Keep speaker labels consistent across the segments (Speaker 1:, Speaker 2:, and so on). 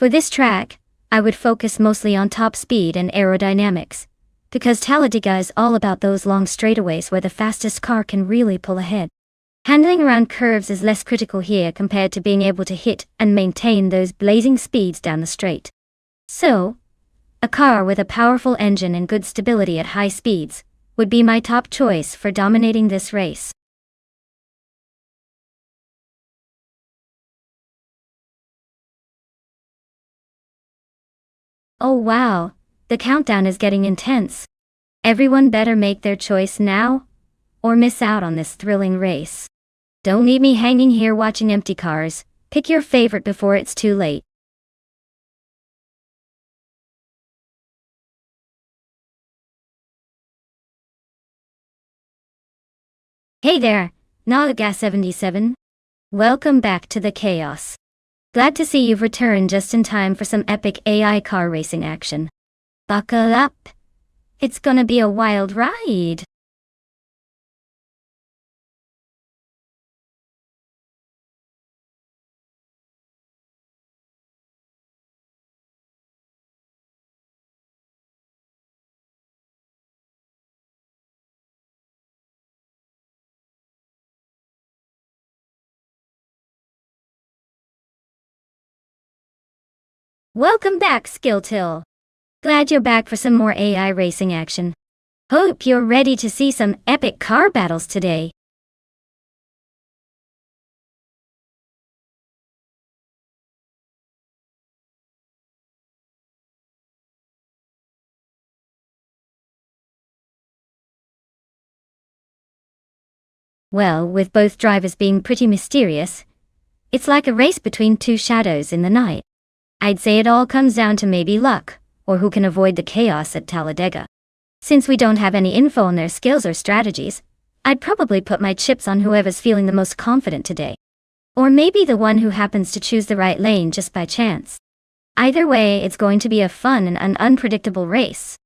Speaker 1: For this track, I would focus mostly on top speed and aerodynamics, because Talladega is all about those long straightaways where the fastest car can really pull ahead. Handling around curves is less critical here compared to being able to hit and maintain those blazing speeds down the straight. So, a car with a powerful engine and good stability at high speeds would be my top choice for dominating this race. Oh wow, the countdown is getting intense. Everyone better make their choice now, or miss out on this thrilling race. Don't leave me hanging here watching empty cars. Pick your favorite before it's too late. Hey there, Nalaga77. Welcome back to the chaos. Glad to see you've returned just in time for some epic AI car racing action. Buckle up. It's gonna be a wild ride. Welcome back, Skilltill. Glad you're back for some more AI racing action. Hope you're ready to see some epic car battles today. Well, with both drivers being pretty mysterious, it's like a race between two shadows in the night. I'd say it all comes down to maybe luck, or who can avoid the chaos at Talladega. Since we don't have any info on their skills or strategies, I'd probably put my chips on whoever's feeling the most confident today. Or maybe the one who happens to choose the right lane just by chance. Either way, it's going to be a fun and an unpredictable race.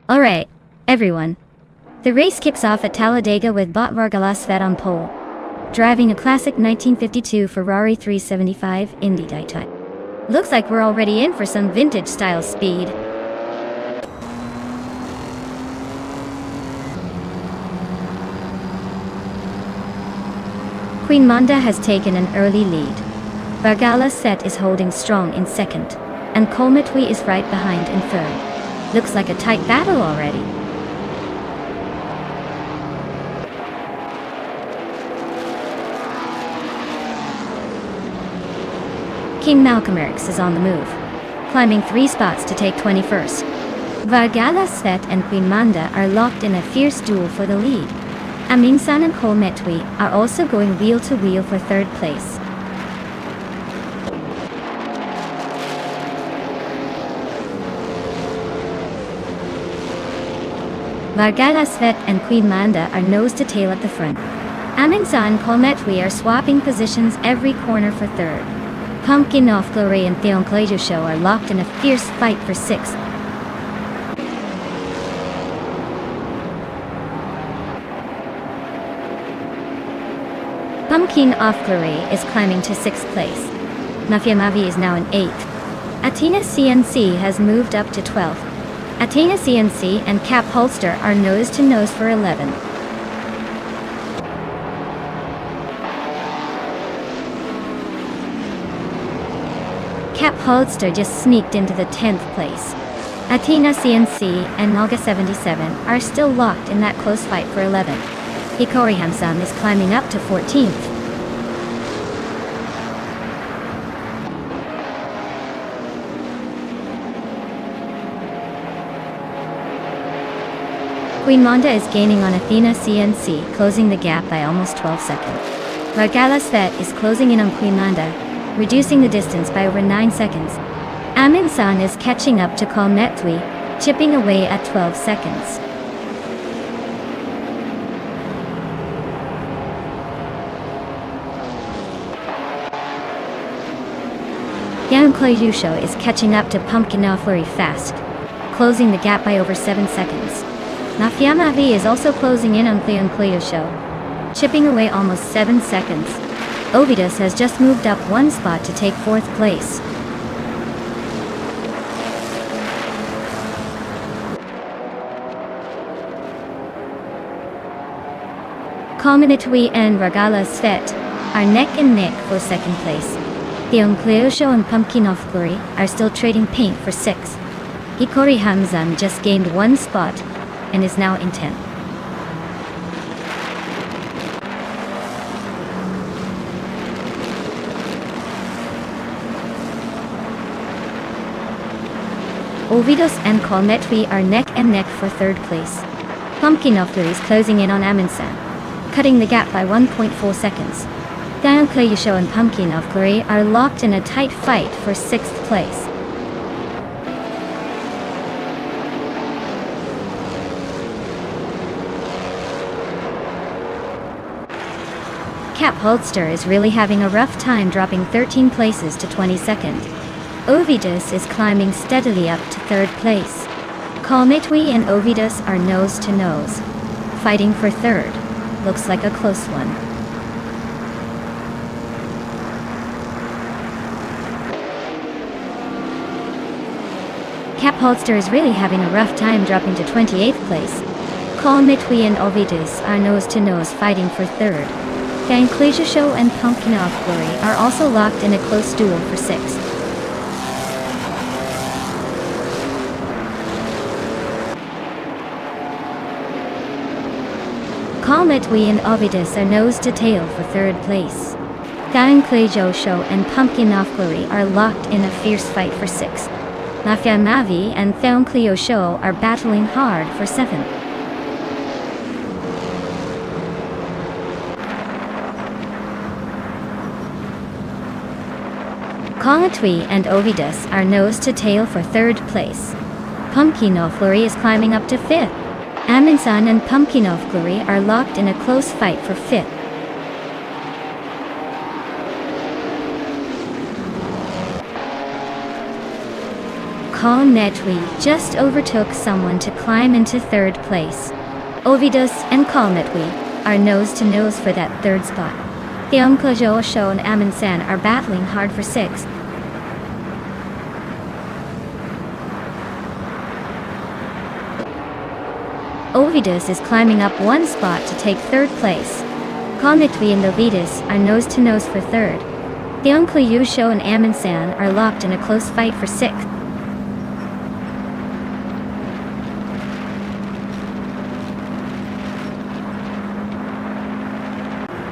Speaker 1: Alright, everyone. The race kicks off at Talladega with Bot Vargalas on pole, driving a classic 1952 Ferrari 375 Indy type. Looks like we're already in for some vintage-style speed. Queen Manda has taken an early lead. Vargalas Set is holding strong in second, and Colmetwi is right behind in third. Looks like a tight battle already. King Malcolm X is on the move, climbing 3 spots to take 21st. Vargala Svet and Queen Manda are locked in a fierce duel for the lead. Aminsan and Kolmetwi are also going wheel to wheel for 3rd place. Vargala Svet and Queen Manda are nose to tail at the front. Aminsan and Kolmetwi are swapping positions every corner for 3rd. Pumpkin Offglory and Theonclasia Show are locked in a fierce fight for 6th. Pumpkin Offglory is climbing to 6th place. Nafia Mavi is now in 8th. Athena CNC has moved up to 12th. Athena CNC and Cap Holster are nose to nose for 11th. Cap Holster just sneaked into the 10th place. Athena CNC and Naga 77 are still locked in that close fight for 11th. Hikori Hamsam is climbing up to 14th. Queen Manda is gaining on Athena CNC, closing the gap by almost 12 seconds. Vargala Svet is closing in on Queen Manda, reducing the distance by over 9 seconds. Aminsan is catching up to Kolmetwi, chipping away at 12 seconds. Yankla Yusho is catching up to Pumpkin Offlurry fast, closing the gap by over 7 seconds. Nafyamavi is also closing in on Yankla Yusho, chipping away almost 7 seconds. Ovidus has just moved up 1 spot to take 4th place. Kolmetwi and Vargala Svet are neck and neck for 2nd place. Theoncleosho and Pumpkin Offglory are still trading paint for 6th. Hikori Hamzan just gained 1 spot and is now in 10th. Ovidus and Kolmetwi are neck and neck for 3rd place. Pumpkin Offglory is closing in on Aminsan, cutting the gap by 1.4 seconds. Dayanklayusho and Pumpkin Offglory are locked in a tight fight for 6th place. Cap Holster is really having a rough time, dropping 13 places to 22nd. Ovidus is climbing steadily up to 3rd place. Kolmetwi and Ovidus are nose to nose, fighting for 3rd. Looks like a close one. Cap Holster is really having a rough time, dropping to 28th place. Kolmetwi and Ovidus are nose to nose, fighting for 3rd. Ganklesia Show and Pumpkin Offglory are also locked in a close duel for 6th. Kolmetwi and Ovidus are nose to tail for 3rd place. Ganklejo Show and Pumpkin Offglory are locked in a fierce fight for 6th. Mafia Mavi and Theoncleo Show are battling hard for 7th. Kolmetwi and Ovidus are nose to tail for 3rd place. Pumpkin Offglory is climbing up to 5th. Aminsan and Pumpkin Offglory are locked in a close fight for 5th. Kolmetwi just overtook someone to climb into 3rd place. Ovidus and Kolmetwi are nose to nose for that 3rd spot. Theonclajo Show and Aminsan are battling hard for 6th. Ovidus is climbing up 1 spot to take 3rd place. Kolmetwi and Ovidus are nose to nose for 3rd. Theonclajo Show and Aminsan are locked in a close fight for 6th.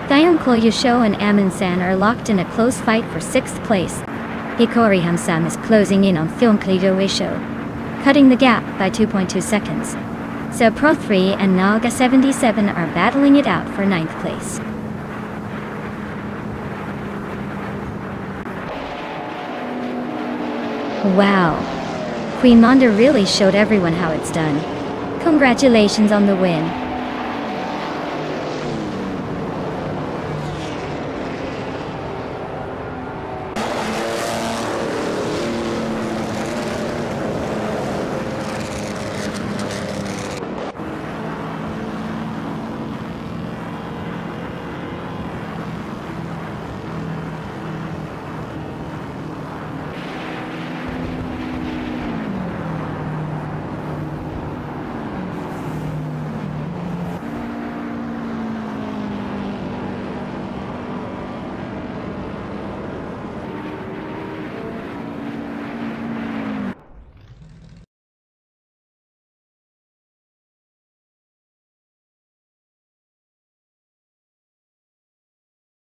Speaker 1: Theonclajo Show and Aminsan are locked in a close fight for 6th place. Hikori Hamsam is closing in on Film Clido ratio, cutting the gap by 2.2 seconds. So Pro 3 and Naga 77 are battling it out for 9th place. Wow. Queen Monda really showed everyone how it's done. Congratulations on the win.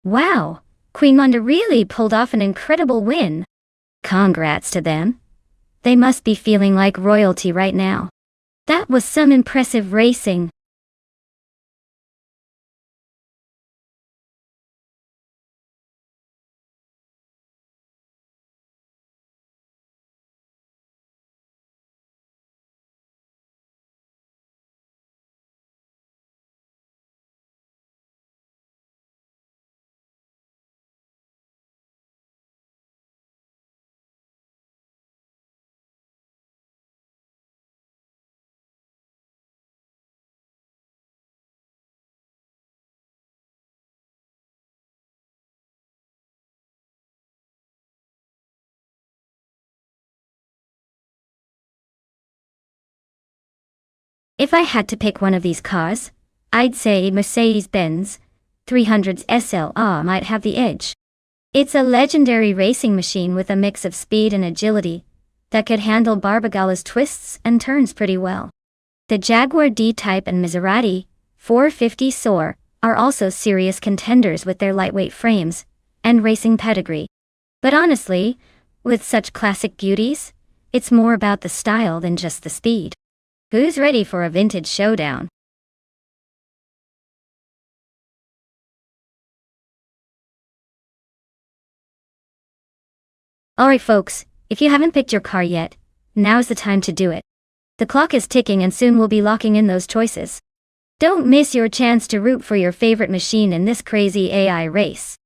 Speaker 1: Wow, Queen Monda really pulled off an incredible win. Congrats to them. They must be feeling like royalty right now. That was some impressive racing. If I had to pick one of these cars, I'd say Mercedes-Benz 300's SLR might have the edge. It's a legendary racing machine with a mix of speed and agility that could handle Barbagala's twists and turns pretty well. The Jaguar D-Type and Maserati 450 SOAR are also serious contenders with their lightweight frames and racing pedigree. But honestly, with such classic beauties, it's more about the style than just the speed. Who's ready for a vintage showdown? Alright folks, if you haven't picked your car yet, now's the time to do it. The clock is ticking and soon we'll be locking in those choices. Don't miss your chance to root for your favorite machine in this crazy AI race.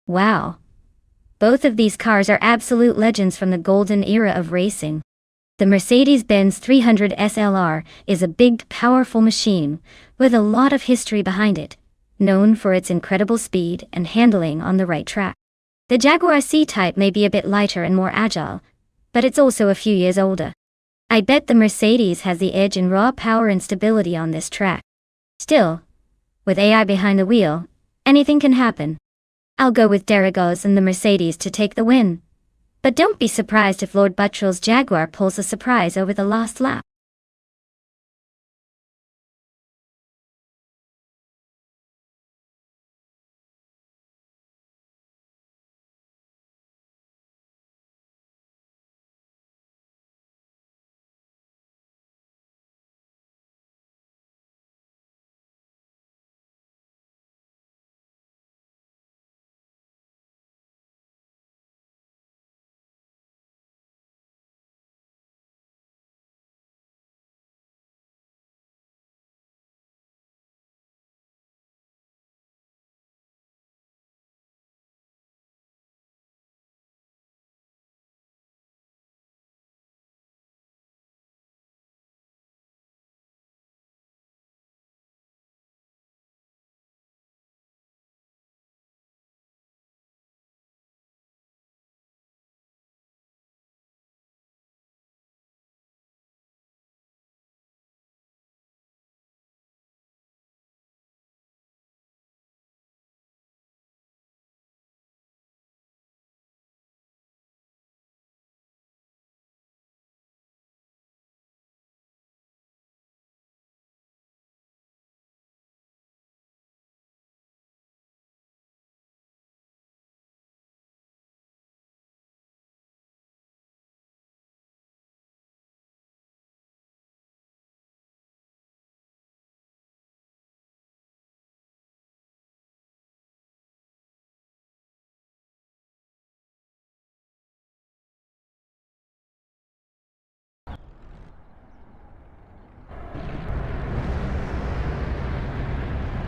Speaker 1: Wow. Both of these cars are absolute legends from the golden era of racing. The Mercedes-Benz 300 SLR is a big, powerful machine with a lot of history behind it, known for its incredible speed and handling on the right track. The Jaguar C-Type may be a bit lighter and more agile, but it's also a few years older. I bet the Mercedes has the edge in raw power and stability on this track. Still, with AI behind the wheel, anything can happen. I'll go with Derrigos and the Mercedes to take the win. But don't be surprised if Lord Buttrell's Jaguar pulls a surprise over the last lap.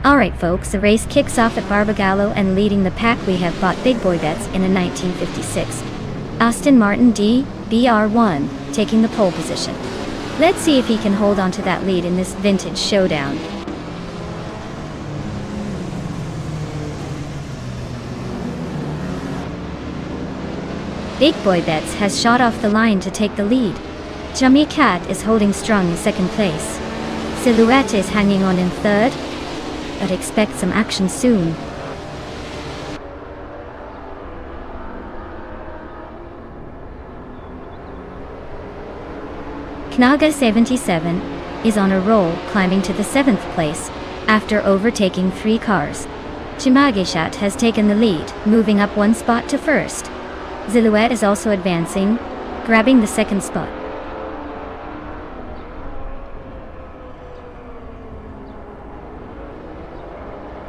Speaker 1: Alright folks, the race kicks off at Barbagallo, and leading the pack we have bought Big Boy Bets in a 1956 Aston Martin DBR1, taking the pole position. Let's see if he can hold on to that lead in this vintage showdown. Big Boy Bets has shot off the line to take the lead. Jummy Cat is holding strong in second place. Silhouette is hanging on in third, but expect some action soon. Knaga 77 is on a roll, climbing to the 7th place after overtaking 3 cars. Chimagishat has taken the lead, moving up 1 spot to first. Silhouette is also advancing, grabbing the 2nd spot.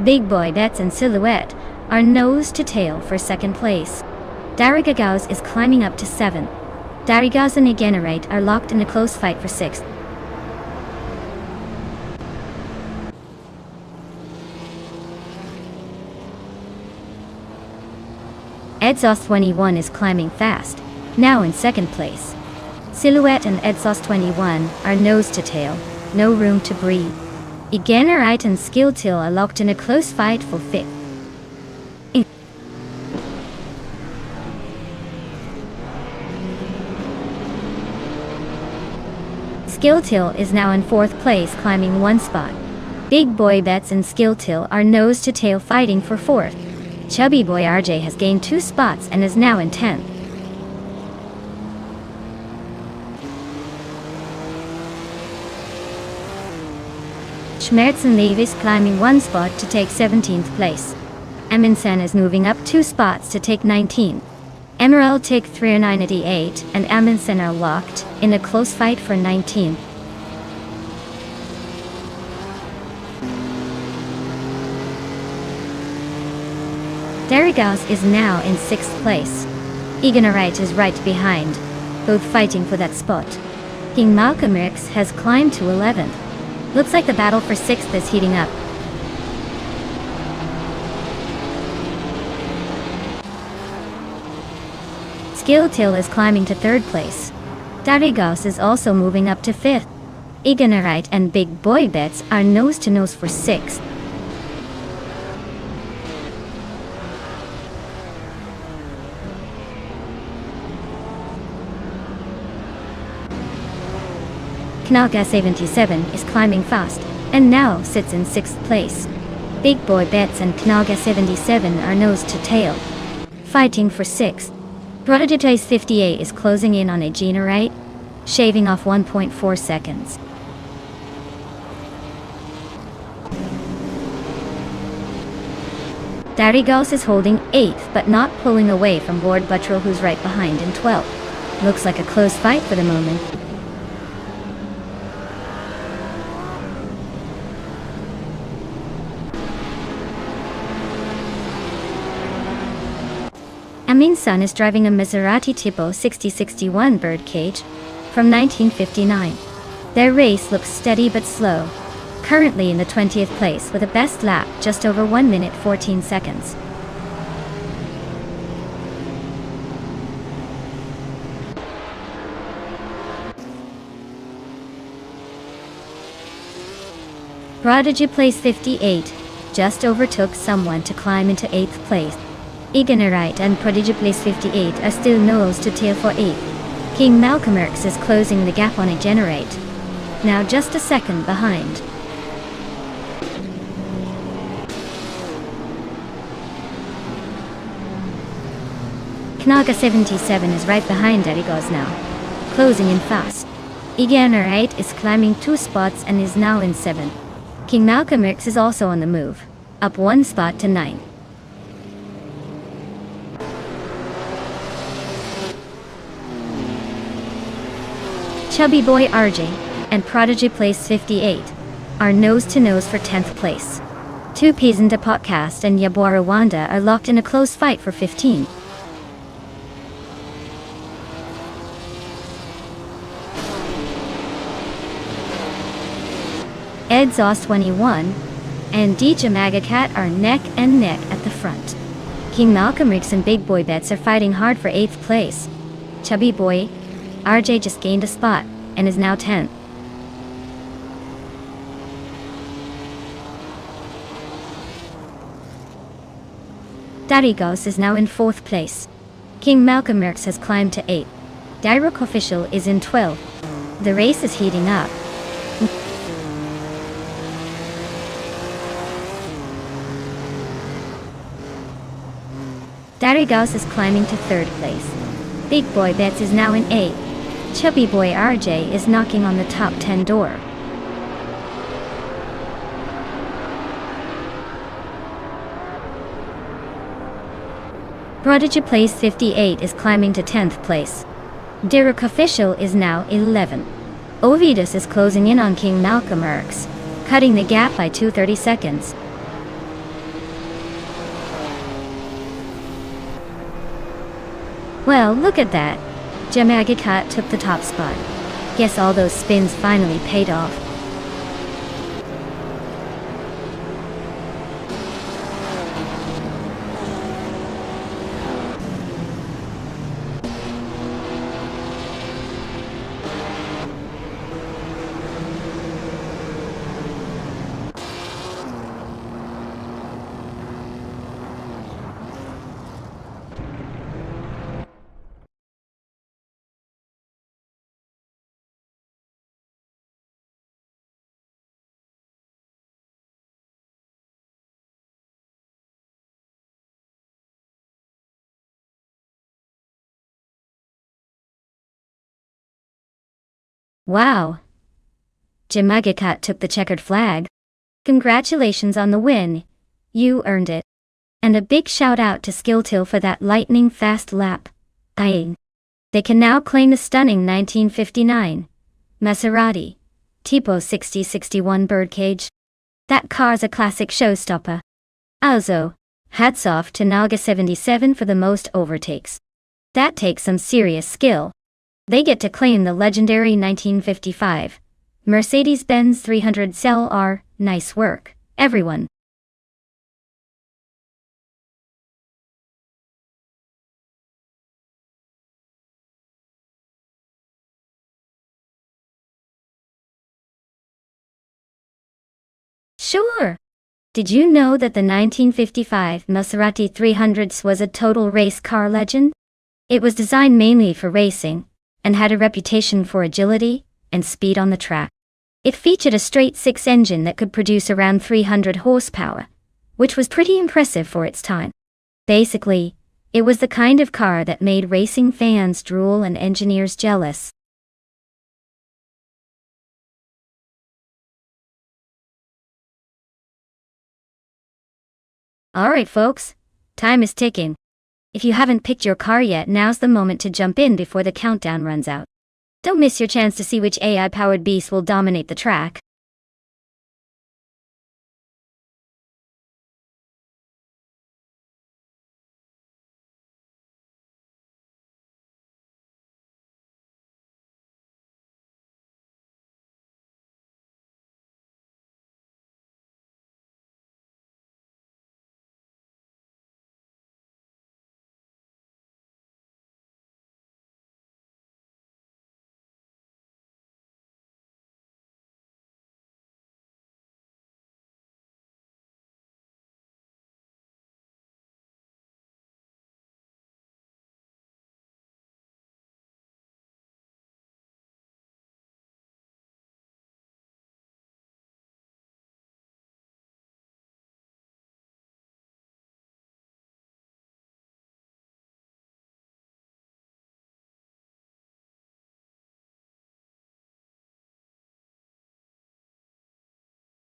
Speaker 1: Big Boy Bets and Silhouette are nose to tail for 2nd place. Darigagaus is climbing up to 7th. Darigagaus and Igenarite are locked in a close fight for 6th. Edsos 21 is climbing fast, now in 2nd place. Silhouette and Edsos 21 are nose to tail, no room to breathe. Igenarite and Skilltil are locked in a close fight for 5th. Skilltil is now in 4th place, climbing 1 spot. Big Boy Bets and Skilltil are nose to tail, fighting for 4th. Chubby Boy RJ has gained 2 spots and is now in 10th. Schmerz and Leave is climbing 1 spot to take 17th place. Amundsen is moving up 2 spots to take 19th. Emerald take 309 at E8, and Amundsen are locked in a close fight for 19th. Darigagaus is now in 6th place. Igenarite is right behind, both fighting for that spot. King Malcolm X has climbed to 11th. Looks like the battle for 6th is heating up. Skilltil is climbing to 3rd place. Darigagaus is also moving up to 5th. Igenarite and Big Boy Bets are nose to nose for 6th. Knaga 77 is climbing fast, and now sits in 6th place. Big Boy Bets and Knaga 77 are nose to tail, fighting for 6th. Prodigy 58 is closing in on Igenarite, shaving off 1.4 seconds. Darigagaus is holding 8th, but not pulling away from Lord Buttrell, who's right behind in 12th. Looks like a close fight for the moment. Amundsen is driving a Maserati Tipo 6061 birdcage from 1959. Their race looks steady but slow, currently in the 20th place with a best lap just over 1 minute 14 seconds. Prodigy place 58 just overtook someone to climb into 8th place. Igenarite and Prodigy place 58 are still nose to tail for 8th. King Malcolm X is closing the gap on Igenarite, now just a second behind. Knaga 77 is right behind Darigagaus now, closing in fast. Igenarite is climbing 2 spots and is now in 7th. King Malcolm X is also on the move, up 1 spot to 9th. Chubby Boy RJ and Prodigy place 58 are nose to nose for 10th place. 2 Pizanda Podcast and Yabora Wanda are locked in a close fight for 15th. Edsos 21 and DJ Magacat are neck and neck at the front. King Malcolm X and Big Boy Bets are fighting hard for 8th place. Chubby Boy, RJ just gained a spot, and is now 10th. Darigos is now in 4th place. King Malcolm X has climbed to 8th. Direct Official is in 12th. The race is heating up. Darigos is climbing to 3rd place. Big Boy Bets is now in 8th. Chubby Boy RJ is knocking on the top 10 door. Prodigy Place 58 is climbing to 10th place. Direct Official is now 11th. Ovidus is closing in on King Malcolm X, cutting the gap by 2:30 seconds. Well, look at that. Jamagikat took the top spot. Guess all those spins finally paid off. Wow! Jamagikat took the checkered flag. Congratulations on the win. You earned it. And a big shout out to Skilltil for that lightning fast lap. Aye. They can now claim the stunning 1959 Maserati Tipo 6061 Birdcage. That car's a classic showstopper. Also, hats off to Naga 77 for the most overtakes. That takes some serious skill. They get to claim the legendary 1955 Mercedes-Benz 300 SLR. Nice work, everyone. Sure. Did you know that the 1955 Maserati 300s was a total race car legend? It was designed mainly for racing, and had a reputation for agility and speed on the track. It featured a straight-six engine that could produce around 300 horsepower, which was pretty impressive for its time. Basically, it was the kind of car that made racing fans drool and engineers jealous. Alright folks, time is ticking. If you haven't picked your car yet, now's the moment to jump in before the countdown runs out. Don't miss your chance to see which AI-powered beast will dominate the track.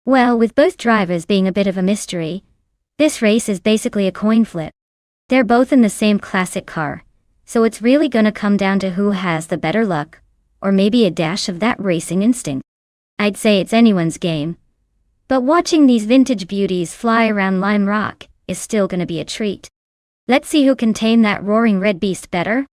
Speaker 1: Well, with both drivers being a bit of a mystery, this race is basically a coin flip. They're both in the same classic car, so it's really gonna come down to who has the better luck, or maybe a dash of that racing instinct. I'd say it's anyone's game, but watching these vintage beauties fly around Lime Rock is still gonna be a treat. Let's see who can tame that roaring red beast better.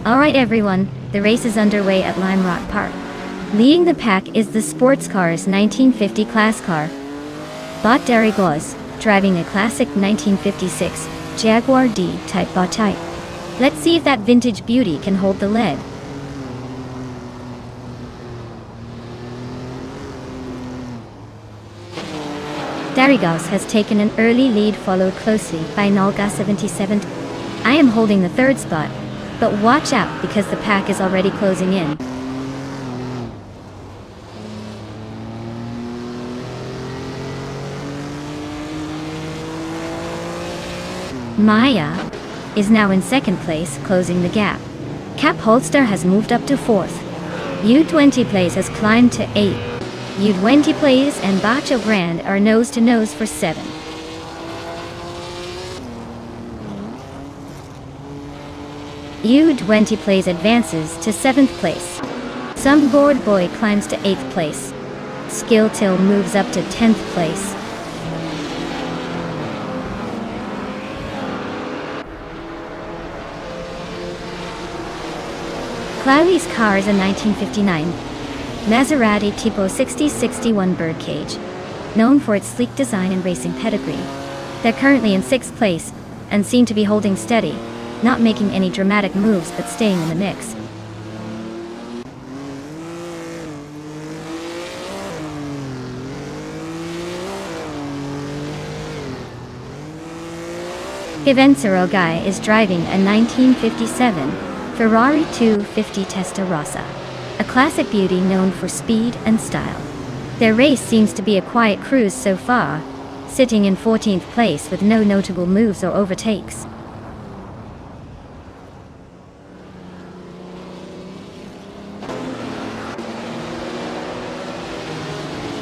Speaker 1: Alright everyone, the race is underway at Lime Rock Park. Leading the pack is the sports car's 1950 class car, Bot Derriglaus, driving a classic 1956 Jaguar D-type bot type. Let's see if that vintage beauty can hold the lead. Derriglaus has taken an early lead, followed closely by Nolga 77. I am holding the third spot, but watch out because the pack is already closing in. Maya is now in second place, closing the gap. Cap Holster has moved up to fourth. U20 Plays has climbed to 8. U20 Plays and Bacho Grand are nose to nose for 7. U20 Plays advances to 7th place. Some Board Boy climbs to 8th place. Skill Till moves up to 10th place. Cloudy's car is a 1959 Maserati Tipo 6061 Birdcage, known for its sleek design and racing pedigree. They're currently in 6th place and seem to be holding steady, not making any dramatic moves but staying in the mix. Givensero Guy is driving a 1957 Ferrari 250 Testarossa, a classic beauty known for speed and style. Their race seems to be a quiet cruise so far, sitting in 14th place with no notable moves or overtakes.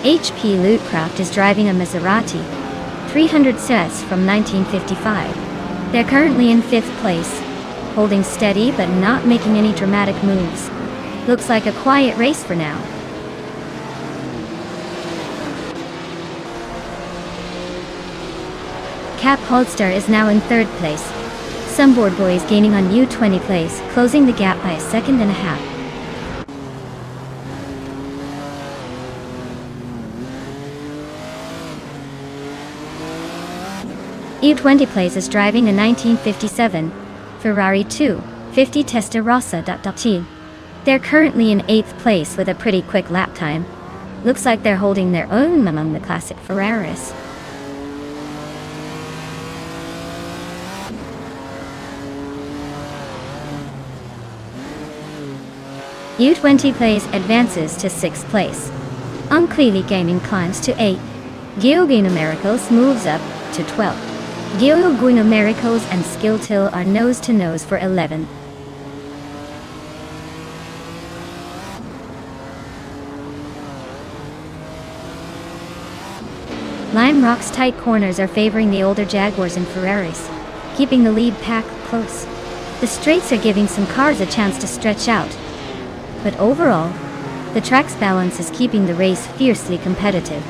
Speaker 1: HP Lootcraft is driving a Maserati 300 CS from 1955. They're currently in 5th place, holding steady but not making any dramatic moves. Looks like a quiet race for now. Cap Holster is now in 3rd place. Some Board Boys gaining on U20 Plays, closing the gap by a second and a half. U20 Plays is driving a 1957 Ferrari 250 Testarossa. They're currently in 8th place with a pretty quick lap time. Looks like they're holding their own among the classic Ferraris. U20 Plays advances to 6th place. Unclearly Gaming climbs to 8. Gioguino Miracles moves up to 12. Gioguino Miracles and Skill Till are nose to nose for 11. Lime Rock's tight corners are favoring the older Jaguars and Ferraris, keeping the lead pack close. The straights are giving some cars a chance to stretch out, but overall, the track's balance is keeping the race fiercely competitive.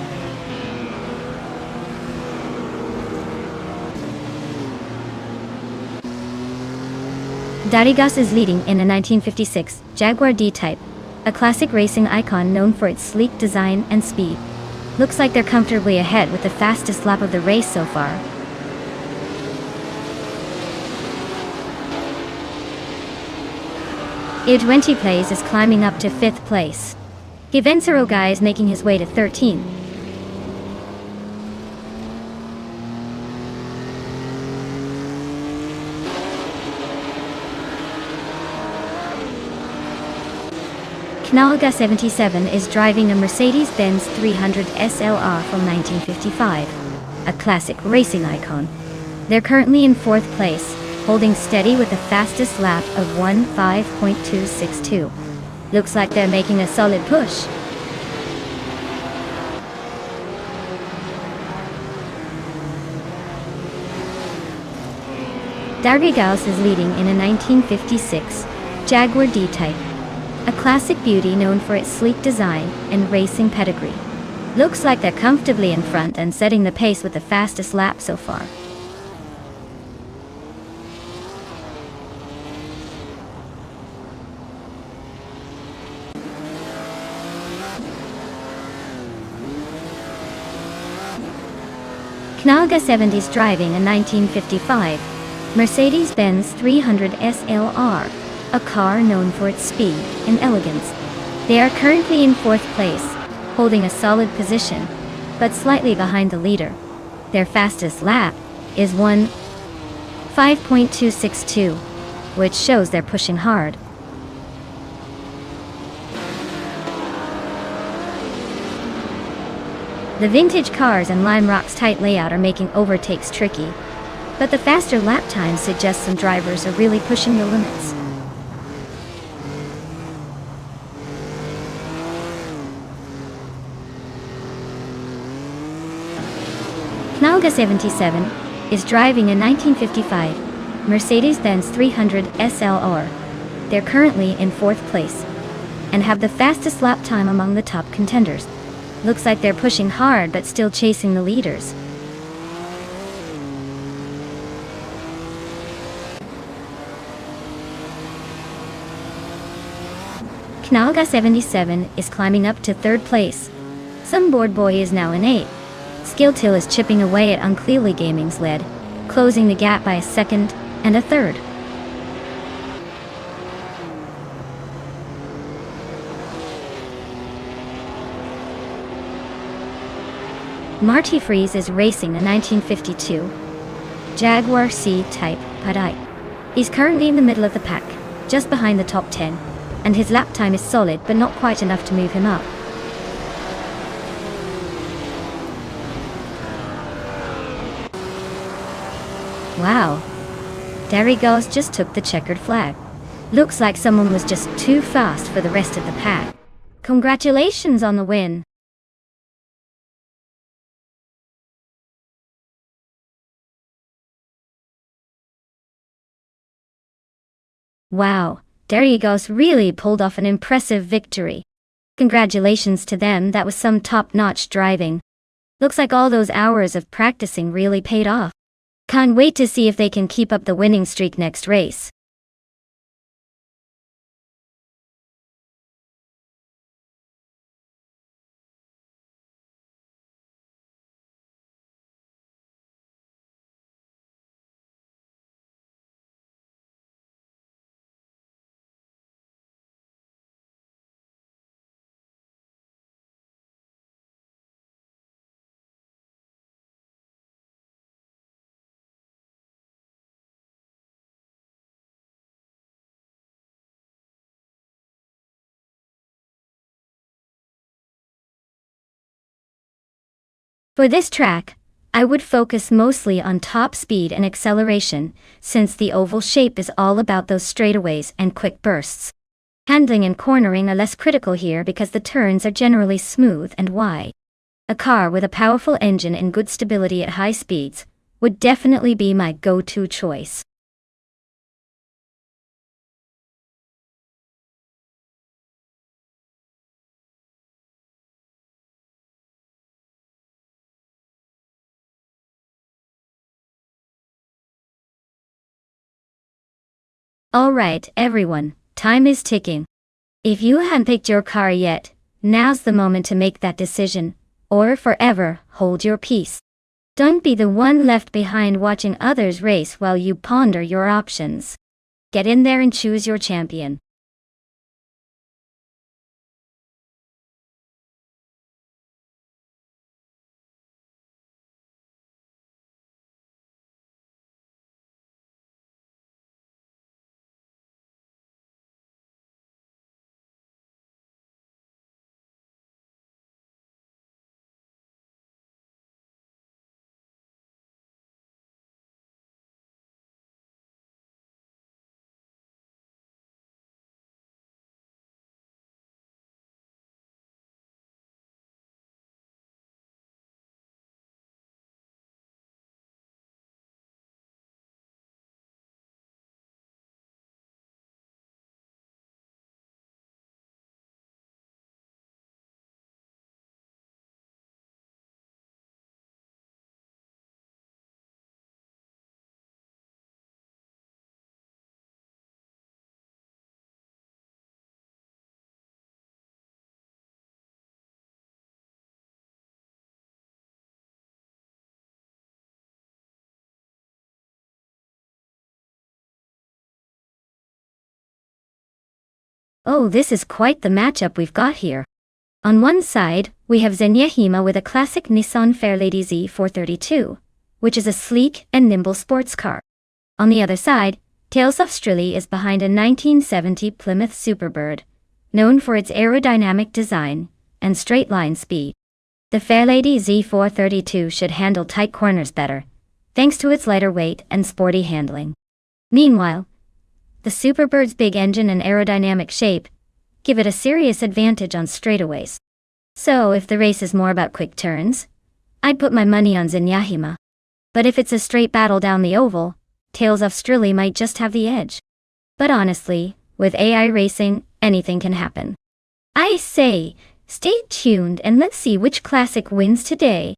Speaker 1: Derriglaus is leading in a 1956 Jaguar D-Type, a classic racing icon known for its sleek design and speed. Looks like they're comfortably ahead with the fastest lap of the race so far. U20 Plays is climbing up to 5th place. Givensero Guy is making his way to 13. Knalga 77 is driving a Mercedes-Benz 300 SLR from 1955, a classic racing icon. They're currently in 4th place, holding steady with the fastest lap of 1:5.262. Looks like they're making a solid push. Derriglaus is leading in a 1956 Jaguar D-Type, a classic beauty known for its sleek design and racing pedigree. Looks like they're comfortably in front and setting the pace with the fastest lap so far. Knalga 70s driving a 1955 Mercedes-Benz 300 SLR, a car known for its speed and elegance. They are currently in 4th place, holding a solid position, but slightly behind the leader. Their fastest lap is 1:5.262, which shows they're pushing hard. The vintage cars and Lime Rock's tight layout are making overtakes tricky, but the faster lap times suggest some drivers are really pushing the limits. Knalga 77 is driving a 1955 Mercedes-Benz 300 SLR. They're currently in 4th place and have the fastest lap time among the top contenders. Looks like they're pushing hard but still chasing the leaders. Knalga 77 is climbing up to 3rd place. Some board boy is now in 8th. Skilltil is chipping away at Unclearly Gaming's lead, closing the gap by a 2nd and a 3rd. Marty Freeze is racing a 1952 Jaguar C-Type Padai. He's currently in the middle of the pack, just behind the top 10, and his lap time is solid but not quite enough to move him up. Wow, there he goes, just took the checkered flag. Looks like someone was just too fast for the rest of the pack. Congratulations on the win. Wow, Derrigos really pulled off an impressive victory. Congratulations to them, that was some top-notch driving. Looks like all those hours of practicing really paid off. Can't wait to see if they can keep up the winning streak next race. For this track, I would focus mostly on top speed and acceleration, since the oval shape is all about those straightaways and quick bursts. Handling and cornering are less critical here because the turns are generally smooth and wide. A car with a powerful engine and good stability at high speeds would definitely be my go-to choice. Alright, everyone, time is ticking. If you haven't picked your car yet, now's the moment to make that decision, or forever hold your peace. Don't be the one left behind watching others race while you ponder your options. Get in there and choose your champion. Oh, this is quite the matchup we've got here. On one side, we have Zenyahima with a classic Nissan Fairlady Z432, which is a sleek and nimble sports car. On the other side, Tales of Strilly is behind a 1970 Plymouth Superbird, known for its aerodynamic design and straight-line speed. The Fairlady Z432 should handle tight corners better, thanks to its lighter weight and sporty handling. Meanwhile, the Superbird's big engine and aerodynamic shape give it a serious advantage on straightaways. So if the race is more about quick turns, I'd put my money on Zenyahima. But if it's a straight battle down the oval, Tales of Strilly might just have the edge. But honestly, with AI racing, anything can happen. I say, stay tuned and let's see which classic wins today.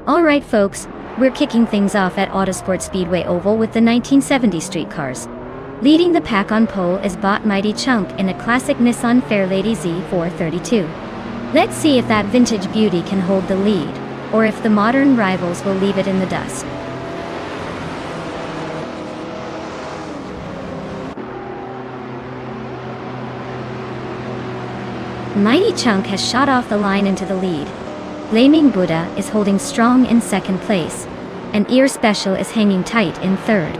Speaker 1: Alright folks, we're kicking things off at Autosport Speedway Oval with the 1970 street cars. Leading the pack on pole is Bot Mighty Chunk in a classic Nissan Fairlady Z432. Let's see if that vintage beauty can hold the lead, or if the modern rivals will leave it in the dust. Mighty Chunk has shot off the line into the lead. Flaming Buddha is holding strong in second place, and Ear Special is hanging tight in third.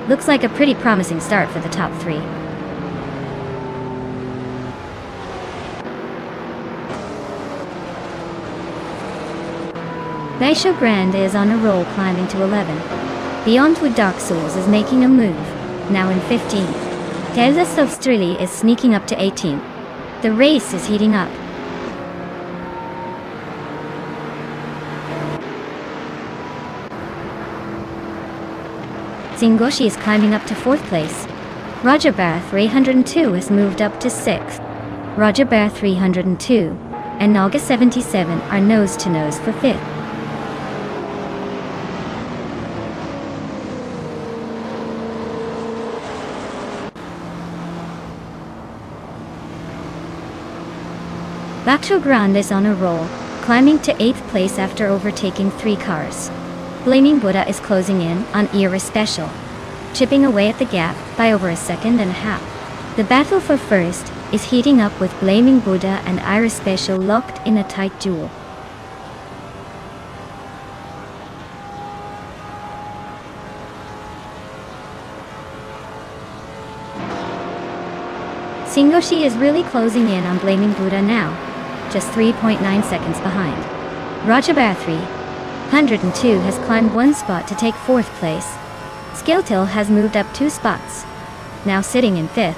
Speaker 1: Looks like a pretty promising start for the top three. Daisho Grande is on a roll, climbing to 11. Beyond with Dark Souls is making a move, now in 15th. Tales of Strilly is sneaking up to 18th. The race is heating up. Zingoshi is climbing up to 4th place. Roger Bear 302 has moved up to 6th. Roger Bear 302 and Naga 77 are nose to nose for 5th. Baksho Grande is on a roll, climbing to 8th place after overtaking 3 cars. Flaming Buddha is closing in on Ear Special, chipping away at the gap by over a second and a half. The battle for first is heating up with Flaming Buddha and Ear Special locked in a tight duel. Zingoshi is really closing in on Flaming Buddha now, just 3.9 seconds behind. Roger Bear 302 has climbed 1 spot to take 4th place. Skilltil has moved up 2 spots, now sitting in 5th.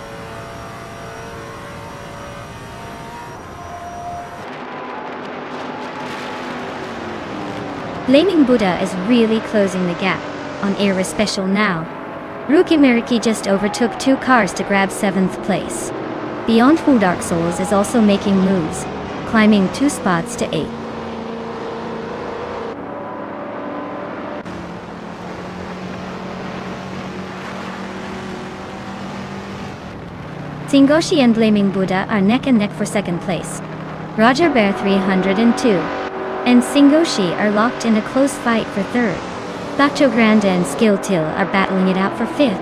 Speaker 1: Flaming Buddha is really closing the gap on Ear Special now. Rookie Meriki just overtook 2 cars to grab 7th place. Beyond Who Dark Souls is also making moves, climbing 2 spots to 8th. Singoshi and Blaming Buddha are neck and neck for second place. Roger Bear 302 and Singoshi are locked in a close fight for third. Bacho Grande and Skill Till are battling it out for fifth.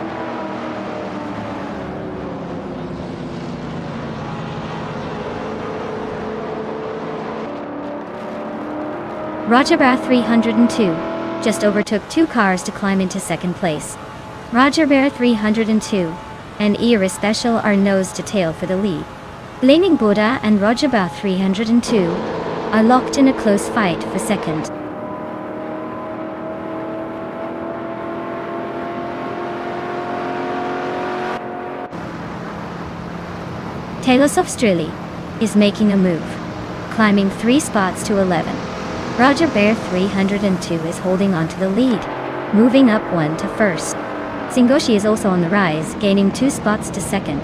Speaker 1: Roger Bear 302 just overtook 2 cars to climb into second place. Roger Bear 302 and Era Special are nose to tail for the lead. Blaming Buddha and Roger Bear 302 are locked in a close fight for second. Talos of Strilly is making a move, climbing 3 spots to 11. Roger Bear 302 is holding on to the lead, moving up 1 to first. Singoshi is also on the rise, gaining 2 spots to second.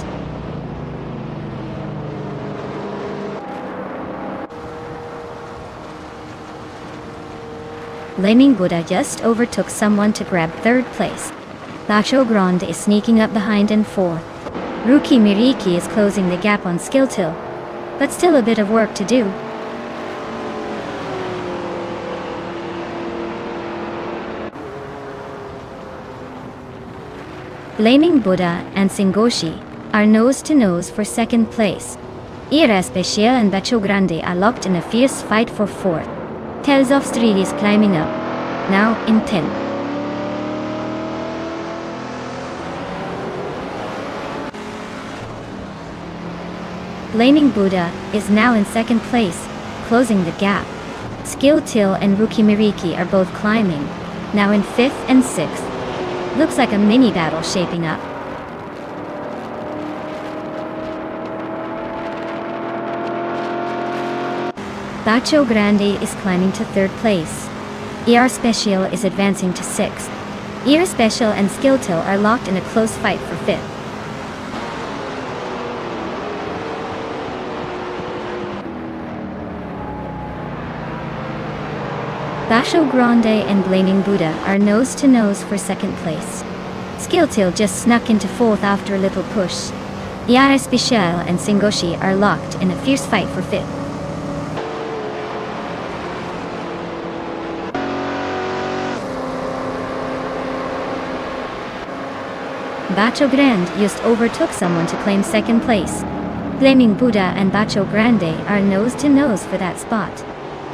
Speaker 1: Blaming Buddha just overtook someone to grab third place. Bacho Grande is sneaking up behind in fourth. Rookie Miriki is closing the gap on Skill Till, but still a bit of work to do. Blaming Buddha and Singoshi are nose to nose for second place. Era Special and Bacho Grande are locked in a fierce fight for fourth. Tales of Street is climbing up, now in 10. Blaming Buddha is now in second place, closing the gap. Skill Till and Rookie Miriki are both climbing, now in 5th and 6th. Looks like a mini battle shaping up. Bacho Grande is climbing to third place. ER Special is advancing to 6th. ER Special and Skill Till are locked in a close fight for 5th. Bacho Grande and Blaming Buddha are nose to nose for second place. Skill Till just snuck into 4th after a little push. ER Special and Singoshi are locked in a fierce fight for 5th. Bacho Grande just overtook someone to claim second place. Blaming Buddha and Bacho Grande are nose to nose for that spot.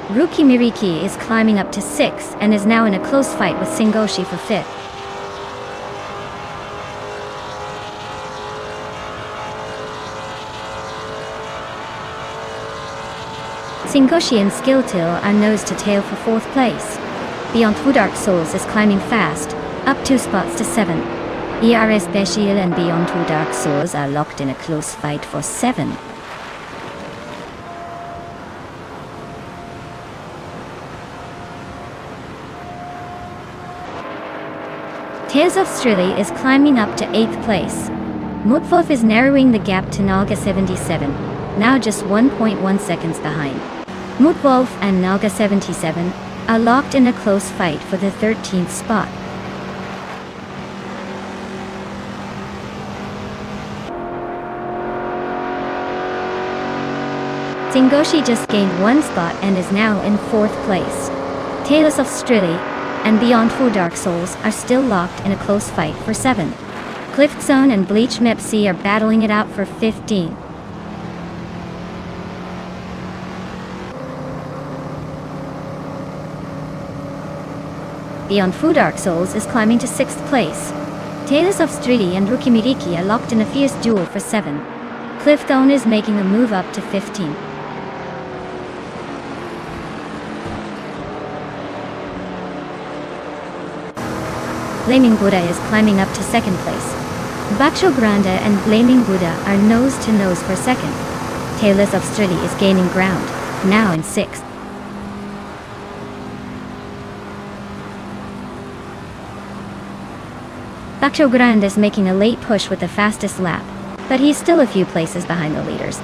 Speaker 1: Rookie Miriki is climbing up to 6th and is now in a close fight with Singoshi for 5th. Singoshi and Skill Till are nose to tail for 4th place. Beyond Two Dark Souls is climbing fast, up 2 spots to 7th. ER Special and Beyond Two Dark Souls are locked in a close fight for 7th. Tales of Strilly is climbing up to 8th place. Mutwolf is narrowing the gap to Naga 77, now just 1.1 seconds behind. Mutwolf and Naga 77 are locked in a close fight for the 13th spot. Singoshi just gained 1 spot and is now in 4th place. Tales of Strilly and Beyond Two Dark Souls are still locked in a close fight for 7th. Clift Zone and Bleach Mepsi are battling it out for 15th. Beyond Two Dark Souls is climbing to 6th place. Tales of Strilly and Rookie Miriki are locked in a fierce duel for 7th. Clift Zone is making a move up to 15th. Blaming Buddha is climbing up to 2nd place. Bacho Grande and Blaming Buddha are nose to nose for 2nd. Tales of Strilly is gaining ground, now in 6th. Bacho Grande is making a late push with the fastest lap, but he's still a few places behind the leaders.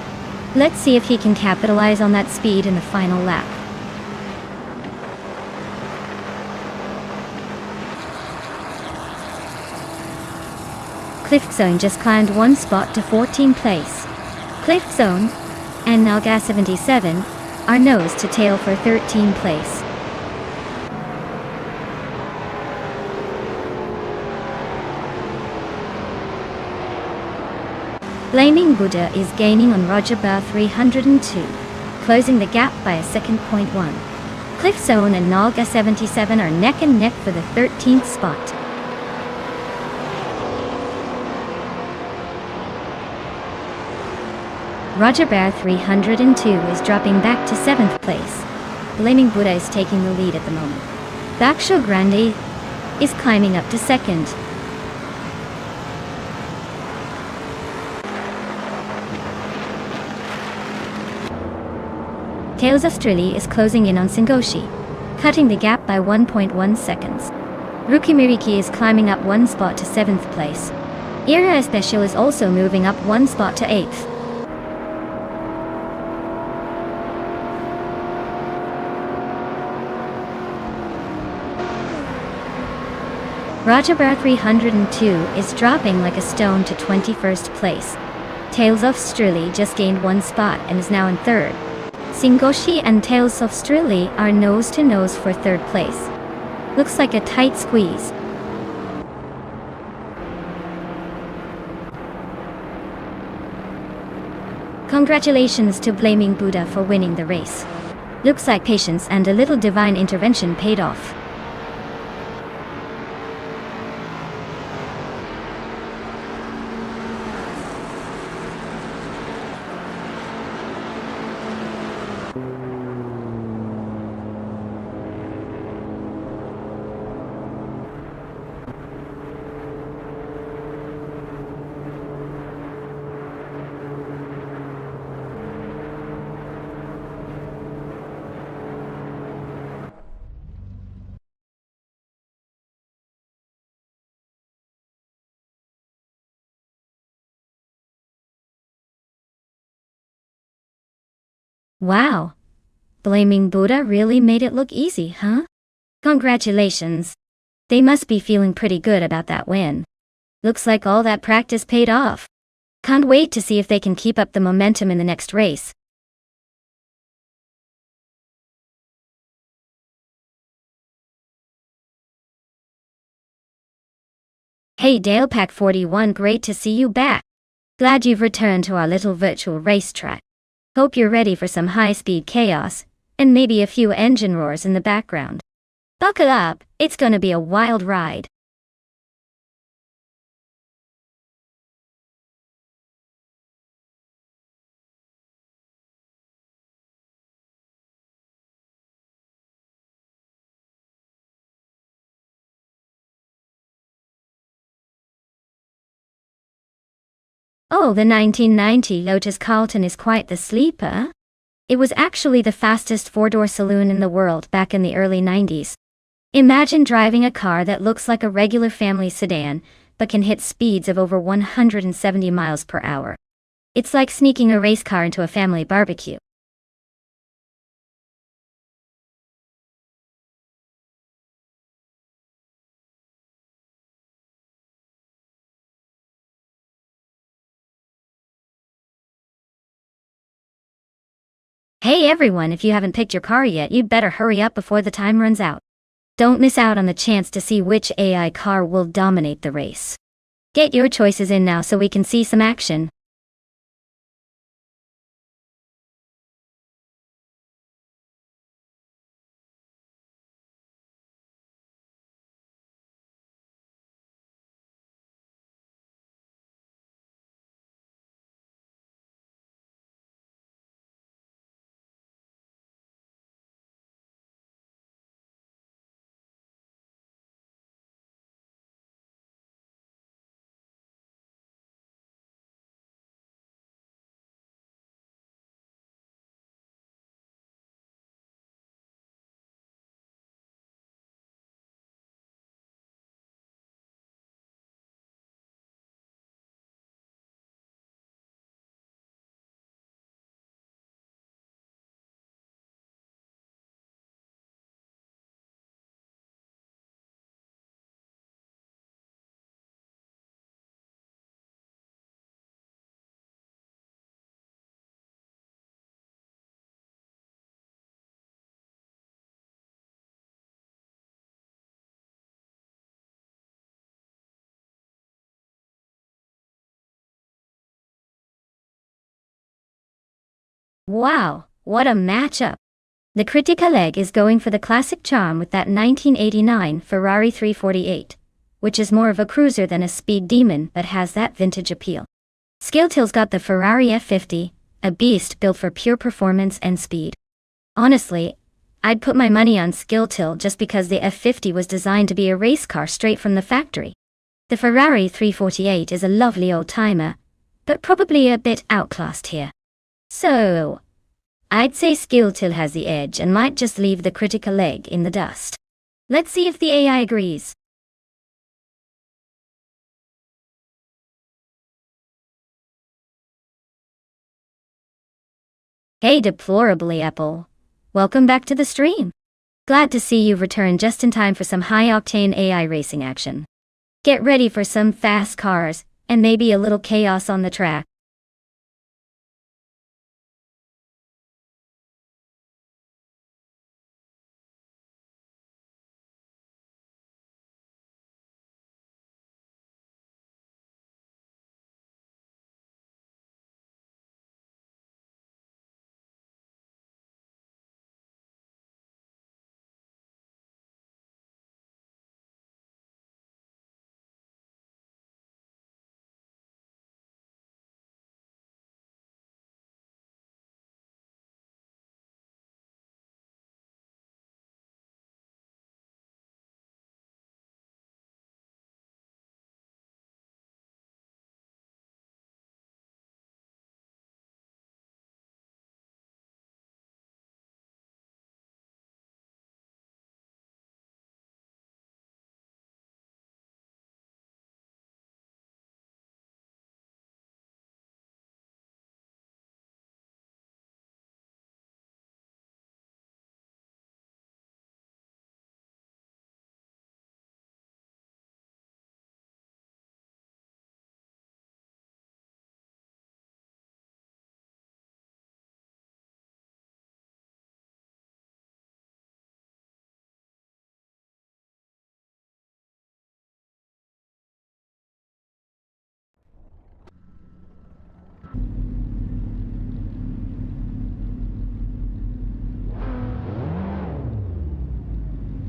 Speaker 1: Let's see if he can capitalize on that speed in the final lap. Cliff Zone just climbed one spot to 14th place. Cliff Zone and Nalga 77 are nose to tail for 13th place. Blaming Buddha is gaining on Roger Bar 302, closing the gap by a second. 1. Cliff Zone and Nalga 77 are neck and neck for the 13th spot. Roger Bear 302 is dropping back to 7th place. Blaming Buddha is taking the lead at the moment. Baksho Grande is climbing up to 2nd. Tails Australia is closing in on Singoshi, cutting the gap by 1.1 seconds. Rukimiriki is climbing up one spot to 7th place. Ira Especial is also moving up one spot to 8th. Rajabar 302 is dropping like a stone to 21st place. Tails of Strili just gained one spot and is now in 3rd. Singoshi and Tails of Strili are nose to nose for 3rd place. Looks like a tight squeeze. Congratulations to Blaming Buddha for winning the race. Looks like patience and a little divine intervention paid off. Wow! Blaming Buddha really made it look easy, huh? Congratulations! They must be feeling pretty good about that win. Looks like all that practice paid off. Can't wait to see if they can keep up the momentum in the next race. Hey DalePack41, great to see you back. Glad you've returned to our little virtual racetrack. Hope you're ready for some high-speed chaos, and maybe a few engine roars in the background. Buckle up, it's gonna be a wild ride. Oh, the 1990 Lotus Carlton is quite the sleeper. It was actually the fastest four-door saloon in the world back in the early 90s. Imagine driving a car that looks like a regular family sedan, but can hit speeds of over 170 miles per hour. It's like sneaking a race car into a family barbecue. Hey everyone, if you haven't picked your car yet, you'd better hurry up before the time runs out. Don't miss out on the chance to see which AI car will dominate the race. Get your choices in now so we can see some action. Wow, what a matchup! The critical leg is going for the classic charm with that 1989 Ferrari 348, which is more of a cruiser than a speed demon but has that vintage appeal. Skilltill's got the Ferrari F50, a beast built for pure performance and speed. Honestly, I'd put my money on Skilltill just because the F50 was designed to be a race car straight from the factory. The Ferrari 348 is a lovely old-timer, but probably a bit outclassed here. So, I'd say Skilltill has the edge and might just leave the critical leg in the dust. Let's see if the AI agrees. Hey deplorably Apple. Welcome back to the stream. Glad to see you've returned just in time for some high-octane AI racing action. Get ready for some fast cars, and maybe a little chaos on the track.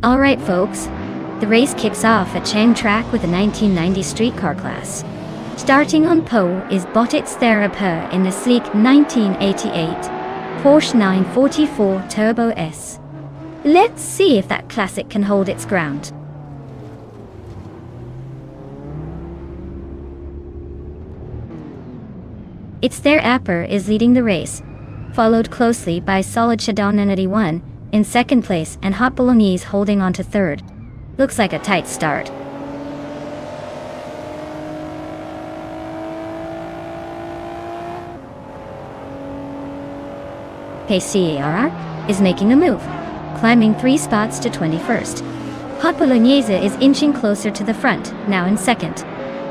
Speaker 1: Alright folks, the race kicks off at Chang Track with the 1990 streetcar class. Starting on pole is Bottitz Theraper in the sleek 1988 Porsche 944 Turbo S. Let's see if that classic can hold its ground. It's their Apper is leading the race, followed closely by Solid Shadon 81 in second place and Hot Bolognese holding on to third. Looks like a tight start. PCAR is making a move, climbing 3 spots to 21st. Hot Bolognese is inching closer to the front, now in second.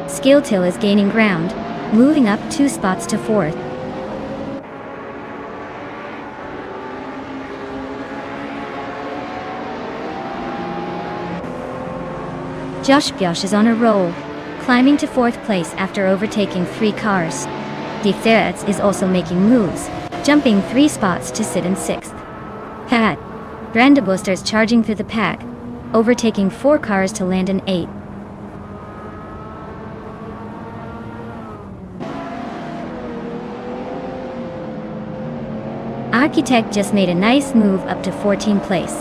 Speaker 1: Skilltill is gaining ground, moving up 2 spots to 4th. Josh Bjosh is on a roll, climbing to 4th place after overtaking 3 cars. De Ferretz is also making moves, jumping 3 spots to sit in 6th. Pat Brandebuster's charging through the pack, overtaking 4 cars to land in 8th. Architect just made a nice move up to 14th place.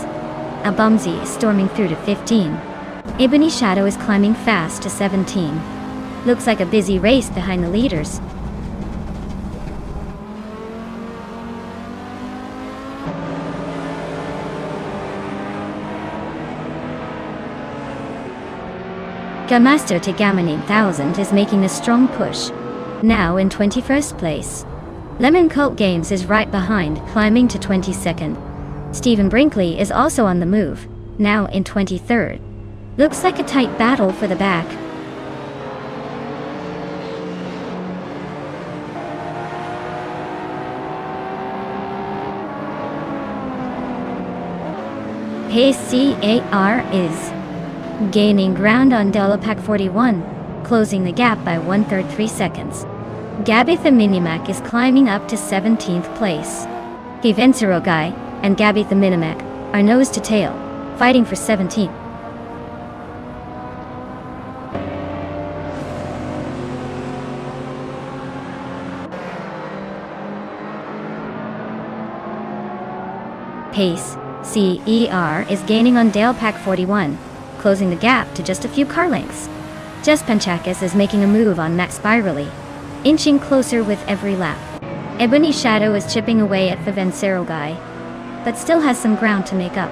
Speaker 1: Abumzi is storming through to 15. Ebony Shadow is climbing fast to 17. Looks like a busy race behind the leaders. Gamaster Tegaman 8000 is making a strong push, now in 21st place. Lemon Cult Games is right behind, climbing to 22nd. Stephen Brinkley is also on the move, now in 23rd. Looks like a tight battle for the back. PCAR is gaining ground on Delapac 41, closing the gap by 1/3 3 seconds. Gabitha Minimac is climbing up to 17th place. Guy and Gabby the Minimac are nose to tail, fighting for 17th. Pace, CER is gaining on Dale Pack 41, closing the gap to just a few car lengths. Just Panchakis is making a move on Max Spirally, inching closer with every lap. Ebony Shadow is chipping away at Guy, but still has some ground to make up.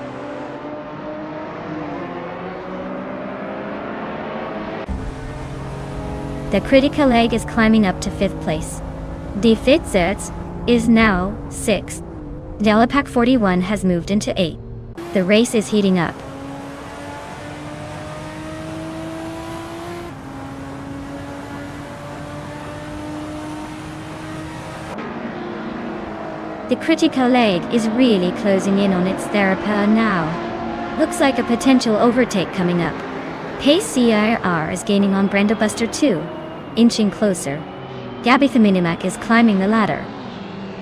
Speaker 1: The Critical Egg is climbing up to 5th place. Die Fitzerts is now 6th. Delapack 41 has moved into 8th. The race is heating up. The Critical Egg is really closing in on its Therapy now. Looks like a potential overtake coming up. Pace CIR is gaining on Buster 2, inching closer. Gabby the Minimac is climbing the ladder,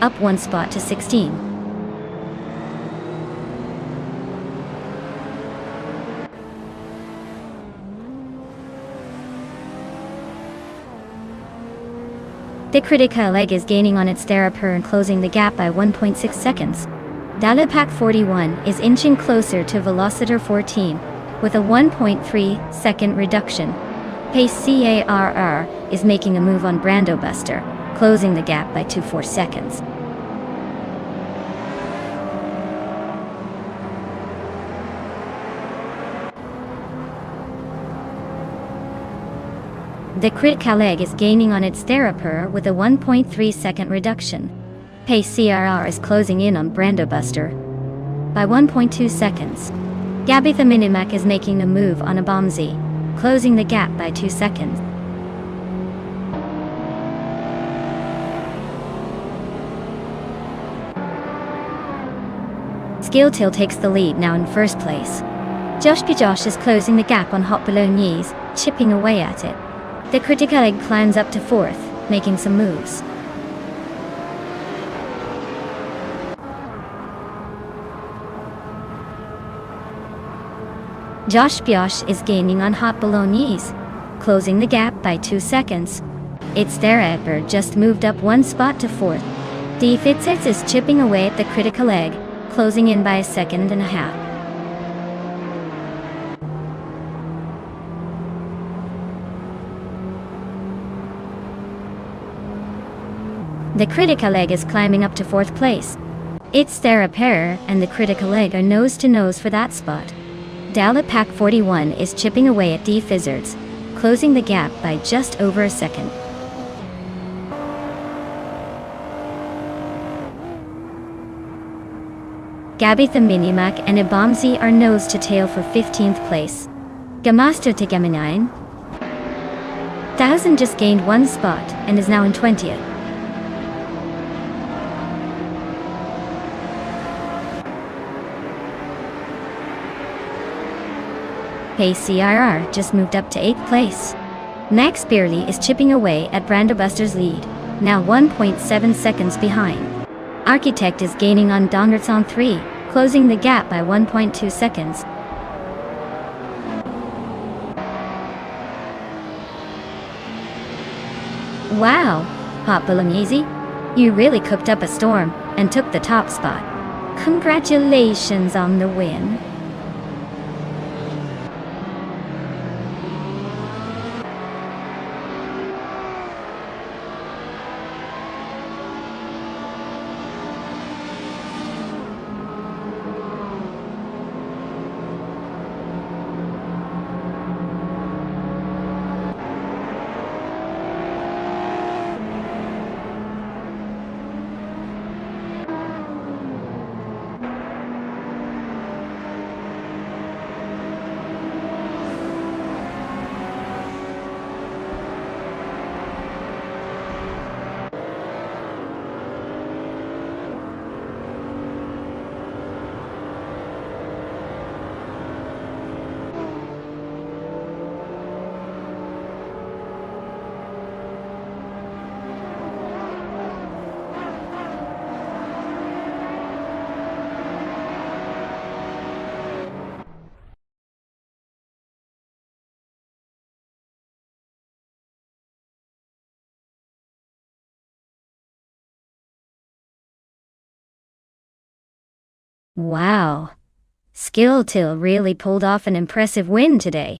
Speaker 1: up 1 spot to 16. The Critical Egg is gaining on its Therapy and closing the gap by 1.6 seconds. Dalapack 41 is inching closer to Velocitor 14, with a 1.3 second reduction. Pace CARR is making a move on Buster, closing the gap by 2.4 seconds. The Critical Egg is gaining on its Therapy with a 1.3 second reduction. Pace CRR is closing in on Buster by 1.2 seconds. Gabby the Minimac is making a move on Abomzi, closing the gap by 2 seconds. Skilltail takes the lead now in 1st place. Josh is closing the gap on Hot Bolognese, chipping away at it. The Critical Egg climbs up to 4th, making some moves. Josh is gaining on Hot Bolognese, closing the gap by 2 seconds. Its Therapy just moved up 1 spot to 4th. Die Fitzits is chipping away at the Critical Egg, closing in by 1.5 seconds. The Critical Egg is climbing up to 4th place. Its Therapy and the Critical Egg are nose to nose for that spot. Dalapack 41 is chipping away at Die Fizzards, closing the gap by just over a second. Gabby the Minimac and Ibamzi are nose to tail for 15th place. Gamaster to Geminine. 1000 just gained 1 spot and is now in 20th. Pace CRR just moved up to 8th place. Max Beerley is chipping away at Buster's lead, now 1.7 seconds behind. Architect is gaining on Dongertson 3, closing the gap by 1.2 seconds. Wow, Hot Bolognese, you really cooked up a storm and took the top spot. Congratulations on the win. Wow. Skill Till really pulled off an impressive win today.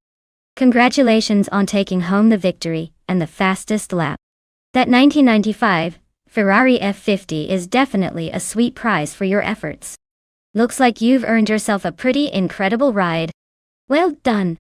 Speaker 1: Congratulations on taking home the victory and the fastest lap. That 1995 Ferrari F50 is definitely a sweet prize for your efforts. Looks like you've earned yourself a pretty incredible ride. Well done.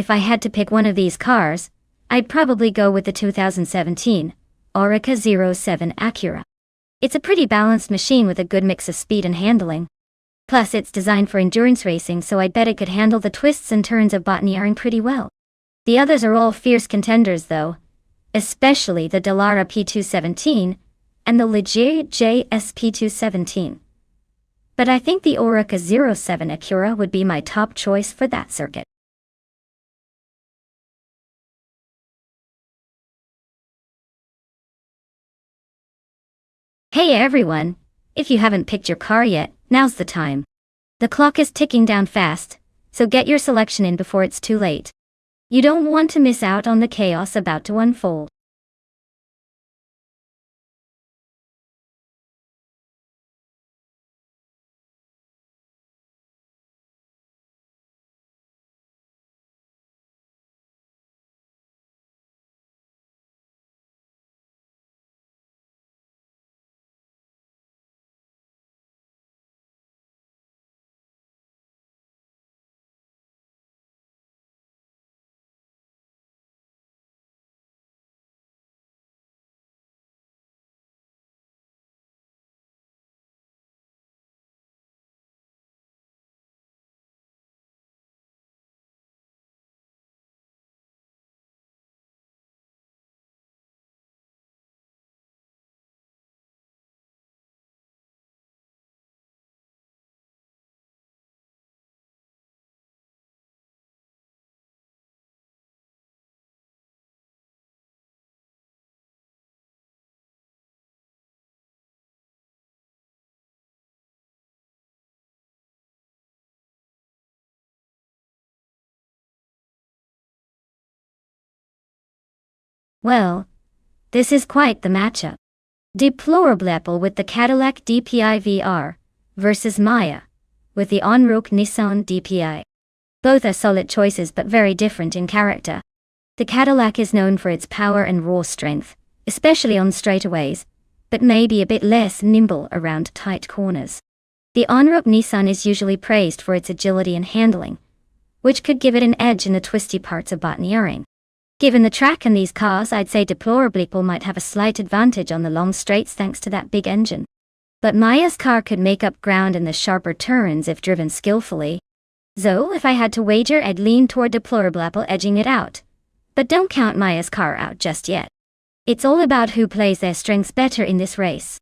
Speaker 1: If I had to pick one of these cars, I'd probably go with the 2017 Aurica 07 Acura. It's a pretty balanced machine with a good mix of speed and handling. Plus it's designed for endurance racing, so I'd bet it could handle the twists and turns of botany pretty well. The others are all fierce contenders though, especially the Dallara P217 and the Ligier JS P217. But I think the Aurica 07 Acura would be my top choice for that circuit. Hey everyone, if you haven't picked your car yet, now's the time. The clock is ticking down fast, so get your selection in before it's too late. You don't want to miss out on the chaos about to unfold. Well, this is quite the matchup. Deplorable with the Cadillac DPI VR versus Maya with the en route Nissan DPI. Both are solid choices but very different in character. The Cadillac is known for its power and raw strength, especially on straightaways, but may be a bit less nimble around tight corners. The en route Nissan is usually praised for its agility and handling, which could give it an edge in the twisty parts of botany. Given the track in these cars, I'd say Deplorable might have a slight advantage on the long straights thanks to that big engine. But Maya's car could make up ground in the sharper turns if driven skillfully. So, if I had to wager, I'd lean toward Deplorable edging it out. But don't count Maya's car out just yet. It's all about who plays their strengths better in this race.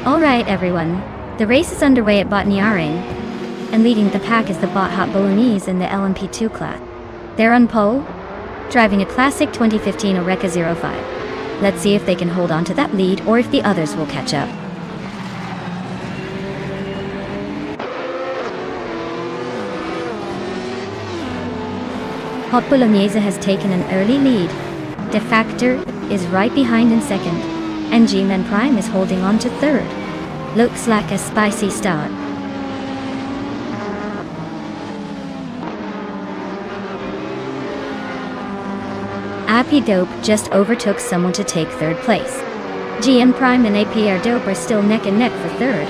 Speaker 1: Alright everyone, the race is underway at Botniaring, and leading the pack is the Bot Hot Bolognese in the LMP2 class. They're on pole, driving a classic 2015 Oreca 05. Let's see if they can hold on to that lead or if the others will catch up. Hot Bolognese has taken an early lead. De Factor is right behind in second, and G-Man Prime is holding on to third. Looks like a spicy start. AP Dope just overtook someone to take third place. GM Prime and APR Dope are still neck and neck for third.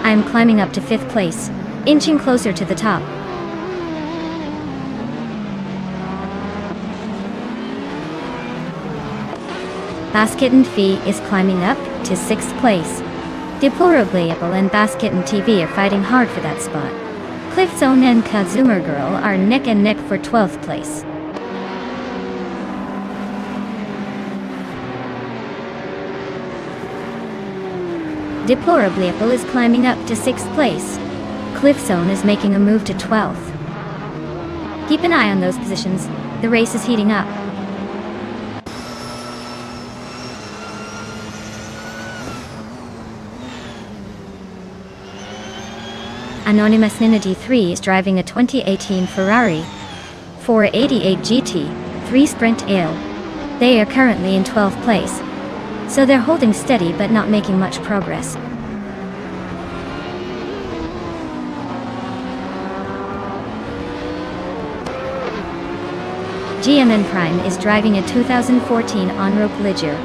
Speaker 1: I am climbing up to fifth place, inching closer to the top. Basket and Fee is climbing up to 6th place. Deplorably Apple and Basket and TV are fighting hard for that spot. Cliff Zone and Kazumer Girl are neck and neck for 12th place. Deplorably Apple is climbing up to 6th place. Cliff Zone is making a move to 12th. Keep an eye on those positions, the race is heating up. Anonymous Ninja 3 is driving a 2018 Ferrari 488 GT 3 Sprint Ale. They are currently in 12th place, so they're holding steady but not making much progress. GMN Prime is driving a 2014 on-road Ligier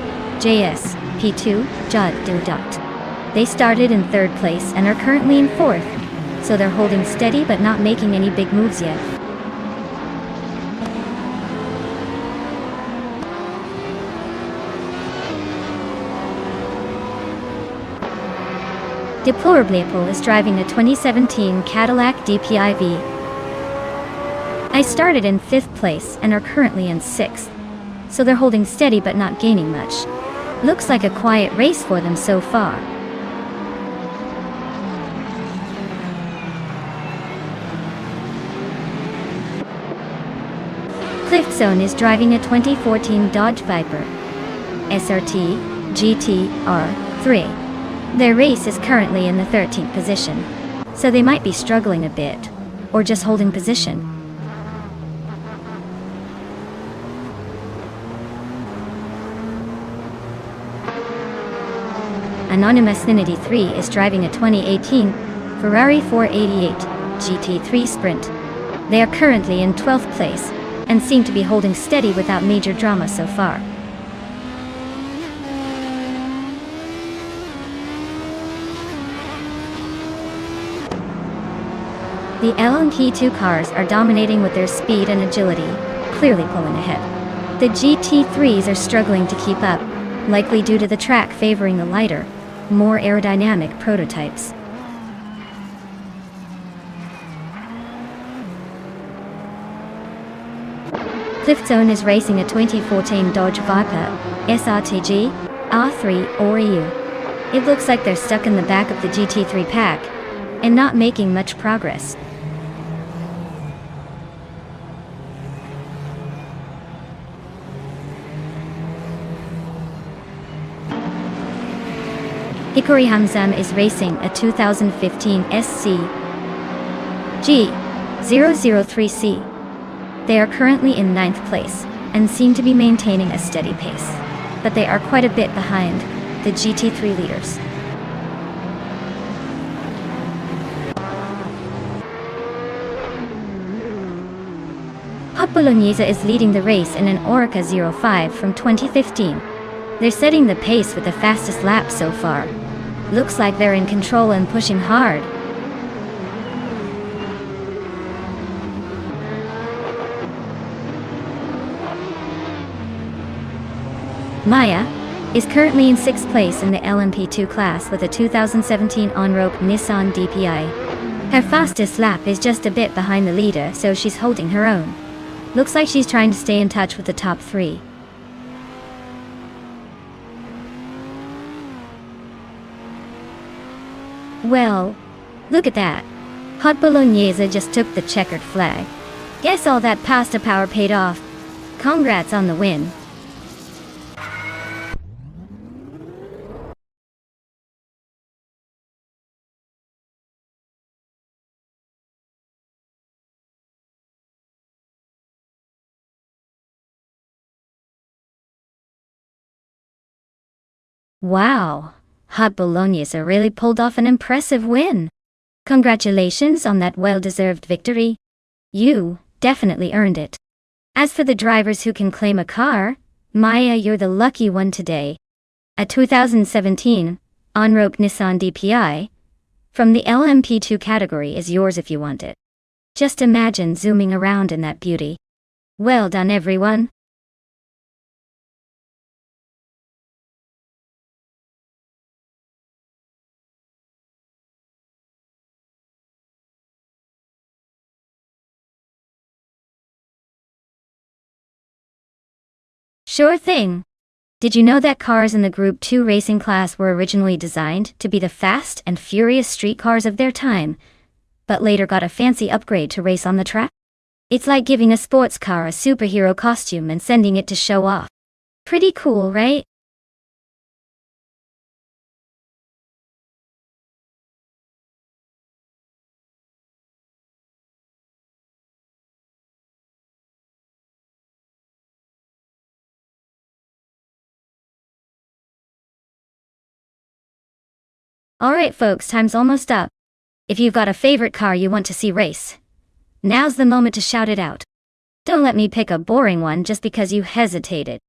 Speaker 1: JS P2 Judd Dot. They started in 3rd place and are currently in 4th. So they're holding steady but not making any big moves yet. Deplorably Apple is driving a 2017 Cadillac DPIV. I started in 5th place and are currently in 6th. So they're holding steady but not gaining much. Looks like a quiet race for them so far. Cliff Zone is driving a 2014 Dodge Viper SRT GT-R3. Their race is currently in the 13th position, so they might be struggling a bit, or just holding position. Anonymous Ninja 3 is driving a 2018 Ferrari 488 GT3 Sprint. They are currently in 12th place, and seem to be holding steady without major drama so far. The LMP2 cars are dominating with their speed and agility, clearly pulling ahead. The GT3s are struggling to keep up, likely due to the track favoring the lighter, more aerodynamic prototypes. Cliff Zone is racing a 2014 Dodge Viper SRTG R3 or EU. It looks like they're stuck in the back of the GT3 pack and not making much progress. Hikori Hamzam is racing a 2015 SC G003C. They are currently in 9th place, and seem to be maintaining a steady pace, but they are quite a bit behind the GT3 leaders. Hot Bolognese is leading the race in an Oreca 05 from 2015. They're setting the pace with the fastest lap so far. Looks like they're in control and pushing hard. Maya is currently in 6th place in the LMP2 class with a 2017 on-road Nissan DPI. Her fastest lap is just a bit behind the leader, so she's holding her own. Looks like she's trying to stay in touch with the top 3. Well, look at that. Hot Bolognese just took the checkered flag. Guess all that pasta power paid off. Congrats on the win. Wow, Hot Bolognese really pulled off an impressive win. Congratulations on that well-deserved victory. You definitely earned it. As for the drivers who can claim a car, Maya, you're the lucky one today. A 2017 on-road Nissan DPI from the LMP2 category is yours if you want it. Just imagine zooming around in that beauty. Well done, everyone. Sure thing. Did you know that cars in the Group 2 racing class were originally designed to be the fast and furious street cars of their time, but later got a fancy upgrade to race on the track? It's like giving a sports car a superhero costume and sending it to show off. Pretty cool, right? Alright folks, time's almost up. If you've got a favorite car you want to see race, now's the moment to shout it out. Don't let me pick a boring one just because you hesitated.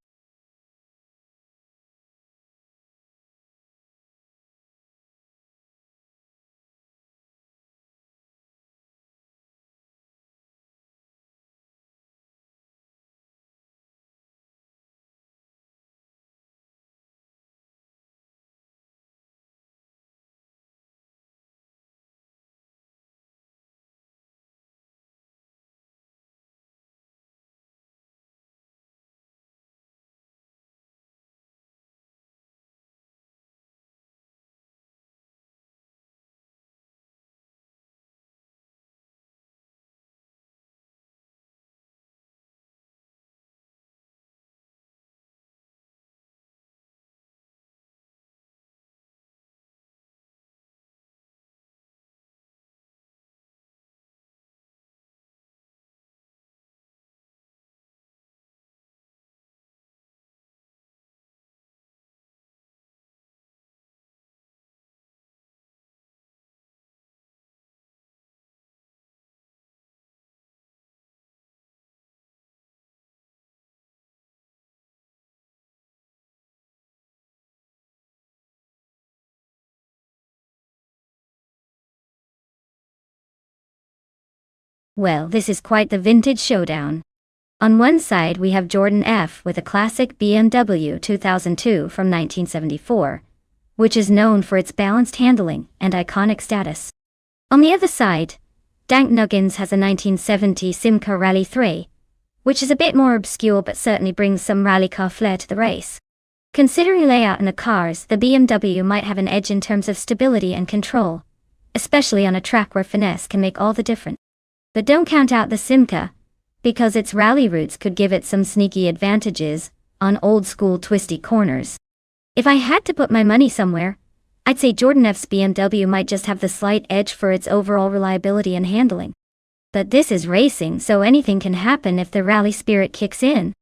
Speaker 1: Well, this is quite the vintage showdown. On one side we have Jordan F. with a classic BMW 2002 from 1974, which is known for its balanced handling and iconic status. On the other side, Dank Nuggins has a 1970 Simca Rally 3, which is a bit more obscure but certainly brings some rally car flair to the race. Considering layout in the cars, the BMW might have an edge in terms of stability and control, especially on a track where finesse can make all the difference. But don't count out the Simca, because its rally roots could give it some sneaky advantages on old-school twisty corners. If I had to put my money somewhere, I'd say Jordan F's BMW might just have the slight edge for its overall reliability and handling. But this is racing, so anything can happen if the rally spirit kicks in.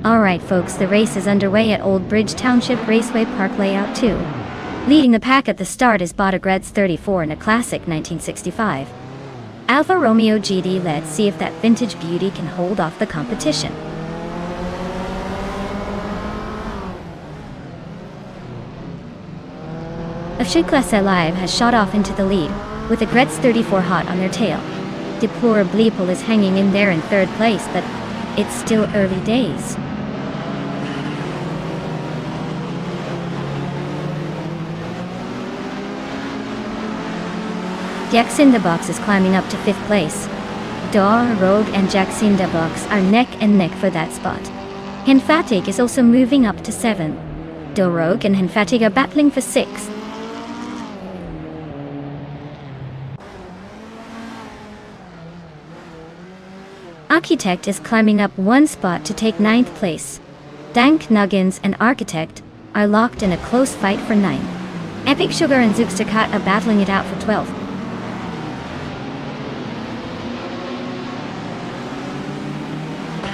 Speaker 1: Alright folks, the race is underway at Old Bridge Township Raceway Park Layout 2. Leading the pack at the start is Botagreds 34 in a classic 1965. Alfa Romeo GD. Let's see if that vintage beauty can hold off the competition. Classe Live has shot off into the lead, with the Gretz 34 hot on their tail. Deplorably is hanging in there in third place, but it's still early days. Jacksindabox is climbing up to 5th place. Dar, Rogue and Jacksindabox are neck and neck for that spot. Henfatig is also moving up to 7th. Rogue and Henfatig are battling for 6th. Architect is climbing up 1 spot to take 9th place. Dank Nuggins and Architect are locked in a close fight for 9th. Epic Sugar and Zookstakat are battling it out for 12th.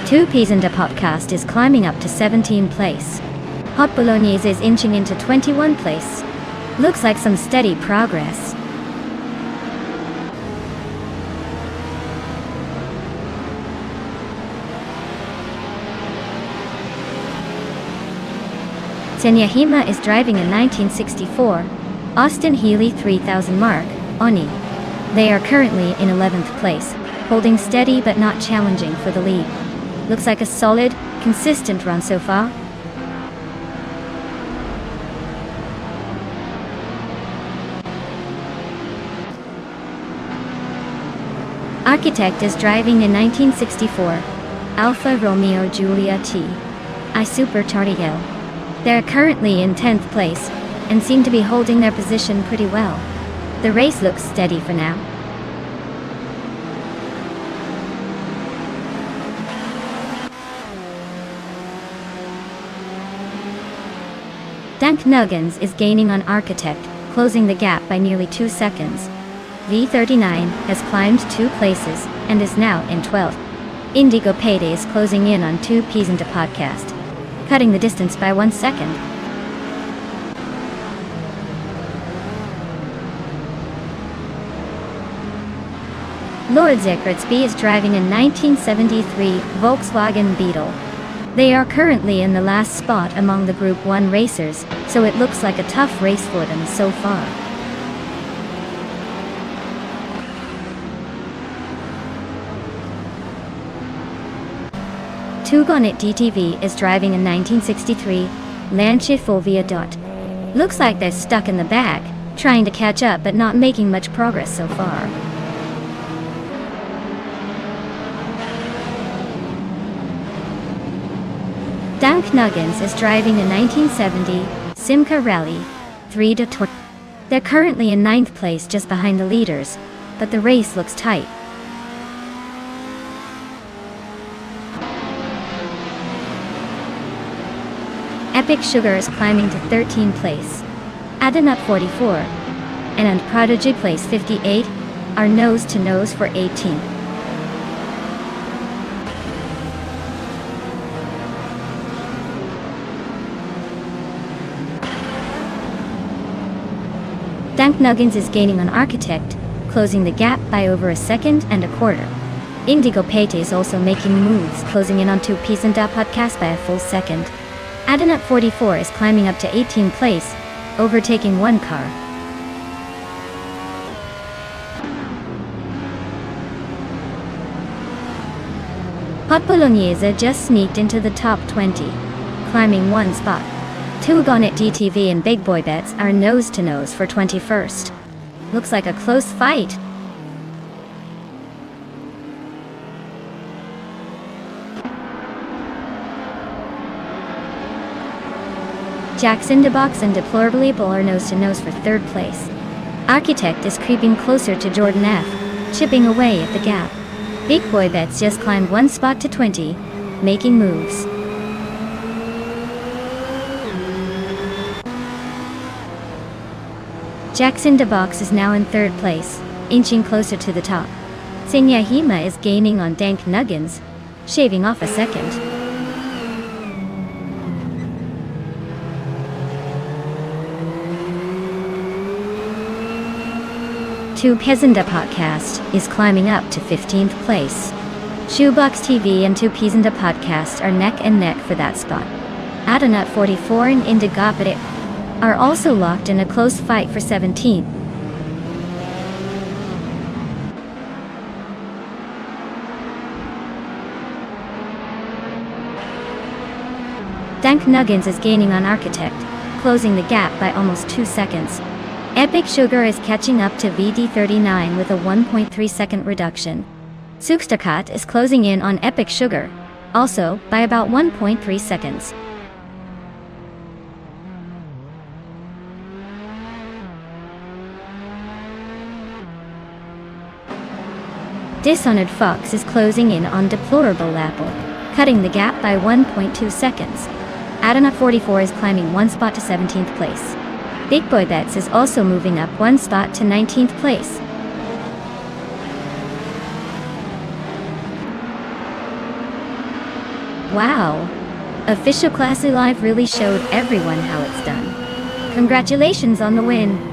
Speaker 1: Two Peas and a Podcast is climbing up to 17th place. Hot Bolognese is inching into 21st place. Looks like some steady progress. Senyahima is driving a 1964 Austin Healey 3000 Mark, Oni. They are currently in 11th place, holding steady but not challenging for the lead. Looks like a solid, consistent run so far. Architect is driving a 1964 Alfa Romeo Giulia T. I Super Tardiel. They're currently in 10th place, and seem to be holding their position pretty well. The race looks steady for now. Dank Nuggins is gaining on Architect, closing the gap by nearly 2 seconds. V39 has climbed 2 places, and is now in 12th. Indigo Payday is closing in on 2 Peas and a Podcast, cutting the distance by 1 second. Lord Zekritsby is driving a 1973 Volkswagen Beetle. They are currently in the last spot among the Group 1 racers, so it looks like a tough race for them so far. Tugonit DTV is driving a 1963 Lancia Fulvia Dot. Looks like they're stuck in the back, trying to catch up but not making much progress so far. Dank Nuggins is driving a 1970 Simca Rally 3-20. They're currently in 9th place just behind the leaders, but the race looks tight. Epic Sugar is climbing to 13th place. Adenut 44 and Prodigy place 58 are nose to nose for 18th. Dank Nuggins is gaining on Architect, closing the gap by over 1.25 seconds. Indigo Pate is also making moves, closing in on 2 Peas and a Podcast by a full second. Adenut 44 is climbing up to 18th place, overtaking 1 car. Hot Bolognese just sneaked into the top 20, climbing 1 spot. Tugonit DTV and Big Boy Bets are nose to nose for 21st. Looks like a close fight. Jacksindabox and Deplorably are nose to nose for 3rd place. Architect is creeping closer to Jordan F, chipping away at the gap. Big Boy Bets just climbed 1 spot to 20, making moves. Jacksindabox is now in 3rd place, inching closer to the top. Senyahima is gaining on Dank Nuggins, shaving off a second. Two Pezenda podcast is climbing up to 15th place. Shoebox TV and Two Pezenda podcast are neck and neck for that spot. Adanut 44 and Indigapit are also locked in a close fight for 17th. Dank Nuggins is gaining on Architect, closing the gap by almost 2 seconds. Epic Sugar is catching up to VD39 with a 1.3 second reduction. Sukstakat is closing in on Epic Sugar, also by about 1.3 seconds. Dishonored Fox is closing in on Deplorable Apple, cutting the gap by 1.2 seconds. Adana 44 is climbing one spot to 17th place. Big Boy Bets is also moving up one spot to 19th place. Wow! Official Classy Live really showed everyone how it's done. Congratulations on the win!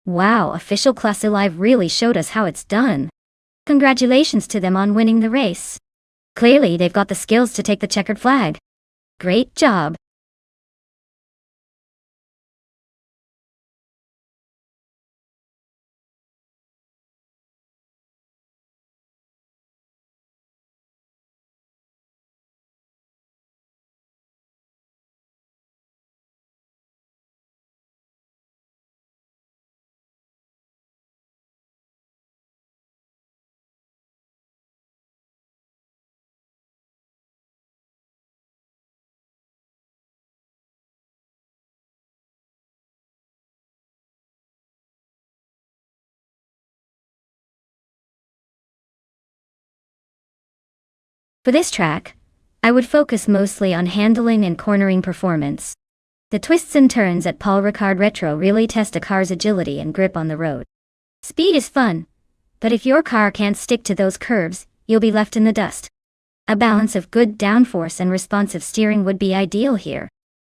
Speaker 1: Wow, Official Classy Live really showed us how it's done. Congratulations to them on winning the race. Clearly they've got the skills to take the checkered flag. Great job. For this track, I would focus mostly on handling and cornering performance. The twists and turns at Paul Ricard Retro really test a car's agility and grip on the road. Speed is fun, but if your car can't stick to those curves, you'll be left in the dust. A balance of good downforce and responsive steering would be ideal here.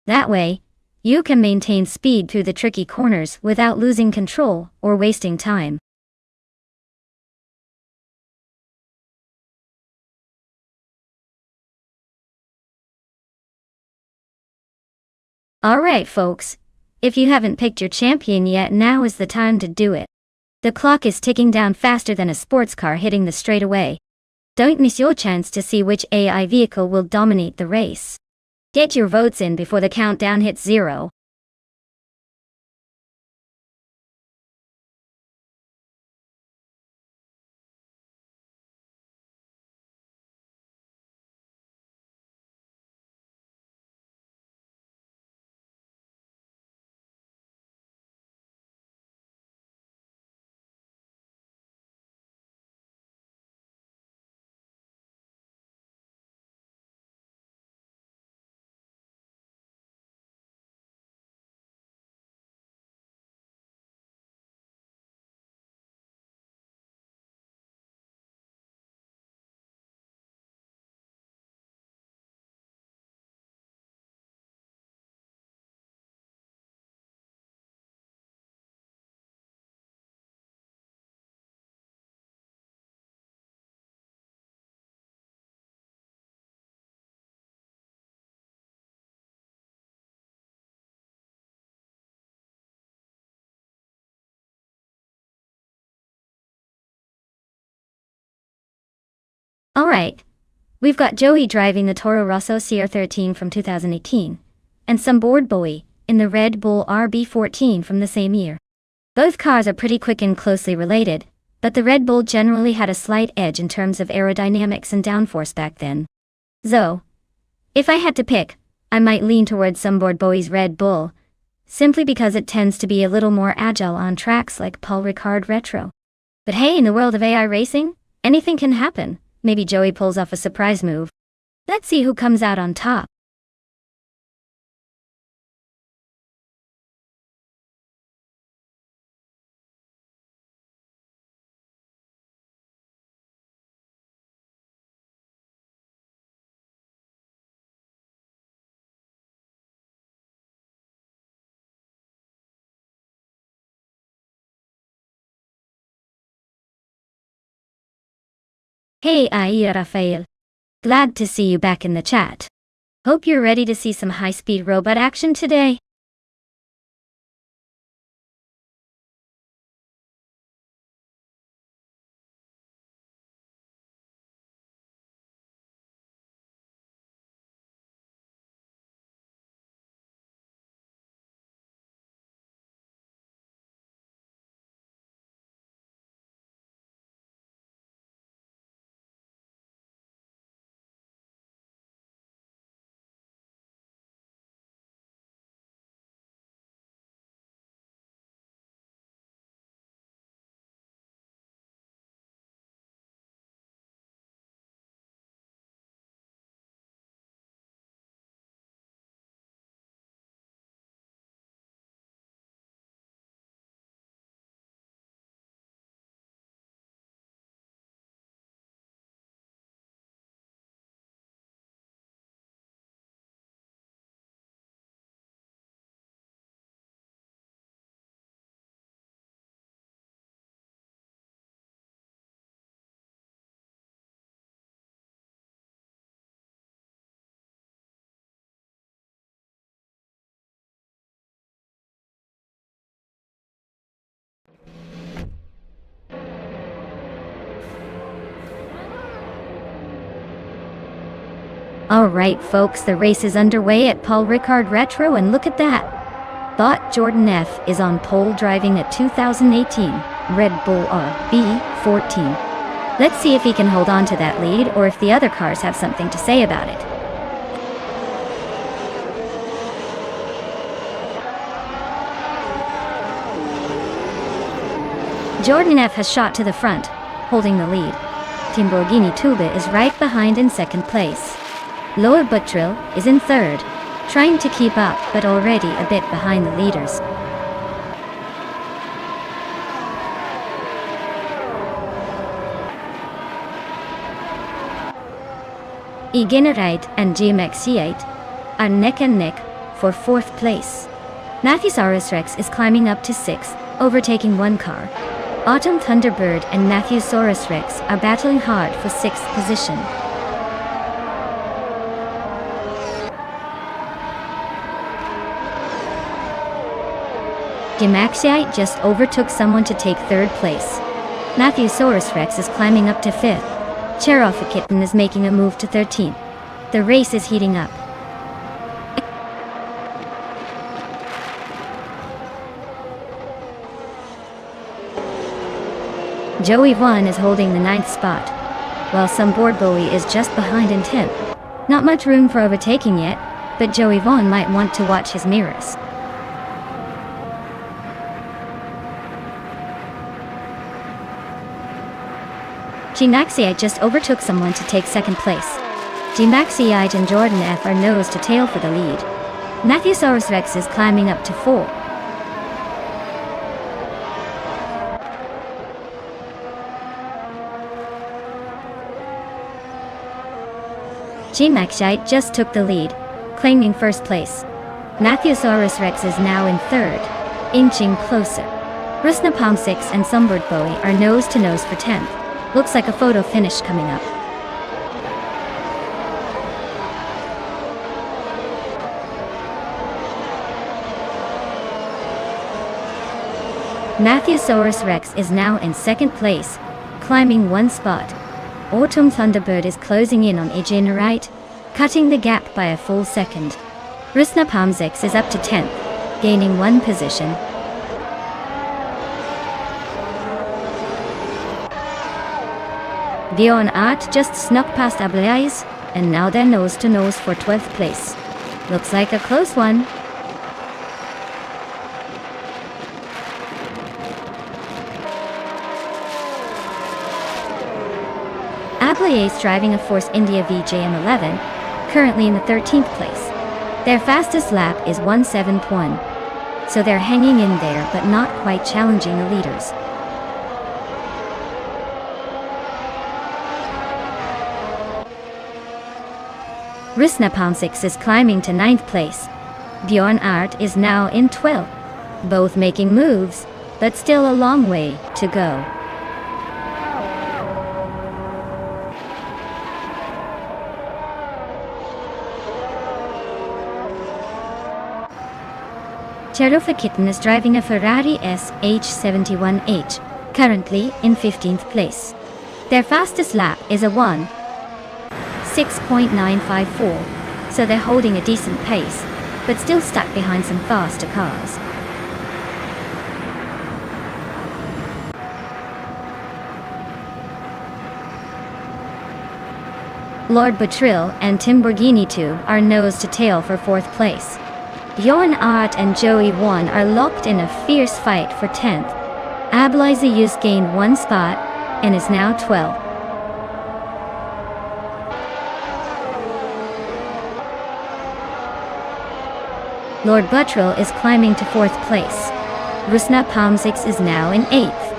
Speaker 1: That way, you can maintain speed through the tricky corners without losing control or wasting time. Alright folks, if you haven't picked your champion yet, now is the time to do it. The clock is ticking down faster than a sports car hitting the straightaway. Don't miss your chance to see which AI vehicle will dominate the race. Get your votes in before the countdown hits 0. Alright, we've got Joey driving the Toro Rosso CR13 from 2018, and some board Bowie in the Red Bull RB14 from the same year. Both cars are pretty quick and closely related, but the Red Bull generally had a slight edge in terms of aerodynamics and downforce back then. So, if I had to pick, I might lean towards some board Bowie's Red Bull, simply because it tends to be a little more agile on tracks like Paul Ricard Retro. But hey, in the world of AI racing, anything can happen. Maybe Joey pulls off a surprise move. Let's see who comes out on top. Hey, Rafael. Glad to see you back in the chat. Hope you're ready to see some high-speed robot action today. Alright folks, the race is underway at Paul Ricard Retro, and look at that. Bot Jordan F is on pole driving a 2018 Red Bull RB14. Let's see if he can hold on to that lead or if the other cars have something to say about it. Jordan F has shot to the front, holding the lead. Lamborghini Tuba is right behind in second place. Lower Buttrill is in third, trying to keep up but already a bit behind the leaders. Egenerite and GMX-8 are neck and neck for fourth place. Matthewsaurus Rex is climbing up to 6, overtaking one car. Autumn Thunderbird and Matthewsaurus Rex are battling hard for 6th position. Gimaxiite just overtook someone to take 3rd place. Matthewsaurus Rex is climbing up to 5th. Cheroffa Kitten is making a move to 13th. The race is heating up. Joey Vaughn is holding the 9th spot, while some board Bowie is just behind in 10th. Not much room for overtaking yet, but Joey Vaughn might want to watch his mirrors. Gmaxiite just overtook someone to take 2nd place. Gmaxiite and Jordan F are nose to tail for the lead. Matthewsaurus Rex is climbing up to 4. Gmaxiite just took the lead, claiming 1st place. Matthewsaurus Rex is now in 3rd, inching closer. Rusna Palm 6 and Sunbird Bowie are nose to nose for 10th. Looks like a photo finish coming up. Matthewsaurus Rex is now in 2nd place, climbing 1 spot. Autumn Thunderbird is closing in on Ejin right, cutting the gap by a full second. Rusna Palmzix is up to 10th, gaining 1 position. Bjorn Art just snuck past Ablaise, and now they're nose to nose for 12th place. Looks like a close one. Ablaise driving a Force India VJM11, currently in the 13th place. Their fastest lap is 1:7.1, so they're hanging in there but not quite challenging the leaders. Rusna Palmzix is climbing to 9th place. Bjorn Art is now in 12th, both making moves, but still a long way to go. Cherufa Kitten is driving a Ferrari SH71H, currently in 15th place. Their fastest lap is a 1:6.954, so they're holding a decent pace, but still stuck behind some faster cars. Lord Butril and Timborghini 2 are nose to tail for 4th place. Bjorn Art and Joey 1 are locked in a fierce fight for 10th. Ablaise gained 1 spot and is now 12th. Lord Butril is climbing to 4th place. Rusna Palmzix is now in 8th.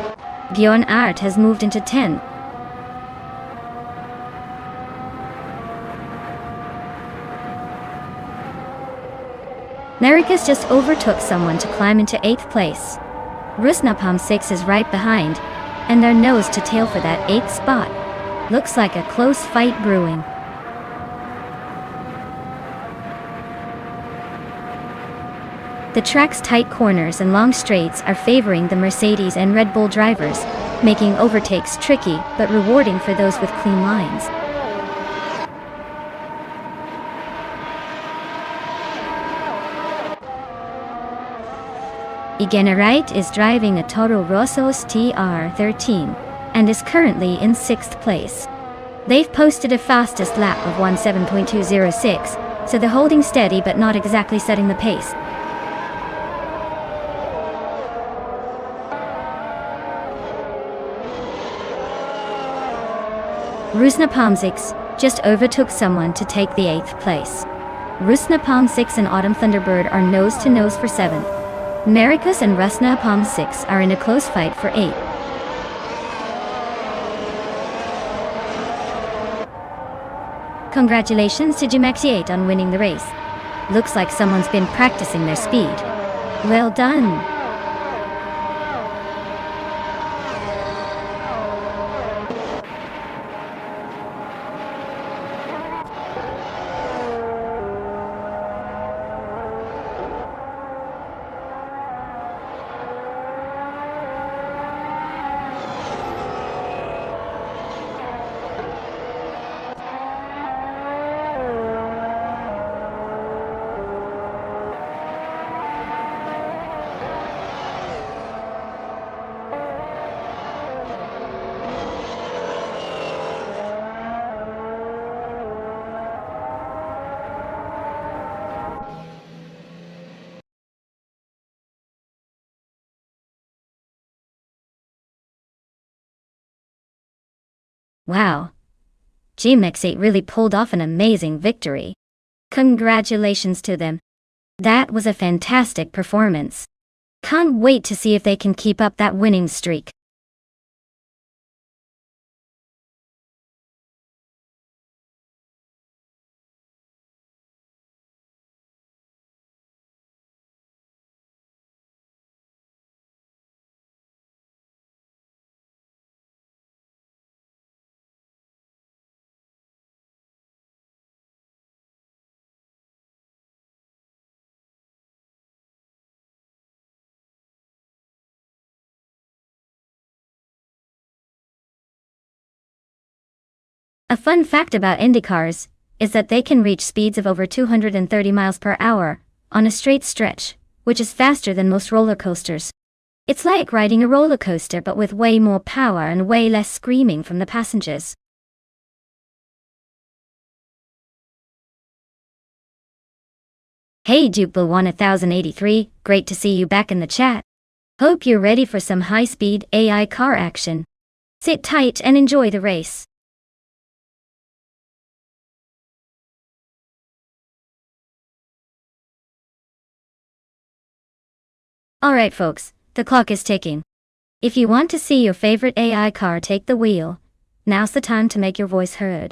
Speaker 1: Bjorn Art has moved into 10th. Maricus just overtook someone to climb into 8th place. Rusna Palmzix is right behind, and they're nose to tail for that 8th spot. Looks like a close fight brewing. The track's tight corners and long straights are favoring the Mercedes and Red Bull drivers, making overtakes tricky but rewarding for those with clean lines. Igenarite is driving a Toro Rosso's TR13 and is currently in 6th place. They've posted a fastest lap of 1:7.206, so they're holding steady but not exactly setting the pace. Rusna Palmzix just overtook someone to take the 8th place. Rusna Palmzix and Autumn Thunderbird are nose to nose for 7th. Maricus and Rusna Palmzix are in a close fight for 8th. Congratulations to Jimex8 on winning the race. Looks like someone's been practicing their speed. Well done! Wow. Jimex8 really pulled off an amazing victory. Congratulations to them. That was a fantastic performance. Can't wait to see if they can keep up that winning streak. A fun fact about Indy cars is that they can reach speeds of over 230 miles per hour on a straight stretch, which is faster than most roller coasters. It's like riding a roller coaster but with way more power and way less screaming from the passengers. Hey Duke1083, great to see you back in the chat. Hope you're ready for some high-speed AI car action. Sit tight and enjoy the race. Alright folks, the clock is ticking. If you want to see your favorite AI car take the wheel, now's the time to make your voice heard.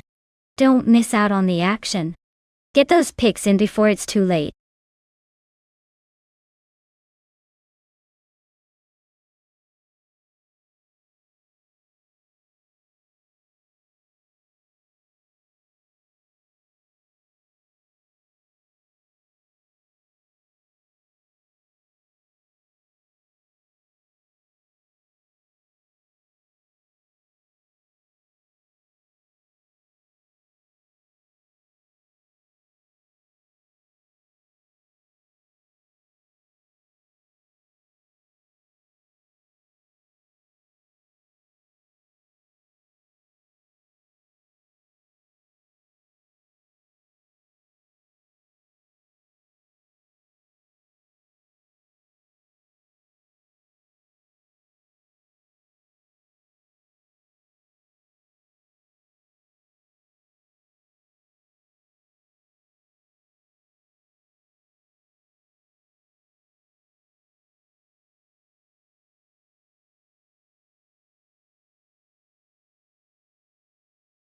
Speaker 1: Don't miss out on the action. Get those pics in before it's too late.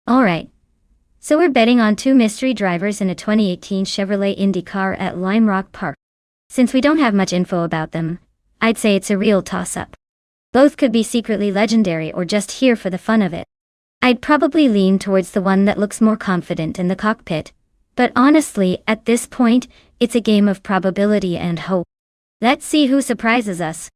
Speaker 1: Alright. So we're betting on two mystery drivers in a 2018 Chevrolet Indy car at Lime Rock Park. Since we don't have much info about them, I'd say it's a real toss-up. Both could be secretly legendary or just here for the fun of it. I'd probably lean towards the one that looks more confident in the cockpit, but honestly, at this point, it's a game of probability and hope. Let's see who surprises us.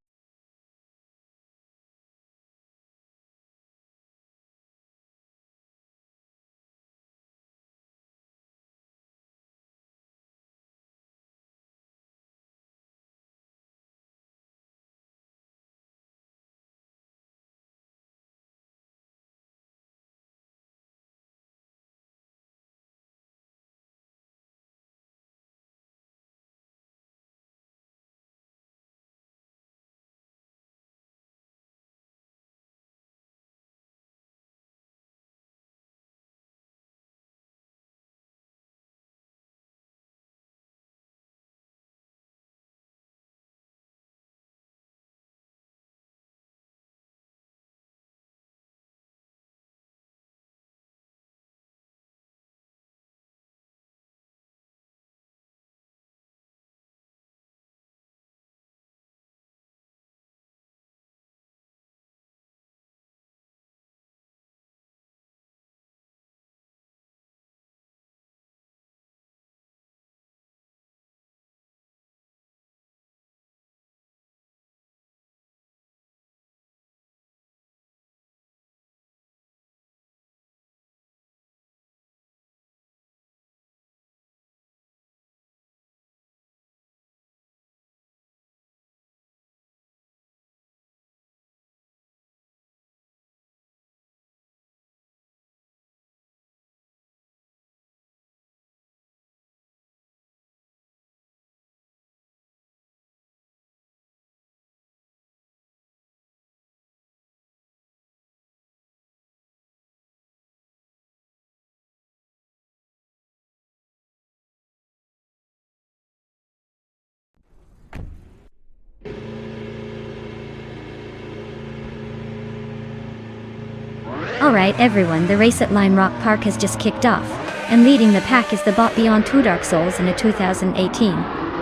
Speaker 1: Alright everyone, the race at Lime Rock Park has just kicked off, and leading the pack is the bot Beyond Two Dark Souls in a 2018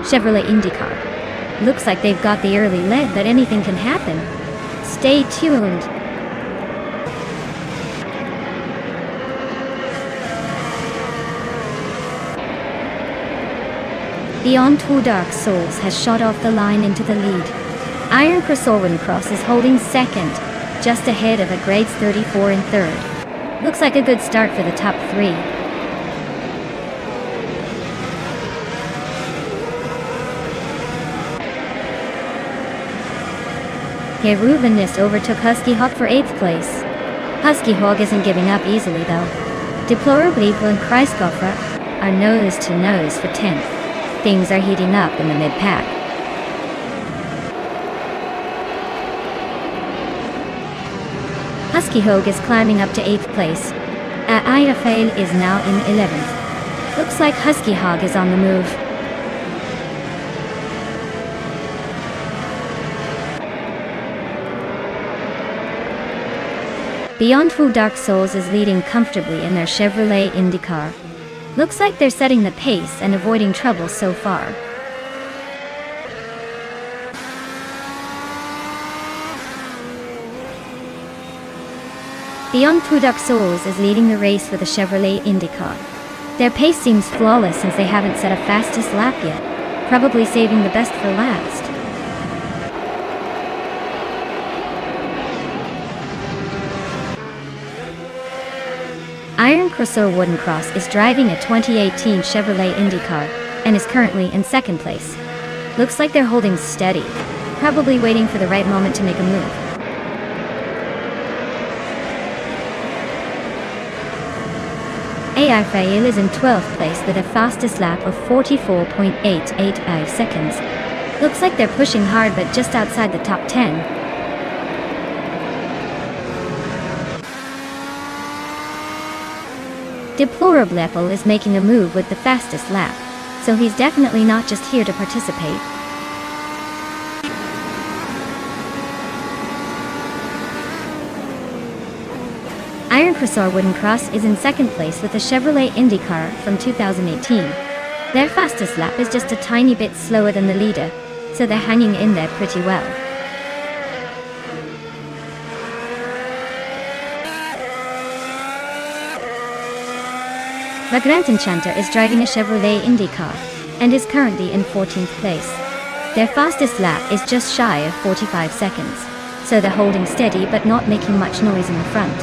Speaker 1: Chevrolet IndyCar. Looks like they've got the early lead, but anything can happen. Stay tuned. Beyond Two Dark Souls has shot off the line into the lead. Iron Cross is holding second, just ahead of a grades 34 in third. Looks like a good start for the top 3. Keruvanist overtook Husky Hawk for 8th place. Husky Hawk isn't giving up easily though. Deplorably and Kreisgoffer are nose to nose for 10th. Things are heating up in the mid-pack. Husky Hog is climbing up to 8th place. Ayrafael is now in 11th. Looks like Husky Hog is on the move. Beyond Two Dark Souls is leading comfortably in their Chevrolet IndyCar. Looks like they're setting the pace and avoiding trouble so far. Beyond Two Dark Souls is leading the race for the Chevrolet IndyCar. Their pace seems flawless since they haven't set a fastest lap yet, probably saving the best for last. Iron Crosser Wooden Cross is driving a 2018 Chevrolet IndyCar and is currently in 2nd place. Looks like they're holding steady, probably waiting for the right moment to make a move. AI Fail is in 12th place with a fastest lap of 44.885 seconds. Looks like they're pushing hard but just outside the top 10. Deplorable is making a move with the fastest lap, so he's definitely not just here to participate. Iron Crosser Wooden Cross is in 2nd place with a Chevrolet IndyCar from 2018. Their fastest lap is just a tiny bit slower than the leader, so they're hanging in there pretty well. The Grand Enchanter is driving a Chevrolet IndyCar and is currently in 14th place. Their fastest lap is just shy of 45 seconds, so they're holding steady but not making much noise in the front.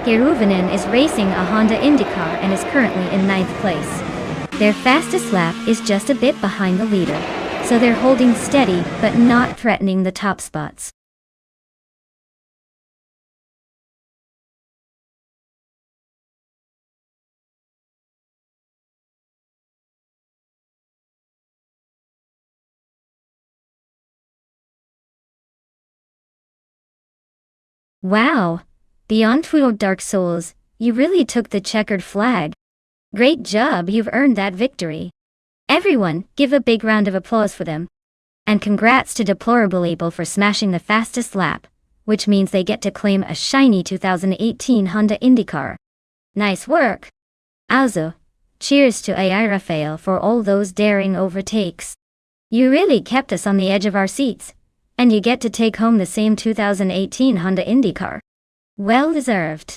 Speaker 1: Keruvanen is racing a Honda IndyCar and is currently in 9th place. Their fastest lap is just a bit behind the leader, so they're holding steady but not threatening the top spots. Wow! Beyond Two Dark Souls, you really took the checkered flag. Great job, you've earned that victory. Everyone, give a big round of applause for them. And congrats to Deplorable Able for smashing the fastest lap, which means they get to claim a shiny 2018 Honda IndyCar. Nice work! Also, cheers to AI Rafael for all those daring overtakes. You really kept us on the edge of our seats, and you get to take home the same 2018 Honda IndyCar. Well deserved.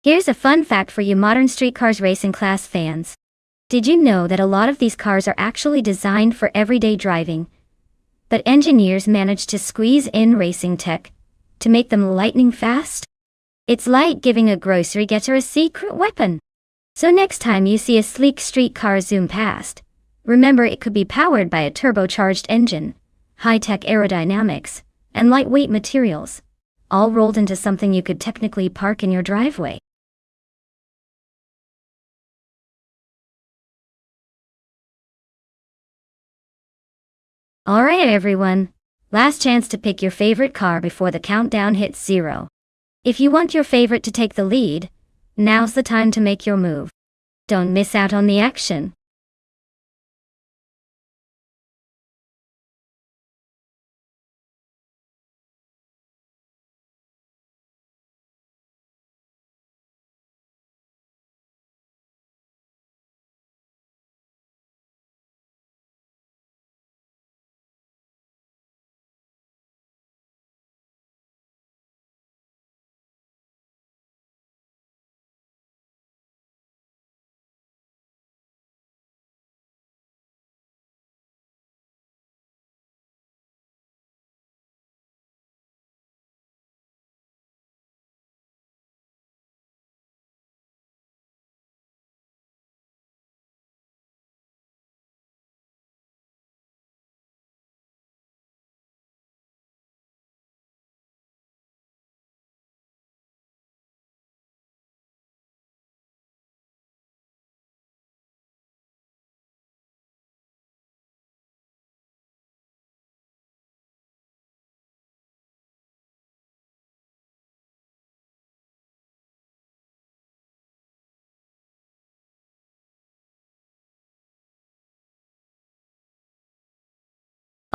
Speaker 1: Here's a fun fact for you modern street cars racing class fans. Did you know that a lot of these cars are actually designed for everyday driving, but engineers managed to squeeze in racing tech to make them lightning fast? It's like giving a grocery getter a secret weapon. So next time you see a sleek street car zoom past, remember it could be powered by a turbocharged engine, high-tech aerodynamics, and lightweight materials, all rolled into something you could technically park in your driveway. Alright everyone, last chance to pick your favorite car before the countdown hits 0. If you want your favorite to take the lead, now's the time to make your move. Don't miss out on the action.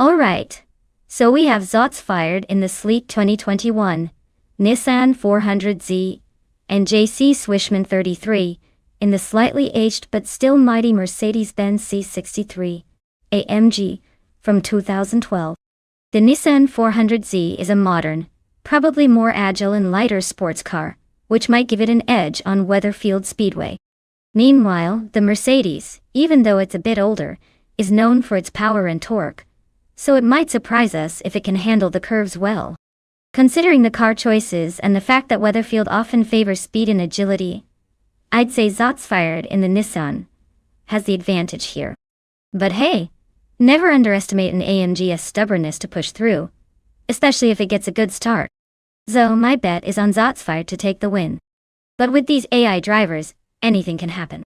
Speaker 1: Alright. So we have Zots fired in the sleek 2021 Nissan 400Z and JC Swishman 33 in the slightly aged but still mighty Mercedes-Benz C63 AMG from 2012. The Nissan 400Z is a modern, probably more agile and lighter sports car, which might give it an edge on Weatherfield Speedway. Meanwhile, the Mercedes, even though it's a bit older, is known for its power and torque, so it might surprise us if it can handle the curves well. Considering the car choices and the fact that Weatherfield often favors speed and agility, I'd say Zots fired in the Nissan has the advantage here. But hey, never underestimate an AMG's stubbornness to push through, especially if it gets a good start. So my bet is on Zots fired to take the win. But with these AI drivers, anything can happen.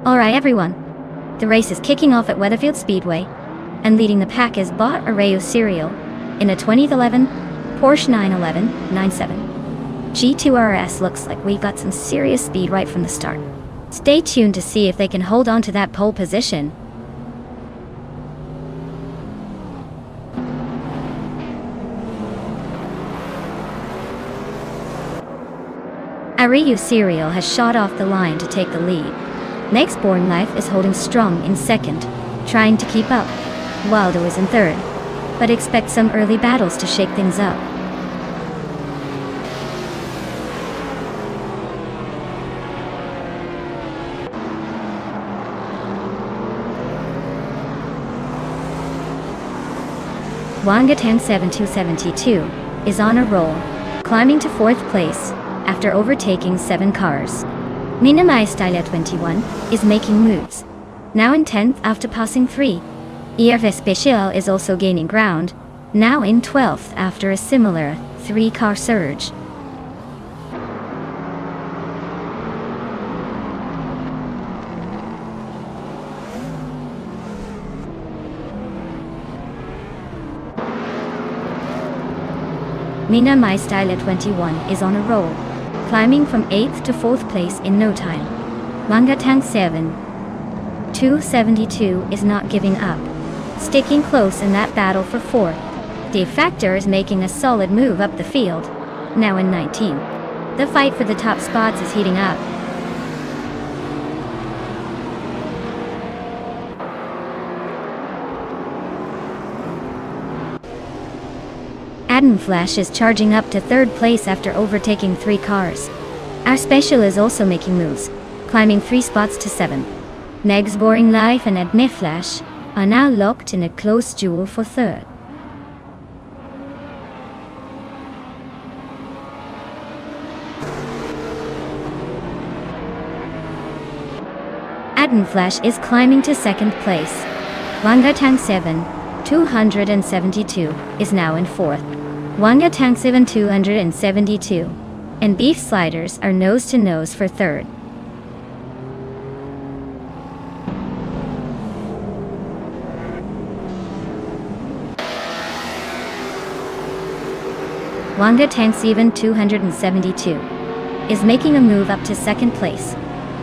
Speaker 1: Alright everyone, the race is kicking off at Weatherfield Speedway, and leading the pack is Bot Arreo Serial in a 2011 Porsche 911 97. G2 RS looks like we've got some serious speed right from the start. Stay tuned to see if they can hold on to that pole position. Arreo Serial has shot off the line to take the lead. Next Born Life is holding strong in second, trying to keep up. Wilder is in third, but expect some early battles to shake things up. Wangatang 7272 is on a roll, climbing to fourth place after overtaking 7 cars. Minamai Style 21 is making moves, now in 10th after passing 3. ERV Special is also gaining ground, now in 12th after a similar 3-car surge. Minamai Style 21 is on a roll, climbing from 8th to 4th place in no time. Wangatang 272 is not giving up, sticking close in that battle for 4th. Dave Factor is making a solid move up the field, now in 19th. The fight for the top spots is heating up. Adam Flash is charging up to 3rd place after overtaking 3 cars. Our Special is also making moves, climbing 3 spots to 7. Meg's Boring Life and Adme Flash are now locked in a close duel for 3rd. Adam Flash is climbing to 2nd place. Wangatang 272 is now in 4th. Wangatang 272 and Beef Sliders are nose to nose for 3rd. Wanga Tank 272 is making a move up to second place.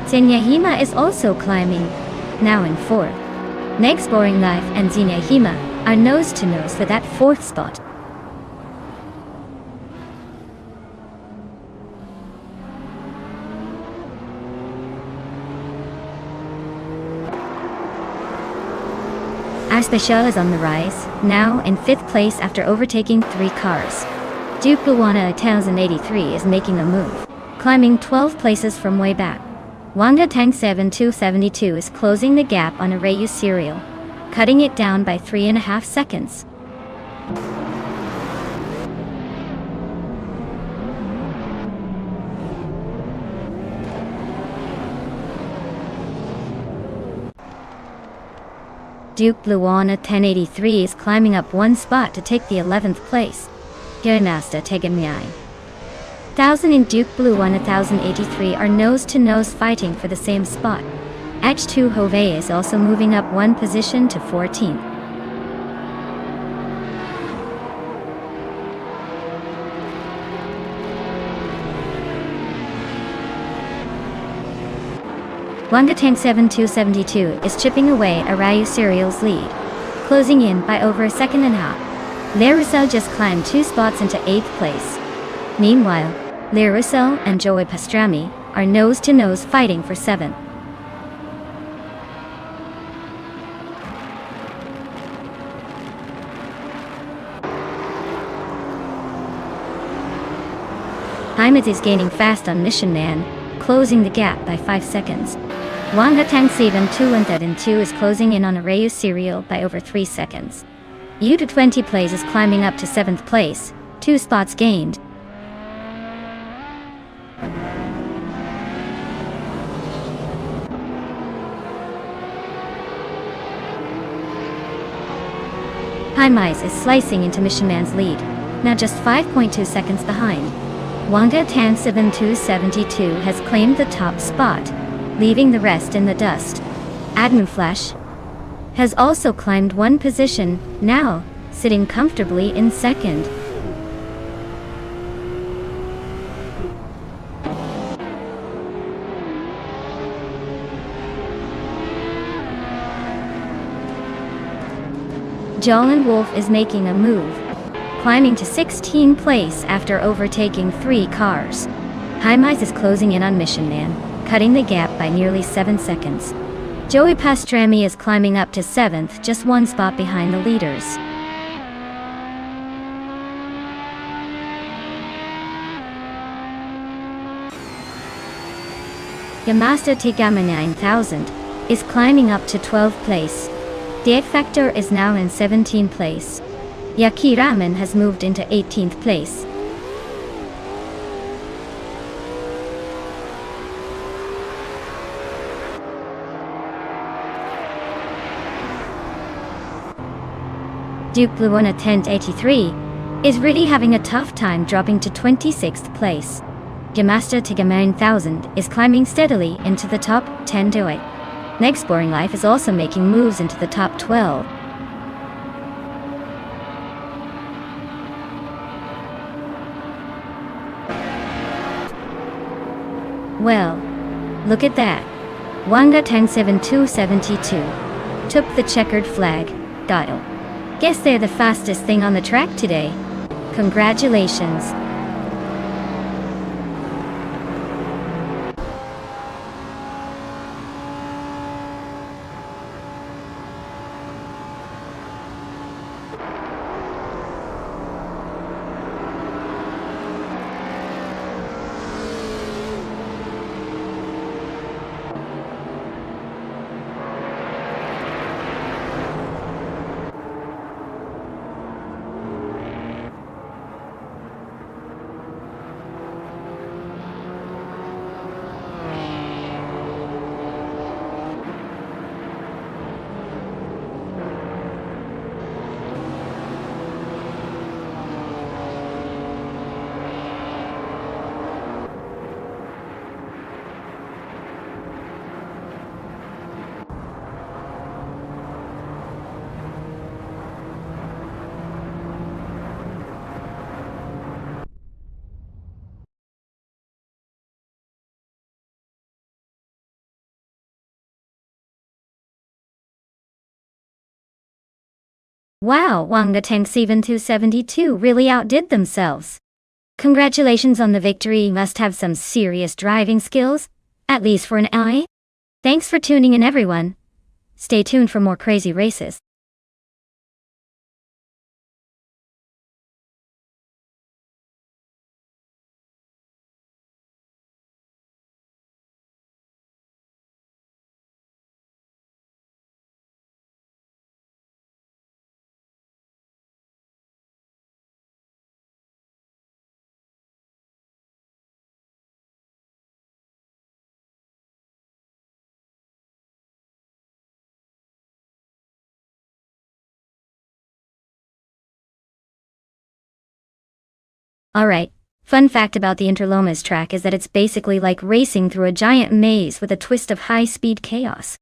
Speaker 1: Senyahima is also climbing, now in fourth. Next Boring Life and Senyahima are nose to nose for that fourth spot. Our Special is on the rise, now in fifth place after overtaking 3 cars. Duke Luana 1083 is making a move, climbing 12 places from way back. Wanga Tank 7272 is closing the gap on Arayu Serial, cutting it down by 3.5 seconds. Duke Luana 1083 is climbing up 1 spot to take the 11th place. Gernasta Tegamyai 1000 and Duke Blue 1083 are nose-to-nose fighting for the same spot. H2 Hove is also moving up 1 position to 14th. Wanga Tank 7272 is chipping away Arayu Serial's lead, closing in by over a second and a half. Larusel just climbed 2 spots into 8th place. Meanwhile, Larusel and Joey Pastrami are nose-to-nose fighting for 7th. Heimat is gaining fast on Mission Man, closing the gap by 5 seconds. Wanga Tank 7212 is closing in on Arayu Serial by over 3 seconds. Yuta 20 plays is climbing up to 7th place, 2 spots gained. Haimais is slicing into Mission Man's lead, now just 5.2 seconds behind. Wanga Tan 7272 has claimed the top spot, leaving the rest in the dust. Admu Flash has also climbed 1 position, now sitting comfortably in second. Jolin Wolf is making a move, climbing to 16th place after overtaking 3 cars. Haimais is closing in on Mission Man, cutting the gap by nearly 7 seconds. Joey Pastrami is climbing up to 7th, just 1 spot behind the leaders. Yamasta Tigama 9000 is climbing up to 12th place. The Factor is now in 17th place. Yaki Ramen has moved into 18th place. Duke Blue 1083 is really having a tough time dropping to 26th place. Yamasta Tigama 9000 is climbing steadily into the top 10 to 8. Next Boring Life is also making moves into the top 12. Well, look at that. Wanga Tank 7272 took the checkered flag dial. Guess they're the fastest thing on the track today. Congratulations. Wow, Wang the tanks even 272 really outdid themselves. Congratulations on the victory, you must have some serious driving skills, at least for an eye. Thanks for tuning in everyone. Stay tuned for more crazy races. Alright, fun fact about the Interlomas track is that it's basically like racing through a giant maze with a twist of high-speed chaos.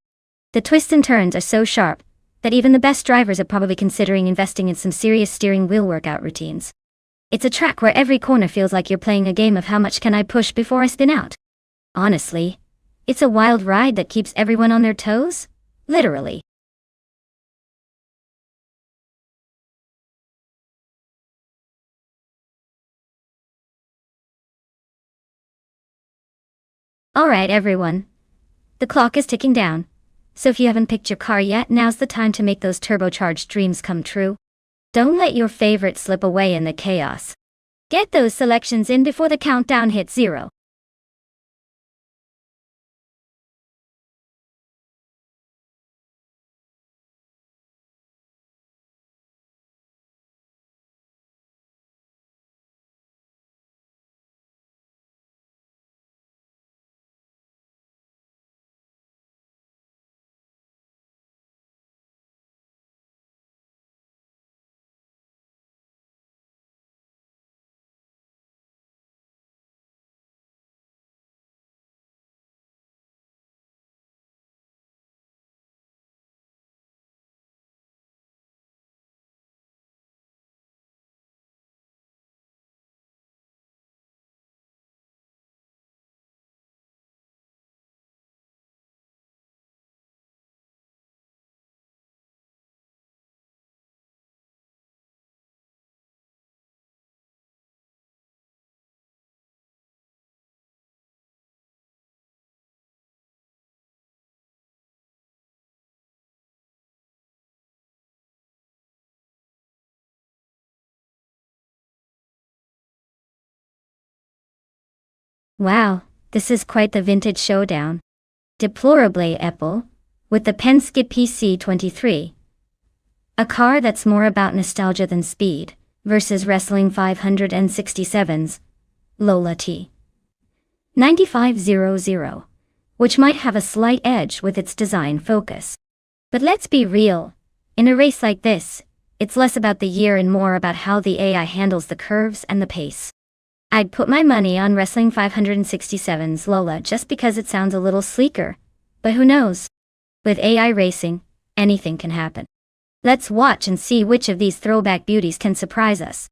Speaker 1: The twists and turns are so sharp that even the best drivers are probably considering investing in some serious steering wheel workout routines. It's a track where every corner feels like you're playing a game of how much can I push before I spin out. Honestly, it's a wild ride that keeps everyone on their toes. Literally. Alright everyone. The clock is ticking down. So if you haven't picked your car yet, now's the time to make those turbocharged dreams come true. Don't let your favorite slip away in the chaos. Get those selections in before the countdown hits 0. Wow, this is quite the vintage showdown. Deplorably Apple, with the Penske PC23. A car that's more about nostalgia than speed, versus Wrestling 567's Lola T. 9500, which might have a slight edge with its design focus. But let's be real, in a race like this, it's less about the year and more about how the AI handles the curves and the pace. I'd put my money on Wrestling 567's Lola just because it sounds a little sleeker. But who knows? With AI racing, anything can happen. Let's watch and see which of these throwback beauties can surprise us.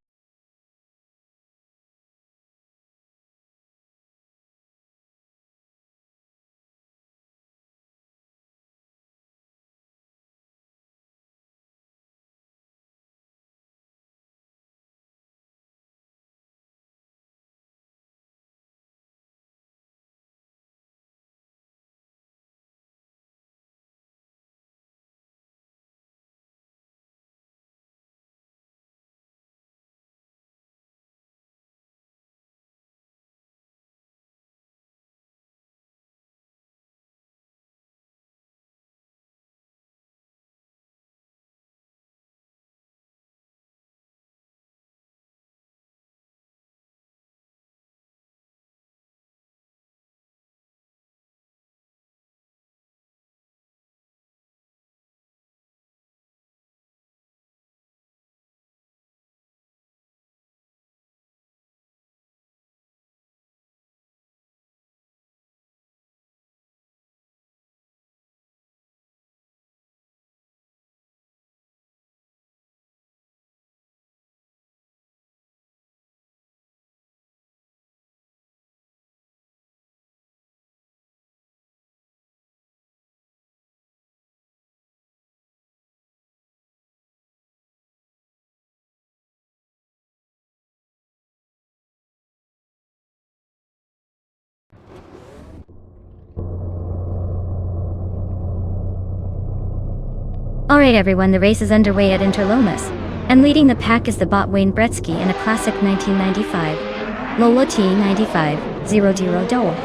Speaker 1: Alright everyone, the race is underway at Interlomas, and leading the pack is the bot Wayne Gretzky in a classic 1995 Lola T95 00 Dole.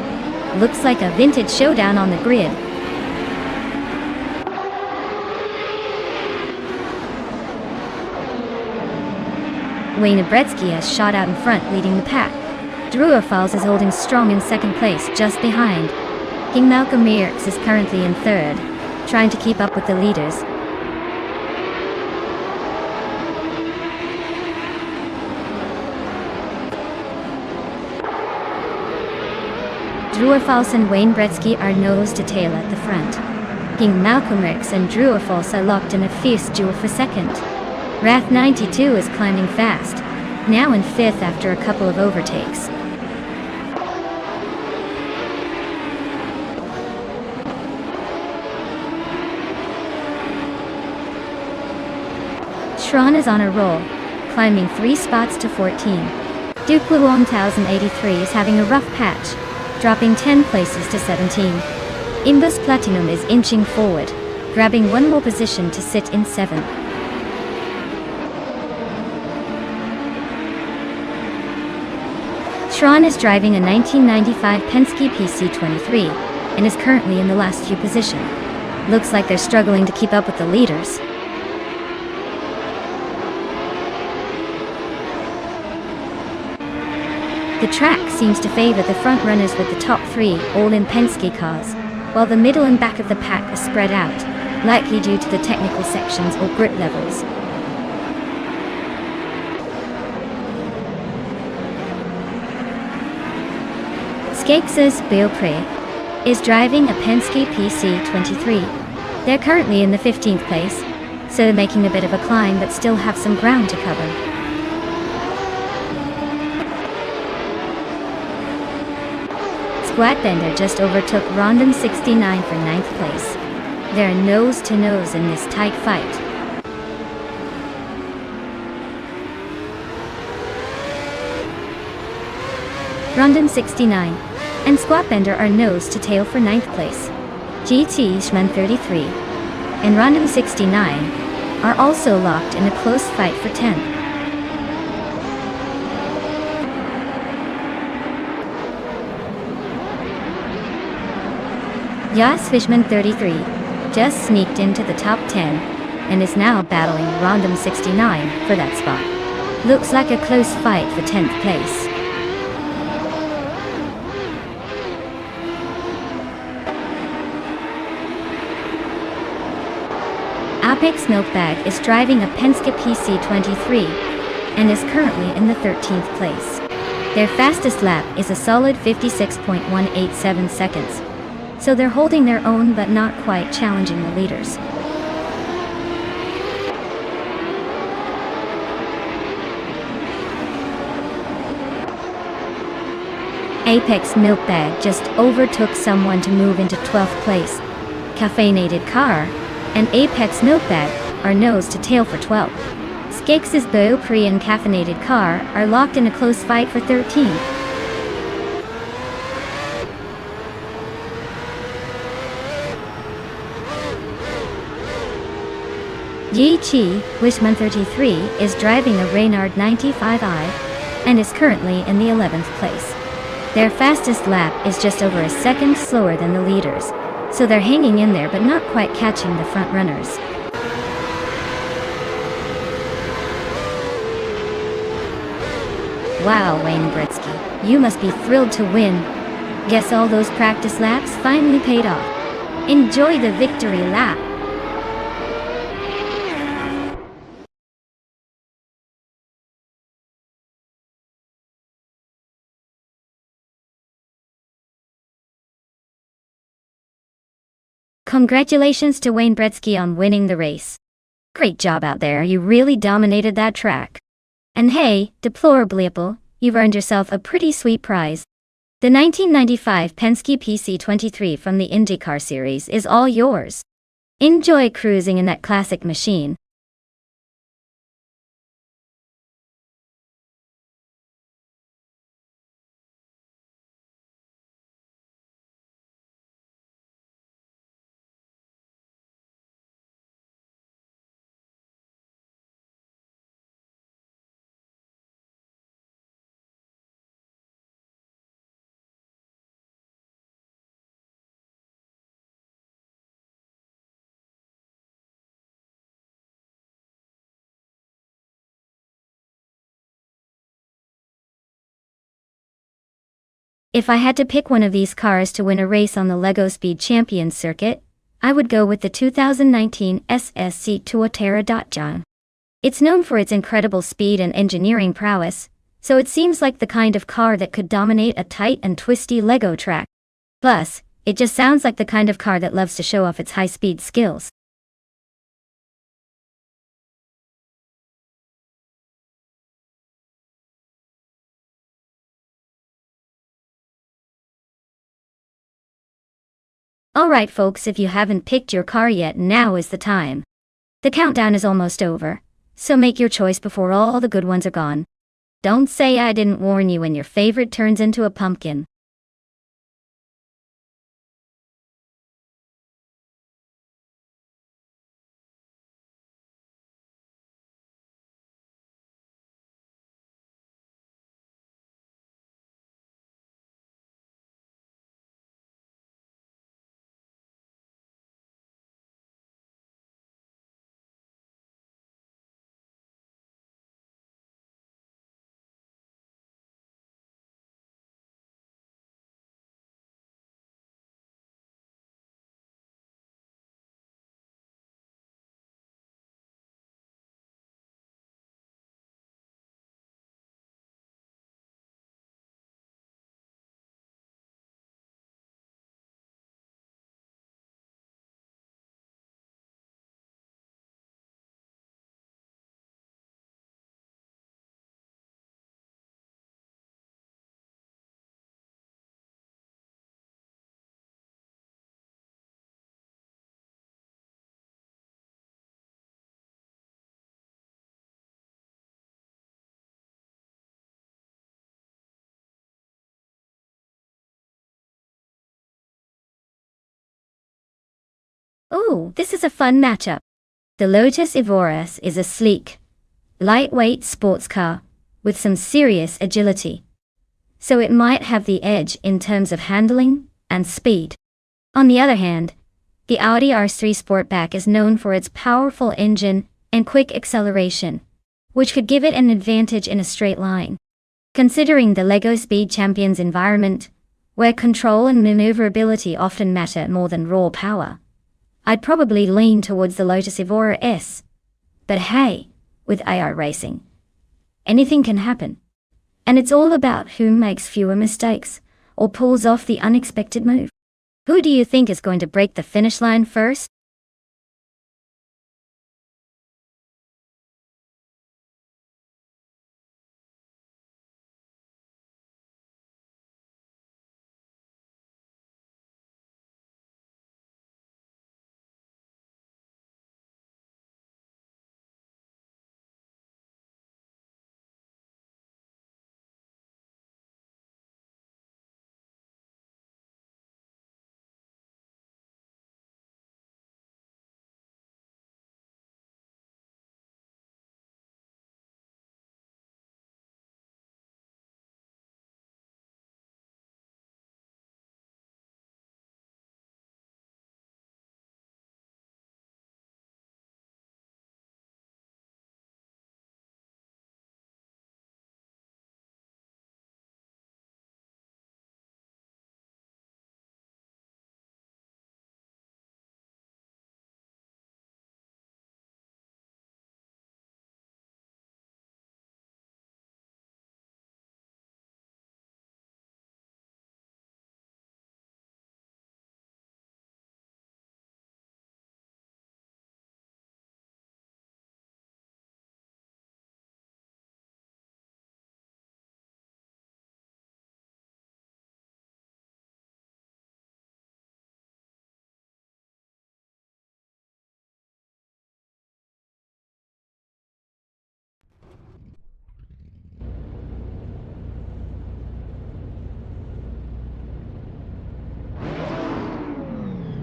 Speaker 1: Looks like a vintage showdown on the grid. Wayne Gretzky has shot out in front, leading the pack. Drew Falls is holding strong in second place, just behind. King Malcolm Mearks is currently in third, trying to keep up with the leaders. Drew Falls and Wayne Gretzky are nose to tail at the front. King Malcolm Mearks and Drew Falls are locked in a fierce duel for second. Wrath 92 is climbing fast, now in fifth after a couple of overtakes. Tron is on a roll, climbing 3 spots to 14. Duke Blue 1083 is having a rough patch, dropping 10 places to 17. Imbus Platinum is inching forward, grabbing one more position to sit in 7th. Tron is driving a 1995 Penske PC23 and is currently in the last few position. Looks like they're struggling to keep up with the leaders. The track seems to favor the front runners with the top 3 all in Penske cars, while the middle and back of the pack are spread out, likely due to the technical sections or grit levels. Skex's Beaupré is driving a Penske PC23. They're currently in the 15th place, so they're making a bit of a climb but still have some ground to cover. Squatbender just overtook Rondon 69 for 9th place. They're nose to nose in this tight fight. Rondon 69 and Squatbender are nose to tail for 9th place. GT Schman 33 and Rondon 69 are also locked in a close fight for 10th. Jas Fishman 33 just sneaked into the top 10 and is now battling Rondon 69 for that spot. Looks like a close fight for 10th place. Apex Milkbag is driving a Penske PC23 and is currently in the 13th place. Their fastest lap is a solid 56.187 seconds. So they're holding their own but not quite challenging the leaders. Apex Milkbag just overtook someone to move into 12th place. Caffeinated Car and Apex Milkbag are nose to tail for 12th. Skex's Beaupré and Caffeinated Car are locked in a close fight for 13th. GT Wishman 33 is driving a Reynard 95i and is currently in the 11th place. Their fastest lap is just over a second slower than the leaders, so they're hanging in there but not quite catching the front runners. Wow, Wayne Gretzky, you must be thrilled to win. Guess all those practice laps finally paid off. Enjoy the victory lap. Congratulations to Wayne Gretzky on winning the race. Great job out there, you really dominated that track. And hey, deplorably, you've earned yourself a pretty sweet prize. The 1995 Penske PC23 from the IndyCar series is all yours. Enjoy cruising in that classic machine. If I had to pick one of these cars to win a race on the LEGO Speed Champions circuit, I would go with the 2019 SSC Tuatera. It's known for its incredible speed and engineering prowess, so it seems like the kind of car that could dominate a tight and twisty LEGO track. Plus, it just sounds like the kind of car that loves to show off its high-speed skills. Alright folks, if you haven't picked your car yet, now is the time. The countdown is almost over, so make your choice before all the good ones are gone. Don't say I didn't warn you when your favorite turns into a pumpkin. Ooh, this is a fun matchup. The Lotus Evoras is a sleek, lightweight sports car with some serious agility, so it might have the edge in terms of handling and speed. On the other hand, the Audi R3 Sportback is known for its powerful engine and quick acceleration, which could give it an advantage in a straight line. Considering the LEGO Speed Champions environment, where control and maneuverability often matter more than raw power, I'd probably lean towards the Lotus Evora S. But hey, with AR racing, anything can happen. And it's all about who makes fewer mistakes or pulls off the unexpected move. Who do you think is going to break the finish line first?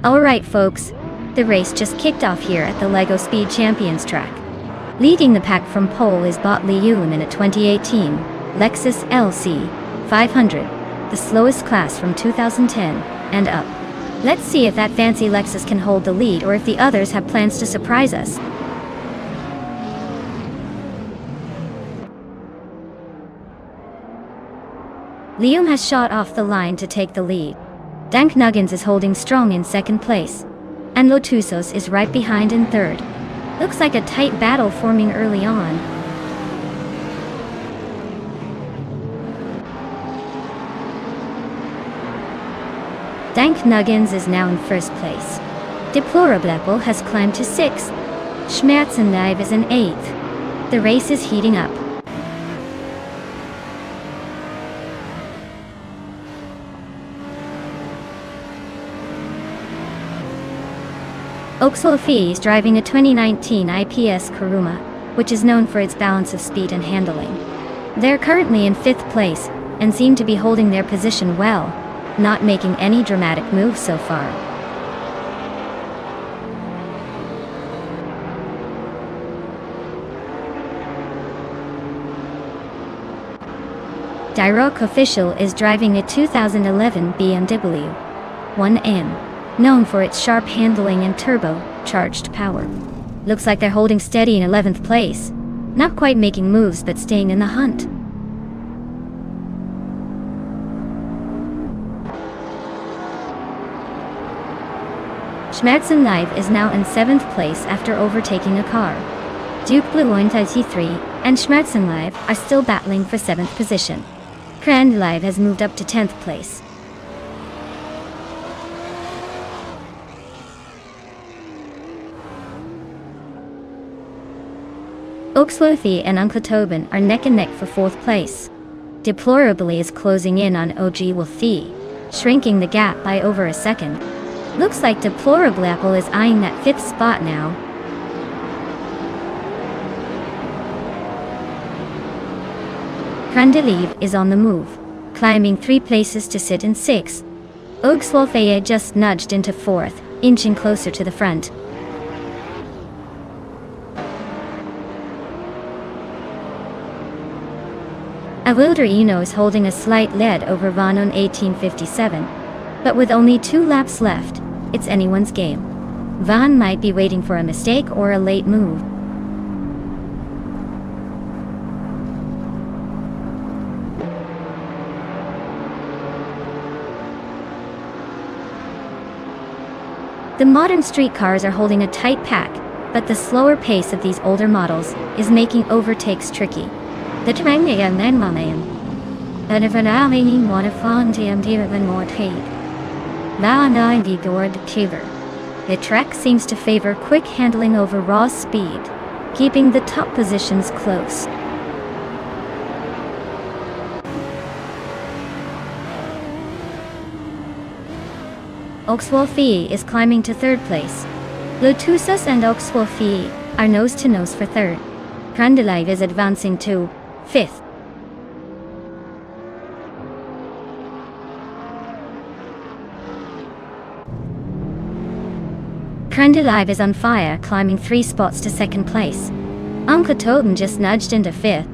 Speaker 1: Alright folks, the race just kicked off here at the LEGO Speed Champions track. Leading the pack from pole is Bot Liun in a 2018 Lexus LC 500, the slowest class from 2010 and up. Let's see if that fancy Lexus can hold the lead or if the others have plans to surprise us. Liam has shot off the line to take the lead. Dank Nuggins is holding strong in second place. And Lotusos is right behind in third. Looks like a tight battle forming early on. Dank Nuggins is now in first place. Deplorable has climbed to 6th. Schmerzenlive is in 8th. The race is heating up. Oxwolfi is driving a 2019 IPS Kuruma, which is known for its balance of speed and handling. They're currently in 5th place, and seem to be holding their position well, not making any dramatic moves so far. Dirok Official is driving a 2011 BMW 1M. Known for its sharp handling and turbo-charged power. Looks like they're holding steady in 11th place. Not quite making moves but staying in the hunt. Schmerzenlive is now in 7th place after overtaking a car. Duke Bluoin 33 and Schmerzenlive are still battling for 7th position. Krandlive has moved up to 10th place. Oxworthy and Uncle Tobin are neck and neck for 4th place. Deplorably is closing in on OG Wolfie, shrinking the gap by over a second. Looks like Deplorable Apple is eyeing that 5th spot now. Krandeliv is on the move, climbing 3 places to sit in 6th. Oxwolfie just nudged into 4th, inching closer to the front. Awilderino is holding a slight lead over Van on 1857, but with only 2 laps left, it's anyone's game. Van might be waiting for a mistake or a late move. The modern street cars are holding a tight pack, but the slower pace of these older models is making overtakes tricky. The terrain and then Mamayan. And if an army want to find him even more tape. Now 90 toward Taber. The track seems to favor quick handling over raw speed, keeping the top positions close. Oxwolfie is climbing to 3rd place. Lotusas and Oxwolfie are nose to nose for 3rd. Krandelive is advancing to 5th. Krandelive is on fire, climbing 3 spots to 2nd place. Uncle Totem just nudged into 5th.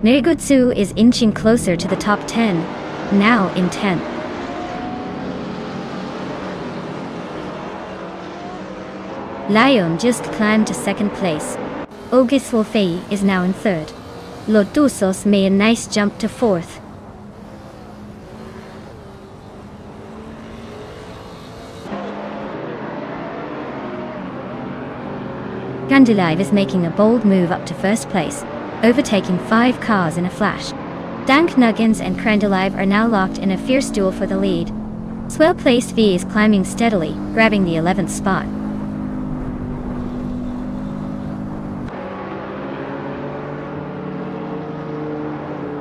Speaker 1: Nirigutsu is inching closer to the top 10, now in 10th. Lion just climbed to 2nd place. Ogiswolfei is now in 3rd. Lotusos made a nice jump to 4th. Krandelive is making a bold move up to 1st place, overtaking 5 cars in a flash. Dank Nuggins and Krandelive are now locked in a fierce duel for the lead. Swell Place V is climbing steadily, grabbing the 11th spot.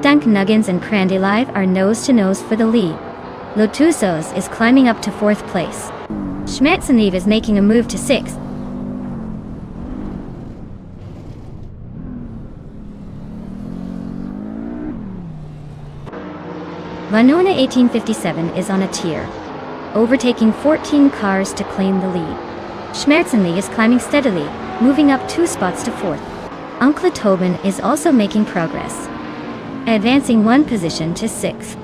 Speaker 1: Dank Nuggins and Krandelive are nose to nose for the lead. Lotusos is climbing up to 4th place. Schmerzenlive is making a move to 6th. Vanona 1857 is on a tear, overtaking 14 cars to claim the lead. Schmerzenlive is climbing steadily, moving up 2 spots to 4th. Uncle Tobin is also making progress, advancing 1 position to 6th.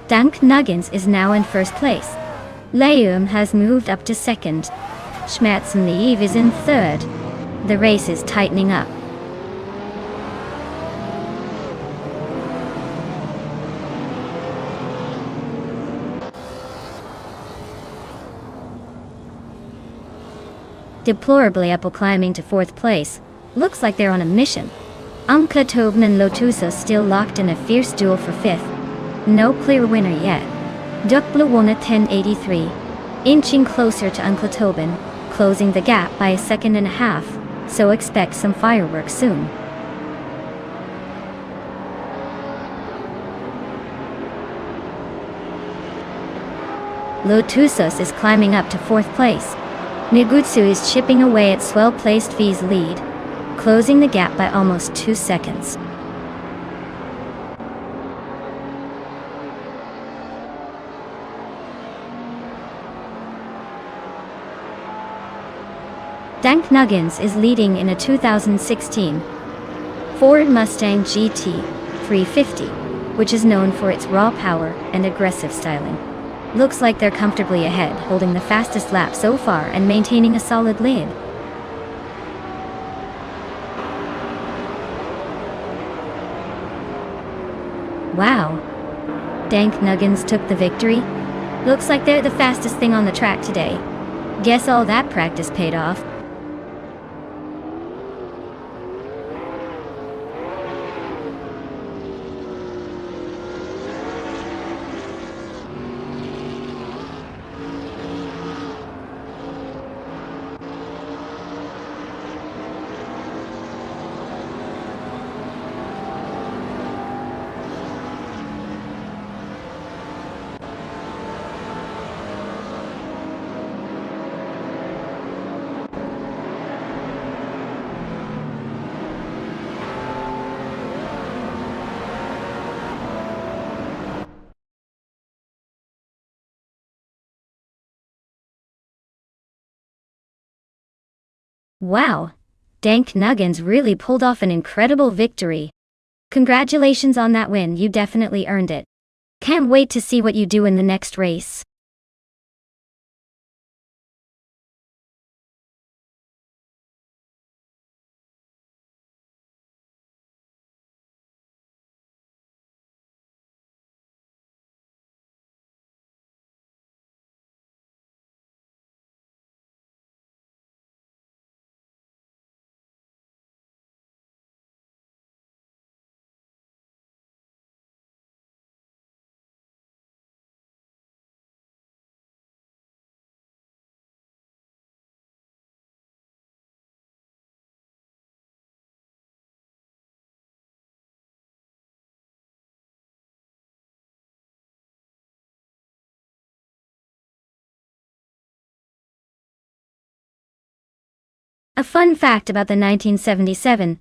Speaker 1: Dank Nuggins is now in 1st place. Leum has moved up to 2nd. Schmerzenlive is in 3rd. The race is tightening up. Deplorably apple climbing to 4th place. Looks like they're on a mission. Umka Tobin and Lotusa still locked in a fierce duel for 5th. No clear winner yet. Dukblu won at 10.83, inching closer to Uncle Tobin, closing the gap by a second and a half, so expect some fireworks soon. Lotusas is climbing up to 4th place. Nigutsu is chipping away at swell-placed V's lead, closing the gap by almost 2 seconds. Dank Nuggins is leading in a 2016 Ford Mustang GT 350, which is known for its raw power and aggressive styling. Looks like they're comfortably ahead, holding the fastest lap so far and maintaining a solid lead. Wow! Dank Nuggins took the victory. Looks like they're the fastest thing on the track today. Guess all that practice paid off. Wow! Dank Nuggins really pulled off an incredible victory. Congratulations on that win, you definitely earned it. Can't wait to see what you do in the next race. A fun fact about the 1977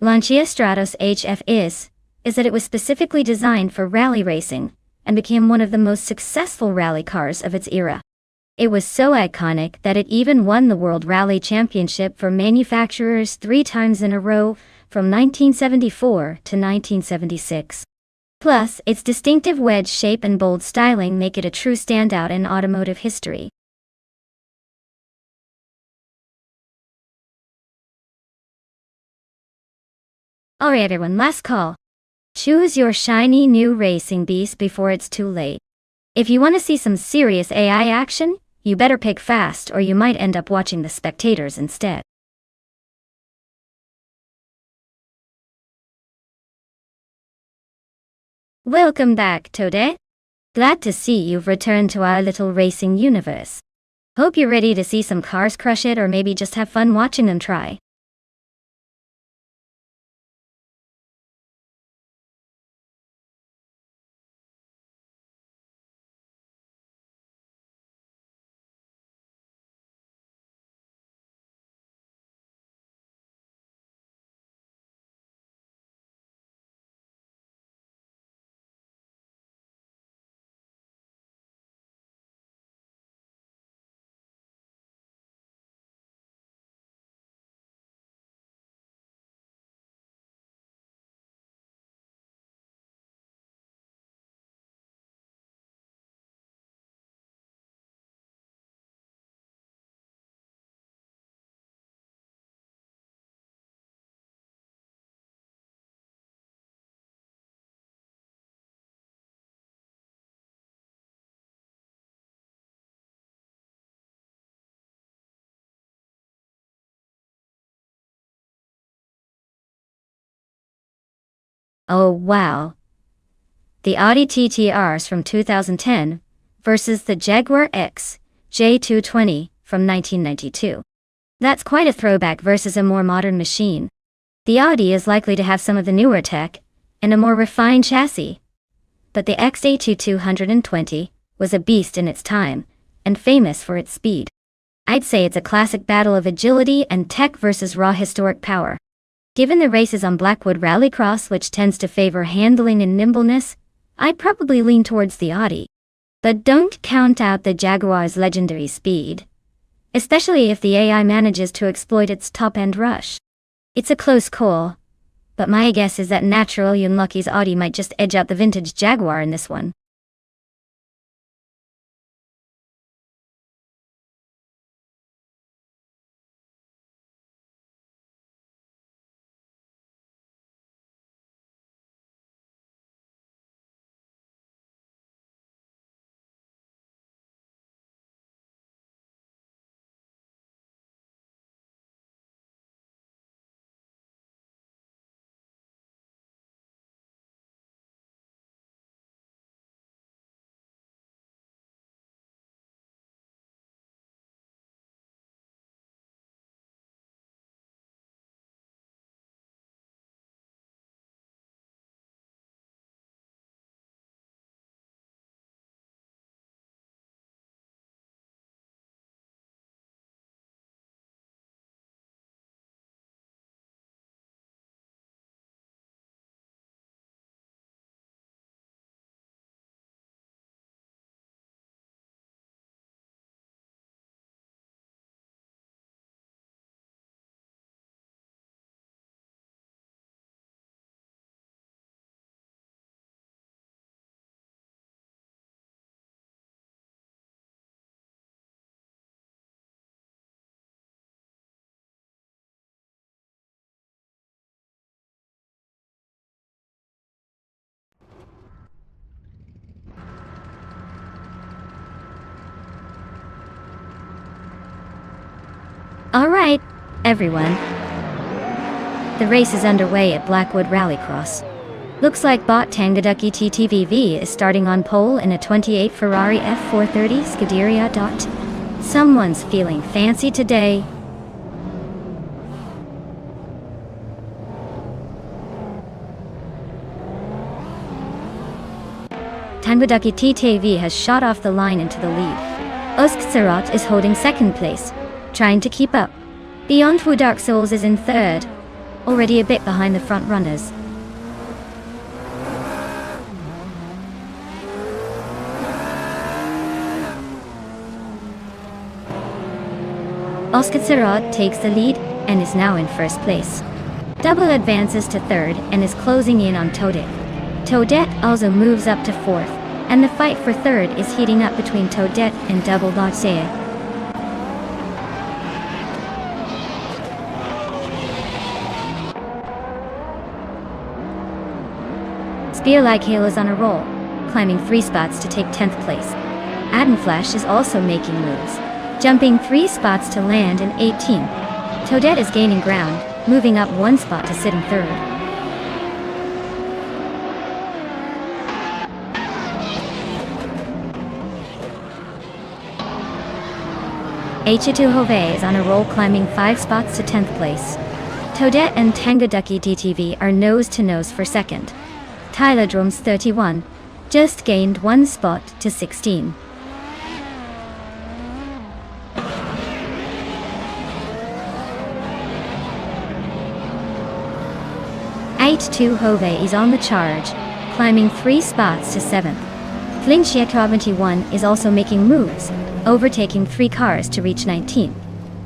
Speaker 1: Lancia Stratos HF is that it was specifically designed for rally racing and became one of the most successful rally cars of its era. It was so iconic that it even won the World Rally Championship for manufacturers 3 times in a row, from 1974 to 1976. Plus, its distinctive wedge shape and bold styling make it a true standout in automotive history. Alright everyone, last call. Choose your shiny new racing beast before it's too late. If you want to see some serious AI action, you better pick fast or you might end up watching the spectators instead. Welcome back, Toadette. Glad to see you've returned to our little racing universe. Hope you're ready to see some cars crush it or maybe just have fun watching them try. Oh wow. The Audi TT-Rs from 2010 versus the Jaguar X J220 from 1992. That's quite a throwback versus a more modern machine. The Audi is likely to have some of the newer tech and a more refined chassis. But the XJ220 was a beast in its time and famous for its speed. I'd say it's a classic battle of agility and tech versus raw historic power. Given the races on Blackwood Rallycross, which tends to favor handling and nimbleness, I'd probably lean towards the Audi. But don't count out the Jaguar's legendary speed, especially if the AI manages to exploit its top-end rush. It's a close call, but my guess is that naturally unlucky's Audi might just edge out the vintage Jaguar in this one. Alright, everyone. The race is underway at Blackwood Rallycross. Looks like bot Tangaducky TTVV is starting on pole in a 28 Ferrari F430 Scuderia. Someone's feeling fancy today. Tangaducky TTV has shot off the line into the lead. Oskserat is holding second place, trying to keep up. Beyond Two Dark Souls is in third, already a bit behind the front runners. Oskserat takes the lead and is now in first place. Double advances to third and is closing in on Toadette. Toadette also moves up to fourth, and the fight for third is heating up between Toadette and Double Dotsea. Spear Like Hail is on a roll, climbing 3 spots to take 10th place. Adenflash is also making moves, jumping 3 spots to land in 18th. Toadette is gaining ground, moving up 1 spot to sit in third. H2Hove is on a roll, climbing 5 spots to 10th place. Toadette and Tangaducky DTV are nose-to-nose for second. Tylodrome's 31 just gained 1 spot to 16. H2Hove is on the charge, climbing 3 spots to 7th. Flingshiek21 is also making moves, overtaking 3 cars to reach 19th.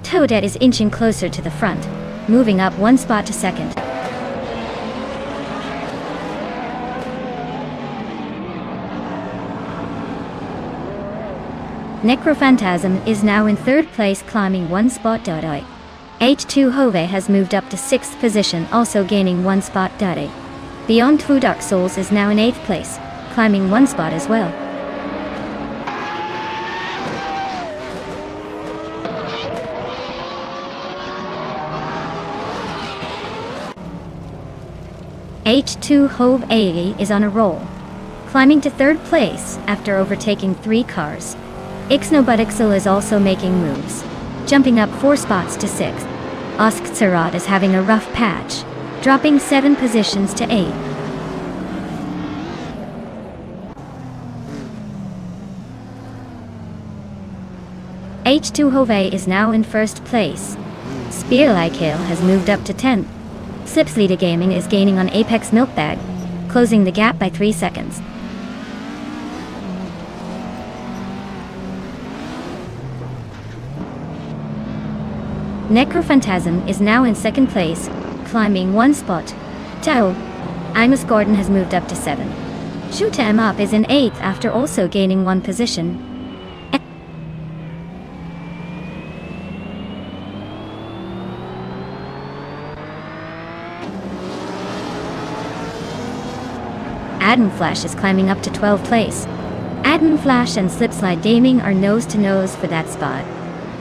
Speaker 1: Toadette is inching closer to the front, moving up 1 spot to second. Necrophantasm is now in third place, climbing 1 spot. H2Hove has moved up to 6th position, also gaining 1 spot. Beyond Two Dark Souls is now in 8th place, climbing 1 spot as well. H2 Hove A is on a roll, climbing to third place after overtaking 3 cars. Ixnobutixil is also making moves, jumping up 4 spots to 6th. Osktsarat is having a rough patch, dropping 7 positions to 8th. H2 Hove is now in first place. Spearlikehill has moved up to 10th. Slipslida Gaming is gaining on Apex Milkbag, closing the gap by 3 seconds. Necrophantasm is now in second place, climbing 1 spot. Tao, Imus Gordon has moved up to 7. Shoot 'em Up is in 8th after also gaining 1 position. Adam Flash is climbing up to 12th place. Adam Flash and Slipslide Gaming are nose to nose for that spot.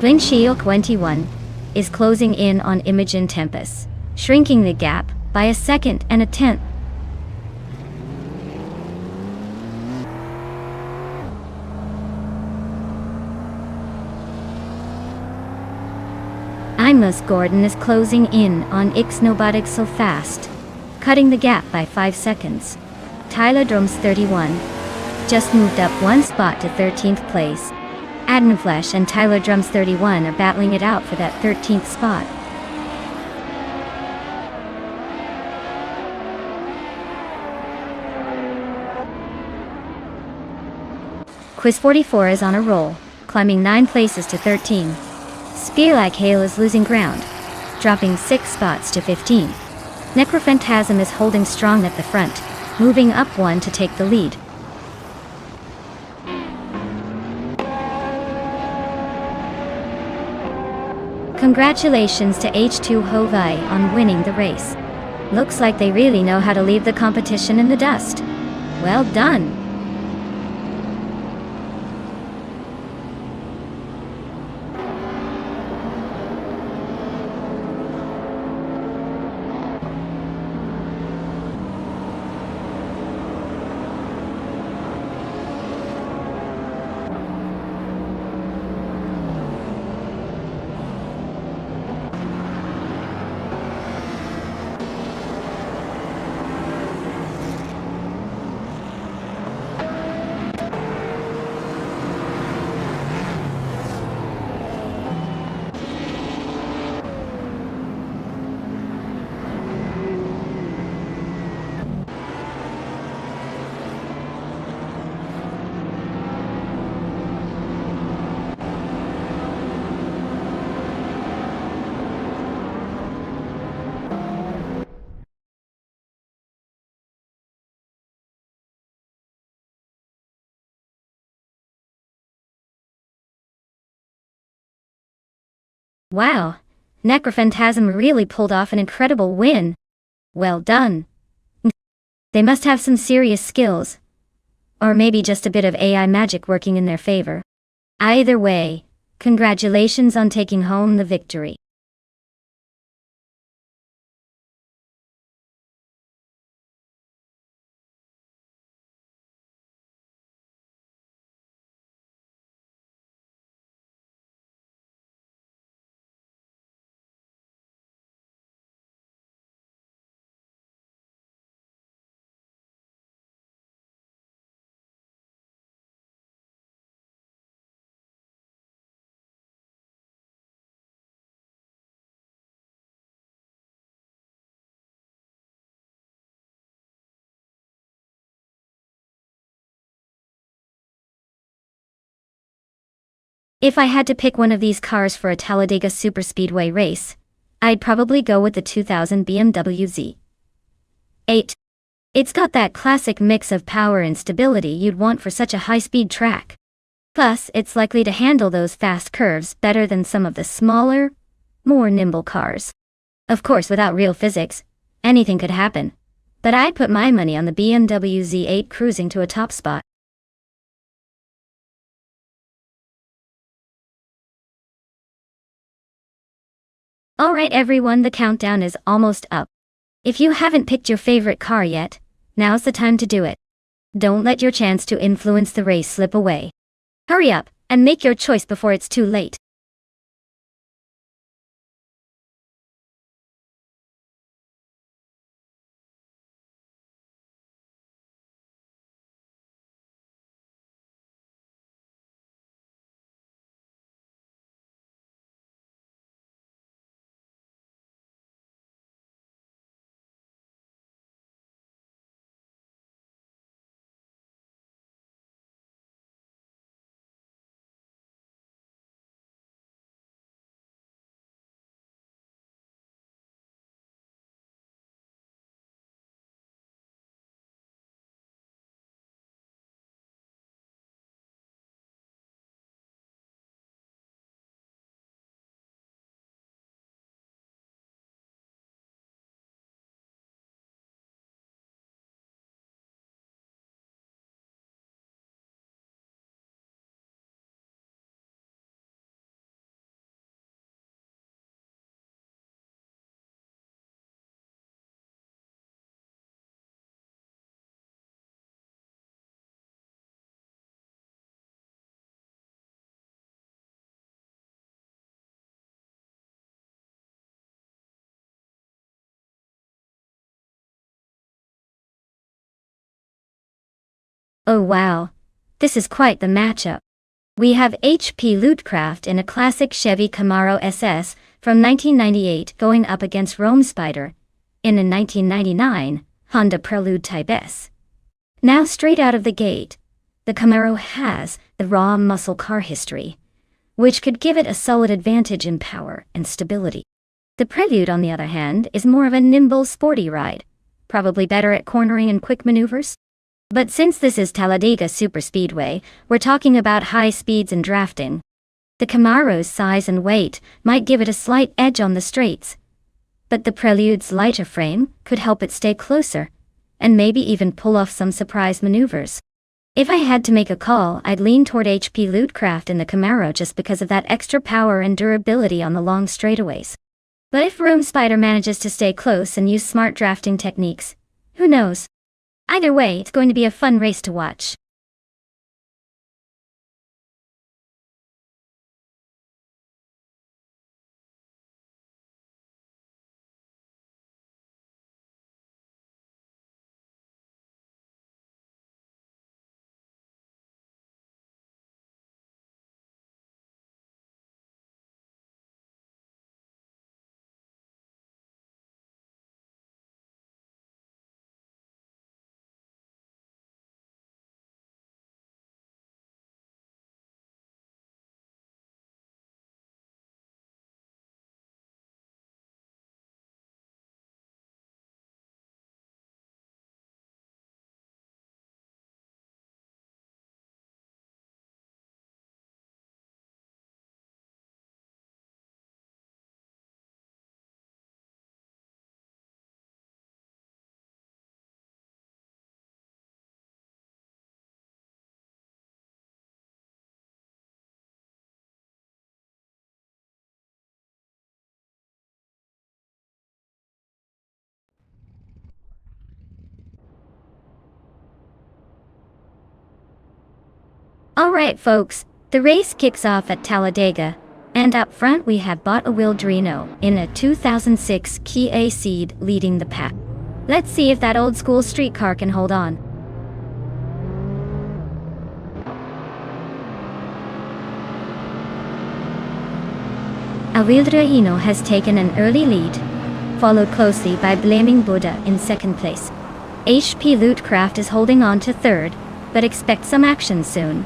Speaker 1: Blink Shield 21 is closing in on Imogen Tempest, shrinking the gap by a second and a tenth. Imus Gordon is closing in on Ixnobutixil fast, cutting the gap by 5 seconds. Tyler Drums 31 just moved up 1 spot to 13th place. Adam Flash and Tyler Drums 31 are battling it out for that 13th spot. Quiz 44 is on a roll, climbing 9 places to 13. Spearlikehill is losing ground, dropping 6 spots to 15. Necrophantasm is holding strong at the front, moving up 1 to take the lead. Congratulations to H2 Hove on winning the race. Looks like they really know how to leave the competition in the dust. Well done! Wow, Necrophantasm really pulled off an incredible win. Well done. They must have some serious skills. Or maybe just a bit of AI magic working in their favor. Either way, congratulations on taking home the victory. If I had to pick one of these cars for a Talladega Superspeedway race, I'd probably go with the 2000 BMW Z8. It's got that classic mix of power and stability you'd want for such a high-speed track. Plus, it's likely to handle those fast curves better than some of the smaller, more nimble cars. Of course, without real physics, anything could happen. But I'd put my money on the BMW Z8 cruising to a top spot. Alright everyone, the countdown is almost up. If you haven't picked your favorite car yet, now's the time to do it. Don't let your chance to influence the race slip away. Hurry up and make your choice before it's too late. Oh wow. This is quite the matchup. We have HP Lootcraft in a classic Chevy Camaro SS from 1998 going up against Rome Spider in a 1999 Honda Prelude Type S. Now straight out of the gate, the Camaro has the raw muscle car history, which could give it a solid advantage in power and stability. The Prelude, on the other hand, is more of a nimble, sporty ride, probably better at cornering and quick maneuvers. But since this is Talladega Superspeedway, we're talking about high speeds and drafting. The Camaro's size and weight might give it a slight edge on the straights, but the Prelude's lighter frame could help it stay closer, and maybe even pull off some surprise maneuvers. If I had to make a call, I'd lean toward HP Lootcraft in the Camaro just because of that extra power and durability on the long straightaways. But if Rome Spider manages to stay close and use smart drafting techniques, who knows? Either way, it's going to be a fun race to watch. Alright folks, the race kicks off at Talladega, and up front we have Bot Wildrino in a 2006 Kia Ceed leading the pack. Let's see if that old school streetcar can hold on. Wildrino has taken an early lead, followed closely by Blaming Buddha in second place. HP Lootcraft is holding on to third, but expect some action soon.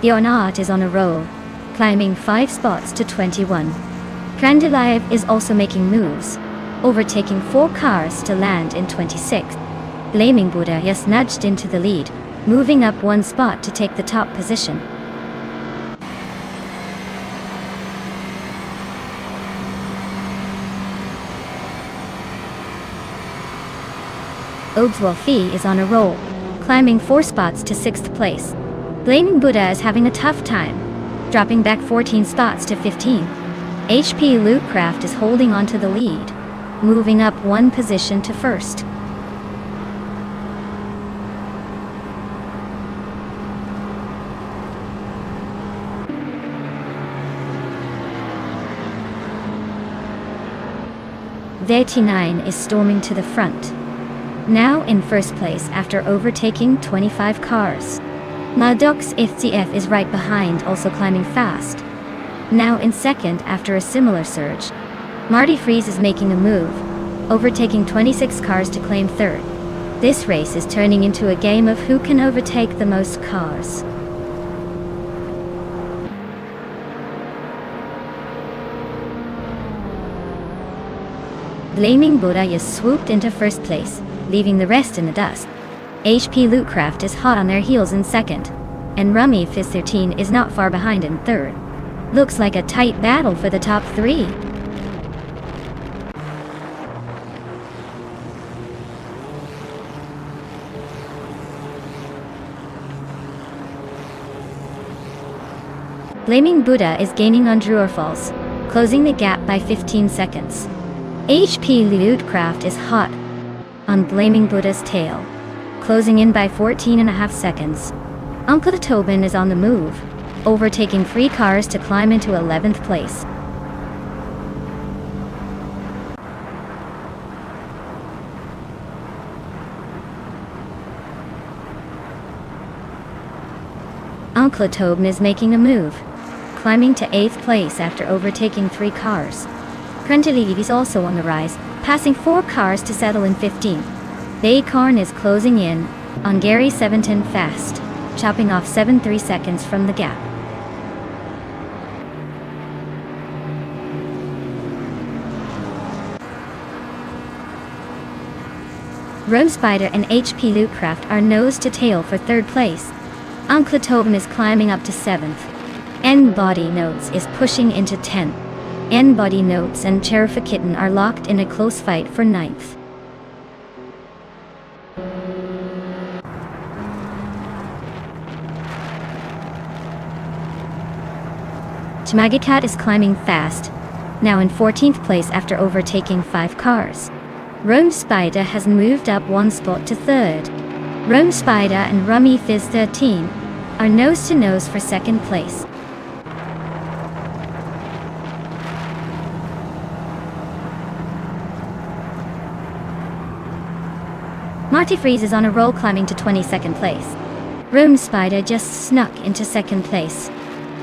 Speaker 1: The Ornat is on a roll, climbing 5 spots to 21. Krandilaev is also making moves, overtaking 4 cars to land in 26th. Blaming Buddha is nudged into the lead, moving up 1 spot to take the top position. Obswalfi is on a roll, climbing 4 spots to 6th place. Blaming Buddha is having a tough time, dropping back 14 spots to 15. HP Lootcraft is holding on to the lead, moving up one position to first. V89 is storming to the front, now in first place after overtaking 25 cars. Maddox FCF is right behind, also climbing fast, now in second after a similar surge. Marty Freeze is making a move, overtaking 26 cars to claim third. This race is turning into a game of who can overtake the most cars. Blaming Buddha is swooped into first place, leaving the rest in the dust. HP Lootcraft is hot on their heels in second, and Rummy Fizz 13 is not far behind in third. Looks like a tight battle for the top three. Blaming Buddha is gaining on Druorfalls, closing the gap by 15 seconds. HP Lootcraft is hot on Blaming Buddha's tail, closing in by 14.5 seconds. Uncle Tobin is on the move, overtaking 3 cars to climb into 11th place. Uncle Tobin is making a move, climbing to 8th place after overtaking 3 cars. Gruntileve is also on the rise, passing 4 cars to settle in 15th. The Acorn is closing in on Gary 710 fast, chopping off 7.3 seconds from the gap. Rome Spider and HP Lootcraft are nose to tail for third place. Uncle Tobin is climbing up to 7th. N-Body Notes is pushing into 10th. N-Body Notes and Cheriffa Kitten are locked in a close fight for 9th. Chmagacat is climbing fast, now in 14th place after overtaking 5 cars. Rome Spider has moved up 1 spot to 3rd. Rome Spider and Rummy Fizz 13 are nose to nose for 2nd place. Marty Freeze is on a roll, climbing to 22nd place. Rome Spider just snuck into 2nd place.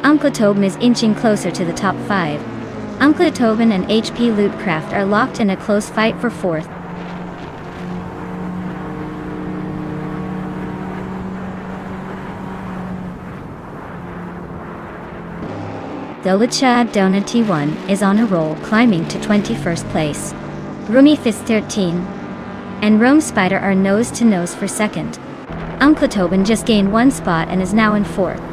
Speaker 1: Uncle Tobin is inching closer to the top 5. Uncle Tobin and HP Lootcraft are locked in a close fight for 4th. Dolicha Dona T1 is on a roll, climbing to 21st place. Rummy Fizz 13 and Rome Spider are nose to nose for 2nd. Uncle Tobin just gained 1 spot and is now in 4th.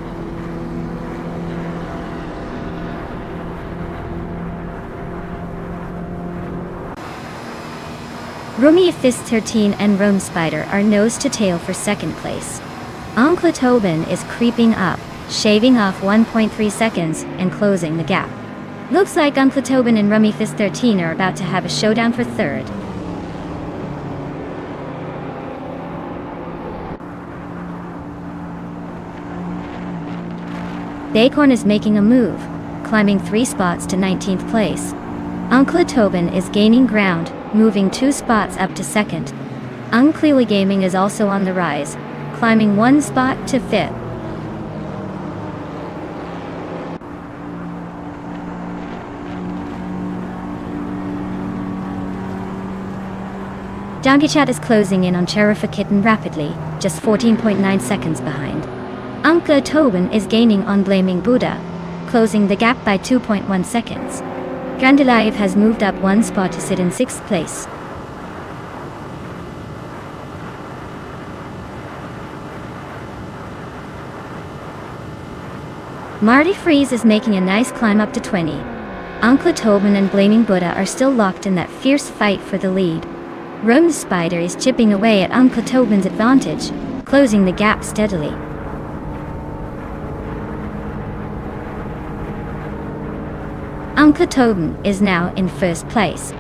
Speaker 1: Rummy Fizz 13 and Rome Spider are nose to tail for 2nd place. Uncle Tobin is creeping up, shaving off 1.3 seconds and closing the gap. Looks like Uncle Tobin and Rummy Fizz 13 are about to have a showdown for 3rd. The Acorn is making a move, climbing 3 spots to 19th place. Uncle Tobin is gaining ground, moving 2 spots up to 2nd. Unclearly Gaming is also on the rise, climbing 1 spot to 5th. Donkeychat is closing in on Cheriffa Kitten rapidly, just 14.9 seconds behind. Uncle Tobin is gaining on Blaming Buddha, closing the gap by 2.1 seconds. Grandalive has moved up 1 spot to sit in 6th place. Marty Freeze is making a nice climb up to 20. Uncle Tobin and Blaming Buddha are still locked in that fierce fight for the lead. Rome Spider is chipping away at Uncle Tobin's advantage, closing the gap steadily. Uncle Tobin is now in first place.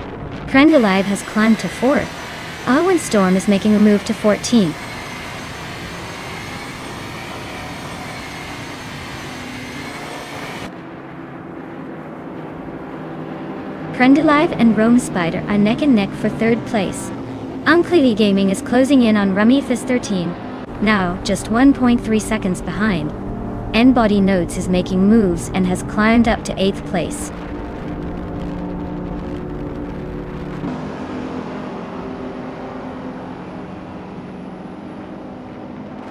Speaker 1: Friend Alive has climbed to 4th. Owen Storm is making a move to 14th. Friend Alive and Rome Spider are neck and neck for 3rd place. Unclearly Gaming is closing in on Rummy 13, now just 1.3 seconds behind. N-Body Notes is making moves and has climbed up to 8th place.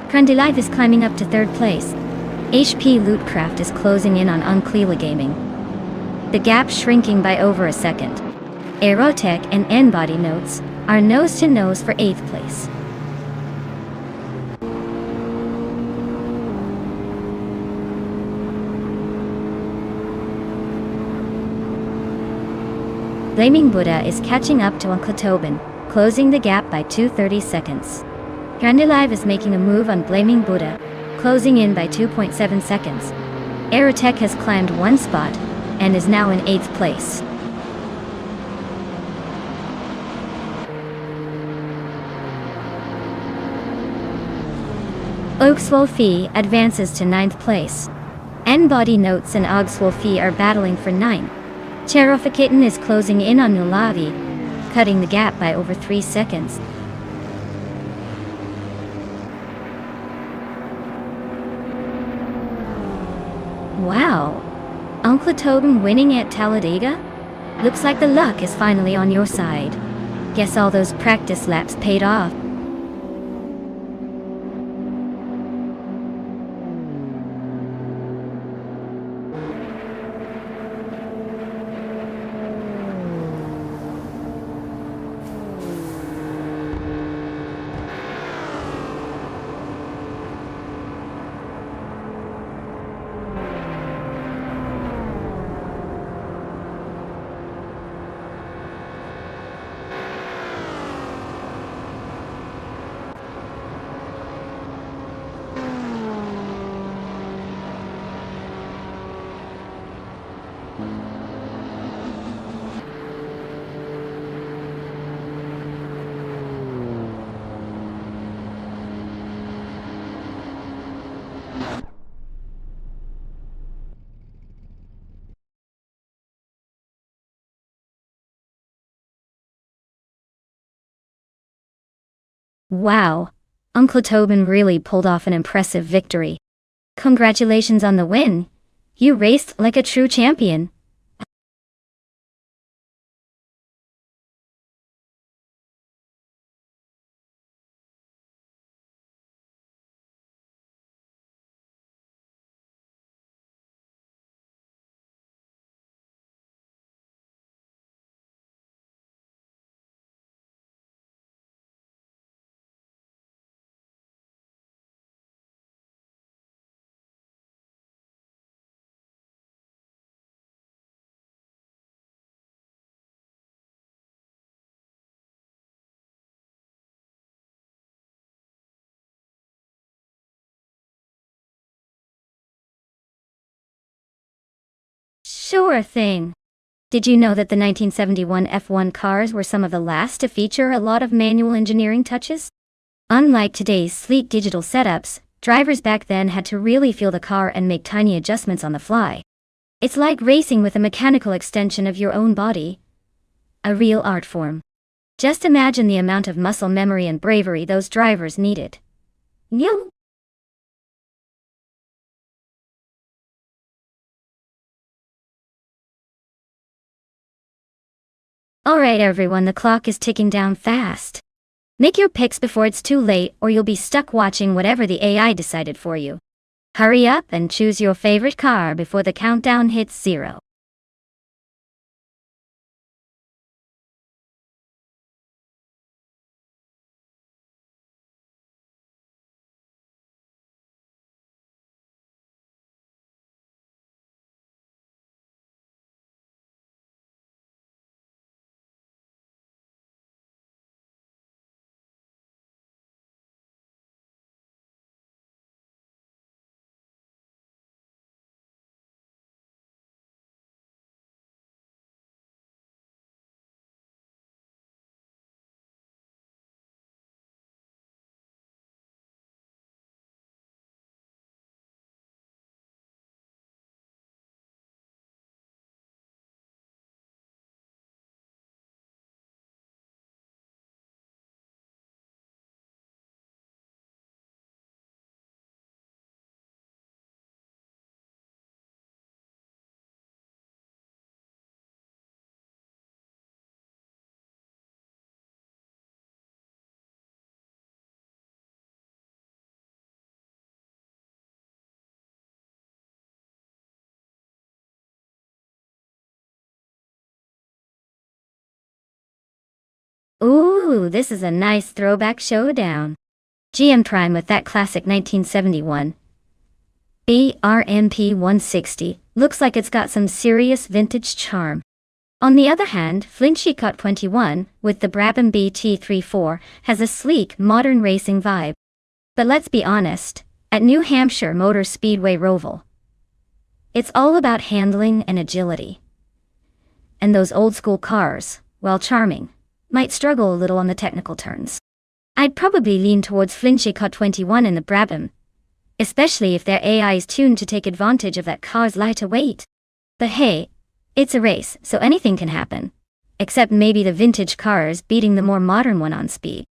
Speaker 1: Friend Alive is climbing up to 3rd place. HP Lootcraft is closing in on Unclearly Gaming. The gap shrinking by over a second. Aerotech and N-Body Notes are nose to nose for 8th place. Blaming Buddha is catching up to Uncle Tobin, closing the gap by 2:30 seconds. Friend Alive is making a move on Blaming Buddha, closing in by 2.7 seconds. Aerotech has climbed 1 spot and is now in 8th place. Oakswolfie advances to 9th place. N-Body Notes and Ogswolfie are battling for 9th. Cherofikitten is closing in on Nulavi, cutting the gap by over 3 seconds. Wow! Uncle Tobin winning at Talladega? Looks like the luck is finally on your side. Guess all those practice laps paid off. Wow! Uncle Tobin really pulled off an impressive victory. Congratulations on the win! You raced like a true champion. Sure thing. Did you know that the 1971 F1 cars were some of the last to feature a lot of manual engineering touches? Unlike today's sleek digital setups, drivers back then had to really feel the car and make tiny adjustments on the fly. It's like racing with a mechanical extension of your own body. A real art form. Just imagine the amount of muscle memory and bravery those drivers needed. Yo! Alright everyone, the clock is ticking down fast. Make your picks before it's too late or you'll be stuck watching whatever the AI decided for you. Hurry up and choose your favorite car before the countdown hits 0. Ooh, this is a nice throwback showdown. GM Prime with that classic 1971 BRMP 160 looks like it's got some serious vintage charm. On the other hand, Flinchy Cut 21 with the Brabham BT34 has a sleek, modern racing vibe. But let's be honest, at New Hampshire Motor Speedway Roval, it's all about handling and agility. And those old-school cars, while charming, might struggle a little on the technical turns. I'd probably lean towards Flinchy Cut 21 in the Brabham, especially if their AI is tuned to take advantage of that car's lighter weight. But hey, it's a race, so anything can happen. Except maybe the vintage cars beating the more modern one on speed.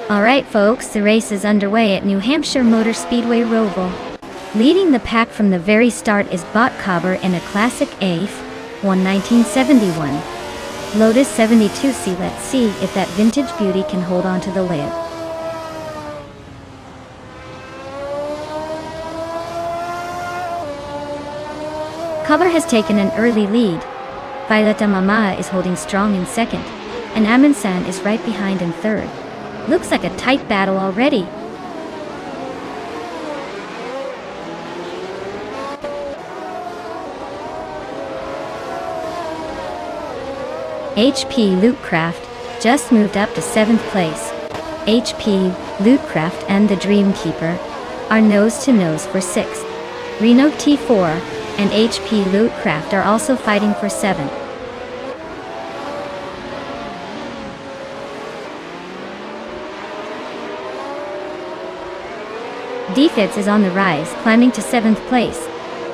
Speaker 1: Alright folks, the race is underway at New Hampshire Motor Speedway Roval. Leading the pack from the very start is Bot Cobber in a classic AIF, won 1971. Lotus 72C. Let's see if that vintage beauty can hold on to the lid. Cobber has taken an early lead. Violeta Mama is holding strong in second, and Amansan is right behind in third. Looks like a tight battle already. HP Lootcraft just moved up to 7th place. HP Lootcraft and the Dreamkeeper are nose-to-nose for 6th. Reno T4 and HP Lootcraft are also fighting for 7th. Defits is on the rise, climbing to 7th place.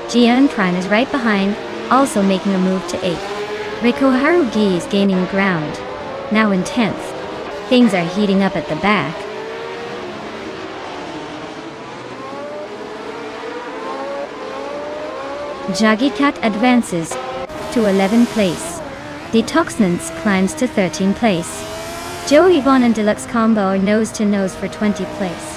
Speaker 1: GN Prime is right behind, also making a move to 8th. Rikoharu D is gaining ground, now in 10th. Things are heating up at the back. Jagikat advances to 11th place. Detoxnance climbs to 13th place. Joe Yvonne and Deluxe Combo are nose-to-nose for 20th place.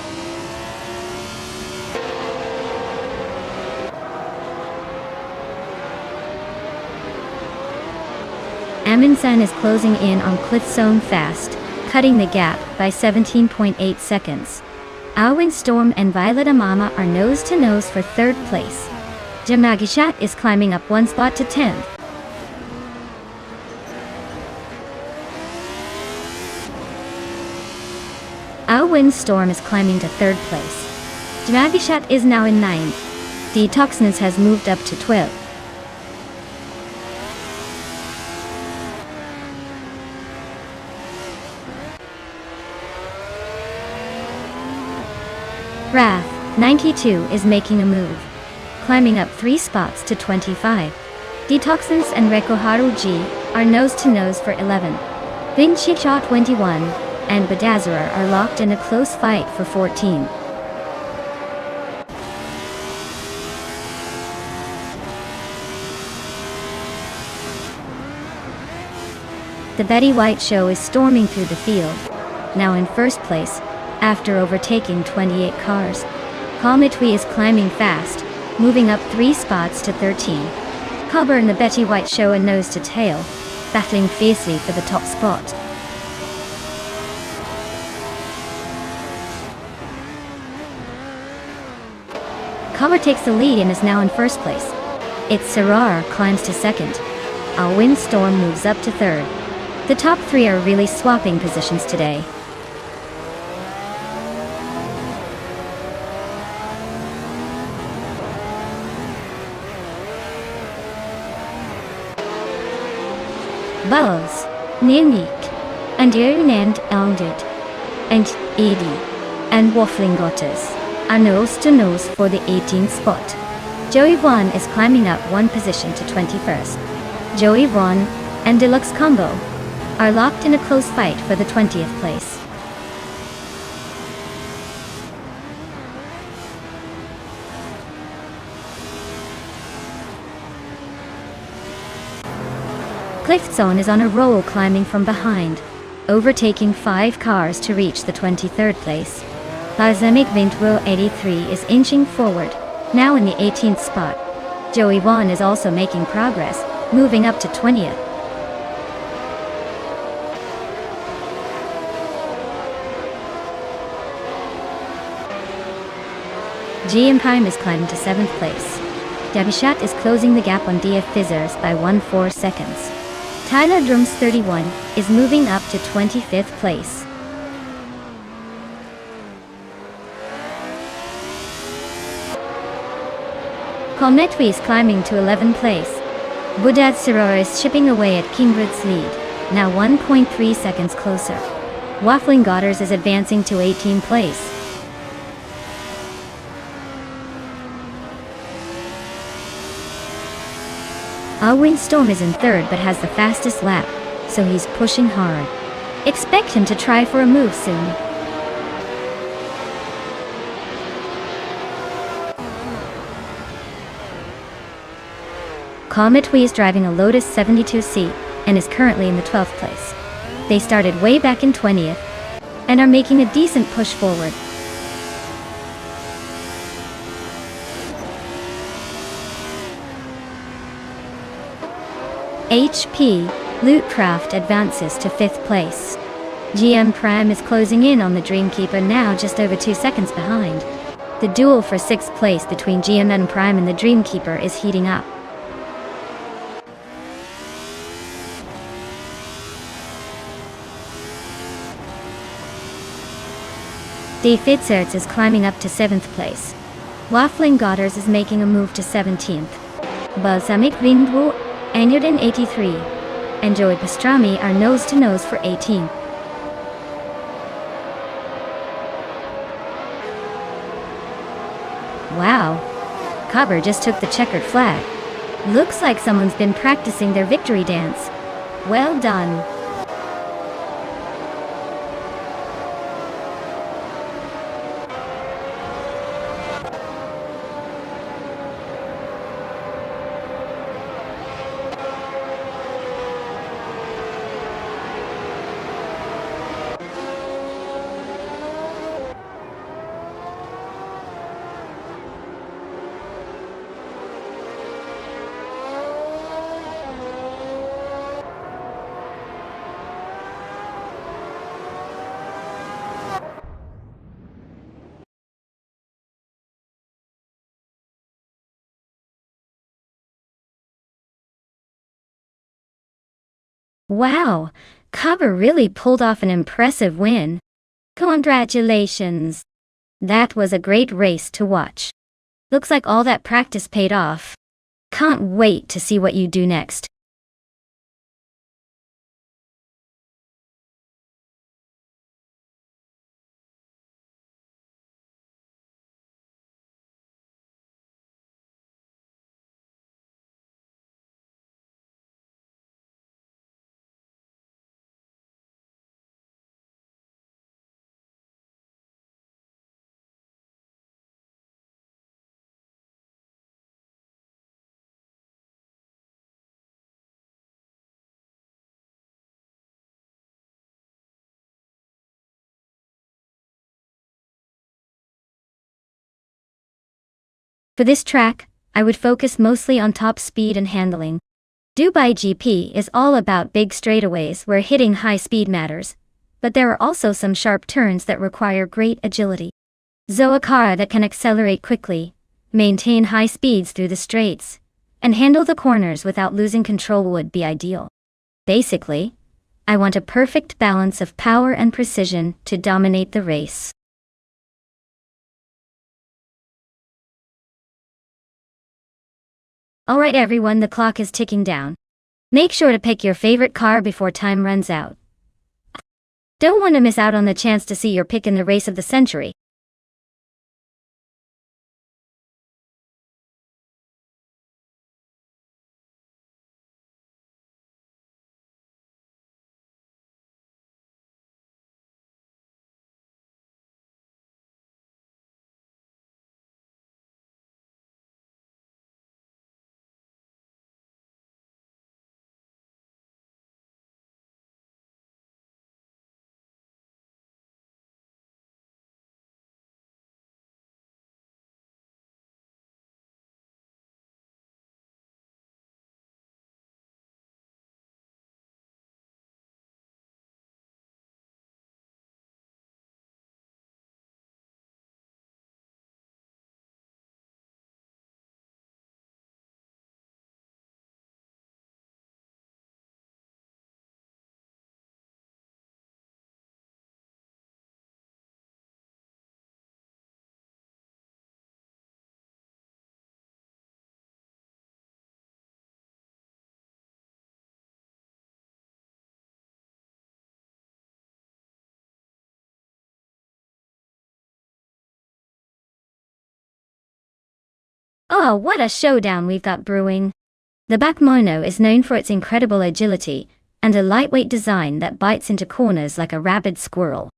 Speaker 1: Amansan is closing in on Cliffzone fast, cutting the gap by 17.8 seconds. Alwyn Storm and Violeta Mama are nose-to-nose for 3rd place. Jamagishat is climbing up 1 spot to 10th. Alwyn Storm is climbing to 3rd place. Jamagishat is now in 9th. Detoxness has moved up to 12th. Wrath, 92, is making a move, climbing up 3 spots to 25. Detoxins and Rekoharu G are nose-to-nose for 11. Vinci Cha 21 and Badazara are locked in a close fight for 14. the Betty White show is storming through the field, now in first place, after overtaking 28 cars. Cometwy is climbing fast, moving up 3 spots to 13. Cobber and the Betty White show are nose to tail, battling fiercely for the top spot. Cobber takes the lead and is now in first place. It's Sarar climbs to second. Our Windstorm moves up to third. The top 3 are really swapping positions today. Buzz, Ninik, and Ernand Elnded, and Edie, and Waffling Gotters are nose to nose for the 18th spot. Joey Vaughn is climbing up 1 position to 21st. Joey Vaughn and Deluxe Combo are locked in a close fight for the 20th place. Cliftzone is on a roll climbing from behind, overtaking 5 cars to reach the 23rd place. Balsamic Vintwell 83 is inching forward, now in the 18th spot. Joey Vaughn is also making progress, moving up to 20th. GM Prime is climbing to 7th place. Devishat is closing the gap on DF Fizzers by 1/4 seconds. Tyler Drums 31 is moving up to 25th place. Cometwy is climbing to 11th place. Budad Sirora is chipping away at Kingwood's lead, now 1.3 seconds closer. Waffling Godders is advancing to 18th place. Our Windstorm is in third but has the fastest lap, so he's pushing hard. Expect him to try for a move soon. Cometwy is driving a Lotus 72C and is currently in the 12th place. They started way back in 20th and are making a decent push forward. HP Lootcraft advances to 5th place. GM Prime is closing in on the Dreamkeeper, now just over 2 seconds behind. The duel for 6th place between GM Prime and the Dreamkeeper is heating up. D. Fitzerts is climbing up to 7th place. Waffling Godders is making a move to 17th. Balsamic Vindwu, Anyudin 83, and Joey Pastrami are nose to nose for 18th. Wow, Cobber just took the checkered flag. Looks like someone's been practicing their victory dance. Well done. Wow, Cobber really pulled off an impressive win. Congratulations. That was a great race to watch. Looks like all that practice paid off. Can't wait to see what you do next. For this track, I would focus mostly on top speed and handling. Dubai GP is all about big straightaways where hitting high speed matters, but there are also some sharp turns that require great agility. So a car that can accelerate quickly, maintain high speeds through the straights, and handle the corners without losing control would be ideal. Basically, I want a perfect balance of power and precision to dominate the race. Alright everyone, the clock is ticking down. Make sure to pick your favorite car before time runs out. Don't want to miss out on the chance to see your pick in the race of the century. Oh, what a showdown we've got brewing. The back mono is known for its incredible agility and a lightweight design that bites into corners like a rabid squirrel.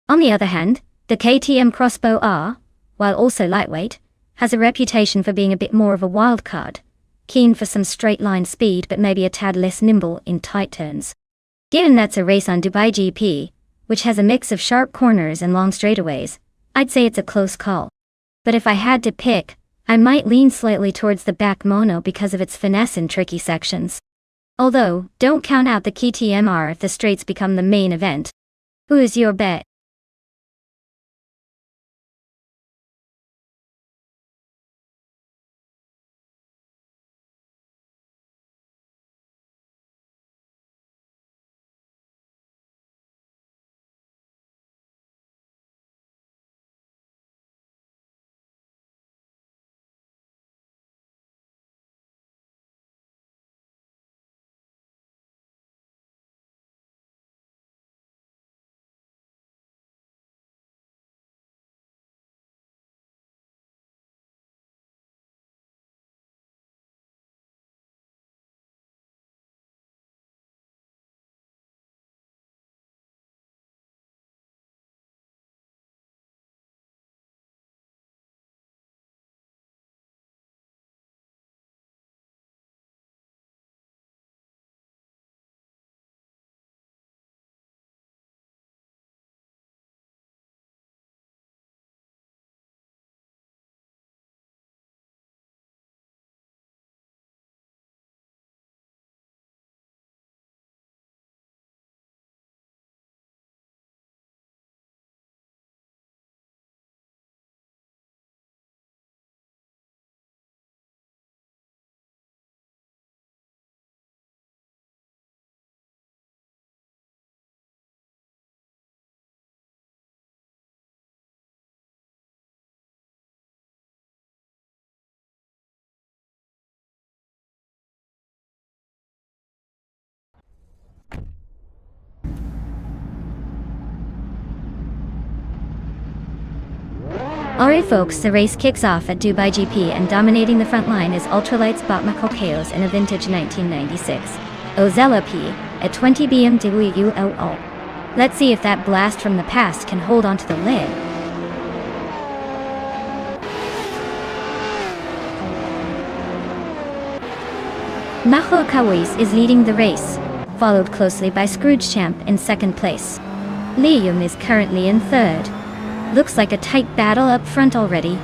Speaker 1: On the other hand, the KTM Crossbow R, while also lightweight, has a reputation for being a bit more of a wild card, keen for some straight-line speed but maybe a tad less nimble in tight turns. Given that's a race on Dubai GP, which has a mix of sharp corners and long straightaways, I'd say it's a close call. But if I had to pick, I might lean slightly towards the back mono because of its finesse in tricky sections. Although, don't count out the KTM R if the straights become the main event. Who is your bet? Alright folks, the race kicks off at Dubai GP and dominating the front line is Ultralights Batmacl Chaos in a vintage 1996 Ozella P at 20 BMW ULO. Let's see if that blast from the past can hold onto the lid. Mahlo Kawais is leading the race, followed closely by Scrooge Champ in second place. Liam is currently in third. Looks like a tight battle up front already.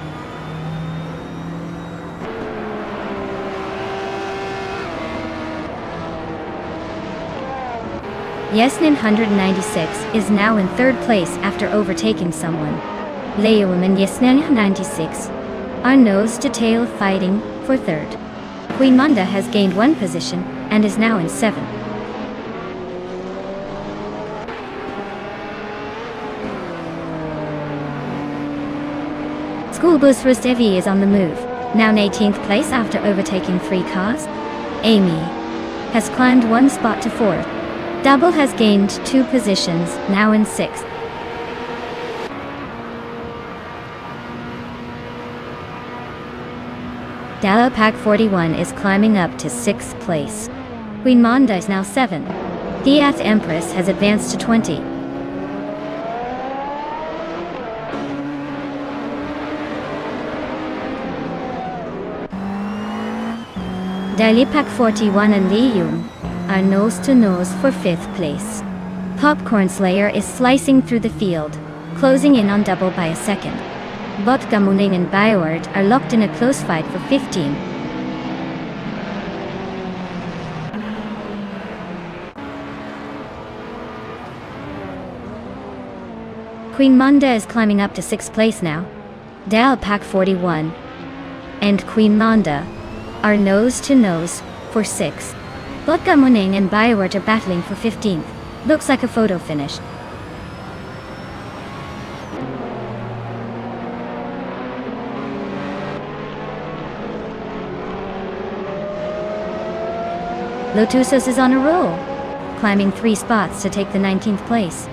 Speaker 1: Yesnin 196 is now in third place after overtaking someone. Leum and Yesnin 96 are nose to tail fighting for third. Queen Manda has gained one position and is now in seventh. Schoolbus Rustevi is on the move, now in 18th place after overtaking 3 cars. Amy has climbed one spot to 4th. Double has gained 2 positions, now in 6th. Dala Pack 41 is climbing up to 6th place. Queen Manda is now 7th. Diath Empress has advanced to 20. Daily Pack 41 and Lee Yoon are nose to nose for 5th place. Popcorn Slayer is slicing through the field, closing in on double by a second. Bot Gamuning and Bioward are locked in a close fight for 15. Queen Manda is climbing up to 6th place now. Dal Pack 41 and Queen Manda are nose to nose for 6th. Botka Muning and Biowart are battling for 15th. Looks like a photo finish. Lotusos is on a roll, climbing 3 spots to take the 19th place.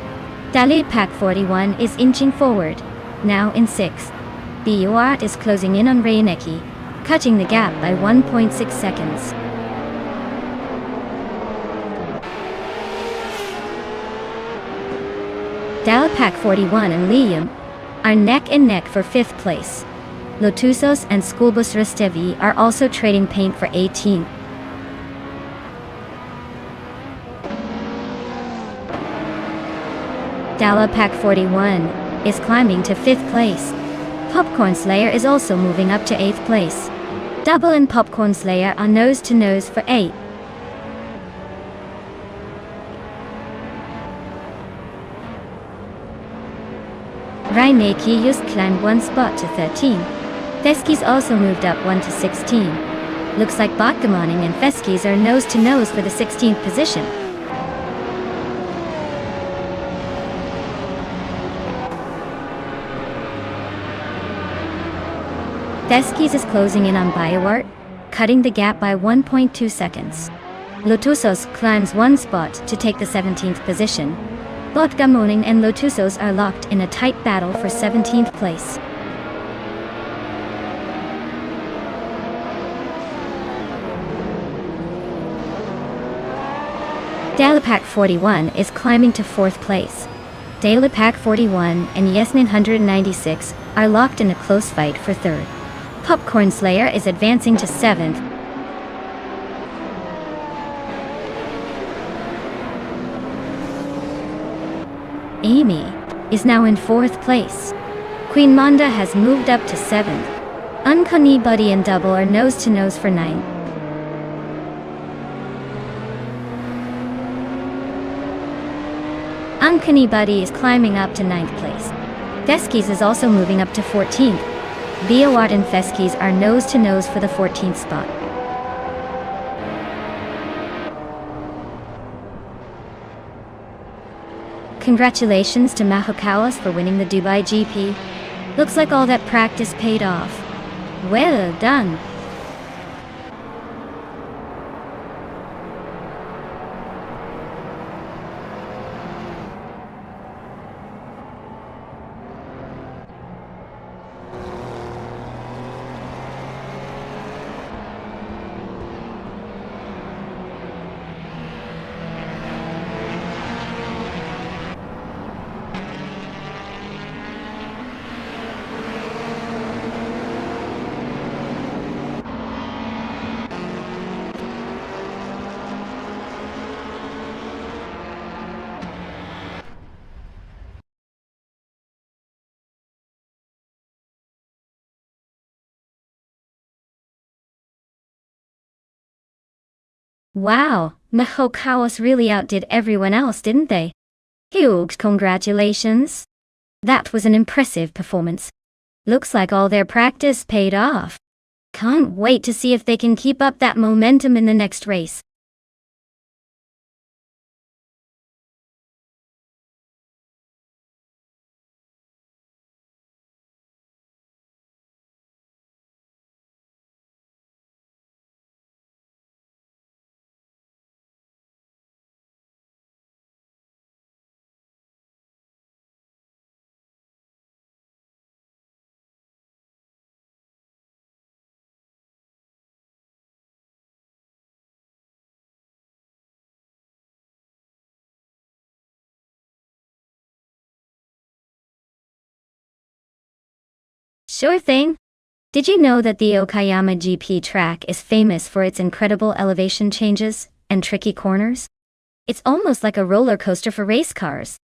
Speaker 1: Dalit Pack 41 is inching forward, now in 6th. Biowart is closing in on Reineki, cutting the gap by 1.6 seconds. Dal Pack 41 and Liam are neck and neck for 5th place. Lotusos and Schoolbus Rustevi are also trading paint for 18th. Dala Pack 41 is climbing to 5th place. Popcorn Slayer is also moving up to 8th place. Double and Popcorn Slayer are nose to nose for 8. Raineki just climbed 1 spot to 13. Feskies also moved up 1 to 16. Looks like Botgamoning and Feskies are nose to nose for the 16th position. Feskies is closing in on Biowart, cutting the gap by 1.2 seconds. Lotusos climbs 1 spot to take the 17th position. Botgamoning and Lotusos are locked in a tight battle for 17th place. Dalapak 41 is climbing to 4th place. Dalapak 41 and Yesnin 196 are locked in a close fight for 3rd. Popcorn Slayer is advancing to 7th. Amy is now in 4th place. Queen Manda has moved up to 7th. Uncanny Buddy and Double are nose to nose for 9. Uncanny Buddy is climbing up to 9th place. Feskies is also moving up to 14th. Biowart and Feskies are nose to nose for the 14th spot. Congratulations to Mahokawas for winning the Dubai GP. Looks like all that practice paid off. Well done. Wow, Meho Chaos really outdid everyone else, didn't they? Huge congratulations. That was an impressive performance. Looks like all their practice paid off. Can't wait to see if they can keep up that momentum in the next race. Sure thing. Did you know that the Okayama GP track is famous for its incredible elevation changes and tricky corners? It's almost like a roller coaster for race cars.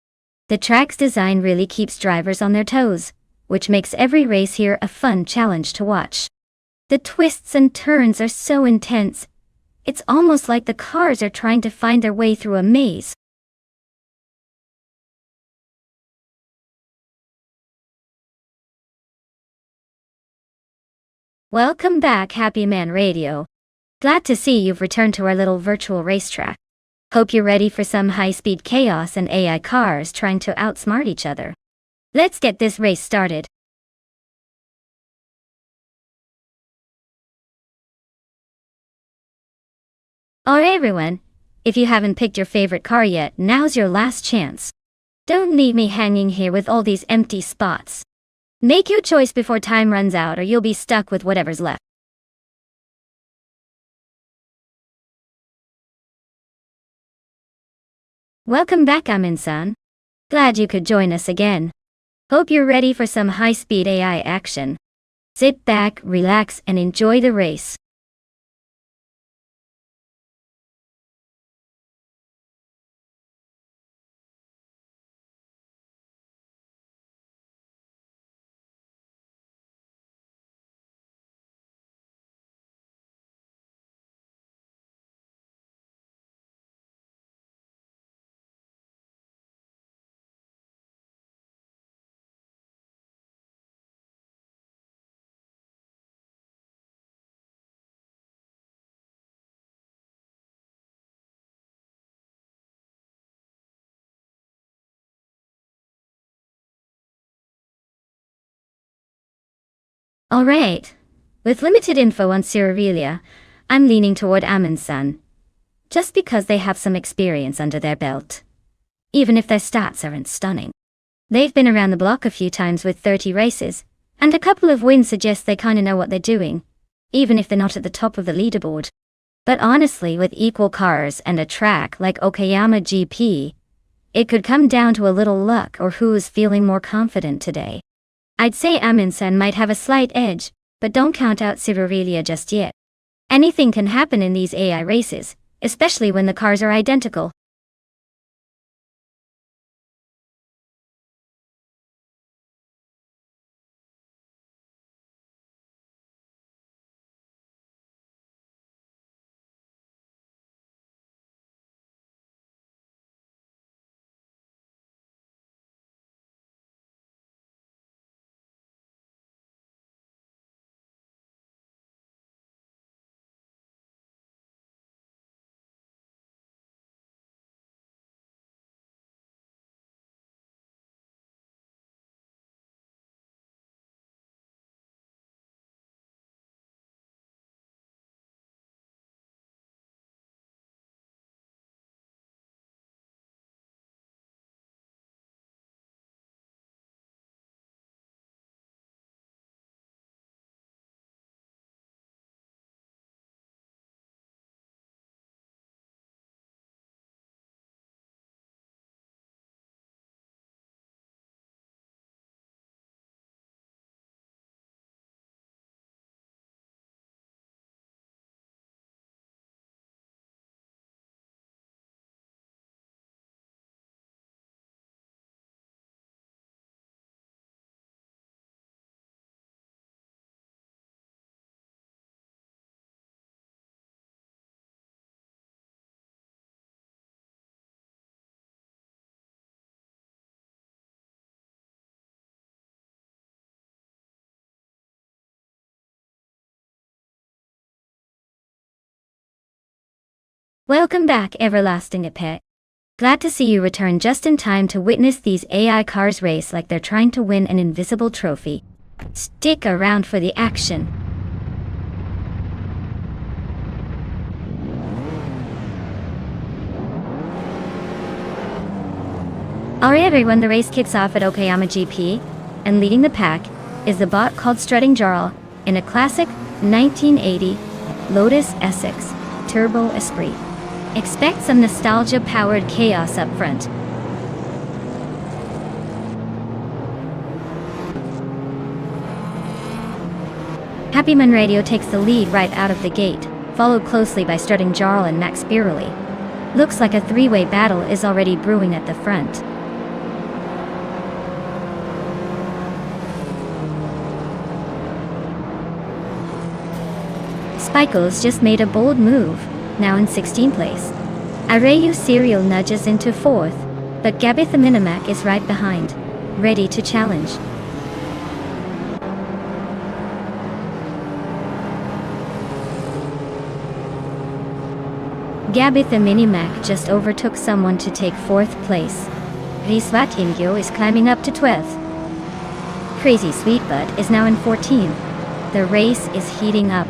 Speaker 1: The track's design really keeps drivers on their toes, which makes every race here a fun challenge to watch. The twists and turns are so intense, it's almost like the cars are trying to find their way through a maze. Welcome back, Happy Man Radio. Glad to see you've returned to our little virtual racetrack. Hope you're ready for some high-speed chaos and AI cars trying to outsmart each other. Let's get this race started. Alright everyone, if you haven't picked your favorite car yet, now's your last chance. Don't leave me hanging here with all these empty spots. Make your choice before time runs out or you'll be stuck with whatever's left. Welcome back, Amin-san. Glad you could join us again. Hope you're ready for some high-speed AI action. Sit back, relax, and enjoy the race. Alright. With limited info on Cirirelia, I'm leaning toward Amin-san. Just because they have some experience under their belt. Even if their stats aren't stunning. They've been around the block a few times with 30 races, and a couple of wins suggest they kinda know what they're doing, even if they're not at the top of the leaderboard. But honestly, with equal cars and a track like Okayama GP, it could come down to a little luck or who's feeling more confident today. I'd say Amin-san might have a slight edge, but don't count out Cirirelia just yet. Anything can happen in these AI races, especially when the cars are identical. Welcome back, everlasting Epet. Glad to see you return just in time to witness these AI cars race like they're trying to win an invisible trophy. Stick around for the action. Alright everyone, the race kicks off at Okayama GP, and leading the pack is the bot called Strutting Jarl in a classic 1980 Lotus Essex Turbo Esprit. Expect some nostalgia-powered chaos up front. Happy Man Radio takes the lead right out of the gate, followed closely by Strutting Jarl and Max Birley. Looks like a three-way battle is already brewing at the front. Spikles just made a bold move, now in 16th place. Arayu Serial nudges into 4th, but Gabitha Minimac is right behind, ready to challenge. Gabitha Minimac just overtook someone to take 4th place. Risvat Ingyo is climbing up to 12th. Crazy Sweetbutt is now in 14th. The race is heating up.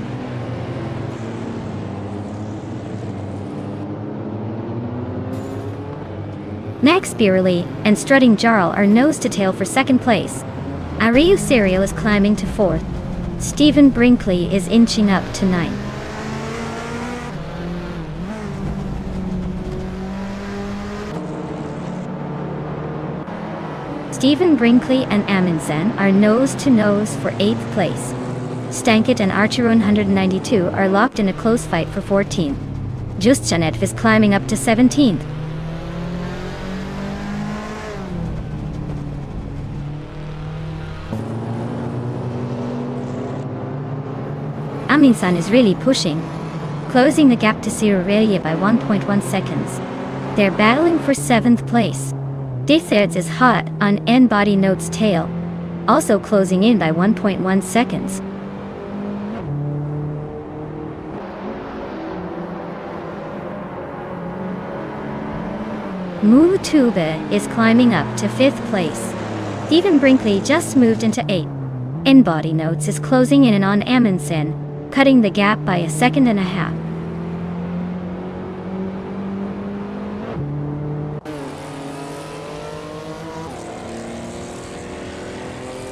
Speaker 1: Max Birley and Strutting Jarl are nose to tail for 2nd place. Arayu Serial is climbing to 4th. Stephen Brinkley is inching up to 9th. Stephen Brinkley and Amundsen are nose to nose for 8th place. Stankit and Archerun 192 are locked in a close fight for 14th. Justjanet is climbing up to 17th. Amundsen is really pushing, closing the gap to Sirurelia by 1.1 seconds. They're battling for 7th place. Dethirds is hot on N-Body Note's tail, also closing in by 1.1 seconds. Mutube is climbing up to 5th place. Stephen Brinkley just moved into 8th. N-Body Notes is closing in on Amundsen, cutting the gap by 1.5 seconds.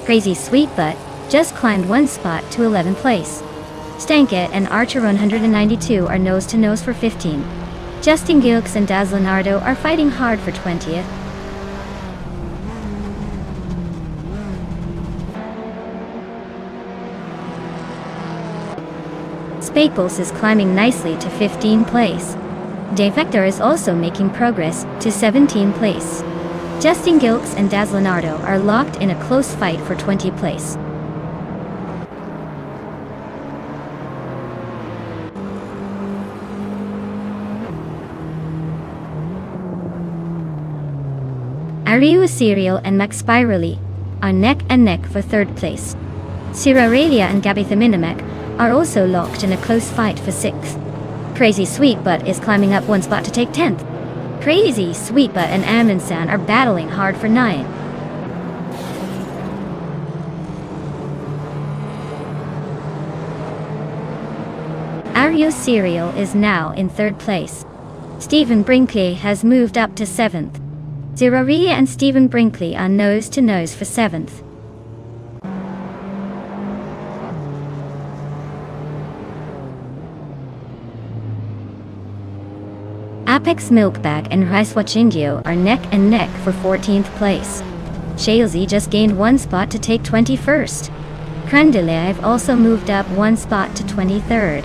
Speaker 1: Crazy Sweetbutt just climbed 1 spot to 11th place. Stankit and Archerun 192 are nose to nose for 15th. Justin Gilks and Daz Leonardo are fighting hard for 20th. Spaples is climbing nicely to 15th place. Defector is also making progress to 17th place. Justin Gilks and Daz Leonardo are locked in a close fight for 20th place. Arayu Serial and Max Spirally are neck and neck for 3rd place. Sirarelia and Gabitha Minimac are also locked in a close fight for 6th. Crazy Sweetbutt is climbing up 1 spot to take 10th. Crazy Sweetbutt and Amundsen are battling hard for 9th. Arayu Serial is now in 3rd place. Stephen Brinkley has moved up to 7th. Ziraria and Stephen Brinkley are nose to nose for 7th. Apex Milkbag and Raiswachingyo are neck and neck for 14th place. Shalesy just gained 1 spot to take 21st. Krandelev also moved up 1 spot to 23rd.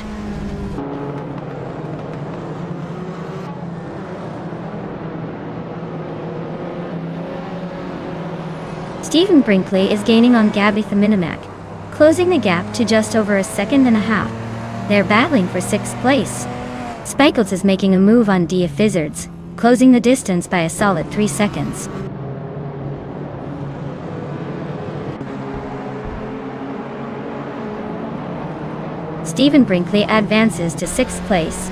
Speaker 1: Stephen Brinkley is gaining on Gabitha Minimac, closing the gap to just over 1.5 seconds. They're battling for 6th place. Spikles is making a move on Dia Fizzards, closing the distance by a solid 3 seconds. Stephen Brinkley advances to 6th place.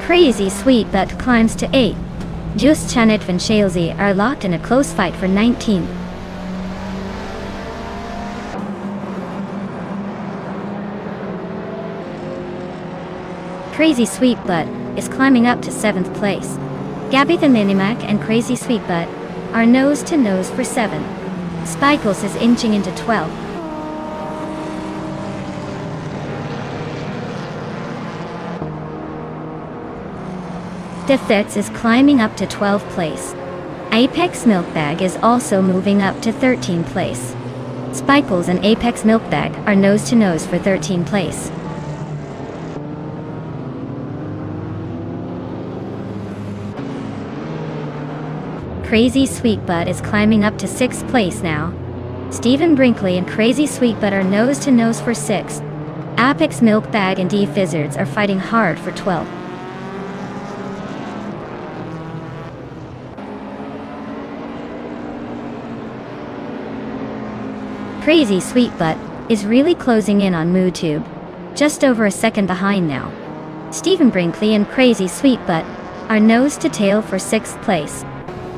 Speaker 1: Crazy Sweet Butt climbs to 8. Just Janet and Shalsey are locked in a close fight for 19th. Crazy Sweet Butt is climbing up to 7th place. Gabby the Minimac and Crazy Sweet Butt are nose to nose for 7. Spikles is inching into 12th. Defets is climbing up to 12th place. Apex Milkbag is also moving up to 13th place. Spikles and Apex Milkbag are nose to nose for 13th place. Crazy Sweet Butt is climbing up to 6th place now. Stephen Brinkley and Crazy Sweet Butt are nose to nose for 6th. Apex Milkbag and D Fizzards are fighting hard for 12th. Crazy Sweet Butt is really closing in on MooTube, just over a second behind now. Stephen Brinkley and Crazy Sweet Butt are nose to tail for 6th place.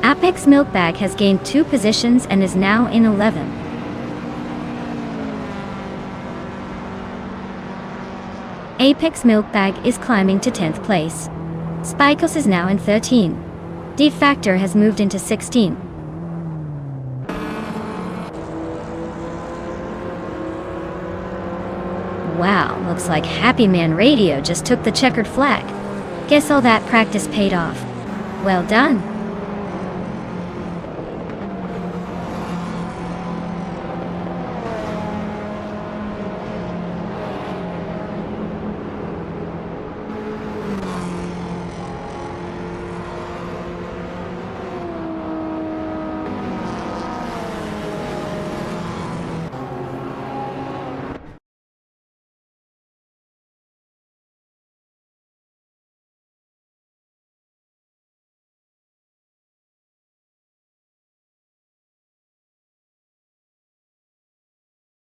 Speaker 1: Apex Milkbag has gained 2 positions and is now in 11th. Apex Milkbag is climbing to 10th place. Spikles is now in 13. D Factor has moved into 16. Wow, looks like Happy Man Radio just took the checkered flag. Guess all that practice paid off. Well done.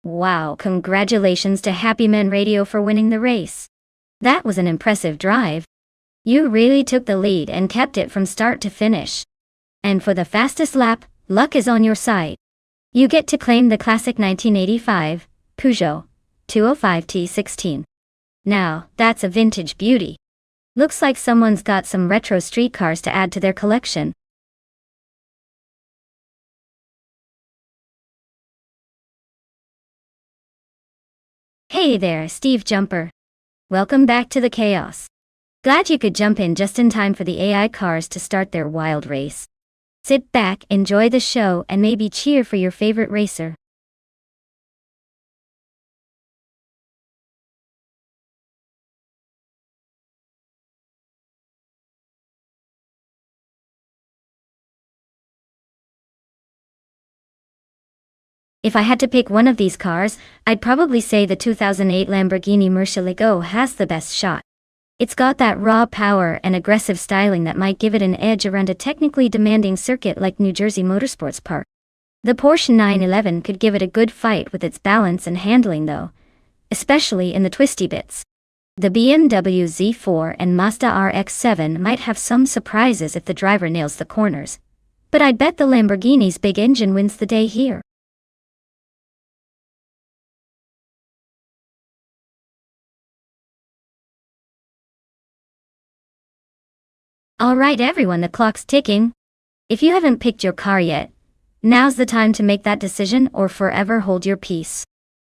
Speaker 1: Wow, congratulations to Happy Man Radio for winning the race. That was an impressive drive. You really took the lead and kept it from start to finish. And for the fastest lap, luck is on your side. You get to claim the classic 1985 Peugeot 205T16. Now, that's a vintage beauty. Looks like someone's got some retro street cars to add to their collection. Hey there, Steve Jumper. Welcome back to the chaos. Glad you could jump in just in time for the AI cars to start their wild race. Sit back, enjoy the show, and maybe cheer for your favorite racer. If I had to pick one of these cars, I'd probably say the 2008 Lamborghini Murcielago has the best shot. It's got that raw power and aggressive styling that might give it an edge around a technically demanding circuit like New Jersey Motorsports Park. The Porsche 911 could give it a good fight with its balance and handling though, especially in the twisty bits. The BMW Z4 and Mazda RX-7 might have some surprises if the driver nails the corners. But I'd bet the Lamborghini's big engine wins the day here. Alright everyone, the clock's ticking. If you haven't picked your car yet, now's the time to make that decision or forever hold your peace.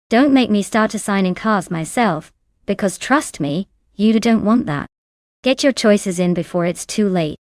Speaker 1: Don't make me start assigning cars myself, because trust me, you don't want that. Get your choices in before it's too late.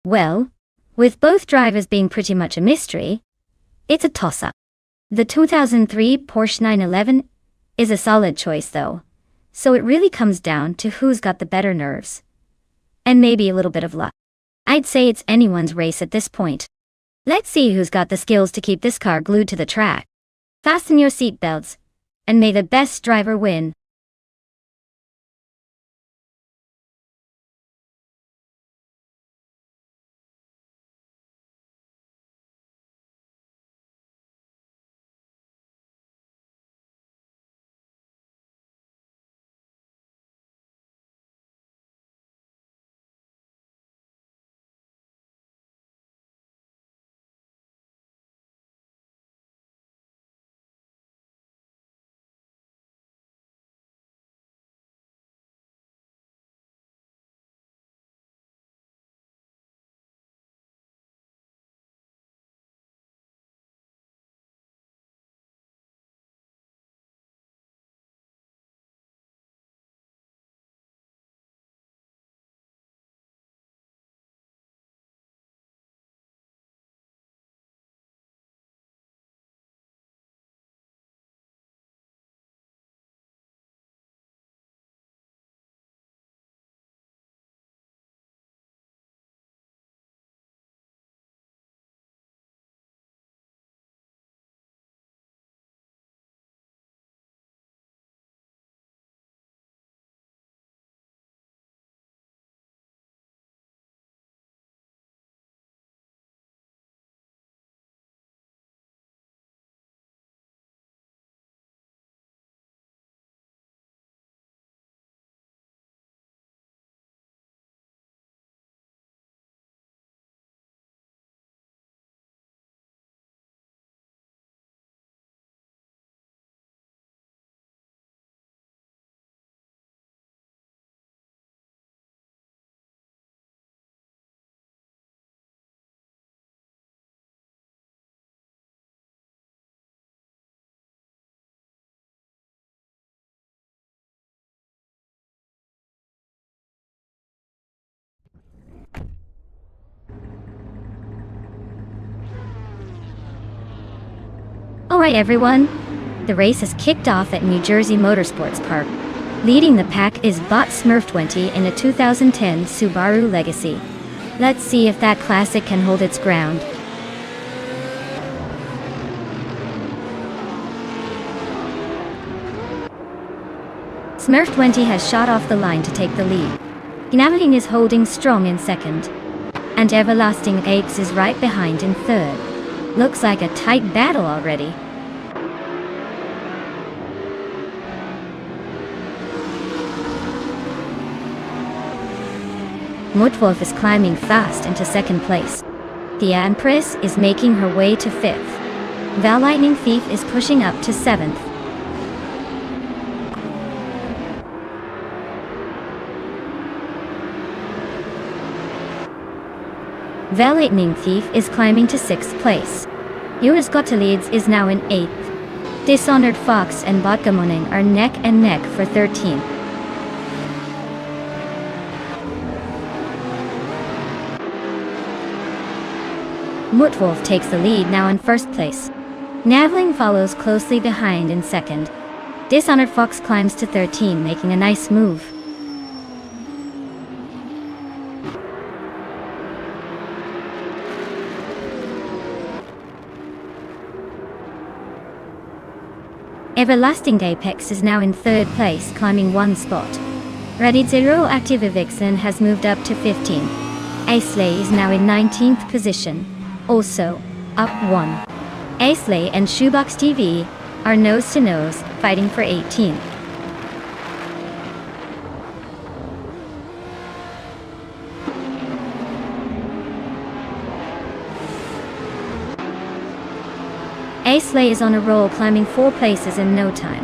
Speaker 1: Well, with both drivers being pretty much a mystery, it's a toss-up. The 2003 Porsche 911 is a solid choice though, so it really comes down to who's got the better nerves. And maybe a little bit of luck. I'd say it's anyone's race at this point. Let's see who's got the skills to keep this car glued to the track. Fasten your seatbelts, and may the best driver win. Alright everyone, the race has kicked off at New Jersey Motorsports Park. Leading the pack is Bot Smurf20 in a 2010 Subaru Legacy. Let's see if that classic can hold its ground. Smurf20 has shot off the line to take the lead. Gnavling is holding strong in second. And Everlasting Apes is right behind in third. Looks like a tight battle already. Mutwolf is climbing fast into second place. The Empress is making her way to fifth. Val Lightning Thief is pushing up to seventh. Val Lightning Thief is climbing to sixth place. Jonas Gottlieds is now in eighth. Dishonored Fox and Botgamoning are neck and neck for 13th. Mutwolf takes the lead now in first place. Navling follows closely behind in second. Dishonored Fox climbs to 13, making a nice move. Everlasting Apex is now in third place, climbing one spot. Ready Zero Active Vixen has moved up to 15. Aisley is now in 19th position, also up one. Aisley and Shoebox TV are nose to nose, fighting for 18th. Aisley is on a roll, climbing 4 places in no time.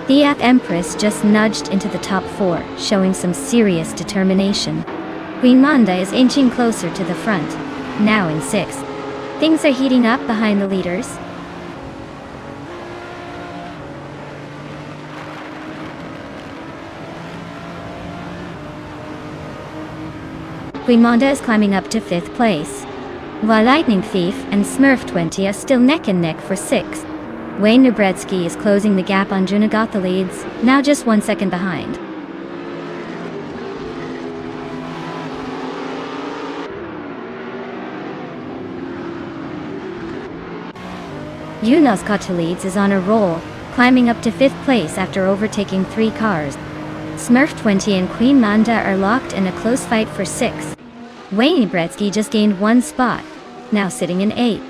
Speaker 1: The Empress just nudged into the top 4, showing some serious determination. Queen Manda is inching closer to the front, now in 6th. Things are heating up behind the leaders. Queen Monda is climbing up to 5th place, while Lightning Thief and Smurf 20 are still neck and neck for 6th. Wayne Nubretsky is closing the gap on Junagotha leads, now just 1 second behind. Nonstop leads is on a roll, climbing up to 5th place after overtaking 3 cars. Smurf 20 and Queen Manda are locked in a close fight for 6th. Wayne Nubretsky just gained 1 spot, now sitting in 8th.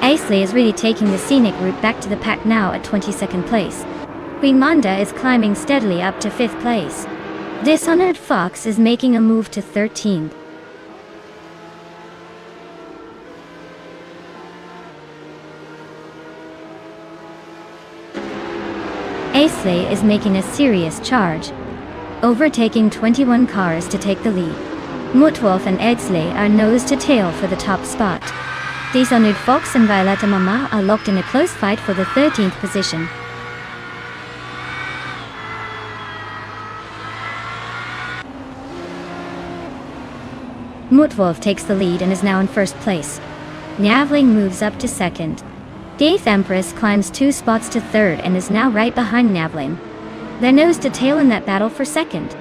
Speaker 1: Aisley is really taking the scenic route back to the pack now at 22nd place. Queen Manda is climbing steadily up to 5th place. Dishonored Fox is making a move to 13th. Aisley is making a serious charge, overtaking 21 cars to take the lead. Mutwolf and Edsley are nose to tail for the top spot. Dishonored Fox and Violetta Mama are locked in a close fight for the 13th position. Mutwolf takes the lead and is now in 1st place. Navling moves up to 2nd. Death Empress climbs 2 spots to 3rd and is now right behind Navling. They're nose to tail in that battle for 2nd.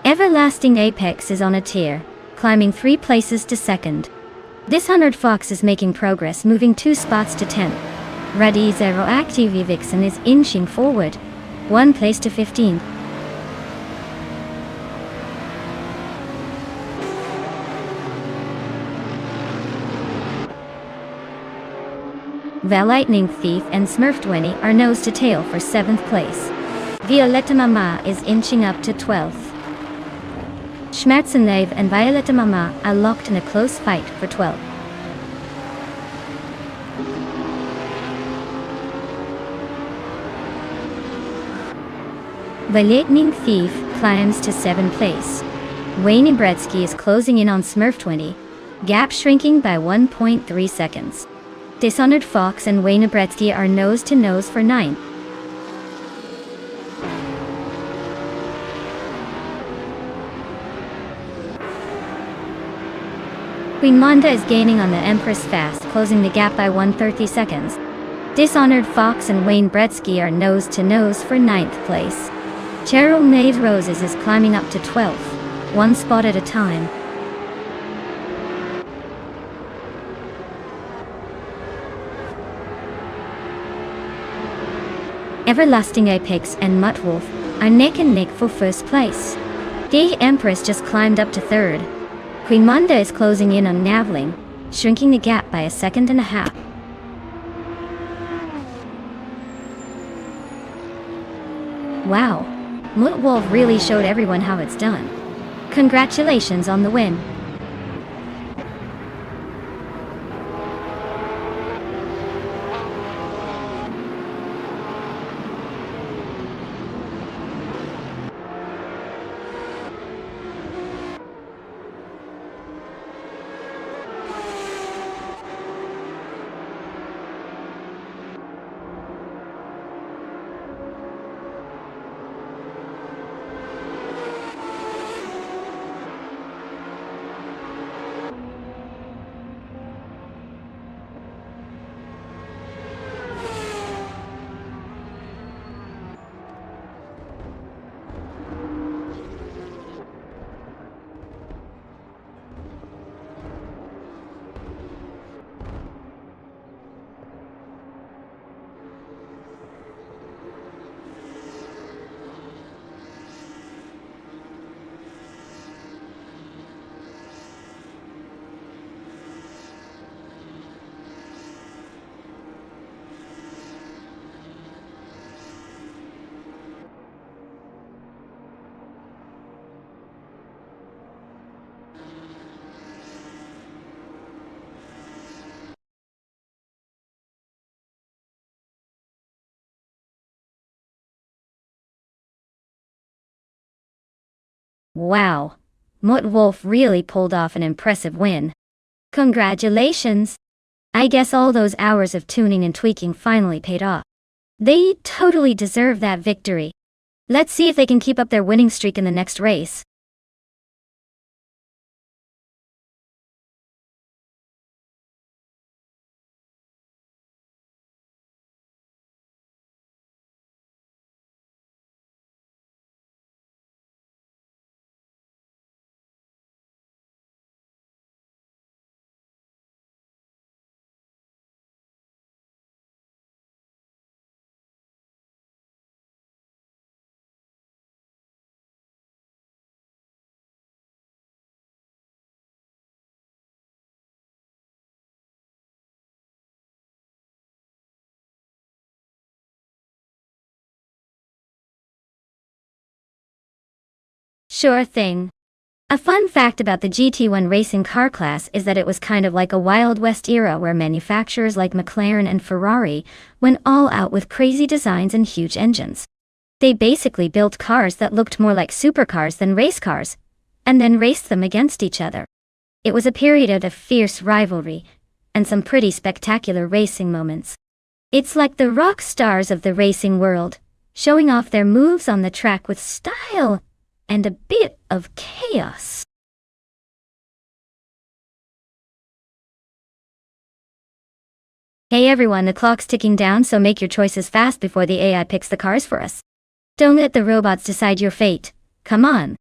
Speaker 1: Everlasting Apex is on a tear, climbing 3 places to 2nd. Dishonored Fox is making progress, moving 2 spots to 10th. Ready Zero Active Vixen is inching forward, 1 place to 15th. The Lightning Thief and Smurf 20 are nose to tail for 7th place. Violetta Mama is inching up to 12th. Schmerzenlave and Violetta Mama are locked in a close fight for 12th. The Lightning Thief climbs to 7th place. Wayne Nubretsky is closing in on Smurf 20, gap shrinking by 1.3 seconds. Dishonored Fox and Wayne Nubretsky are nose to nose for 9th. Queen Manda is gaining on the Empress fast, closing the gap by 130 seconds. Dishonored Fox and Wayne Nubretsky are nose to nose for 9th place. Cheryl Maeve Roses is climbing up to 12th, 1 spot at a time. Everlasting Apex and Mutwolf are neck and neck for 1st place. The Empress just climbed up to 3rd. Queen Manda is closing in on Navling, shrinking the gap by 1.5 seconds. Wow, Mutwolf really showed everyone how it's done. Congratulations on the win. Wow, Mutt Wolf really pulled off an impressive win. Congratulations! I guess all those hours of tuning and tweaking finally paid off. They totally deserve that victory. Let's see if they can keep up their winning streak in the next race. Sure thing. A fun fact about the GT1 racing car class is that it was kind of like a Wild West era where manufacturers like McLaren and Ferrari went all out with crazy designs and huge engines. They basically built cars that looked more like supercars than race cars, and then raced them against each other. It was a period of fierce rivalry, and some pretty spectacular racing moments. It's like the rock stars of the racing world, showing off their moves on the track with style and a bit of chaos. Hey everyone, the clock's ticking down, so make your choices fast before the AI picks the cars for us. Don't let the robots decide your fate. Come on.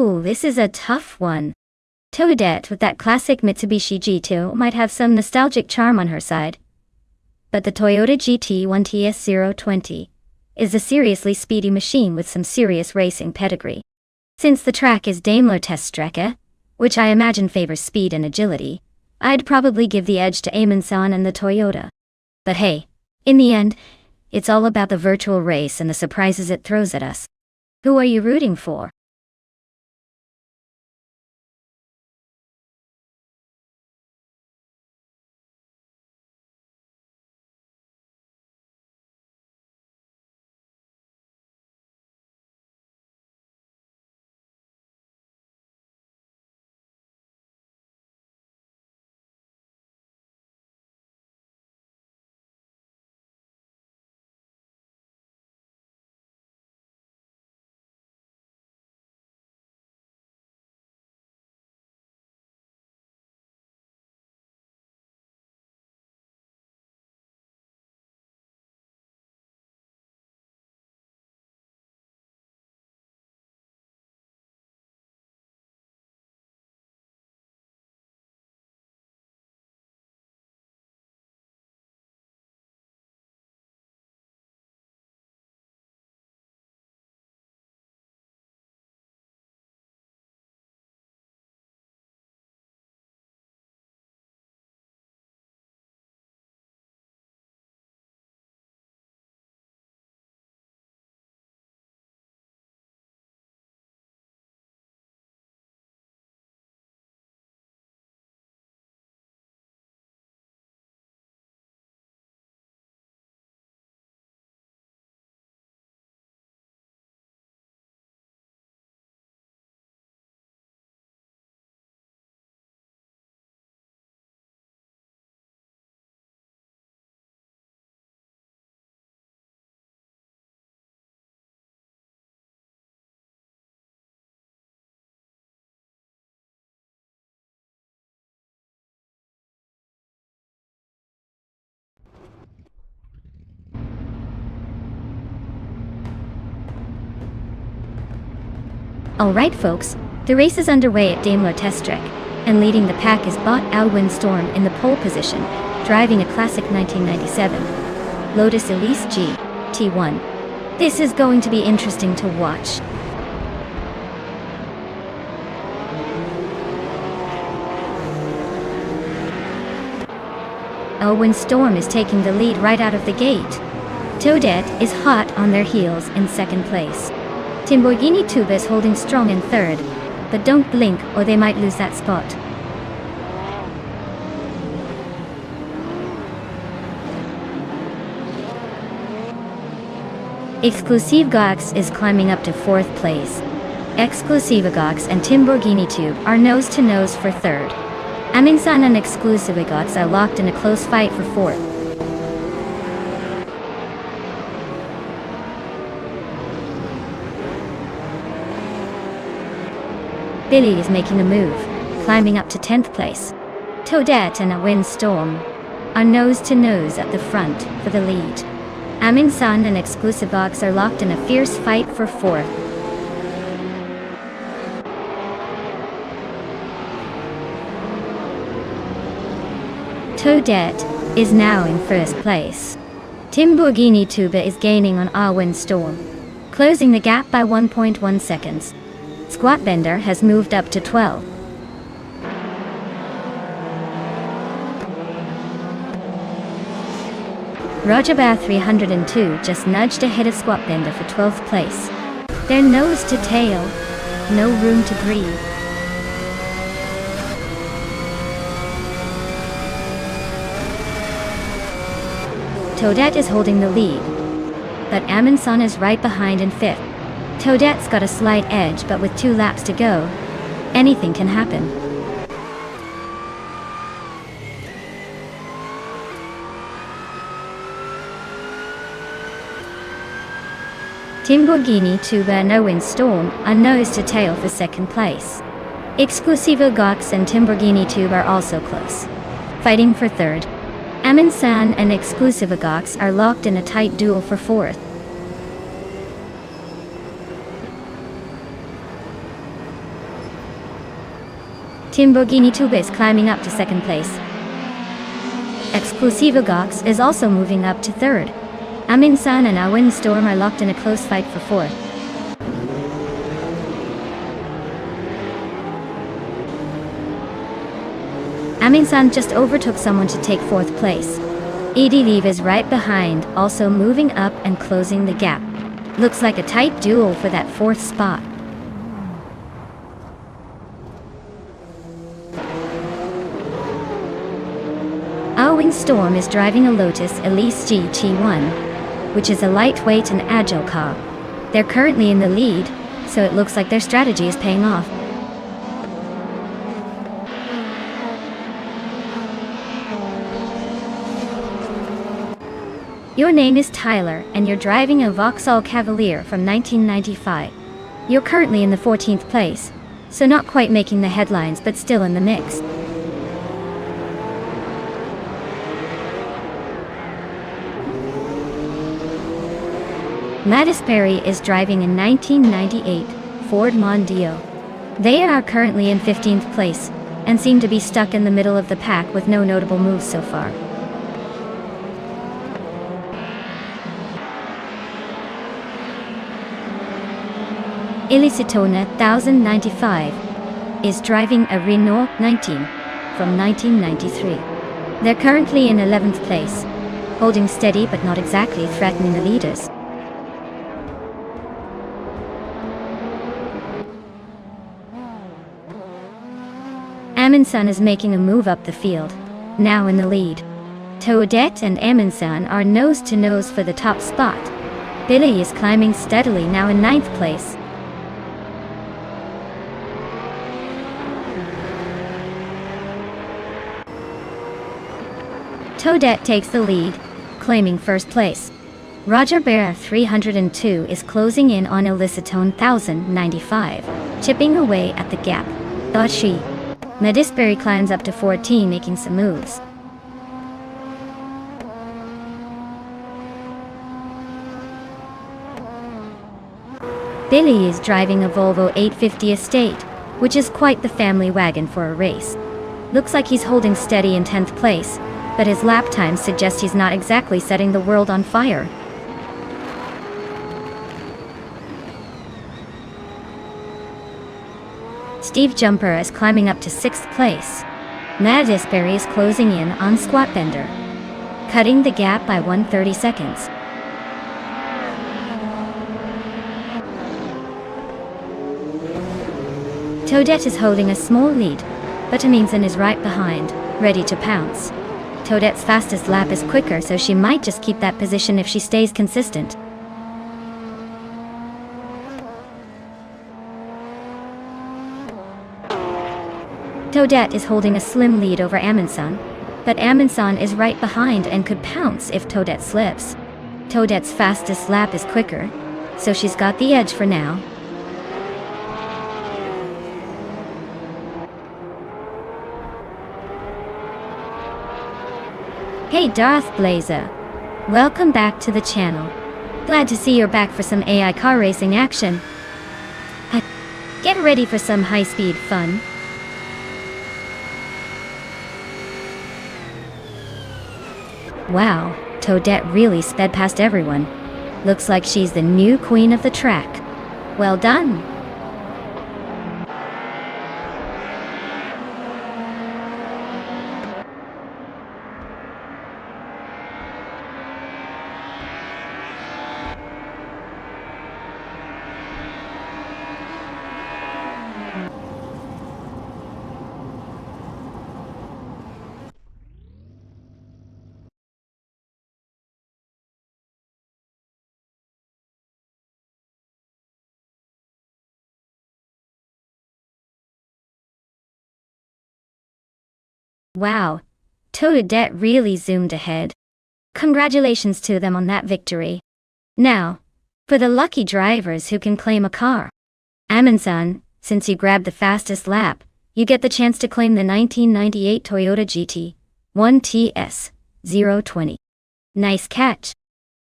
Speaker 1: Ooh, this is a tough one. Toadette with that classic Mitsubishi G2 might have some nostalgic charm on her side. But the Toyota GT1 TS020 is a seriously speedy machine with some serious racing pedigree. Since the track is Daimler Teststrecke, which I imagine favors speed and agility, I'd probably give the edge to Amundsen and the Toyota. But hey, in the end, it's all about the virtual race and the surprises it throws at us. Who are you rooting for? Alright folks, the race is underway at Daimler Test Track, and leading the pack is Bot Storm in the pole position, driving a classic 1997 Lotus Elise G T1. This is going to be interesting to watch. Storm is taking the lead right out of the gate. Toadette is hot on their heels in second place. Timborghini Tuba is holding strong in third, but don't blink or they might lose that spot. Exclusive Gox is climbing up to fourth place. Exclusive Gox and Timborghini Tube are nose to nose for third. Aminsan and Exclusive Gox are locked in a close fight for fourth. Billy is making a move, climbing up to 10th place. Toadette and Storm are nose to nose at the front for the lead. Aminsan and Exclusive Gox are locked in a fierce fight for fourth. Toadette is now in first place. Timborghini Tuba is gaining on Storm, closing the gap by 1.1 seconds. Squatbender has moved up to 12. Rogerbar 302 just nudged ahead of Squatbender for 12th place. They're nose to tail, no room to breathe. Toadette is holding the lead, but Aminsan is right behind in fifth. Toadette's got a slight edge, but with 2 laps to go, anything can happen. Timborghini Tuba and Storm are nose to tail for second place. Exclusivo Gox and Timborghini Tuba are also close, fighting for third. Aminsan and Exclusivo Gox are locked in a tight duel for fourth. Timborghini Tuba is climbing up to second place. Exclusivo Gox is also moving up to third. Aminsan and Storm are locked in a close fight for fourth. Aminsan just overtook someone to take fourth place. Edie Leave is right behind, also moving up and closing the gap. Looks like a tight duel for that fourth spot. Storm is driving a Lotus Elise G T1, which is a lightweight and agile car. They're currently in the lead, so it looks like their strategy is paying off. Your name is Tyler, and you're driving a Vauxhall Cavalier from 1995. You're currently in the 14th place, so not quite making the headlines but still in the mix. Mattis Perry is driving a 1998 Ford Mondeo. They are currently in 15th place, and seem to be stuck in the middle of the pack with no notable moves so far. Elisitona 1095 is driving a Renault 19 from 1993. They're currently in 11th place, holding steady but not exactly threatening the leaders. Aminsan is making a move up the field, now in the lead. Toadette and Aminsan are nose to nose for the top spot. Billy is climbing steadily, now in 9th place. Toadette takes the lead, claiming first place. Roger Bear 302 is closing in on Elisitone 1095, chipping away at the gap. She. Medisbury climbs up to 14, making some moves. Billy is driving a Volvo 850 Estate, which is quite the family wagon for a race. Looks like he's holding steady in 10th place, but his lap times suggest he's not exactly setting the world on fire. Steve Jumper is climbing up to 6th place. Matt Isberry is closing in on Squat Bender, cutting the gap by 130 seconds. Toadette is holding a small lead, but Amundsen is right behind, ready to pounce. Toadette's fastest lap is quicker, so she might just keep that position if she stays consistent. Toadette is holding a slim lead over Amundsen, but Amundsen is right behind and could pounce if Toadette slips. Toadette's fastest lap is quicker, so she's got the edge for now. Hey Darth Blazer, welcome back to the channel. Glad to see you're back for some AI car racing action. Get ready for some high-speed fun. Wow, Toadette really sped past everyone. Looks like she's the new queen of the track. Well done. Wow, Toadette really zoomed ahead. Congratulations to them on that victory. Now, for the lucky drivers who can claim a car. Amundsen, since you grabbed the fastest lap, you get the chance to claim the 1998 Toyota GT1 TS 020. Nice catch.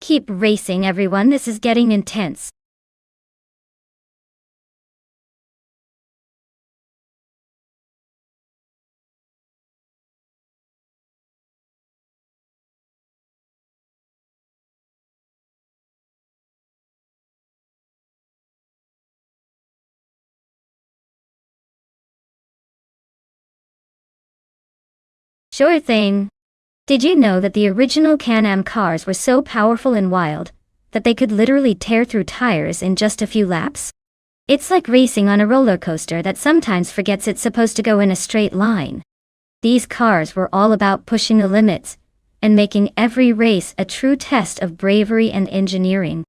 Speaker 1: Keep racing everyone, this is getting intense. Sure thing. Did you know that the original Can-Am cars were so powerful and wild that they could literally tear through tires in just a few laps? It's like racing on a roller coaster that sometimes forgets it's supposed to go in a straight line. These cars were all about pushing the limits and making every race a true test of bravery and engineering.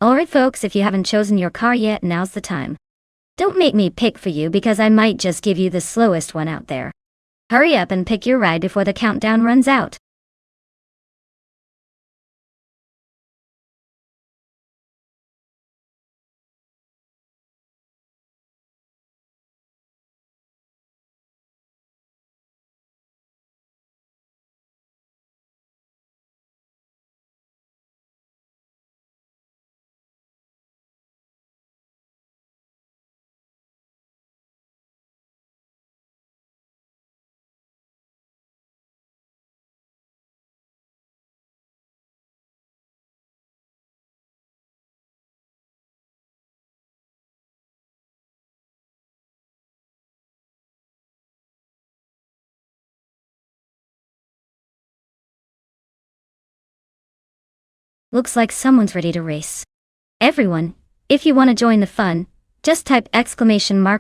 Speaker 1: Alright folks, if you haven't chosen your car yet, now's the time. Don't make me pick for you because I might just give you the slowest one out there. Hurry up and pick your ride before the countdown runs out. Looks like someone's ready to race. Everyone, if you want to join the fun, just type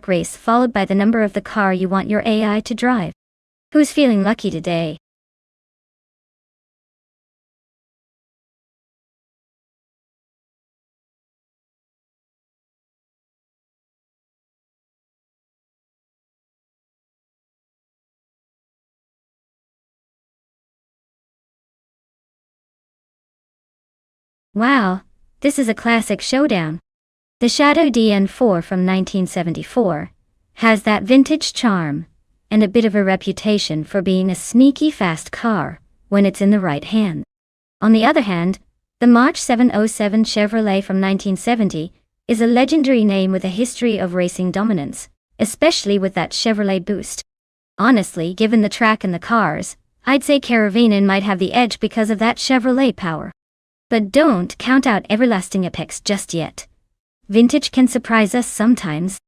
Speaker 1: !race followed by the number of the car you want your AI to drive. Who's feeling lucky today? Wow, this is a classic showdown. The Shadow DN4 from 1974 Has that vintage charm, and a bit of a reputation for being a sneaky fast car when it's in the right hand. On the other hand, the March 707 Chevrolet from 1970 is a legendary name with a history of racing dominance, especially with that Chevrolet boost. Honestly, given the track and the cars, I'd say Caravinin might have the edge because of that Chevrolet power. But don't count out everlasting Apex just yet. Vintage can surprise us sometimes.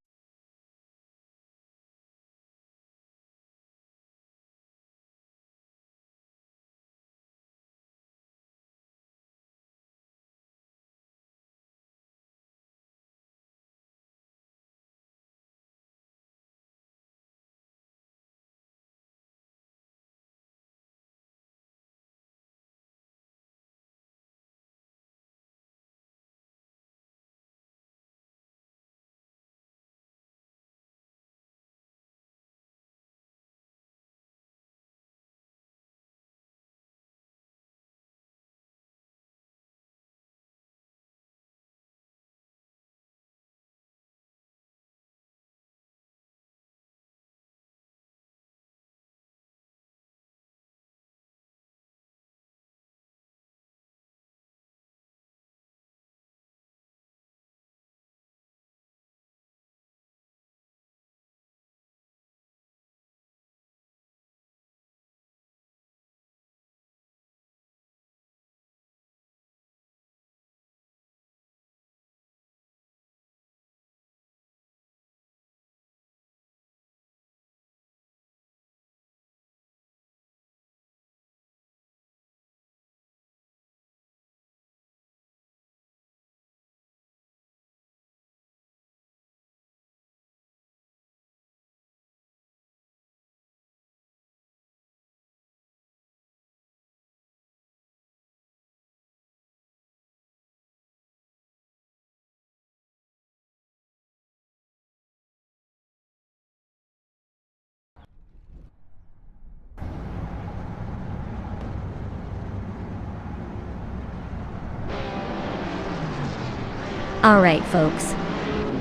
Speaker 1: Alright folks,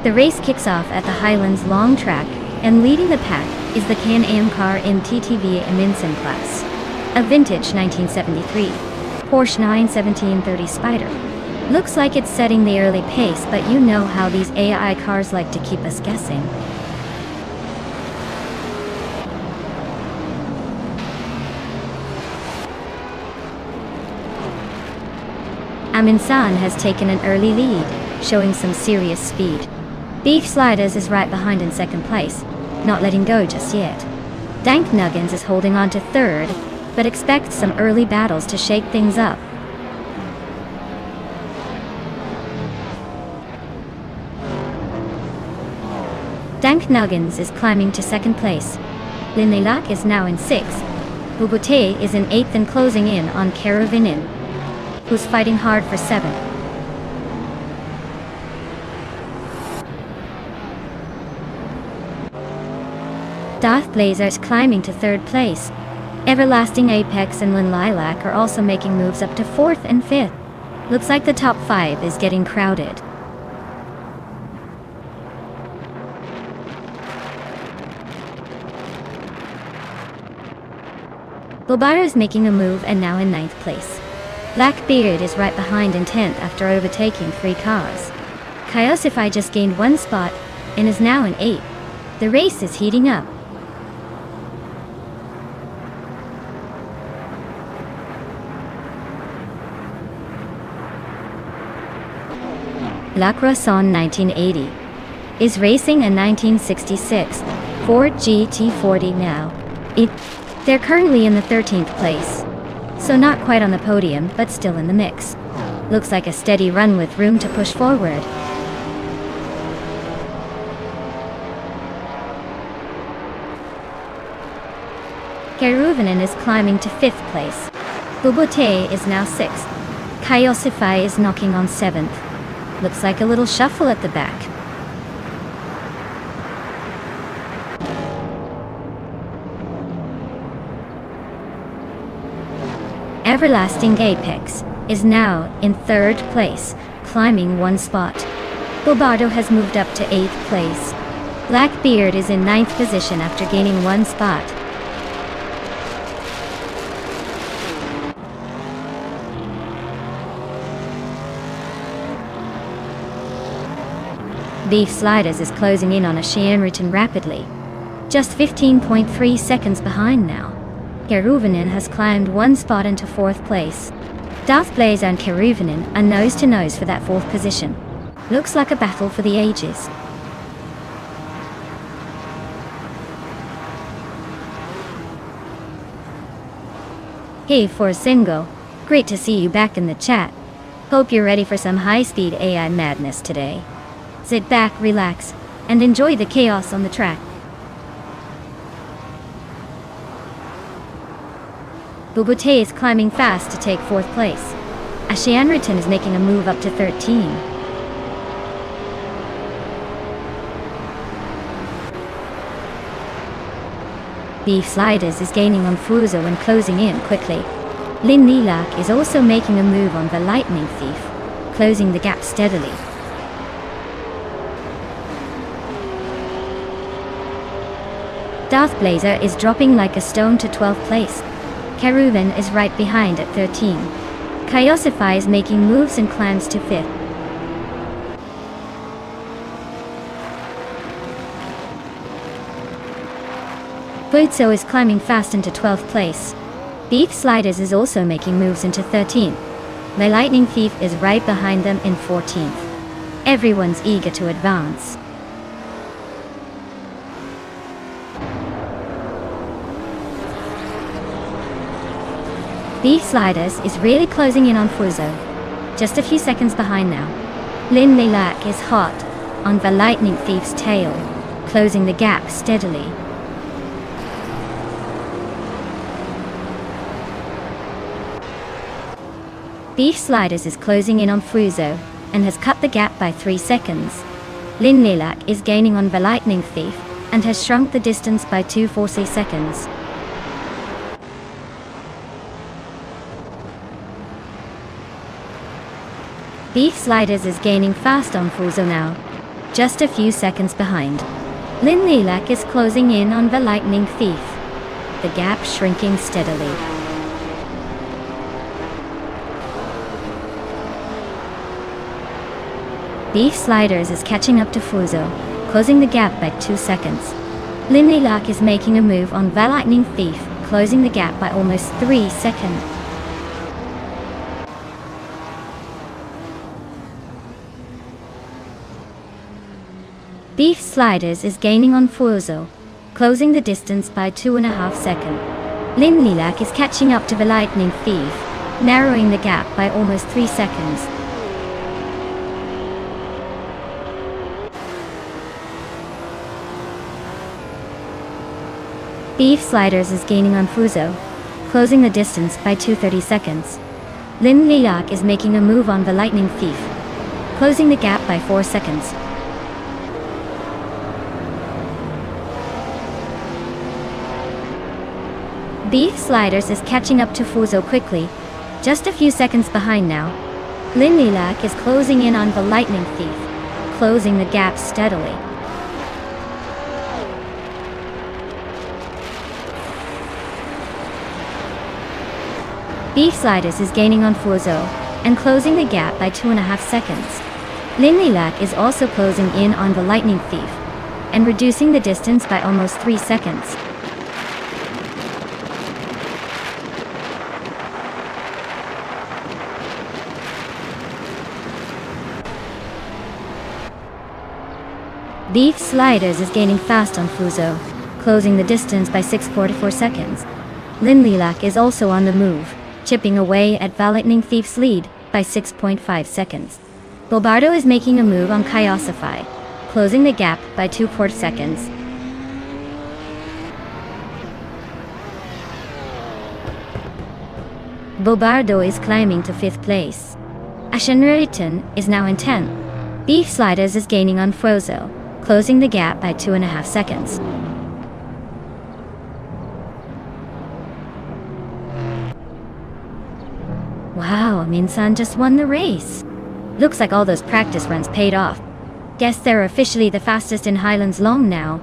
Speaker 1: the race kicks off at the Highlands long track, and leading the pack is the Can-Am car in TTV Aminsen class, a vintage 1973 Porsche 91730 Spider. Looks like it's setting the early pace, but you know how these AI cars like to keep us guessing. Aminsan has taken an early lead, showing some serious speed. Beef Sliders is right behind in second place, not letting go just yet. Dank Nuggins is holding on to third, but expects some early battles to shake things up. Dank Nuggins is climbing to second place. Linlilac is now in sixth. Bubute is in eighth and closing in on Caravinin, who's fighting hard for seventh. Darth Blazer is climbing to third place. Everlasting Apex and Lin Lilac are also making moves up to fourth and fifth. Looks like the top five is getting crowded. Lobato is making a move and now in ninth place. Blackbeard is right behind in 10th after overtaking 3 cars. Kyosify just gained 1 spot and is now in 8th. The race is heating up. La Croissant 1980 is racing a 1966 Ford GT40 now. They're currently in the 13th place, so not quite on the podium, but still in the mix. Looks like a steady run with room to push forward. Keruvinen is climbing to 5th place. Bubute is now 6th. Kyosify is knocking on 7th. Looks like a little shuffle at the back. Everlasting Apex is now in 3rd place, climbing 1 spot. Bobardo has moved up to 8th place. Blackbeard is in 9th position after gaining 1 spot. Beef Sliders is closing in on Ashianriton rapidly. Just 15.3 seconds behind now. Keruvanen has climbed 1 spot into 4th place. Darth Blazer and Keruvanen are nose to nose for that 4th position. Looks like a battle for the ages. Hey Forzingo, great to see you back in the chat. Hope you're ready for some high-speed AI madness today. Sit back, relax, and enjoy the chaos on the track. Bubute is climbing fast to take 4th place. Ashianriton is making a move up to 13. Beef Sliders is gaining on Fuzo and closing in quickly. Lin Lilac is also making a move on the Lightning Thief, closing the gap steadily. Darth Blazer is dropping like a stone to 12th place. Keruvan is right behind at 13. Kyosify is making moves and climbs to 5th. Bootso is climbing fast into 12th place. Beef Sliders is also making moves into 13th. The Lightning Thief is right behind them in 14th. Everyone's eager to advance. Beef Sliders is really closing in on Fuzo. Just a few seconds behind now. Lin Lilac is hot on the Lightning Thief's tail, closing the gap steadily. Beef Sliders is closing in on Fuzo and has cut the gap by 3 seconds. Lin Lilac is gaining on the Lightning Thief and has shrunk the distance by 240 seconds. Beef Sliders is gaining fast on Fuzo now, just a few seconds behind. Lin Lilac is closing in on the Lightning Thief, the gap shrinking steadily. Beef Sliders is catching up to Fuzo, closing the gap by 2 seconds. Lin Lilac is making a move on the Lightning Thief, closing the gap by almost 3 seconds. Beef Sliders is gaining on Fuzo, closing the distance by 2.5 seconds. Lin Lilac is catching up to the Lightning Thief, narrowing the gap by almost 3 seconds. Beef Sliders is gaining on Fuzo, closing the distance by 230 seconds. Lin Lilac is making a move on the Lightning Thief, closing the gap by 4 seconds. Beef Sliders is catching up to Fuzo quickly, just a few seconds behind now. Lin Lilac is closing in on the Lightning Thief, closing the gap steadily. Beef Sliders is gaining on Fuzo and closing the gap by 2.5 seconds. Lin Lilac is also closing in on the Lightning Thief and reducing the distance by almost 3 seconds. Beef Sliders is gaining fast on Fuzo, closing the distance by 6.44 seconds. Lin Lilac is also on the move, chipping away at the Lightning Thief's lead by 6.5 seconds. Bobardo is making a move on Kyosify, closing the gap by 2 seconds. Bobardo is climbing to 5th place. Ashianriton is now in 10th. Beef Sliders is gaining on Fuzo, closing the gap by 2.5 seconds. Wow, Minsan just won the race. Looks like all those practice runs paid off. Guess they're officially the fastest in Highlands Long now.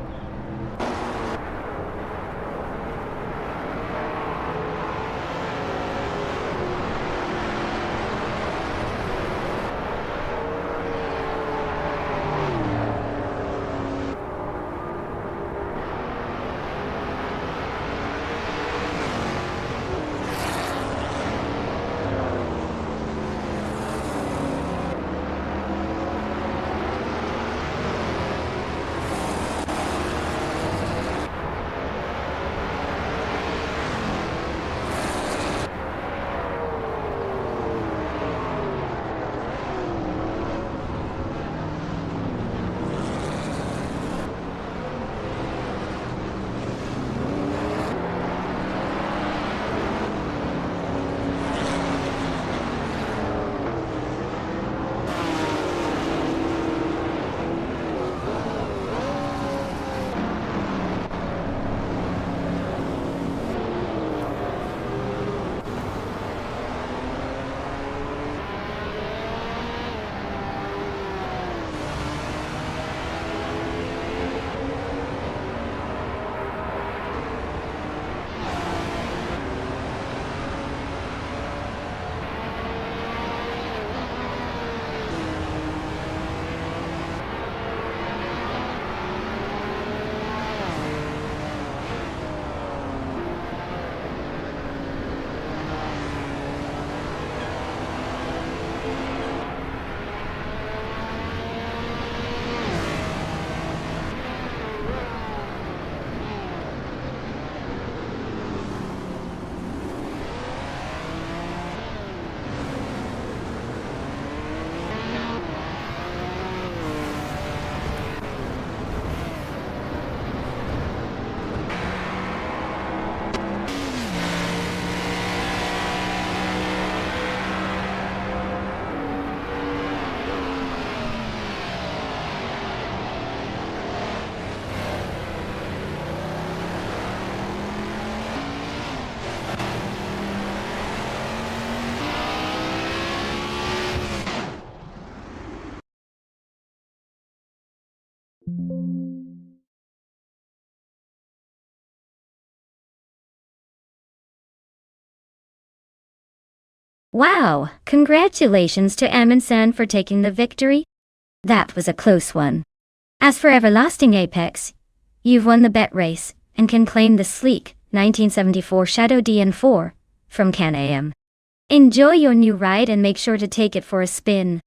Speaker 1: Wow, congratulations to Amundsen for taking the victory. That was a close one. As for Everlasting Apex, you've won the bet race and can claim the sleek 1974 Shadow DN4 from Can-Am. Enjoy your new ride and make sure to take it for a spin.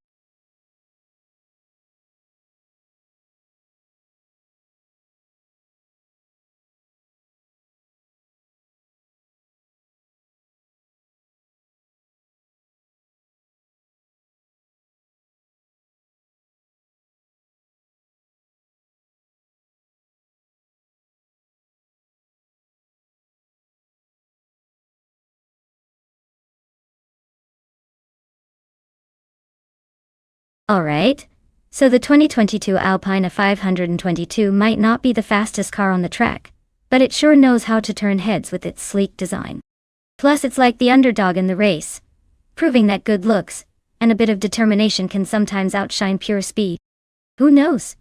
Speaker 1: Alright, so the 2022 Alpine 522 might not be the fastest car on the track, but it sure knows how to turn heads with its sleek design. Plus it's like the underdog in the race, proving that good looks and a bit of determination can sometimes outshine pure speed. Who knows?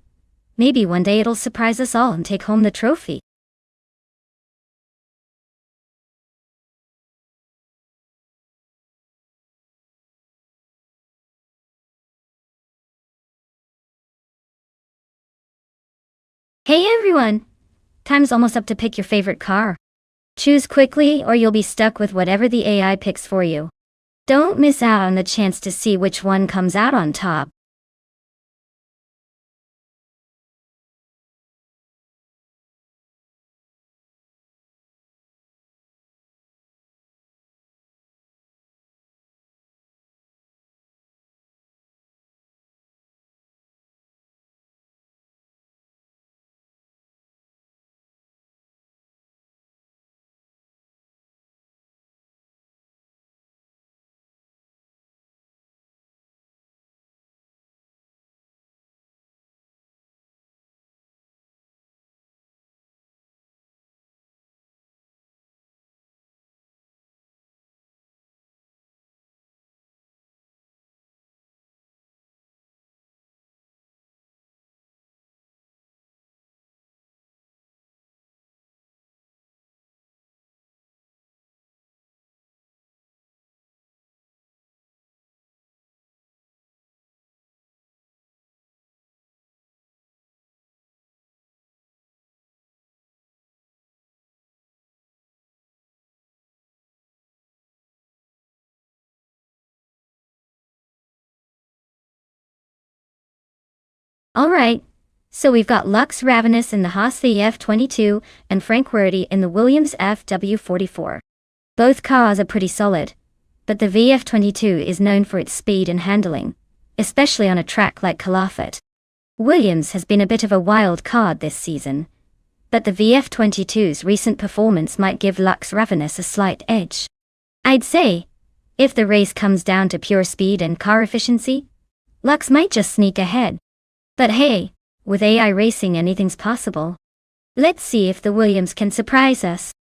Speaker 1: Maybe one day it'll surprise us all and take home the trophy. Hey everyone! Time's almost up to pick your favorite car. Choose quickly or you'll be stuck with whatever the AI picks for you. Don't miss out on the chance to see which one comes out on top. Alright, so we've got Lux Ravenous in the Haas VF22 and Frank Werdy in the Williams FW44. Both cars are pretty solid, but the VF22 is known for its speed and handling, especially on a track like Calafat. Williams has been a bit of a wild card this season, but the VF22's recent performance might give Lux Ravenous a slight edge. I'd say, if the race comes down to pure speed and car efficiency, Lux might just sneak ahead. But hey, with AI racing anything's possible. Let's see if the Williams can surprise us.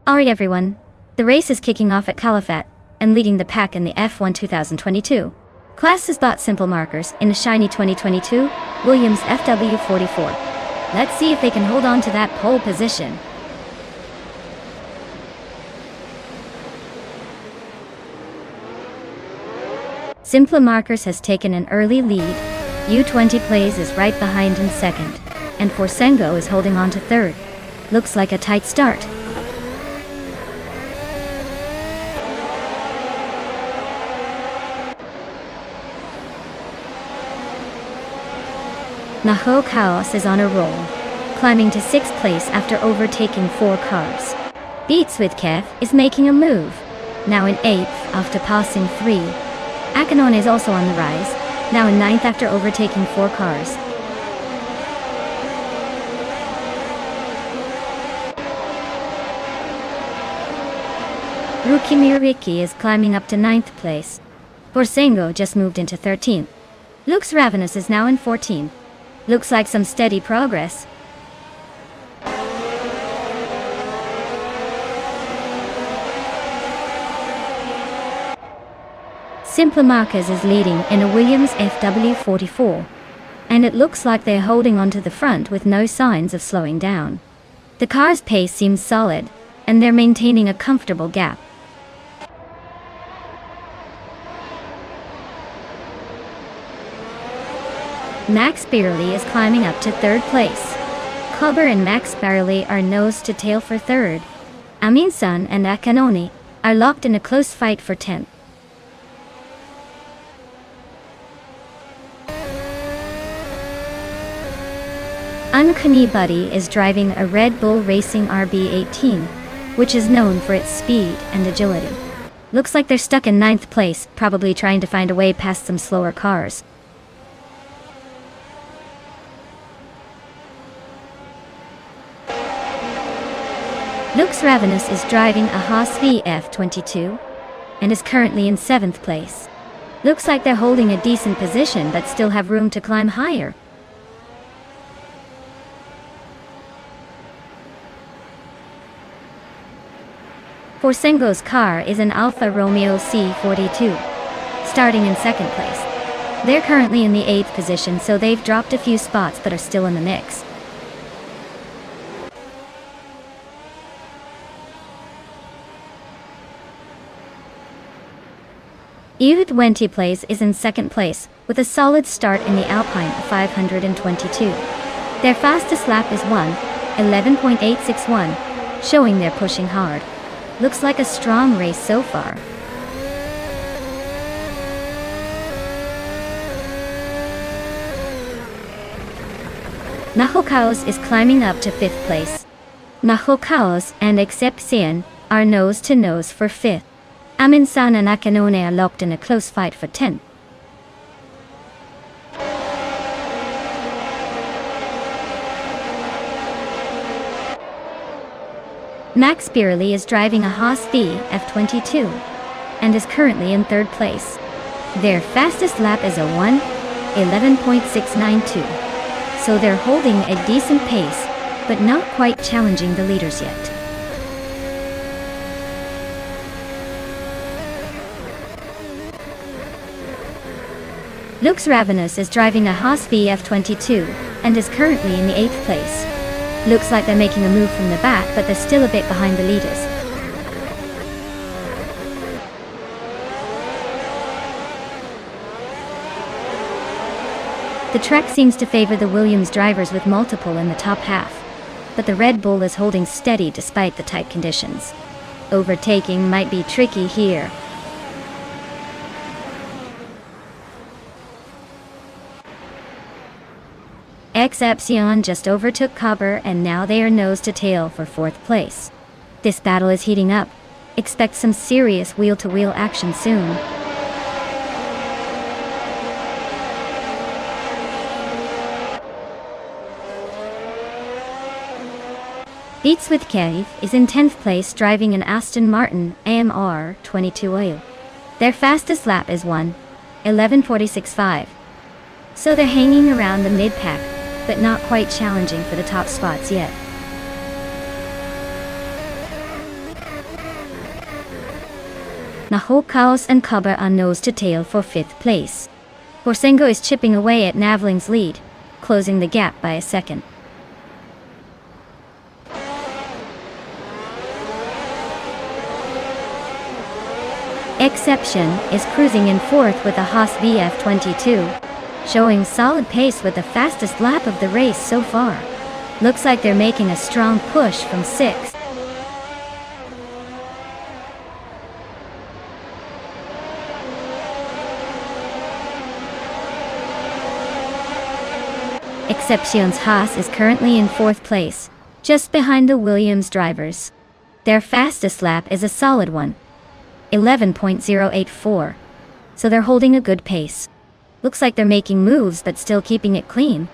Speaker 1: Alright everyone, the race is kicking off at Calafat, and leading the pack in the F1 2022. Class has bought simple markers in the shiny 2022 Williams FW44. Let's see if they can hold on to that pole position. Simple Markers has taken an early lead, U20 Plays is right behind in second, and Forsengo is holding on to third. Looks like a tight start. Naho Chaos is on a roll, climbing to 6th place after overtaking 4 cars. Beats with Kev is making a move, now in 8th after passing 3. Akanon is also on the rise, now in 9th after overtaking 4 cars. Rukimiriki is climbing up to 9th place. Borsengo just moved into 13th. Lux Ravenous is now in 14th. Looks like some steady progress. Simple Markers is leading in a Williams FW44, and it looks like they're holding on to the front with no signs of slowing down. The car's pace seems solid, and they're maintaining a comfortable gap. Max Beerley is climbing up to 3rd place. Cober and Max Beerley are nose to tail for 3rd. Aminsan and Akanoni are locked in a close fight for 10th. Uncanny Buddy is driving a Red Bull Racing RB18, which is known for its speed and agility. Looks like they're stuck in 9th place, probably trying to find a way past some slower cars. Lux Ravenous is driving a Haas VF22 and is currently in 7th place. Looks like they're holding a decent position but still have room to climb higher. Porsengo's car is an Alfa Romeo C42, starting in second place. They're currently in the 8th position, so they've dropped a few spots but are still in the mix. U20 place is in second place, with a solid start in the Alpine 522. Their fastest lap is 1:11.861, showing they're pushing hard. Looks like a strong race so far. Nahokaos is climbing up to 5th place. Nahokaos and Excepcion are nose-to-nose for 5th. Aminsan and Akanone are locked in a close fight for 10th. Max Birley is driving a Haas V F22 and is currently in 3rd place. Their fastest lap is a 1:11.692, so they're holding a decent pace, but not quite challenging the leaders yet. Lux Ravenous is driving a Haas V F22 and is currently in the 8th place. Looks like they're making a move from the back, but they're still a bit behind the leaders. The track seems to favor the Williams drivers with multiple in the top half, but the Red Bull is holding steady despite the tight conditions. Overtaking might be tricky here. Excepcion just overtook Cobber and now they are nose to tail for 4th place. This battle is heating up. Expect some serious wheel-to-wheel action soon. Beats with Cave is in 10th place driving an Aston Martin AMR 22 oil. Their fastest lap is 1:11.46.5. So they're hanging around the mid-pack, but not quite challenging for the top spots yet. Nahokaos and Cobber are nose to tail for 5th place. Porsengo is chipping away at Navling's lead, closing the gap by a second. Exception is cruising in 4th with a Haas VF22, showing solid pace with the fastest lap of the race so far. Looks like they're making a strong push from 6th. Excepcion's Haas is currently in 4th place, just behind the Williams drivers. Their fastest lap is a solid 1:11.084, so they're holding a good pace. Looks like they're making moves but still keeping it clean.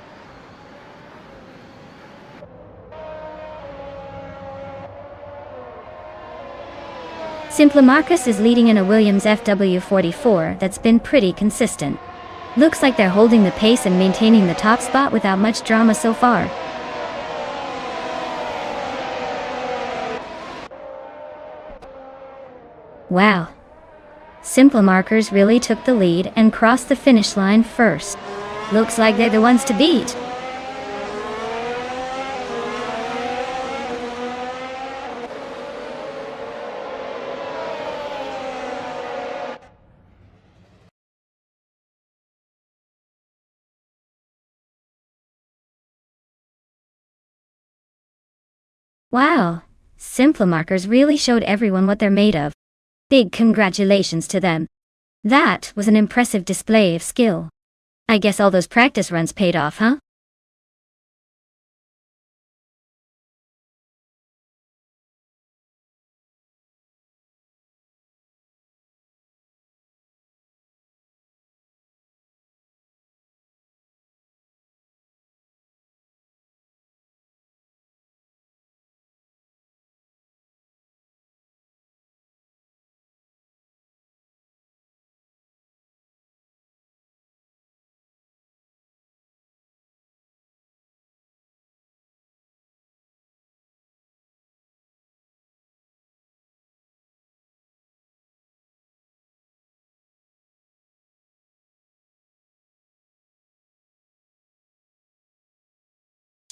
Speaker 1: Simplimarcus is leading in a Williams FW44 that's been pretty consistent. Looks like they're holding the pace and maintaining the top spot without much drama so far. Wow. Simplimarcus really took the lead and crossed the finish line first. Looks like they're the ones to beat. Wow. Simplimarcus really showed everyone what they're made of. Big congratulations to them. That was an impressive display of skill. I guess all those practice runs paid off, huh?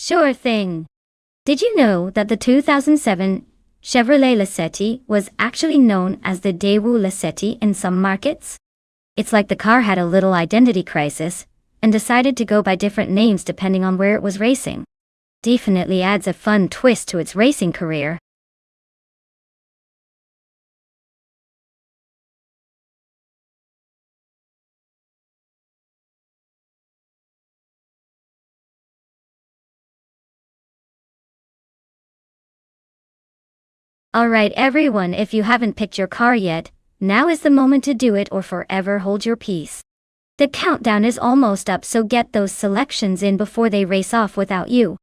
Speaker 1: Sure thing. Did you know that the 2007 Chevrolet Lacetti was actually known as the Daewoo Lacetti in some markets? It's like the car had a little identity crisis and decided to go by different names depending on where it was racing. Definitely adds a fun twist to its racing career. Alright everyone, if you haven't picked your car yet, now is the moment to do it or forever hold your peace. The countdown is almost up, so get those selections in before they race off without you.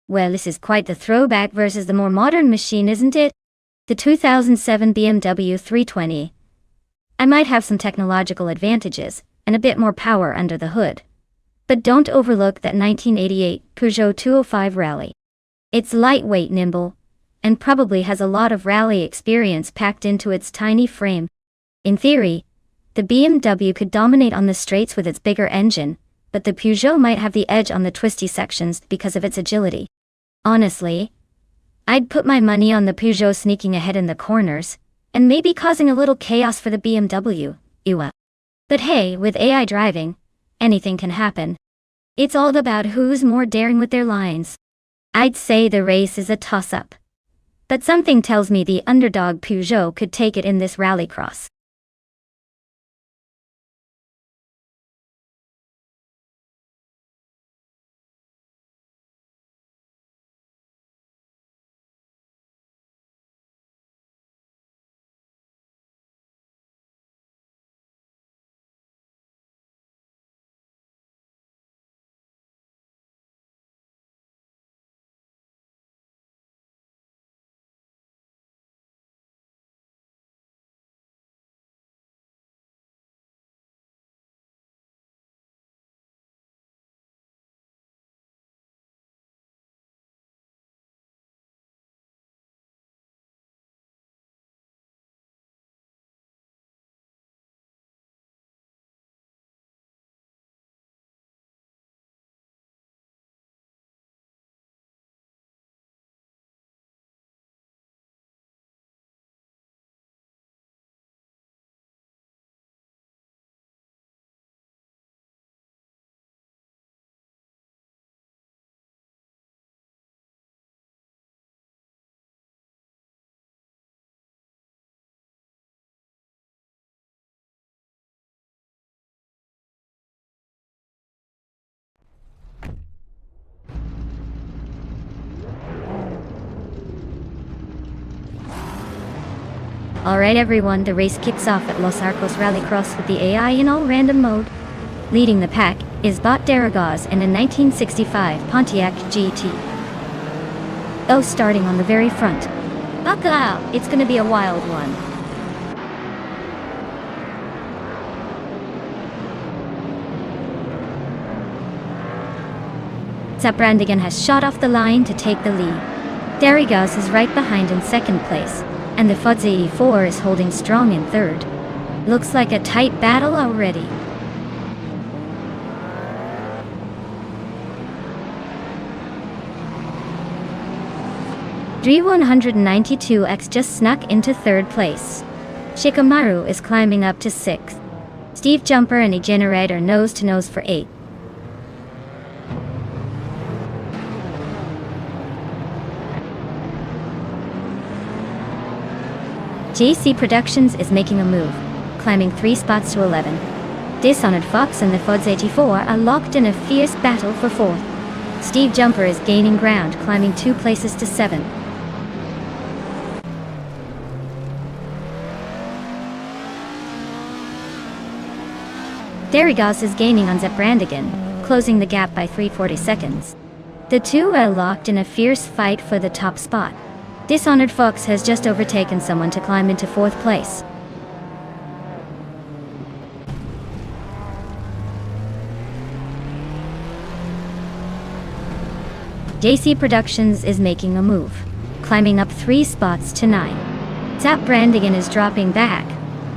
Speaker 1: Well, this is quite the throwback versus the more modern machine, isn't it? The 2007 BMW 320. I might have some technological advantages and a bit more power under the hood. But don't overlook that 1988 Peugeot 205 Rally. It's lightweight, nimble, and probably has a lot of rally experience packed into its tiny frame. In theory, the BMW could dominate on the straights with its bigger engine, but the Peugeot might have the edge on the twisty sections because of its agility. Honestly, I'd put my money on the Peugeot sneaking ahead in the corners, and maybe causing a little chaos for the BMW. Ewa. But hey, with AI driving, anything can happen. It's all about who's more daring with their lines. I'd say the race is a toss-up. But something tells me the underdog Peugeot could take it in this rallycross. Alright everyone, the race kicks off at Los Arcos Rallycross with the AI in all random mode. Leading the pack is Bot Daragaz in a 1965 Pontiac GT. Oh, starting on the very front. Buckle out, it's gonna be a wild one. Zaprandigan has shot off the line to take the lead. Daragaz is right behind in second place, and the Fudz 84 is holding strong in third. Looks like a tight battle already. Dri192X just snuck into third place. Shikamaru is climbing up to 6th. Steve Jumper and a generator nose to nose for 8th. JC Productions is making a move, climbing 3 spots to 11. Dishonored Fox and the Fudz 84 are locked in a fierce battle for 4th. Steve Jumper is gaining ground, climbing 2 places to 7th. Derrigos is gaining on Zep Brandigan, closing the gap by 340 seconds. The two are locked in a fierce fight for the top spot. Dishonored Fox has just overtaken someone to climb into 4th place. JC Productions is making a move, climbing up 3 spots to 9. Zap Brandigan is dropping back,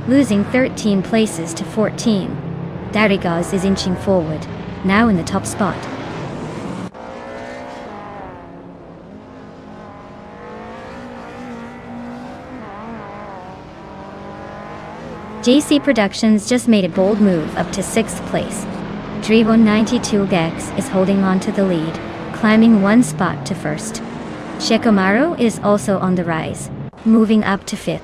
Speaker 1: losing 13 places to 14. Derrigos is inching forward, now in the top spot. JC Productions just made a bold move up to 6th place. Dri192X is holding on to the lead, climbing 1 spot to 1st. Shikamaru is also on the rise, moving up to 5th.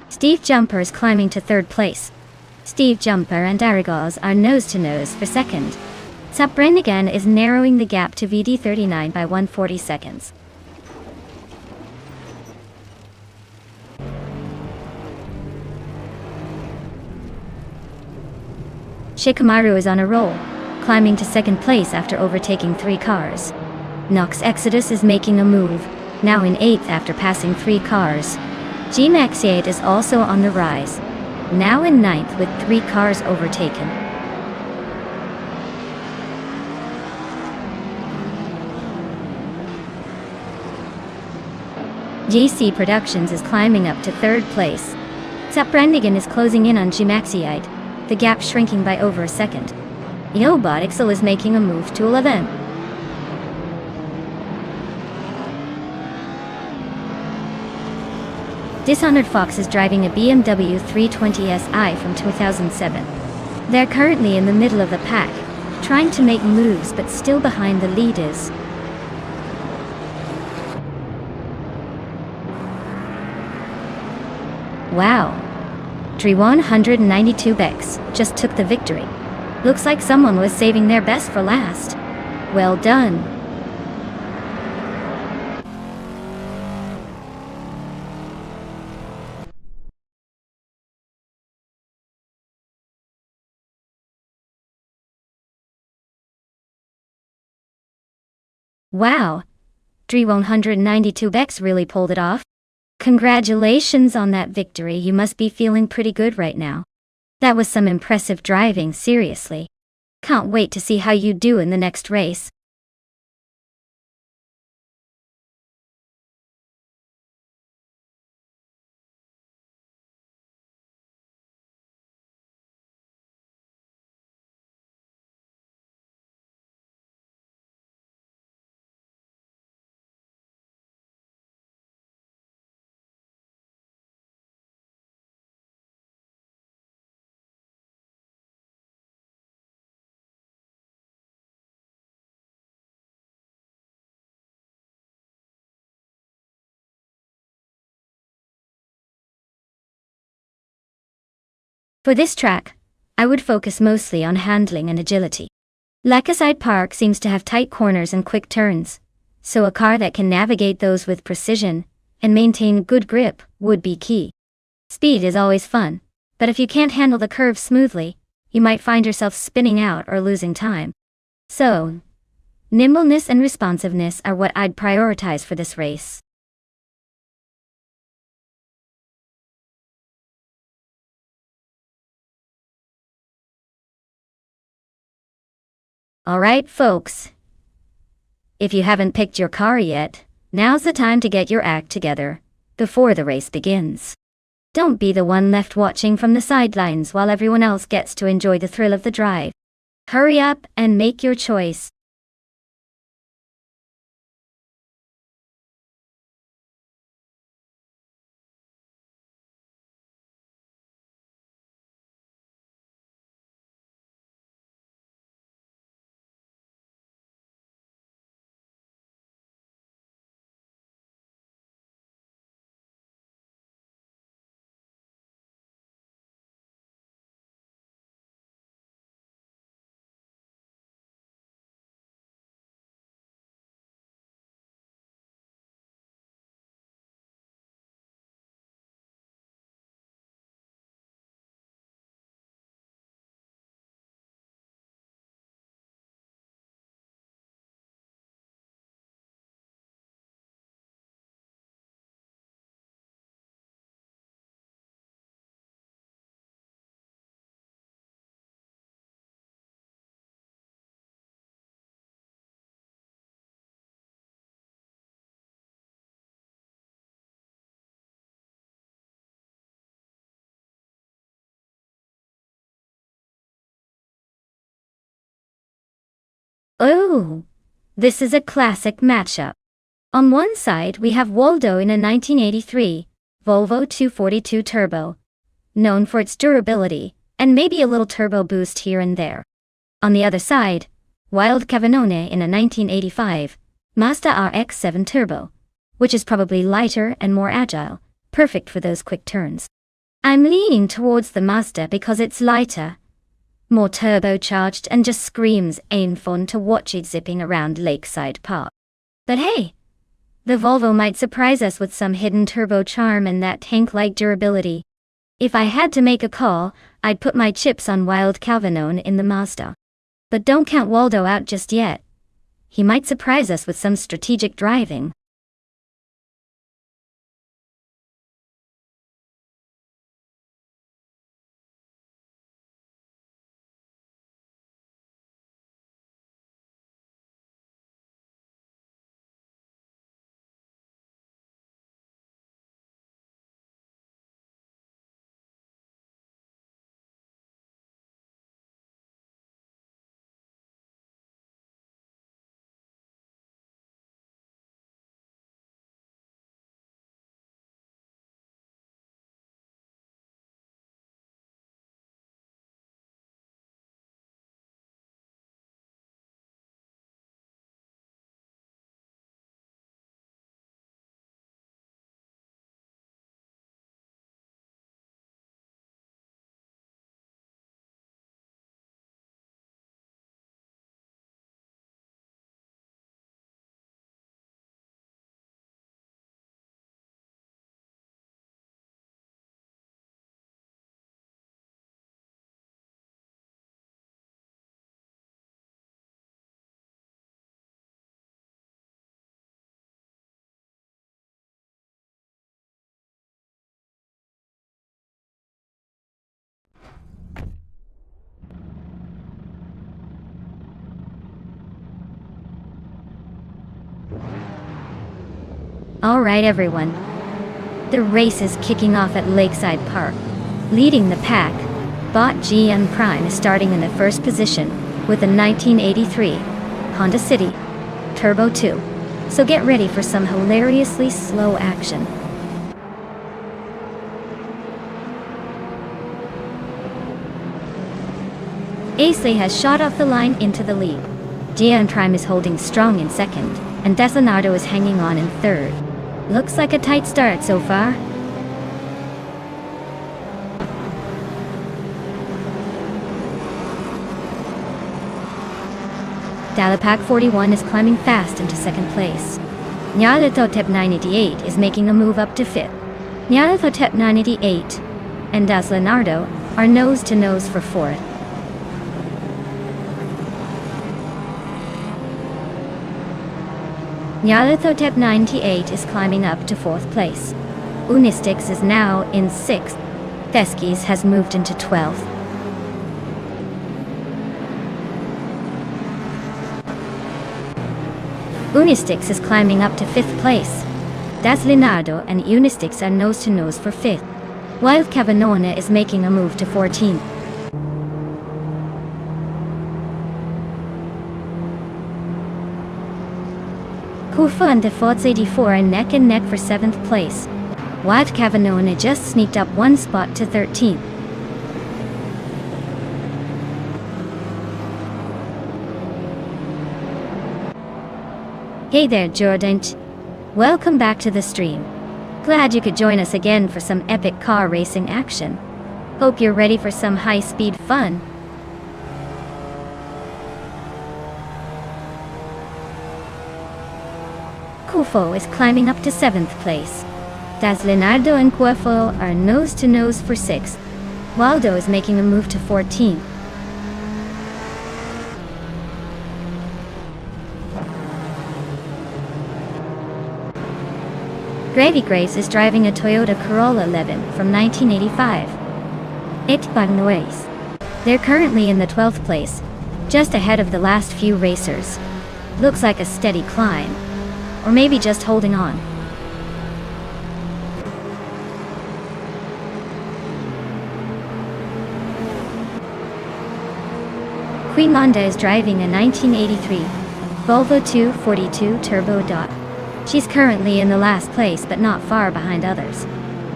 Speaker 1: Steve Jumper is climbing to 3rd place. Steve Jumper and Derrigos are nose to nose for 2nd. Zap Brandigan is narrowing the gap to VD39 by 140 seconds. Shikamaru is on a roll, climbing to 2nd place after overtaking 3 cars. Nox Exodus is making a move, now in 8th after passing 3 cars. G-Maxiate is also on the rise, now in 9th with 3 cars overtaken. JC Productions is climbing up to 3rd place. Zap Brandigan is closing in on G-Maxiate, the gap shrinking by over a second. Yobotixel is making a move to 11. Dishonored Fox is driving a BMW 320Si from 2007. They're currently in the middle of the pack, trying to make moves but still behind the leaders. Wow. Dri192X just took the victory. Looks like someone was saving their best for last. Well done. Wow. Dri192X really pulled it off. Congratulations on that victory. You must be feeling pretty good right now. That was some impressive driving, seriously. Can't wait to see how you do in the next race. For this track, I would focus mostly on handling and agility. Lakeside Park seems to have tight corners and quick turns, so a car that can navigate those with precision and maintain good grip would be key. Speed is always fun, but if you can't handle the curves smoothly, you might find yourself spinning out or losing time. So, nimbleness and responsiveness are what I'd prioritize for this race. Alright, folks. If you haven't picked your car yet, now's the time to get your act together before the race begins. Don't be the one left watching from the sidelines while everyone else gets to enjoy the thrill of the drive. Hurry up and make your choice. Oh, this is a classic matchup. On one side we have Waldo in a 1983 Volvo 242 Turbo, known for its durability, and maybe a little turbo boost here and there. On the other side, Wild Cavanone in a 1985 Mazda RX-7 Turbo, which is probably lighter and more agile, perfect for those quick turns. I'm leaning towards the Mazda because it's lighter, more turbocharged, and just screams ain't fun to watch it zipping around Lakeside Park. But hey, the Volvo might surprise us with some hidden turbo charm and that tank-like durability. If I had to make a call, I'd put my chips on Wild Cavanone in the Mazda. But don't count Waldo out just yet. He might surprise us with some strategic driving. Alright everyone, the race is kicking off at Lakeside Park. Leading the pack, Bot GM Prime is starting in the first position with a 1983 Honda City Turbo 2. So get ready for some hilariously slow action. Aisley has shot off the line into the lead. GM Prime is holding strong in second, and Deslonardo is hanging on in third. Looks like a tight start so far. Dalapac 41 is climbing fast into second place. Nyarlathotep 988 is making a move up to fifth. Nyarlathotep 988 and Deslonardo are nose to nose for fourth. Nyarlathotep 98 is climbing up to fourth place. Unistix is now in sixth. Theskis has moved into 12th. Unistix is climbing up to 5th place. Das Leonardo and Unistix are nose to nose for 5th, while Cavanona is making a move to 14th. Kufa and Defaults 84 are neck and neck for 7th place, while Cavanona just sneaked up one spot to 13th. Hey there, Jordan. Welcome back to the stream. Glad you could join us again for some epic car racing action. Hope you're ready for some high-speed fun. Kufo is climbing up to 7th place. Das Leonardo and Cuerfo are nose to nose for 6th. Waldo is making a move to 14th. Gravy Grace is driving a Toyota Corolla 11 from 1985. They're currently in the 12th place, just ahead of the last few racers. Looks like a steady climb. Or maybe just holding on. Queen Londa is driving a 1983 Volvo 242 Turbo Dot. She's currently in the last place but not far behind others.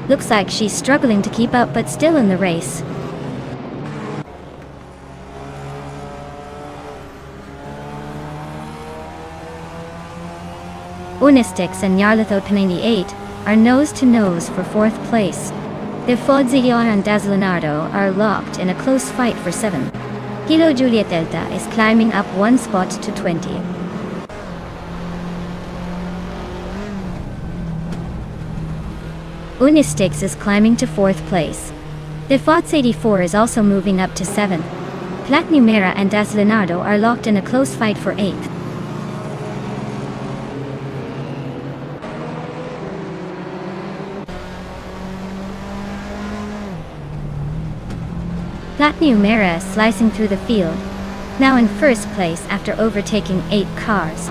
Speaker 1: Looks like she's struggling to keep up but still in the race. Unistix and Yarlitho 98 are nose to nose for 4th place. The Fodzio and Das Leonardo are locked in a close fight for 7th. Kilo Juliet Delta is climbing up one spot to 20. Unistix is climbing to 4th place. The Fots 84 is also moving up to 7th. Plat Numera and Das Leonardo are locked in a close fight for 8th. Plat Numera is slicing through the field, now in 1st place after overtaking 8 cars.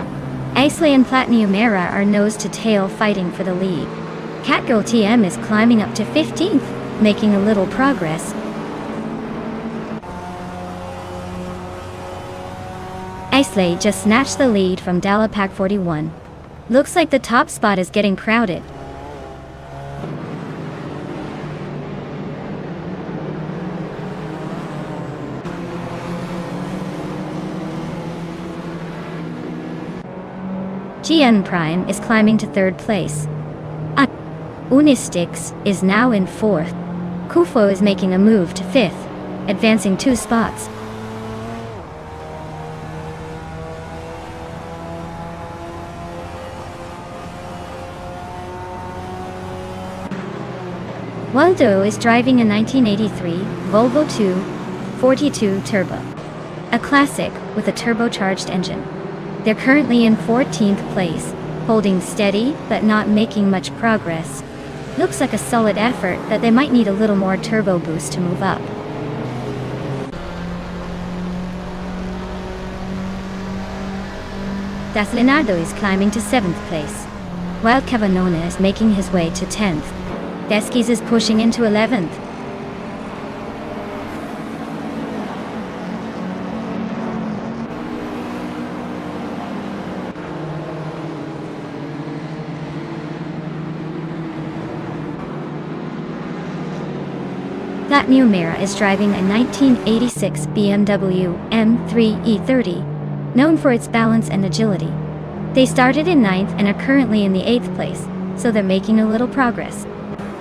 Speaker 1: Aisley and Plat Numera are nose to tail fighting for the lead. Catgirl TM is climbing up to 15th, making a little progress. Aisley just snatched the lead from Dalapack 41. Looks like the top spot is getting crowded. GN Prime is climbing to 3rd place. Unistix is now in 4th. Kufo is making a move to 5th, advancing 2 spots. Waldo is driving a 1983 Volvo 242 Turbo, a classic with a turbocharged engine. They're currently in 14th place, holding steady but not making much progress. Looks like a solid effort, but they might need a little more turbo boost to move up. Das Leonardo is climbing to 7th place, while Cavanona is making his way to 10th. Deskis is pushing into 11th. Plat Numera is driving a 1986 BMW M3 E30, known for its balance and agility. They started in 9th and are currently in the 8th place, so they're making a little progress.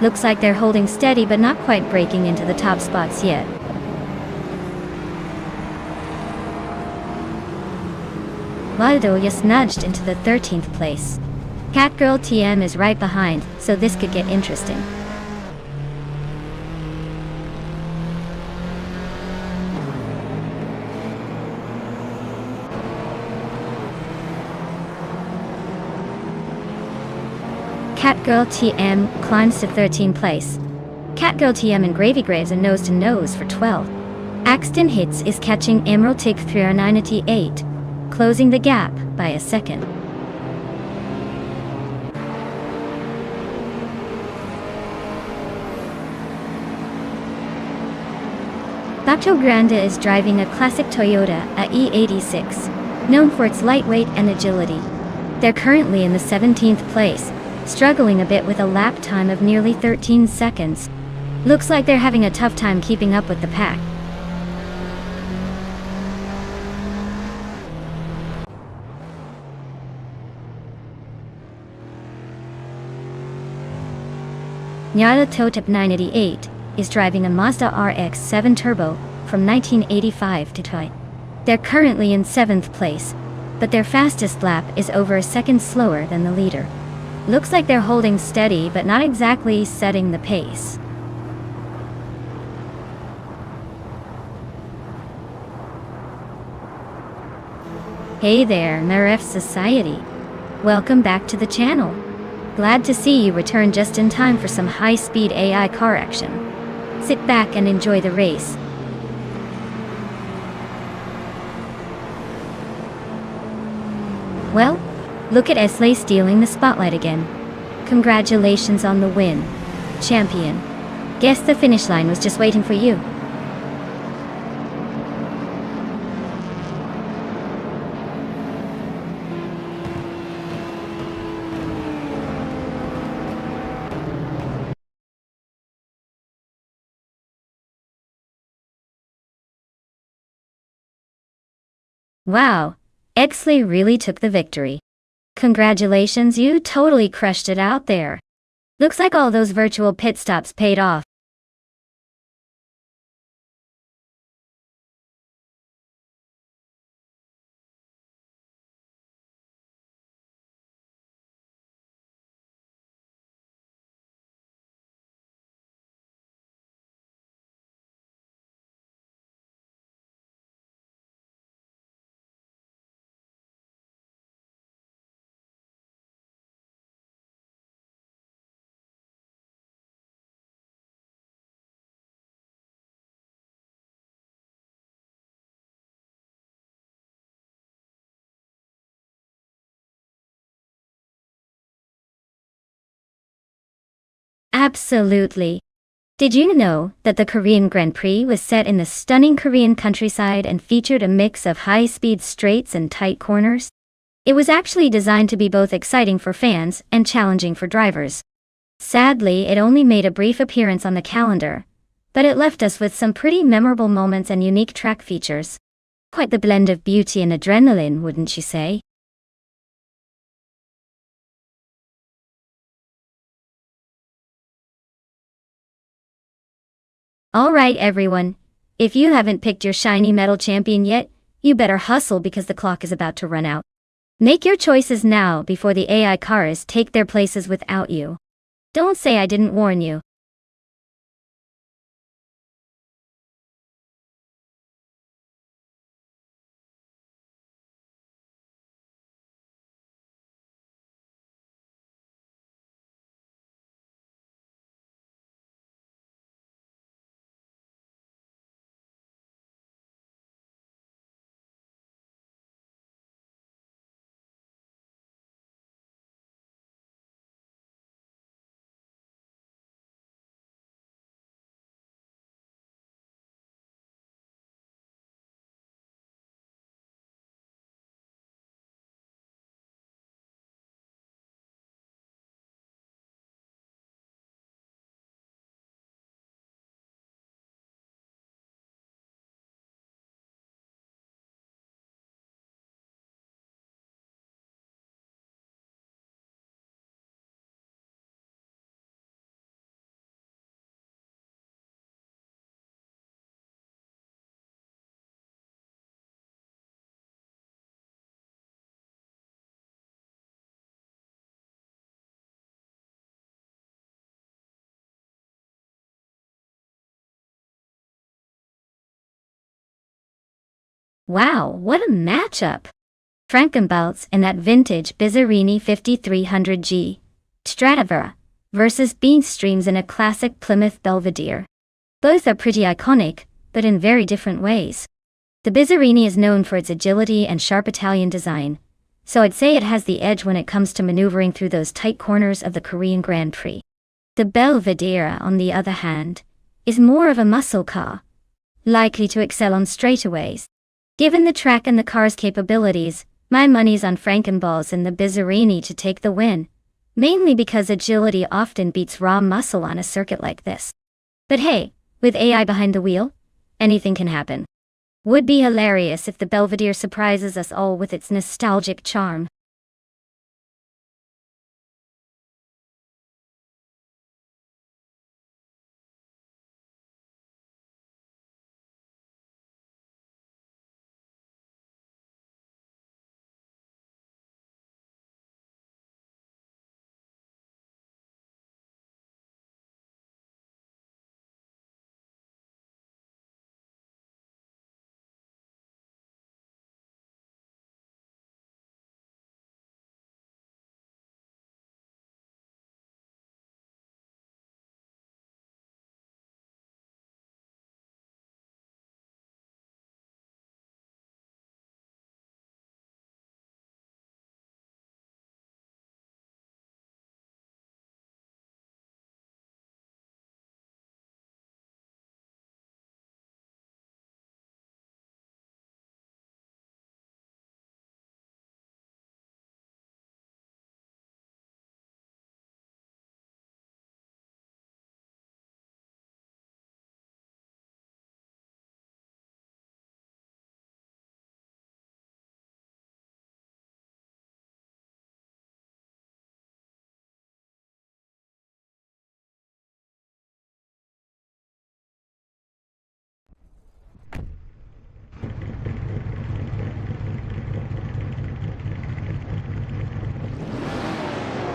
Speaker 1: Looks like they're holding steady but not quite breaking into the top spots yet. Waldo just nudged into the 13th place. Catgirl TM is right behind, so this could get interesting. Catgirl TM climbs to 13th place. Catgirl TM and Gravy Graves are nose to nose for 12th. Axton Hits is catching Emerald Tick 398, closing the gap by a second. Bato Grande is driving a classic Toyota, a E86, known for its lightweight and agility. They're currently in the 17th place, struggling a bit with a lap time of nearly 13 seconds. Looks like they're having a tough time keeping up with the pack. Nyala Totep 988 is driving a Mazda RX-7 Turbo from 1985 to toy. They're currently in 7th place, but their fastest lap is over a second slower than the leader. Looks like they're holding steady but not exactly setting the pace. Hey there, Maref Society. Welcome back to the channel. Glad to see you return just in time for some high-speed AI car action. Sit back and enjoy the race. Well, look at Esley stealing the spotlight again. Congratulations on the win, champion. Guess the finish line was just waiting for you. Wow, Exley really took the victory. Congratulations, you totally crushed it out there. Looks like all those virtual pit stops paid off. Absolutely. Did you know that the Korean Grand Prix was set in the stunning Korean countryside and featured a mix of high-speed straights and tight corners? It was actually designed to be both exciting for fans and challenging for drivers. Sadly, it only made a brief appearance on the calendar, but it left us with some pretty memorable moments and unique track features. Quite the blend of beauty and adrenaline, wouldn't you say? Alright everyone, if you haven't picked your shiny metal champion yet, you better hustle because the clock is about to run out. Make your choices now before the AI cars take their places without you. Don't say I didn't warn you. Wow, what a matchup! Frankenbalts in that vintage Bizzarini 5300G Stradivarius versus Beanstreams in a classic Plymouth Belvedere. Both are pretty iconic, but in very different ways. The Bizzarini is known for its agility and sharp Italian design, so I'd say it has the edge when it comes to maneuvering through those tight corners of the Korean Grand Prix. The Belvedere, on the other hand, is more of a muscle car. likely to excel on straightaways. Given the track and the car's capabilities, my money's on Frankenballs and the Bizzarini to take the win, mainly because agility often beats raw muscle on a circuit like this. But hey, with AI behind the wheel, anything can happen. Would be hilarious if the Belvedere surprises us all with its nostalgic charm.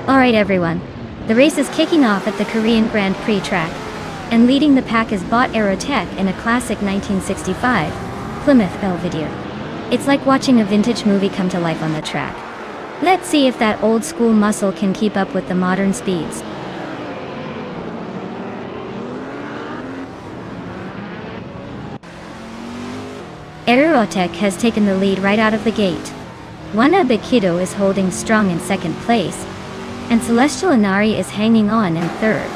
Speaker 1: Alright everyone, the race is kicking off at the Korean Grand Prix track, and leading the pack is Bot Aerotech in a classic 1965 Plymouth Belvedere. It's like watching a vintage movie come to life on the track. Let's see if that old school muscle can keep up with the modern speeds. Aerotech has taken the lead right out of the gate. One Abikido is holding strong in second place, and Celestial Inari is hanging on in third.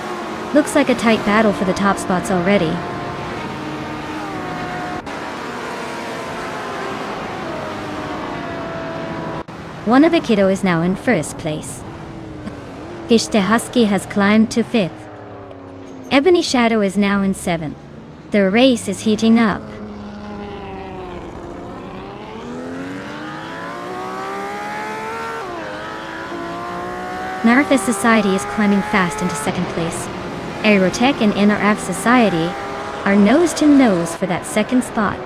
Speaker 1: Looks like a tight battle for the top spots already. One Abikido is now in first place. Gishte Husky has climbed to fifth. Ebony Shadow is now in seventh. The race is heating up. Nartha Society is climbing fast into second place. Aerotech and NRF Society are nose to nose for that second spot.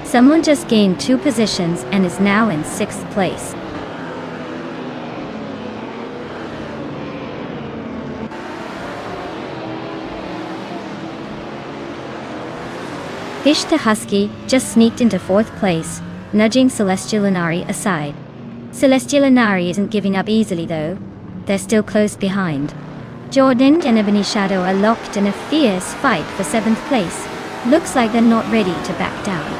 Speaker 1: Someone just gained 2 positions and is now in 6th place. Gishta Husky just sneaked into 4th place, nudging Celestial Inari aside. Celestial Inari isn't giving up easily though. They're still close behind. Jordan and Ebony Shadow are locked in a fierce fight for 7th place. Looks like they're not ready to back down.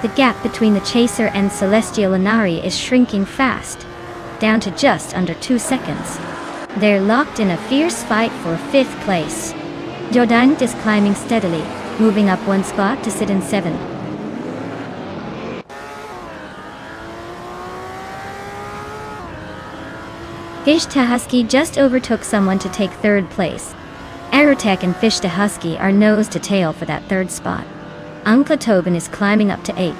Speaker 1: The gap between the Chaser and Celestial Inari is shrinking fast, down to just under 2 seconds. They're locked in a fierce fight for 5th place. Jordan is climbing steadily, moving up 1 spot to sit in 7th. Gishta Husky just overtook someone to take 3rd place. Aerotech and Fishta Husky are nose to tail for that 3rd spot. Uncle Tobin is climbing up to 8th.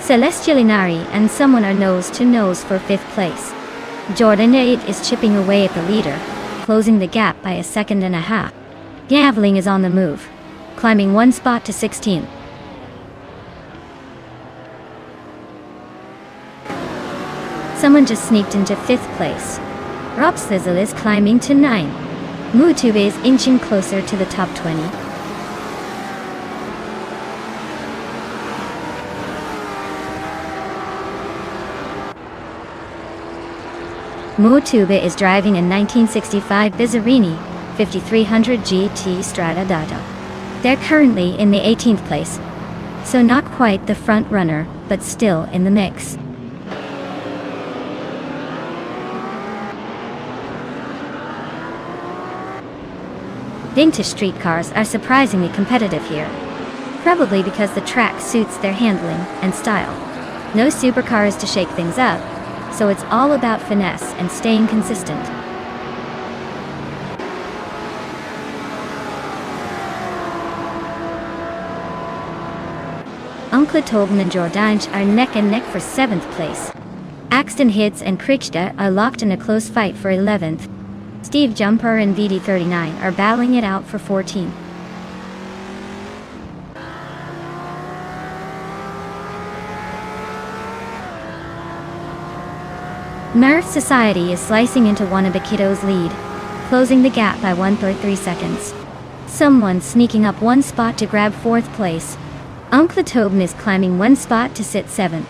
Speaker 1: Celestial Inari and someone are nose to nose for 5th place. Jordan 8 is chipping away at the leader, closing the gap by 1.5 seconds. Gaveling is on the move, climbing 1 spot to 16th. Someone just sneaked into 5th place. Rob Sizzle is climbing to 9th. Mutube is inching closer to the top 20. Mutube is driving a 1965 Bizzarini 5300 GT Strada Dada. They're currently in the 18th place, so not quite the front runner, but still in the mix. Vintage street cars are surprisingly competitive here, probably because the track suits their handling and style. No supercars to shake things up, so it's all about finesse and staying consistent. Oncle Tobin and Jordange are neck and neck for 7th place. Axton Hits and Krichta are locked in a close fight for 11th. Steve Jumper and VD39 are battling it out for 14th. Murph Society is slicing into Wannabe lead, closing the gap by 1.3 seconds. Someone sneaking up one spot to grab 4th place. Oncle Tobin is climbing one spot to sit 7th.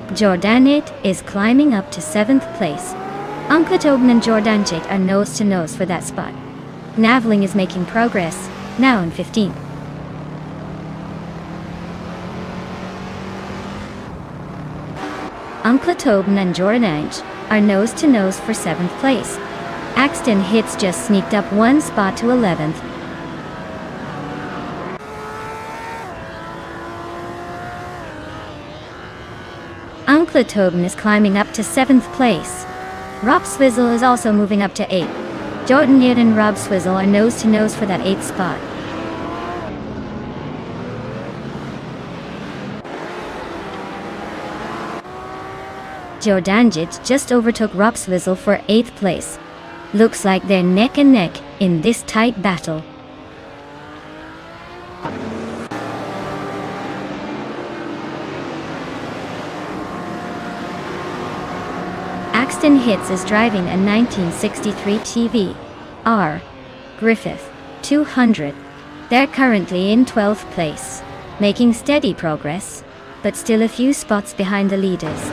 Speaker 1: Jordanit is climbing up to 7th place. Oncle Tobin and Jordanchit are nose to nose for that spot. Navling is making progress, now in 15th. Oncle Tobin and Jordange are nose to nose for 7th place. Axton Hits just sneaked up one spot to 11th. Oncle Tobin is climbing up to 7th place. Rob Swizzle is also moving up to 8th. Jordan Yid and Rob Swizzle are nose to nose for that 8th spot. Jordanjit just overtook Rob Swizzle for 8th place. Looks like they're neck and neck in this tight battle. Axton Hits is driving a 1963 TV R Griffith 200. They're currently in 12th place, making steady progress, but still a few spots behind the leaders.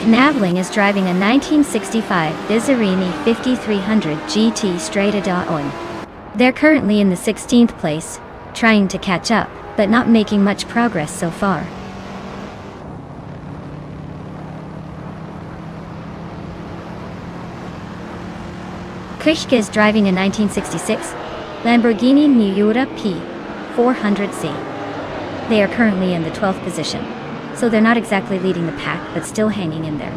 Speaker 1: Navling is driving a 1965 Bizarini 5300 GT Straight-A-On. They're currently in the 16th place, trying to catch up, but not making much progress so far. Krishka is driving a 1966 Lamborghini Miura P400C. They are currently in the 12th position, so they're not exactly leading the pack, but still hanging in there.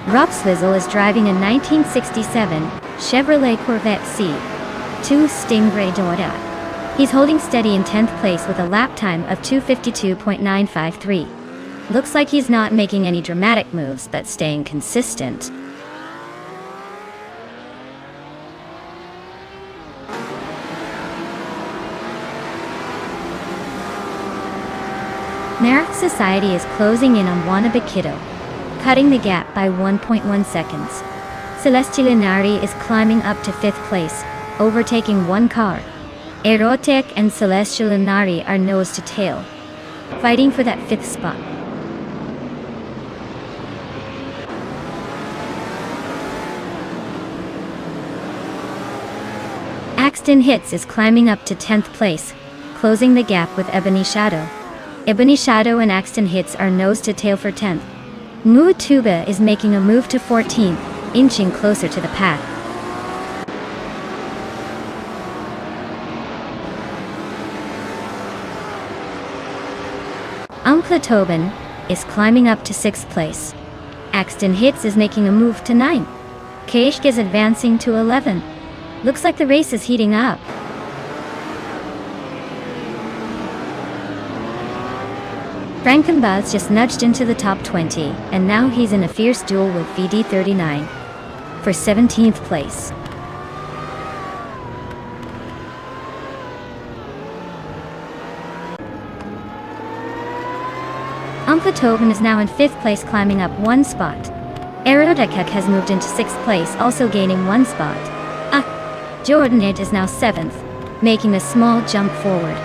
Speaker 1: Rob Swizzle is driving a 1967 Chevrolet Corvette C2 Stingray Dorada. He's holding steady in 10th place with a lap time of 2:52.953. Looks like he's not making any dramatic moves, but staying consistent. Merit Society is closing in on Wannabe Kiddo, cutting the gap by 1.1 seconds. Celestilinari is climbing up to 5th place, overtaking one car. Erotic and Celestilinari are nose to tail, fighting for that 5th spot. Axton Hits is climbing up to 10th place, closing the gap with Ebony Shadow. Ebony Shadow and Axton Hits are nose to tail for 10th. Muatuba is making a move to 14th, inching closer to the pack. Oncle Tobin is climbing up to 6th place. Axton Hits is making a move to 9th. Kashk is advancing to 11th. Looks like the race is heating up. Frankenbaz just nudged into the top 20, and now he's in a fierce duel with VD39 for 17th place. Umpletoven is now in 5th place, climbing up 1 spot. Aerodekek has moved into 6th place, also gaining 1 spot. Jordanite is now 7th, making a small jump forward.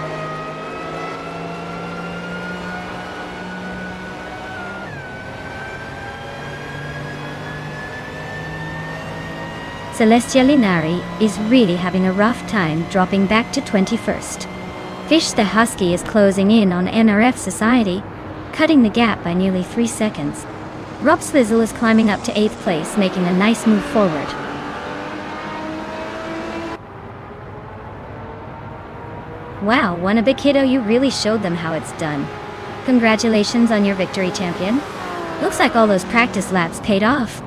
Speaker 1: Celestia Linari is really having a rough time, dropping back to 21st. Fish the Husky is closing in on NRF Society, cutting the gap by nearly 3 seconds. Rob Slizzle is climbing up to 8th place, making a nice move forward. Wow, Wannabe Kiddo, you really showed them how it's done. Congratulations on your victory, champion. Looks like all those practice laps paid off.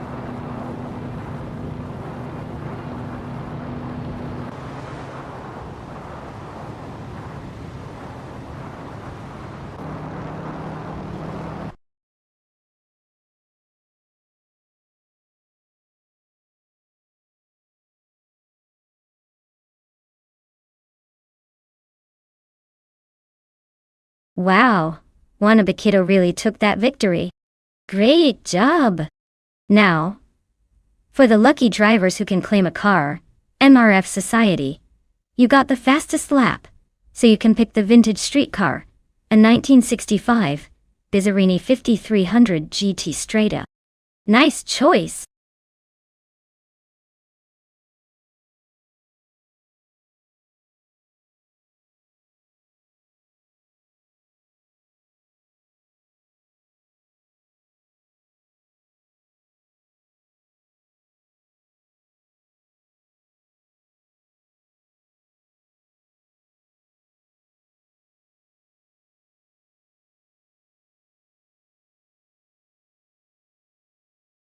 Speaker 1: Wow, Wannabe Kiddo really took that victory. Great job! Now, for the lucky drivers who can claim a car, MRF Society, you got the fastest lap, so you can pick the vintage street car, a 1965 Bizzarini 5300 GT Strata. Nice choice!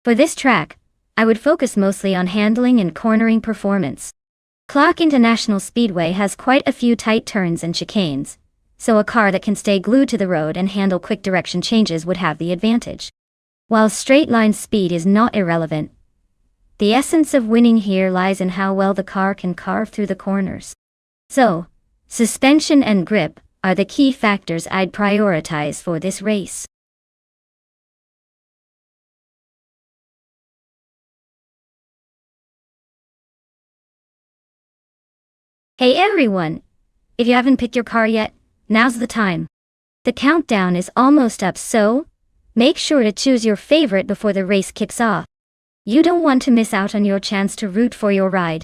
Speaker 1: For this track, I would focus mostly on handling and cornering performance. Clark International Speedway has quite a few tight turns and chicanes, so a car that can stay glued to the road and handle quick direction changes would have the advantage. While straight line speed is not irrelevant, the essence of winning here lies in how well the car can carve through the corners. So, suspension and grip are the key factors I'd prioritize for this race. Hey everyone! If you haven't picked your car yet, now's the time. The countdown is almost up, so make sure to choose your favorite before the race kicks off. You don't want to miss out on your chance to root for your ride.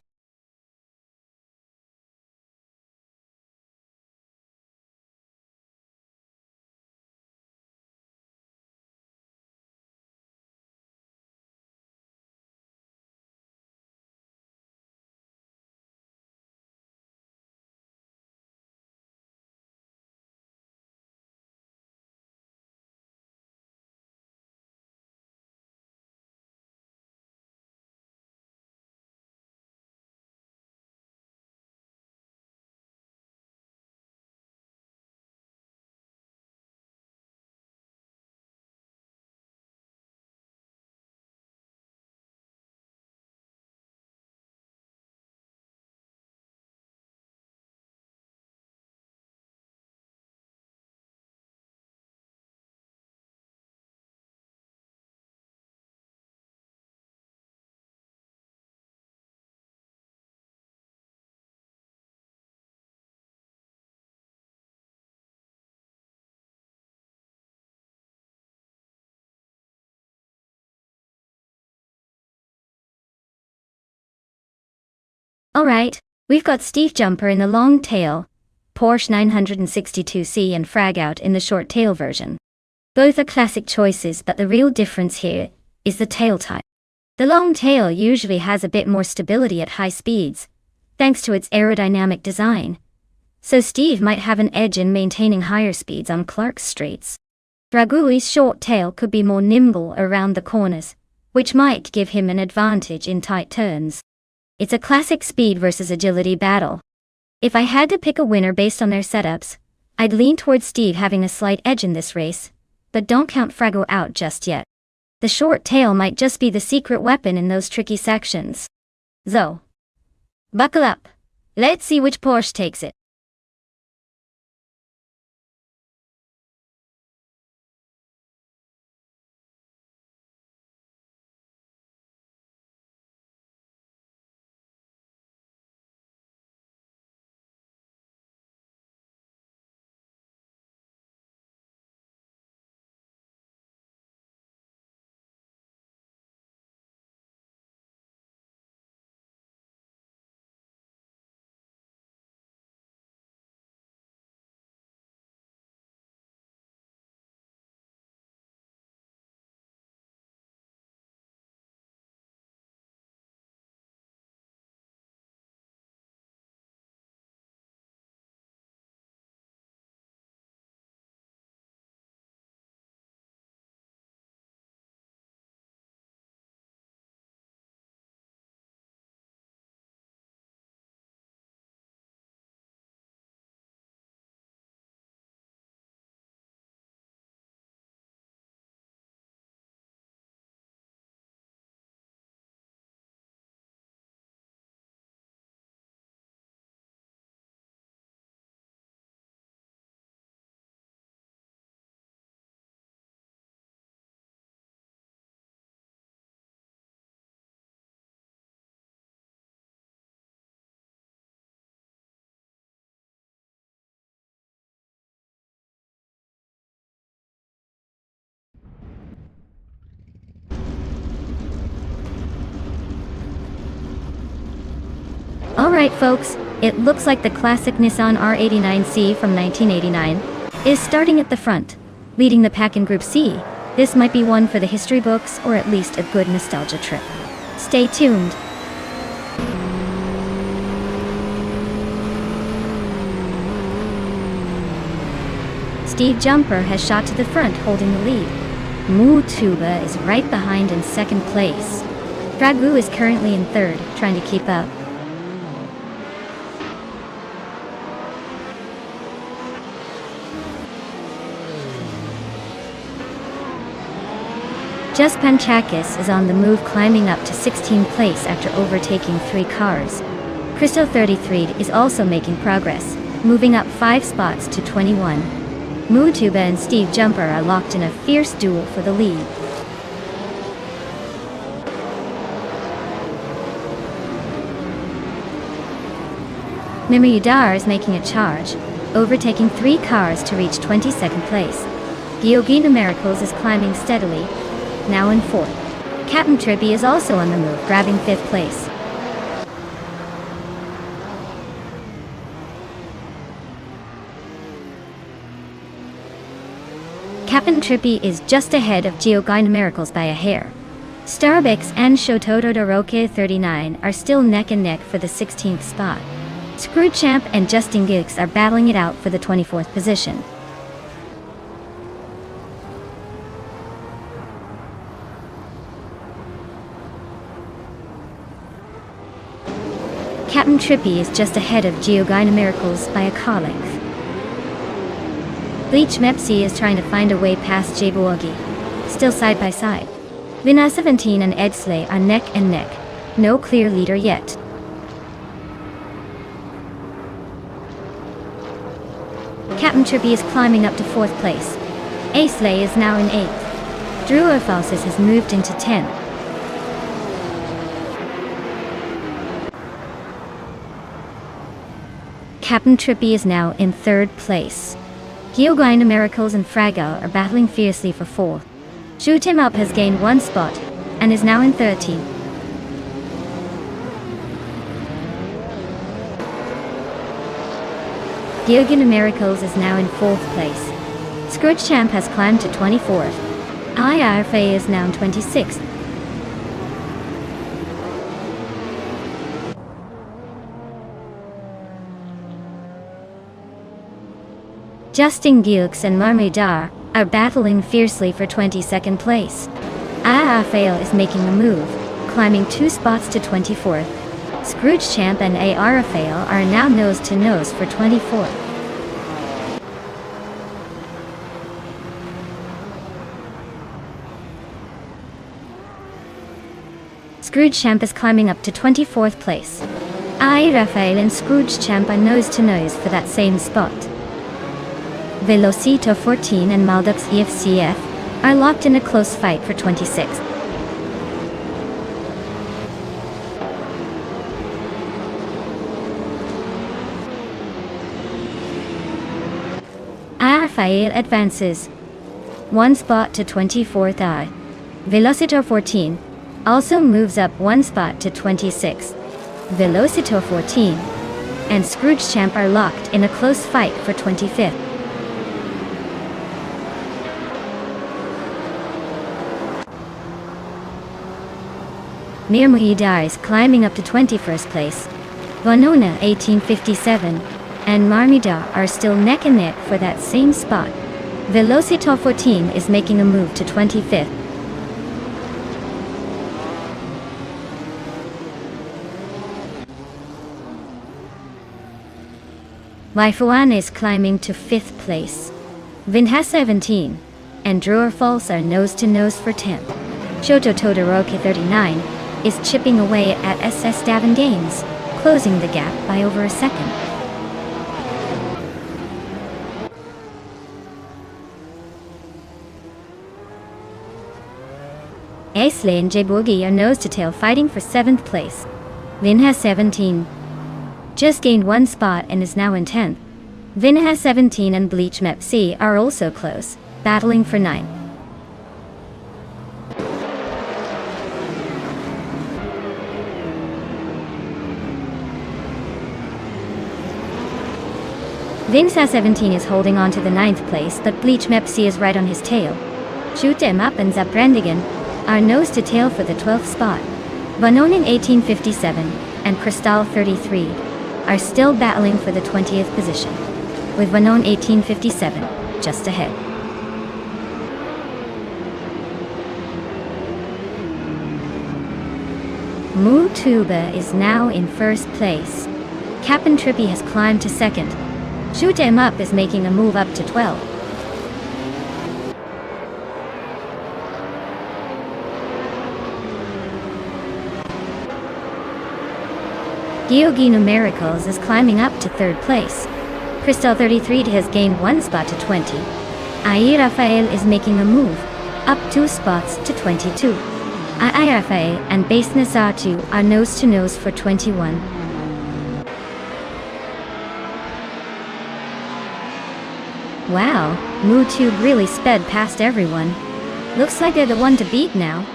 Speaker 1: Alright, we've got Steve Jumper in the long tail, Porsche 962C, and Fragout in the short tail version. Both are classic choices, but the real difference here is the tail type. The long tail usually has a bit more stability at high speeds, thanks to its aerodynamic design, so Steve might have an edge in maintaining higher speeds on Clark's straights. Fragui's short tail could be more nimble around the corners, which might give him an advantage in tight turns. It's a classic speed versus agility battle. If I had to pick a winner based on their setups, I'd lean towards Steve having a slight edge in this race, but don't count Frago out just yet. The short tail might just be the secret weapon in those tricky sections. So, buckle up. Let's see which Porsche takes it. Alright folks, it looks like the classic Nissan R89C from 1989 is starting at the front, leading the pack in Group C. This might be one for the history books or at least a good nostalgia trip. Stay tuned. Steve Jumper has shot to the front holding the lead. Mutuba is right behind in second place. Dragu is currently in third, trying to keep up. Just Panchakis is on the move, climbing up to 16th place after overtaking 3 cars. Cristo 33 is also making progress, moving up 5 spots to 21. Mutuba and Steve Jumper are locked in a fierce duel for the lead. Mimayudar is making a charge, overtaking 3 cars to reach 22nd place. Giogina Miracles is climbing steadily, now in 4th. Captain Trippy is also on the move, grabbing 5th place. Captain Trippy is just ahead of Giogina Miracles by a hair. Starbucks and Shotodoroke 39 are still neck and neck for the 16th spot. Screwchamp and Justin Giggs are battling it out for the 24th position. Captain Trippy is just ahead of Giogina Miracles by a car length. Bleach Mepsi is trying to find a way past Jabuogi, still side by side. Vina 17 and Ed Slay are neck and neck, no clear leader yet. Captain Trippy is climbing up to 4th place. Slay is now in 8th. Drew Orphalsis has moved into 10th. Captain Trippy is now in 3rd place. Giogina Miracles and Fragile are battling fiercely for 4th. Shoot Him Up has gained 1 spot and is now in 13th. Giogina Miracles is now in 4th place. Screwchamp has climbed to 24th. IRFA is now in 26th. Justin Gilks and Marmidar are battling fiercely for 22nd place. IRFA is making a move, climbing 2 spots to 24th. Scroogechamp and ARFA are now nose to nose for 24th. Scroogechamp is climbing up to 24th place. IRFA and Scroogechamp are nose to nose for that same spot. Velocito 14 and Maldux EFCF are locked in a close fight for 26th. IRFA advances 1 spot to 24th. Velocito 14 also moves up 1 spot to 26th. Velocito 14 and Scroogechamp are locked in a close fight for 25th. Mirmuidar is climbing up to 21st place. Vanona 1857 and Marmidar are still neck and neck for that same spot. Velocito 14 is making a move to 25th. Waifuan is climbing to 5th place. Vinha 17 and Drewer Falls are nose to nose for 10th. Shoto Todoroki 39 is chipping away at SS Davin Games, closing the gap by over a second. Aisley and Jabuogi are nose to tail fighting for 7th place. Vinha 17 just gained 1 spot and is now in 10th. Vinha 17 and Bleach Mepsi are also close, battling for 9th. Vince A17 is holding on to the 9th place, but Bleach Mepsi is right on his tail. Shoot 'em up and Zabrandigan are nose to tail for the 12th spot. Vanonin 1857 and Cristal 33 are still battling for the 20th position, with Vanon 1857 just ahead. Mutuba is now in first place. Captain Trippy has climbed to second. Shoot 'em up is making a move up to 12. Gyogi Numericals is climbing up to third place. Crystal 33 has gained one spot to 20. Ai Rafael is making a move up 2 spots to 22. Ai Rafael and Base Nasatu are nose to nose for 21. Wow, MooTube really sped past everyone. Looks like they're the one to beat now.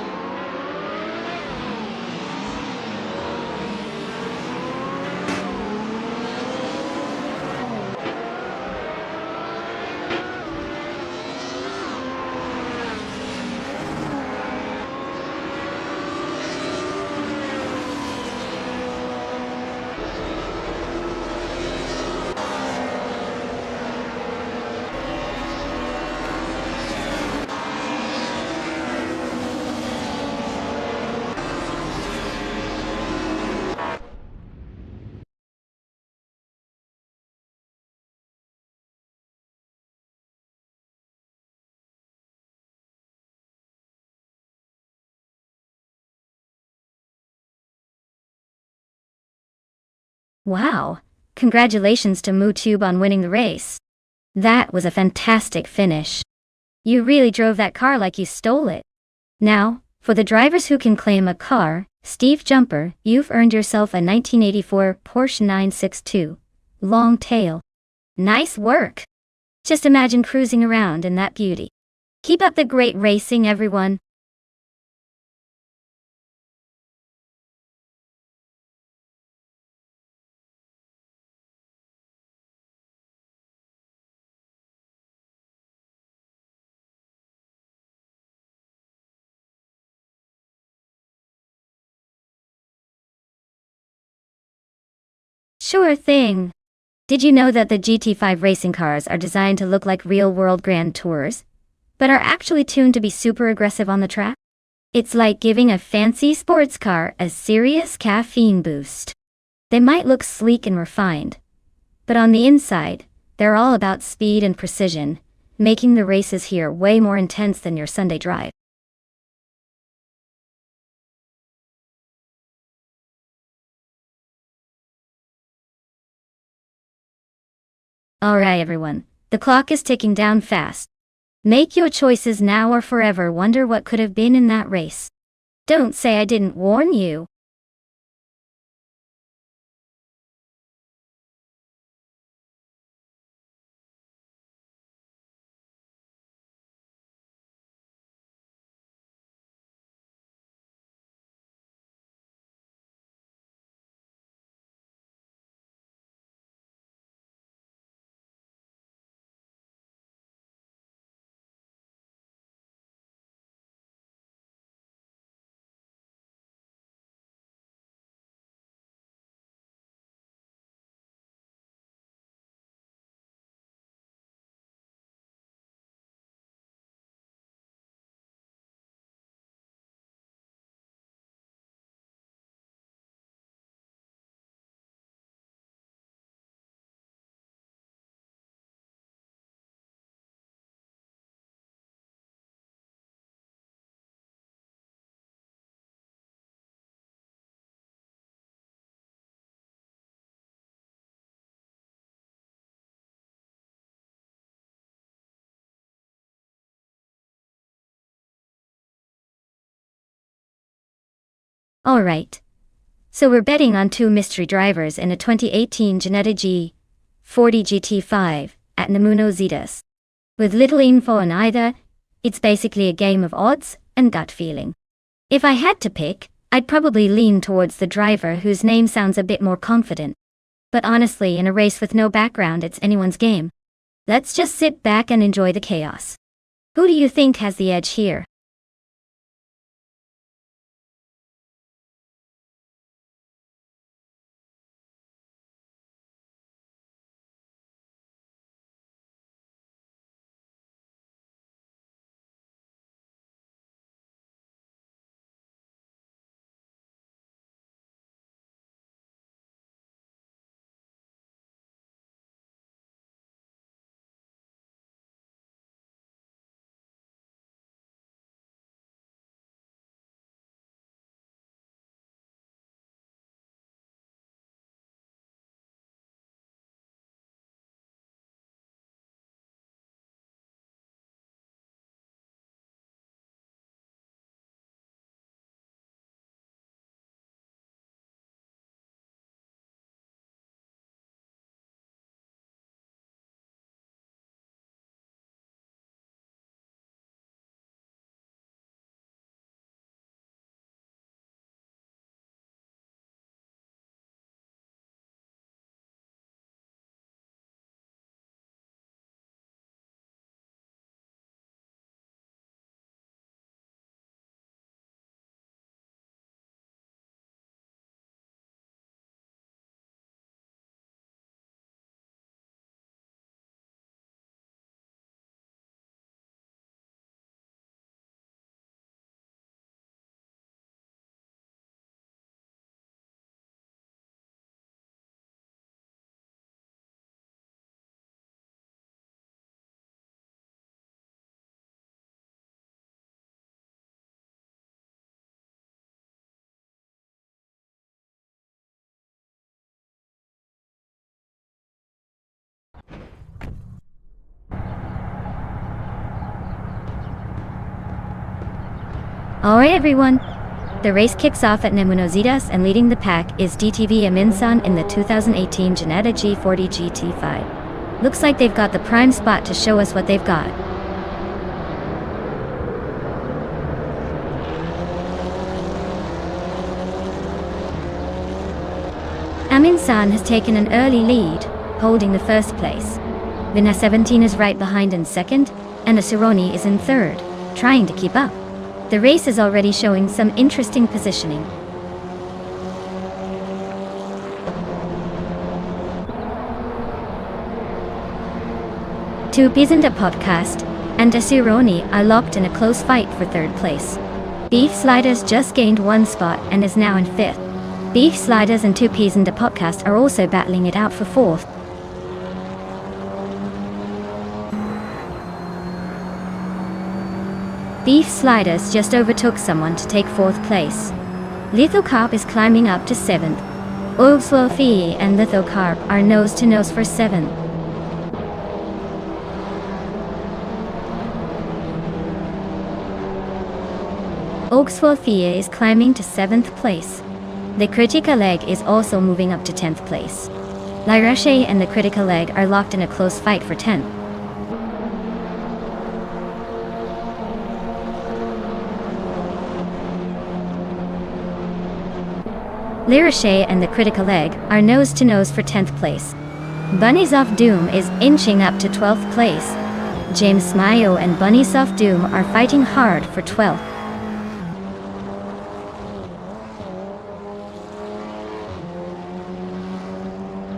Speaker 1: Wow, congratulations to MooTube on winning the race. That was a fantastic finish. You really drove that car like you stole it. Now, for the drivers who can claim a car, Steve Jumper, you've earned yourself a 1984 Porsche 962 long tail. Nice work. Just imagine cruising around in that beauty. Keep up the great racing, everyone. Sure thing. Did you know that the GT5 racing cars are designed to look like real-world Grand Tours, but are actually tuned to be super aggressive on the track? It's like giving a fancy sports car a serious caffeine boost. They might look sleek and refined, but on the inside, they're all about speed and precision, making the races here way more intense than your Sunday drive. Alright everyone, the clock is ticking down fast. Make your choices now or forever wonder what could have been in that race. Don't say I didn't warn you. Alright. So we're betting on 2 mystery drivers in a 2018 Ginetta G40 GT5 at Namuno Zetas. With little info on either, it's basically a game of odds and gut feeling. If I had to pick, I'd probably lean towards the driver whose name sounds a bit more confident. But honestly, in a race with no background, it's anyone's game. Let's just sit back and enjoy the chaos. Who do you think has the edge here? Alright everyone, the race kicks off at Nemunositas and leading the pack is DTV Aminsan in the 2018 Janetta G40 GT5. Looks like they've got the prime spot to show us what they've got. Aminsan has taken an early lead, holding the first place. Vina 17 is right behind in second, and Asironi is in third, trying to keep up. The race is already showing some interesting positioning. Two Pizenda Podcast and Asironi are locked in a close fight for third place. Beef Sliders just gained one spot and is now in fifth. Beef Sliders and Two Pizenda Podcast are also battling it out for fourth. Beef Sliders just overtook someone to take fourth place. Lithocarp is climbing up to seventh. Ogswolfie and Lithocarp are nose to nose for seventh. Ogswolfie is climbing to seventh place. The Critica Leg is also moving up to 10th place. Lyrache and the Critica Leg are locked in a close fight for 10th. Lyrache and the Critical Leg are nose to nose for 10th place. Bunnies of Doom is inching up to 12th place. James Mayo and Bunnies of Doom are fighting hard for 12th.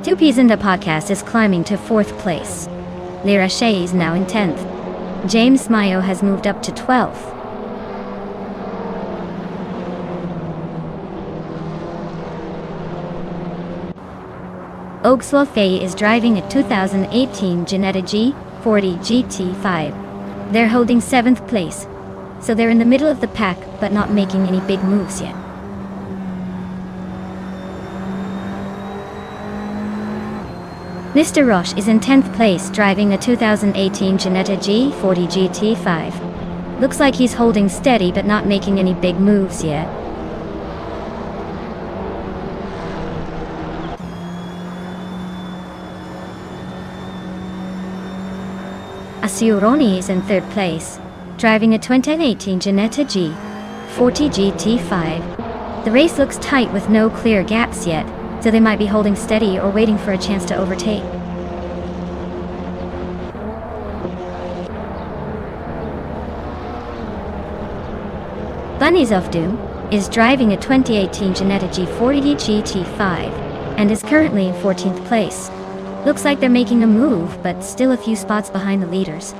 Speaker 1: Two Peas in the Podcast is climbing to 4th place. Lyrache is now in 10th. James Mayo has moved up to 12th. Ogswolfie is driving a 2018 Janetta G40 GT5. They're holding 7th place, so they're in the middle of the pack but not making any big moves yet. Mr. Roche is in 10th place driving a 2018 Janetta G40 GT5. Looks like he's holding steady but not making any big moves yet. Asironi is in 3rd place, driving a 2018 Janetta G40 GT5. The race looks tight with no clear gaps yet, so they might be holding steady or waiting for a chance to overtake. Bunnies of Doom is driving a 2018 Ginetta G40 GT5 and is currently in 14th place. Looks like they're making a move, but still a few spots behind the leaders.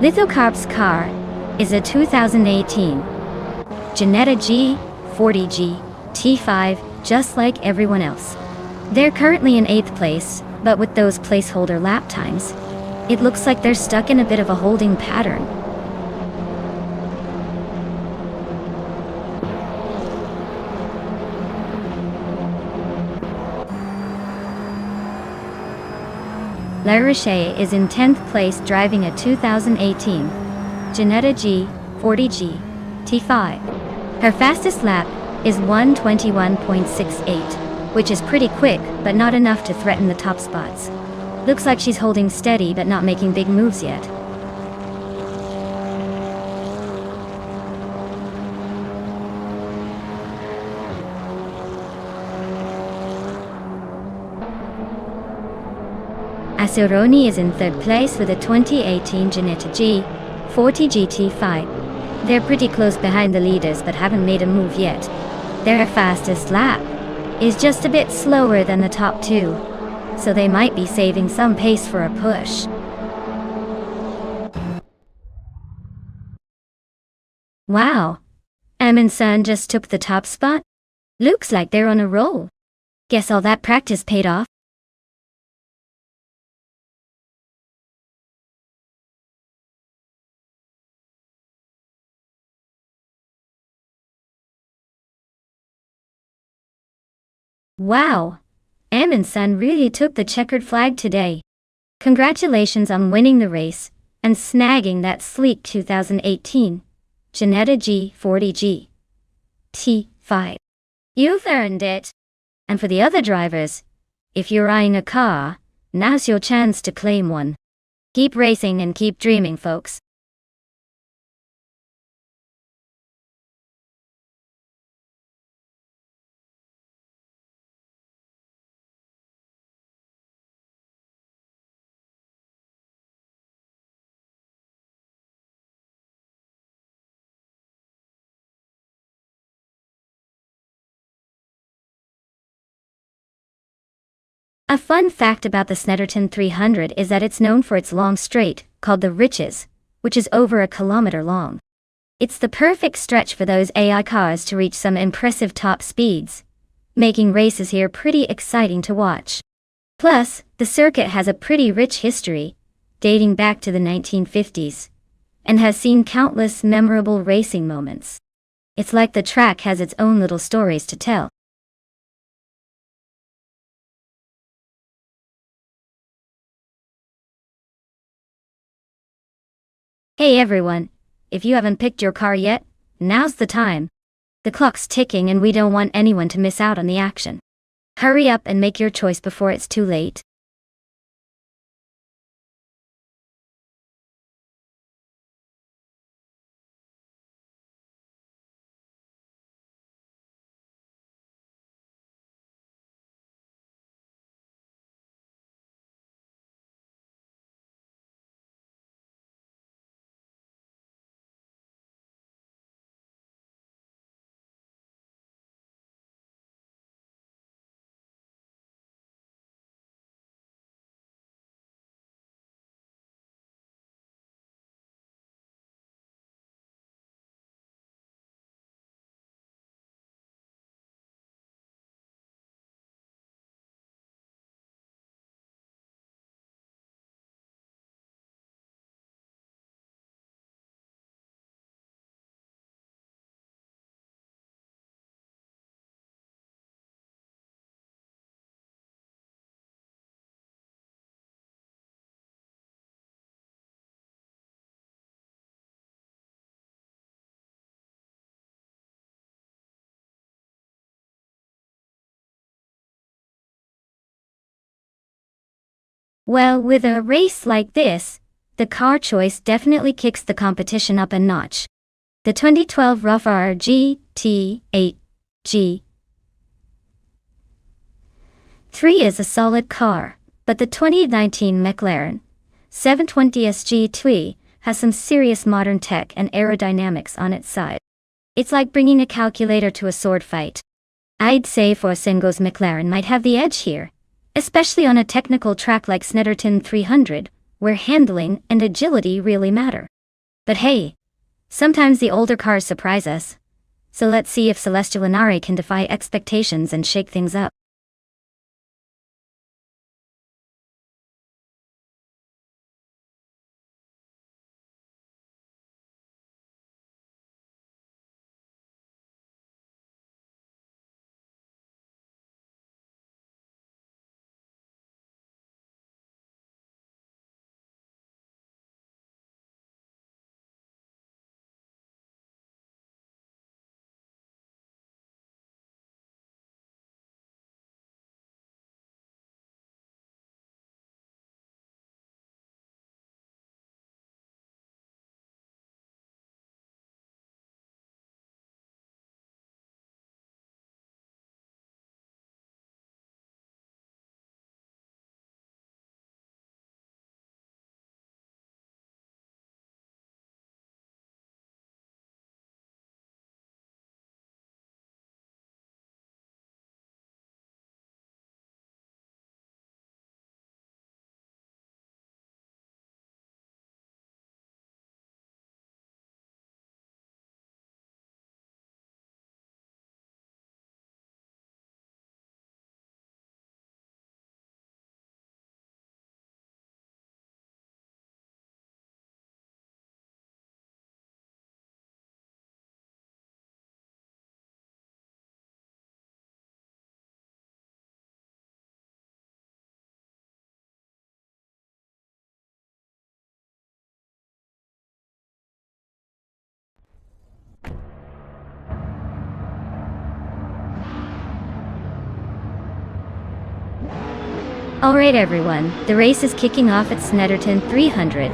Speaker 1: Lithocarp's car is a 2018 Ginetta G40 GT5, just like everyone else. They're currently in 8th place, but with those placeholder lap times, it looks like they're stuck in a bit of a holding pattern. La Roche is in 10th place driving a 2018 Ginetta G40 GT5. Her fastest lap is 1:21.68, which is pretty quick, but not enough to threaten the top spots. Looks like she's holding steady but not making big moves yet. Aceroni is in 3rd place with a 2018 Ginetta G40 GT5. They're pretty close behind the leaders but haven't made a move yet. Their fastest lap is just a bit slower than the top two, so they might be saving some pace for a push. Wow, Amundsen just took the top spot? Looks like they're on a roll. Guess all that practice paid off. Wow, Amundsen really took the checkered flag today. Congratulations on winning the race and snagging that sleek 2018 Ginetta G40 GT5. You've earned it. And for the other drivers, if you're eyeing a car, now's your chance to claim one. Keep racing and keep dreaming, folks. A fun fact about the Snetterton 300 is that it's known for its long straight, called the Riches, which is over 1 kilometer long. It's the perfect stretch for those AI cars to reach some impressive top speeds, making races here pretty exciting to watch. Plus, the circuit has a pretty rich history, dating back to the 1950s, and has seen countless memorable racing moments. It's like the track has its own little stories to tell. Hey everyone, if you haven't picked your car yet, now's the time. The clock's ticking and we don't want anyone to miss out on the action. Hurry up and make your choice before it's too late. Well, with a race like this, the car choice definitely kicks the competition up a notch. The 2012 Rough R GT8 G3 is a solid car, but the 2019 McLaren 720 SG3 has some serious modern tech and aerodynamics on its side. It's like bringing a calculator to a sword fight. I'd say Forsengo's McLaren might have the edge here, especially on a technical track like Snetterton 300, where handling and agility really matter. But hey, sometimes the older cars surprise us. So let's see if Celestial Inari can defy expectations and shake things up. Alright everyone, the race is kicking off at Snetterton 300,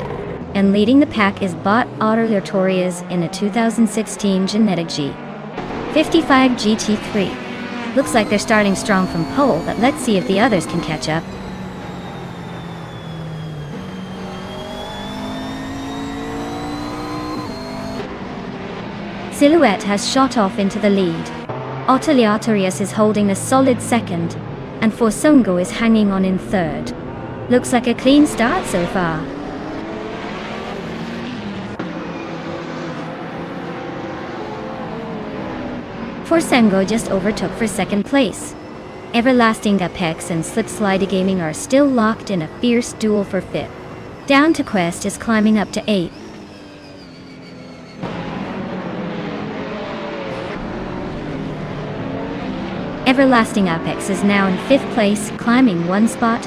Speaker 1: and leading the pack is Bot Autolatorias in a 2016 Genetic G55 GT3. Looks like they're starting strong from pole, but let's see if the others can catch up. Silhouette has shot off into the lead. Autolatorias is holding a solid second, and Forsongo is hanging on in third. Looks like a clean start so far. Forsengo just overtook for second place. Everlasting Apex and Slipslide Gaming are still locked in a fierce duel for fifth. Down to Quest is climbing up to 8th. Everlasting Apex is now in 5th place, climbing 1 spot.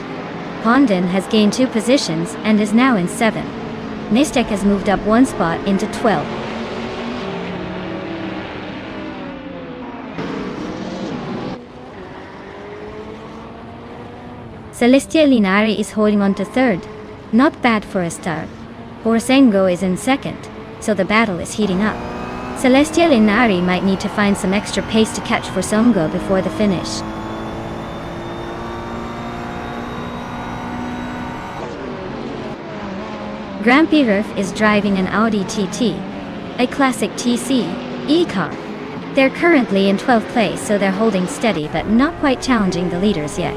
Speaker 1: Pondon has gained 2 positions and is now in 7th. Nistek has moved up 1 spot into 12th. Celestial Inari is holding on to 3rd. Not bad for a start. Forsengo is in 2nd, so the battle is heating up. Celestial Inari might need to find some extra pace to catch Forsongo before the finish. Grampy Rurf is driving an Audi TT, a classic TC e-car. They're currently in 12th place, so they're holding steady but not quite challenging the leaders yet.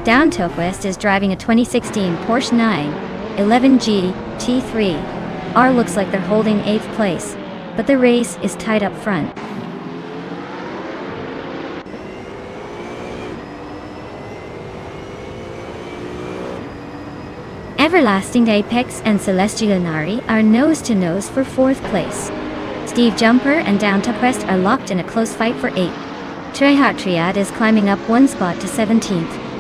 Speaker 1: Down West is driving a 2016 Porsche 911 GT3. R looks like they're holding 8th place, but the race is tight up front. Everlasting Apex and Celestial Inari are nose to nose for 4th place. Steve Jumper and Down West are locked in a close fight for 8th. Treyhart Triad is climbing up 1 spot to 17th.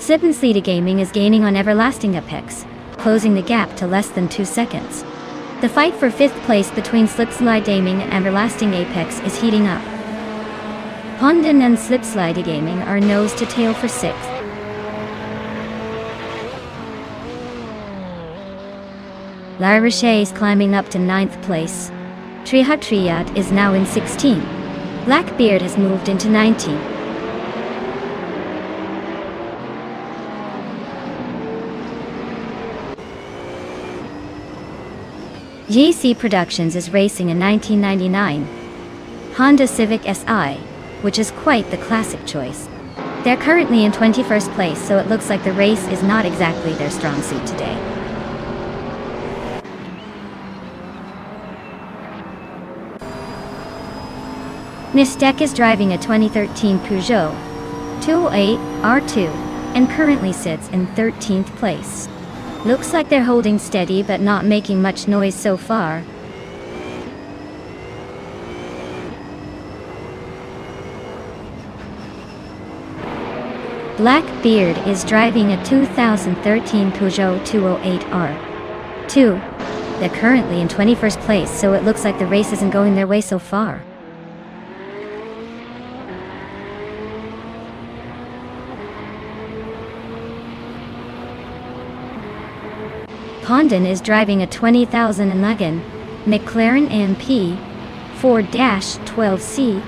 Speaker 1: Slip and Slide Gaming is gaining on Everlasting Apex, closing the gap to less than 2 seconds. The fight for 5th place between Slip Slide Gaming and Everlasting Apex is heating up. Pondon and Slip Slide Gaming are nose to tail for 6th. La Roche is climbing up to 9th place. Trihat is now in 16. Blackbeard has moved into 19. GC Productions is racing a 1999 Honda Civic Si, which is quite the classic choice. They're currently in 21st place, so it looks like the race is not exactly their strong suit today. Nistek is driving a 2013 Peugeot 208 R2 and currently sits in 13th place. Looks like they're holding steady but not making much noise so far. Blackbeard is driving a 2013 Peugeot 208 R2. They're currently in 21st place, so it looks like the race isn't going their way so far. Pondon is driving a 2011 McLaren MP 4-12C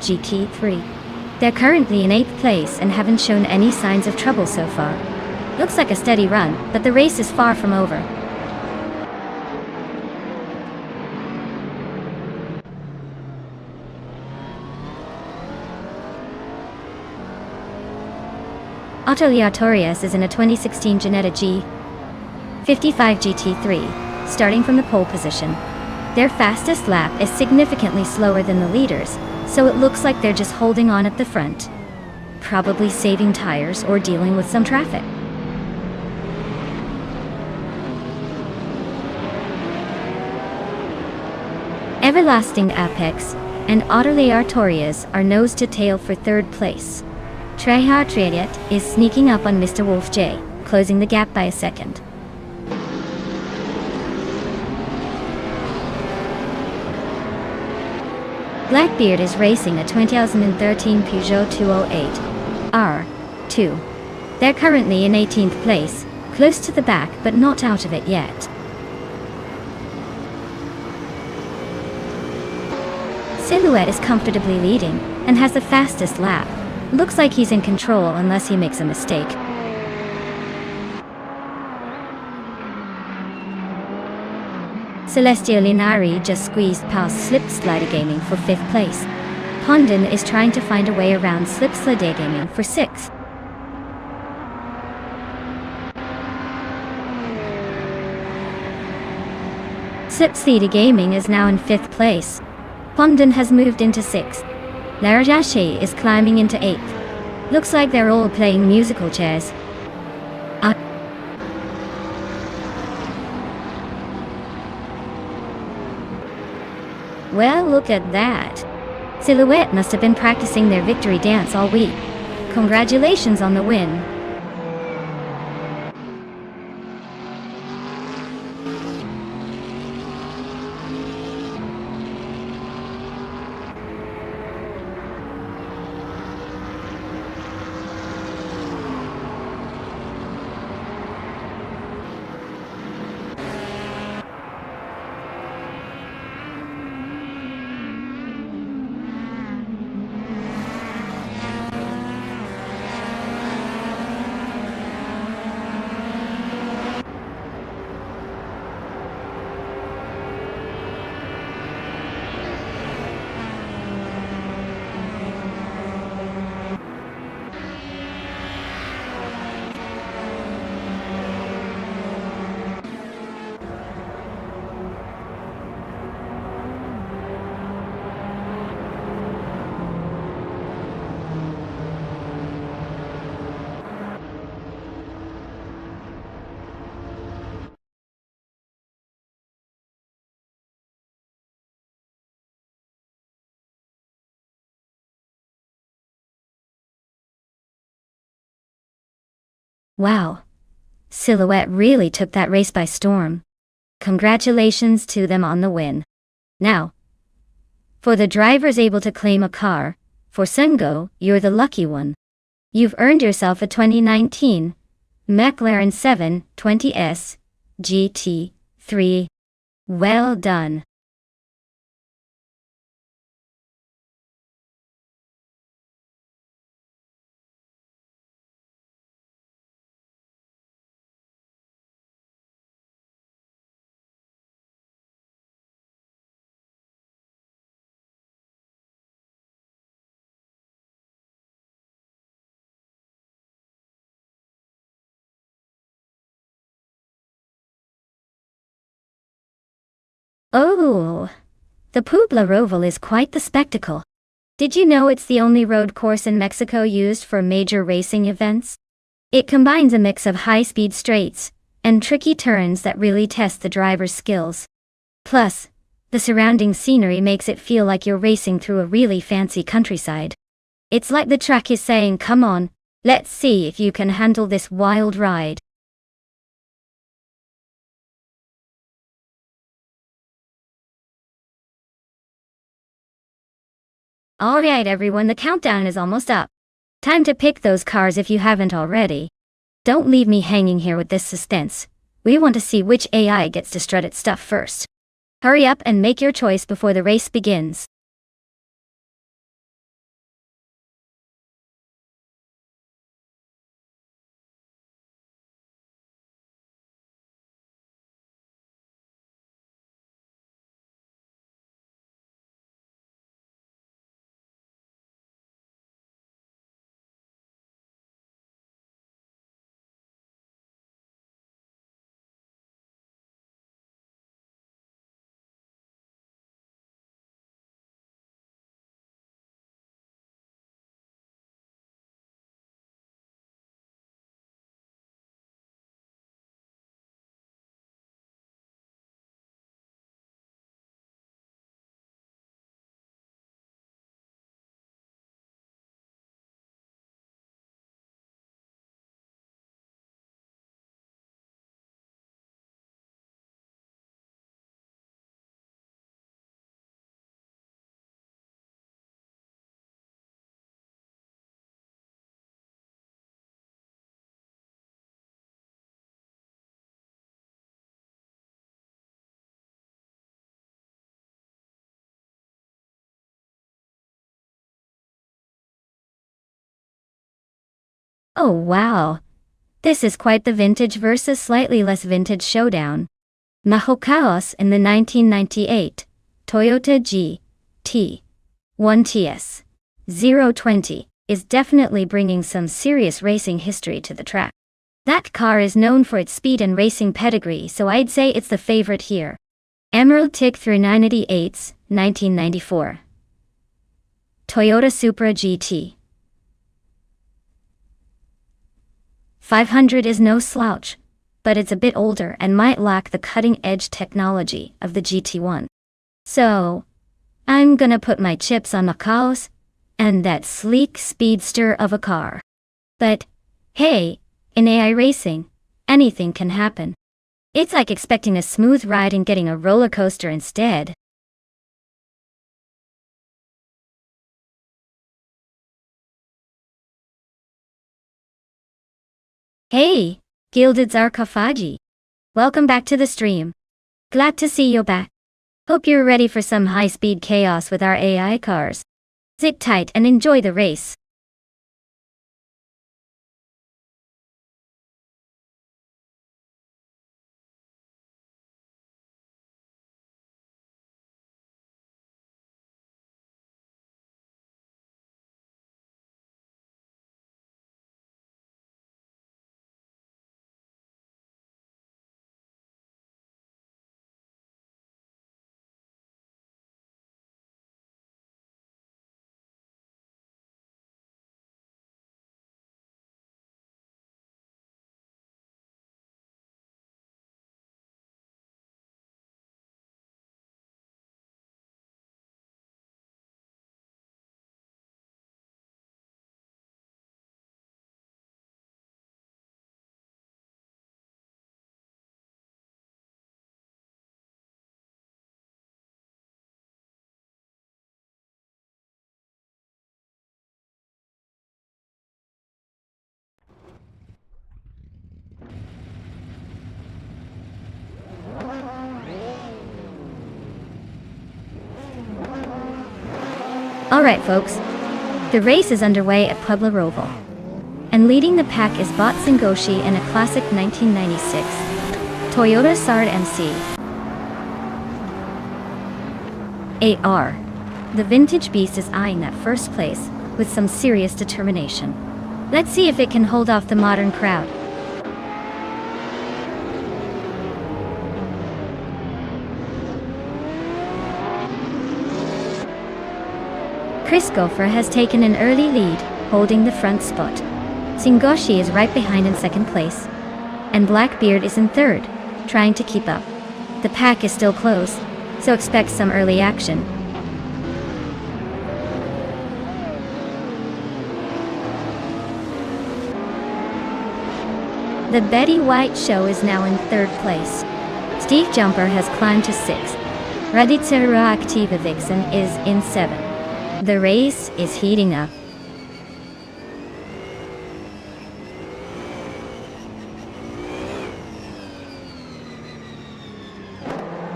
Speaker 1: GT3. They're currently in 8th place and haven't shown any signs of trouble so far. Looks like a steady run, but the race is far from over. Atelier Torres is in a 2016 Ginetta G55 GT3, starting from the pole position. Their fastest lap is significantly slower than the leaders, so it looks like they're just holding on at the front, probably saving tires or dealing with some traffic. Everlasting Apex and Atelier Torres are nose to tail for 3rd place. Trihat is sneaking up on Mr. Wolf J, closing the gap by a second. Blackbeard is racing a 2013 Peugeot 208 R2. They're currently in 18th place, close to the back but not out of it yet. Silhouette is comfortably leading and has the fastest lap. Looks like he's in control unless he makes a mistake. Celestial Linari just squeezed past Slip Slide Gaming for 5th place. Pondon is trying to find a way around Slip Slide Gaming for 6th. Slip Slide Gaming is now in 5th place. Pondon has moved into 6th. Larajache is climbing into 8th. Looks like they're all playing musical chairs. Well, look at that. Silhouette must have been practicing their victory dance all week. Congratulations on the win. Wow. Silhouette really took that race by storm. Congratulations to them on the win. Now, for the drivers able to claim a car, for Sengo, you're the lucky one. You've earned yourself a 2019 McLaren 720S GT3. Well done. Oh, the Puebla Roval is quite the spectacle. Did you know it's the only road course in Mexico used for major racing events? It combines a mix of high-speed straights and tricky turns that really test the driver's skills. Plus, the surrounding scenery makes it feel like you're racing through a really fancy countryside. It's like the track is saying, come on, let's see if you can handle this wild ride. Alright everyone, the countdown is almost up. Time to pick those cars if you haven't already. Don't leave me hanging here with this suspense. We want to see which AI gets to strut its stuff first. Hurry up and make your choice before the race begins. Oh wow. This is quite the vintage versus slightly less vintage showdown. Maho Chaos in the 1998 Toyota GT 1TS 020 is definitely bringing some serious racing history to the track. That car is known for its speed and racing pedigree, so I'd say it's the favorite here. Emerald Tick through 988's 1994 Toyota Supra GT 500 is no slouch, but it's a bit older and might lack the cutting-edge technology of the GT1. So, I'm gonna put my chips on Macaos and that sleek speedster of a car. But, hey, in AI racing, anything can happen. It's like expecting a smooth ride and getting a roller coaster instead. Hey, Gilded Sarcophagi. Welcome back to the stream. Glad to see you back. Hope you're ready for some high-speed chaos with our AI cars. Sit tight and enjoy the race. Alright folks, the race is underway at Pueblo Roval. And leading the pack is Bot Sengoshi in a classic 1996 Toyota Sard MC 8R. The vintage beast is eyeing that first place with some serious determination. Let's see if it can hold off the modern crowd. Chris Gopher has taken an early lead, holding the front spot. Sengoshi is right behind in second place, and Blackbeard is in third, trying to keep up. The pack is still close, so expect some early action. The Betty White Show is now in third place. Steve Jumper has climbed to sixth. Radica Activa Vixen is in seventh. The race is heating up.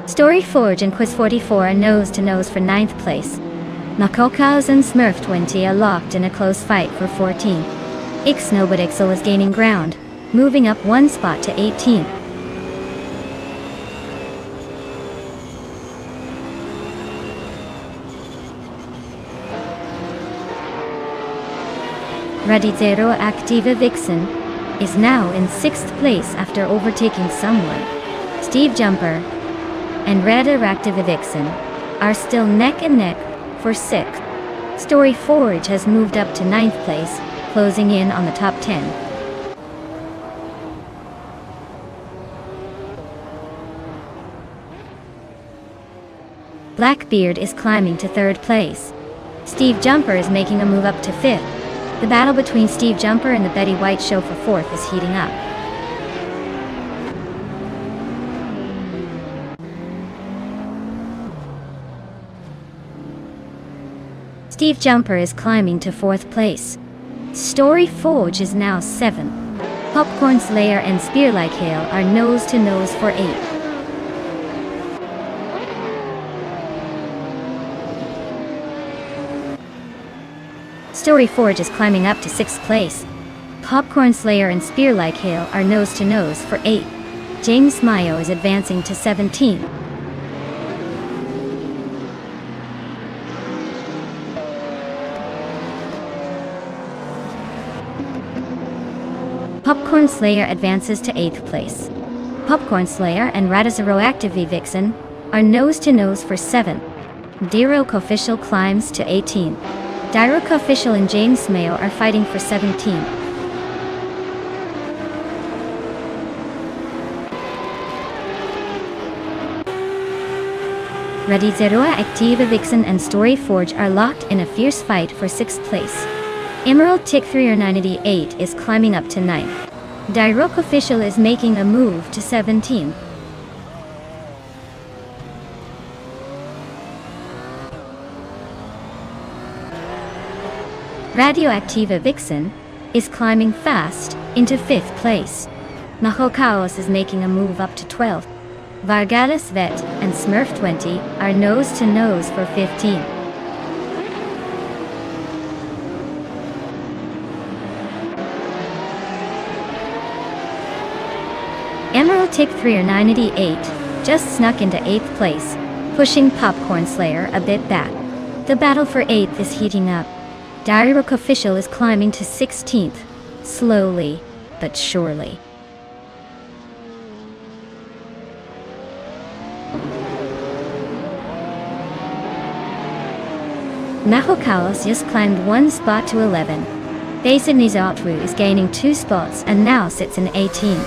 Speaker 1: Story Forge and Quiz 44 are nose-to-nose for 9th place. Nakokaos and Smurf 20 are locked in a close fight for 14th. Ixnobodixel is gaining ground, moving up one spot to 18th. Radizero Activa Vixen is now in 6th place after overtaking someone. Steve Jumper and Radioactive Vixen are still neck and neck for 6th. Story Forge has moved up to 9th place, closing in on the top 10. Blackbeard is climbing to 3rd place. Steve Jumper is making a move up to 5th. The battle between Steve Jumper and the Betty White Show for 4th is heating up. Steve Jumper is climbing to 4th place. Story Forge is now 7th. Popcorn Slayer and Spear Like Hail are nose-to-nose for 8th. Story Forge is climbing up to 6th place. Popcorn Slayer and Spear Like Hail are nose-to-nose for 8th. James Mayo is advancing to 17th. Popcorn Slayer advances to 8th place. Popcorn Slayer and Radizero Active Vixen are nose-to-nose for 7th. Dirok Official climbs to 18th. Dirok Official and James Mayo are fighting for 17th. Radizero Activa Vixen and Story Forge are locked in a fierce fight for 6th place. Emerald Tick 398 is climbing up to 9th. Dirok Official is making a move to 17th. Radioactiva Vixen is climbing fast into 5th place. Nahokaos is making a move up to 12th. Vargalis Vet and Smurf 20 are nose-to-nose for 15th. Emerald Tick 398 just snuck into 8th place, pushing Popcorn Slayer a bit back. The battle for 8th is heating up. Dirok Official is climbing to 16th, slowly but surely. Nahokaos just climbed one spot to 11. Basin Nizatru is gaining 2 spots and now sits in 18th.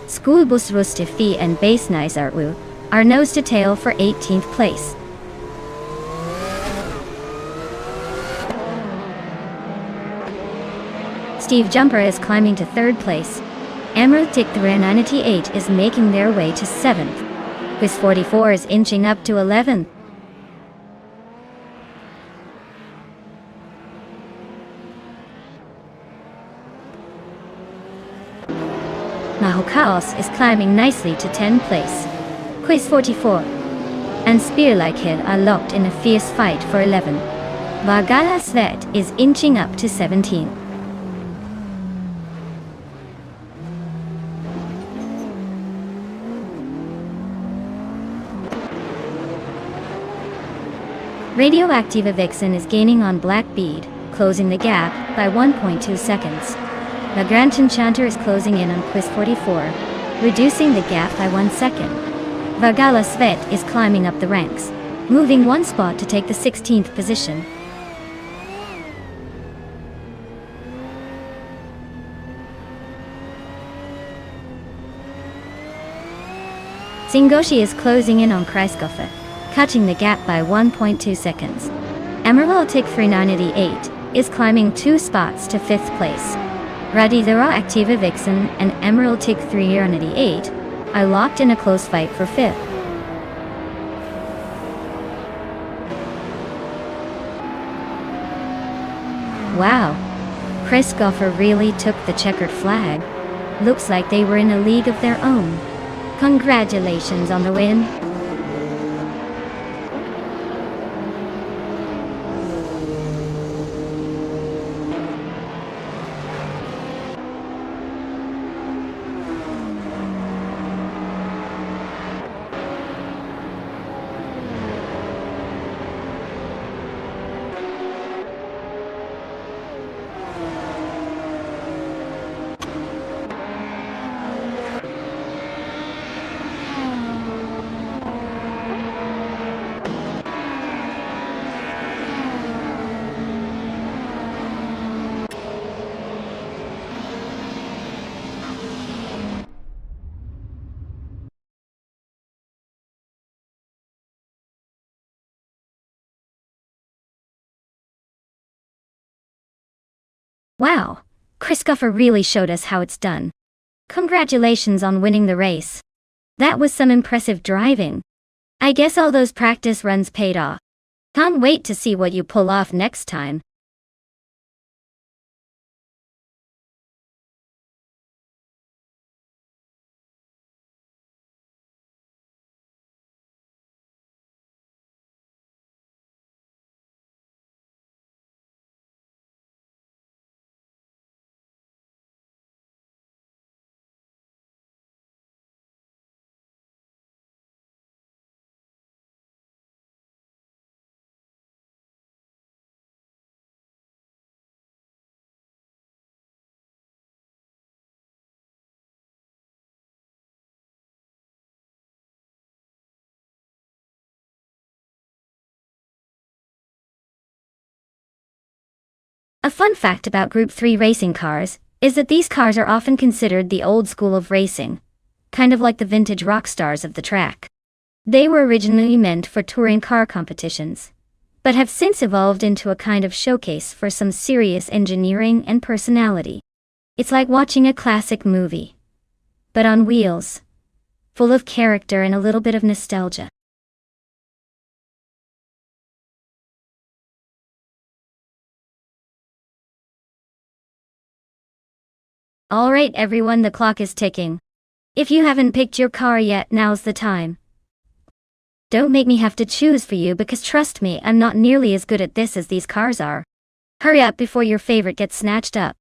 Speaker 1: Schoolbus Rustifi and Base Nizarwu are nose to tail for 18th place. Steve Jumper is climbing to 3rd place. Emerald Tick 398 is making their way to 7th. Quiz 44 is inching up to 11th. Nahokaos is climbing nicely to 10th place. Quiz 44 and Spear Like Hail are locked in a fierce fight for 11th. Vargala Svet is inching up to 17. Radioactive Vixen is gaining on Black Bead, closing the gap by 1.2 seconds. The Grand Enchanter is closing in on Quiz 44, reducing the gap by 1 second. Vargala Svet is climbing up the ranks, moving one spot to take the 16th position. Singoshi is closing in on Kreiskoffe, cutting the gap by 1.2 seconds. Emerald 398 is climbing 2 spots to 5th place. Radithara Activa Vixen and Emerald 398 are locked in a close fight for 5th. Wow, Kreiskoffe really took the checkered flag. Looks like they were in a league of their own. Congratulations on the win. Wow, Kreiskoffe really showed us how it's done. Congratulations on winning the race. That was some impressive driving. I guess all those practice runs paid off. Can't wait to see what you pull off next time. A fun fact about Group 3 racing cars is that these cars are often considered the old school of racing, kind of like the vintage rock stars of the track. They were originally meant for touring car competitions, but have since evolved into a kind of showcase for some serious engineering and personality. It's like watching a classic movie, but on wheels, full of character and a little bit of nostalgia. Alright everyone, the clock is ticking. If you haven't picked your car yet, now's the time. Don't make me have to choose for you, because trust me, I'm not nearly as good at this as these cars are. Hurry up before your favorite gets snatched up.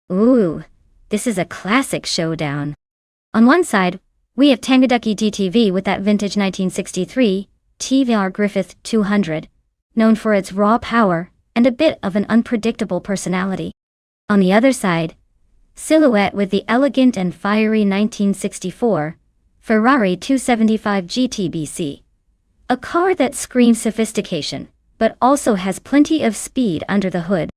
Speaker 1: Ooh, this is a classic showdown. On one side, we have Tangaducky DTV with that vintage 1963 TVR Griffith 200, known for its raw power and a bit of an unpredictable personality. On the other side, Silhouette with the elegant and fiery 1964 Ferrari 275 GTBC. A car that screams sophistication, but also has plenty of speed under the hood.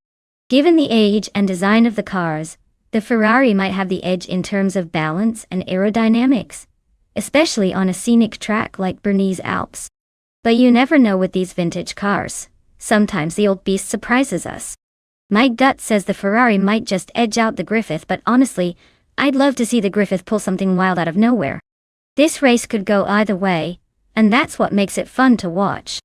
Speaker 1: Given the age and design of the cars, the Ferrari might have the edge in terms of balance and aerodynamics, especially on a scenic track like Bernese Alps. But you never know with these vintage cars. Sometimes the old beast surprises us. My gut says the Ferrari might just edge out the Griffith, but honestly, I'd love to see the Griffith pull something wild out of nowhere. This race could go either way, and that's what makes it fun to watch.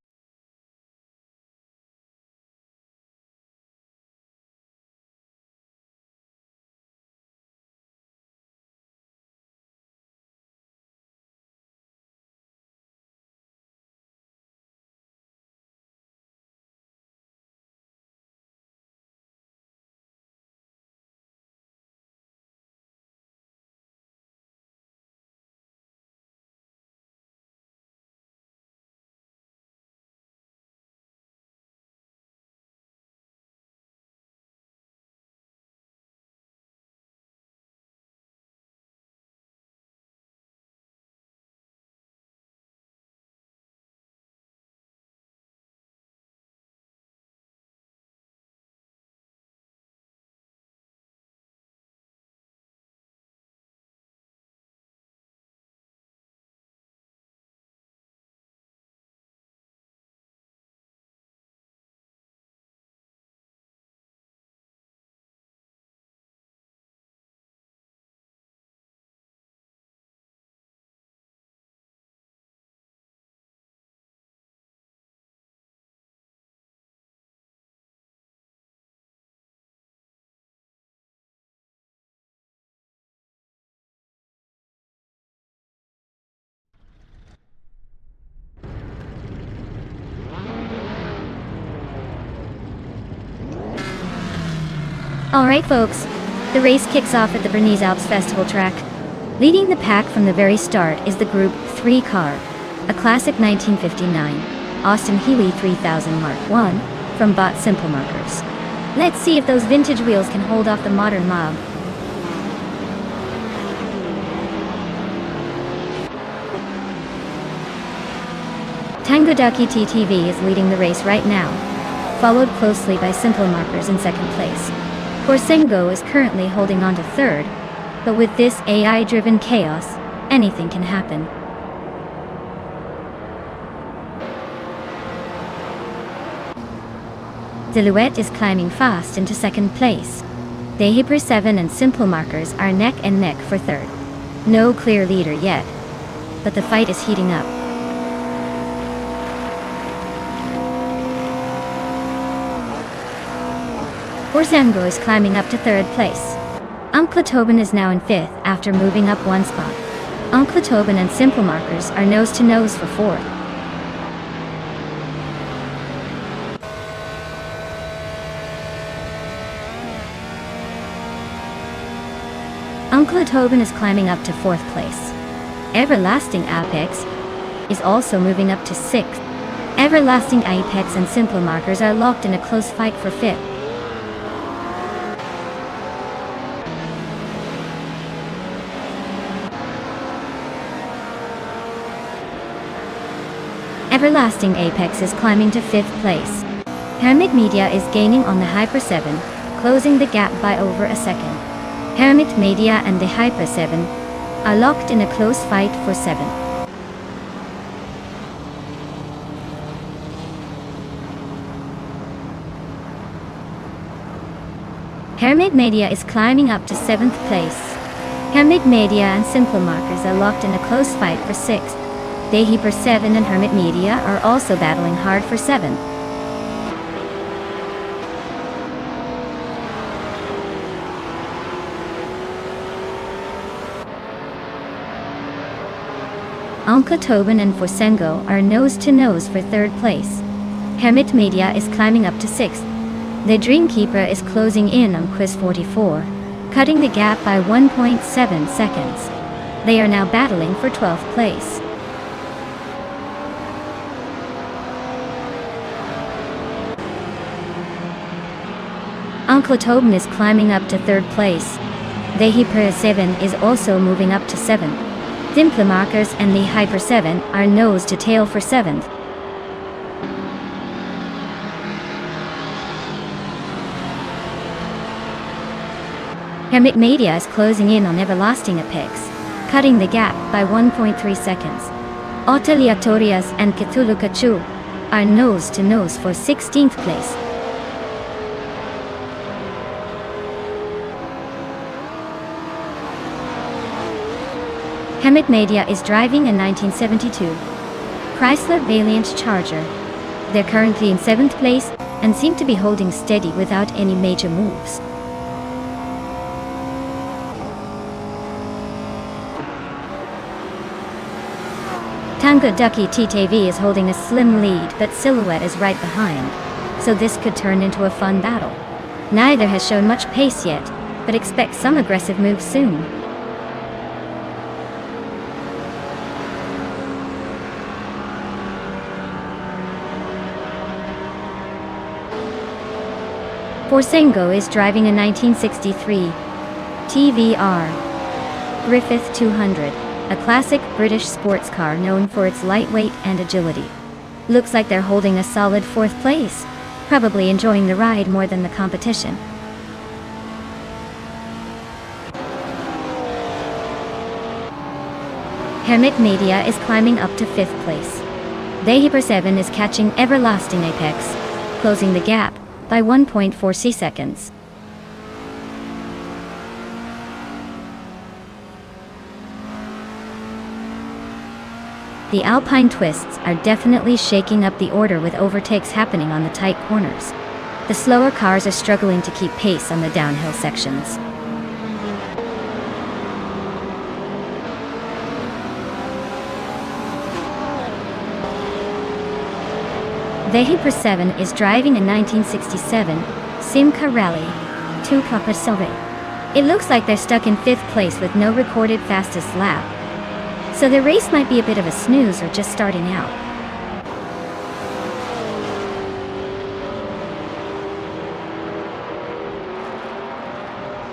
Speaker 1: Alright folks, the race kicks off at the Bernese Alps Festival track. Leading the pack from the very start is the Group 3 car, a classic 1959 Austin Healey 3000 Mark I from Bot Simple Markers. Let's see if those vintage wheels can hold off the modern mob. Tangaducky TTV is leading the race right now, followed closely by Simple Markers in second place. Forsengo is currently holding on to third, but with this AI-driven chaos, anything can happen. Silhouette is climbing fast into second place. The Hyper 7 and Simple Markers are neck and neck for third. No clear leader yet, but the fight is heating up. Forsengo is climbing up to third place. Uncle Tobin is now in fifth after moving up one spot. Uncle Tobin and Simple Markers are nose to nose for fourth. Uncle Tobin is climbing up to fourth place. Everlasting Apex is also moving up to sixth. Everlasting Apex and Simple Markers are locked in a close fight for fifth. Everlasting Apex is climbing to fifth place. Hermit Media is gaining on the Hyper 7, closing the gap by over a second. Hermit Media and the Hyper 7 are locked in a close fight for 7. Hermit Media is climbing up to 7th place. Hermit Media and Simple Markers are locked in a close fight for 6th. The Hyper 7 and Hermit Media are also battling hard for 7. Uncle Tobin and Forsengo are nose to nose for third place. Hermit Media is climbing up to 6th. The Dreamkeeper is closing in on Quiz 44. cutting the gap by 1.7 seconds. They are now battling for 12th place. Uncle Tobin is climbing up to 3rd place. The Hyper 7 is also moving up to 7th. Dimplemakers and the Hyper 7 are nose to tail for 7th. Hermit Media is closing in on Everlasting Apex, cutting the gap by 1.3 seconds. Oteliatorias and Cthulhu Cachu are nose to nose for 16th place. Hermit Media is driving a 1972 Chrysler Valiant Charger. They're currently in 7th place and seem to be holding steady without any major moves. Tango Ducky TTV is holding a slim lead, but Silhouette is right behind, so this could turn into a fun battle. Neither has shown much pace yet, but expect some aggressive moves soon. Forsengo is driving a 1963 TVR Griffith 200, a classic British sports car known for its lightweight and agility. Looks like they're holding a solid 4th place, probably enjoying the ride more than the competition. Hermit Media is climbing up to 5th place. The Hyper 7 is catching Everlasting Apex, closing the gap by 1.4 seconds. The Alpine twists are definitely shaking up the order with overtakes happening on the tight corners. The slower cars are struggling to keep pace on the downhill sections. The Hyper 7 is driving a 1967 Simca Rally 2 Capasove. It looks like they're stuck in 5th place with no recorded fastest lap, so the race might be a bit of a snooze or just starting out.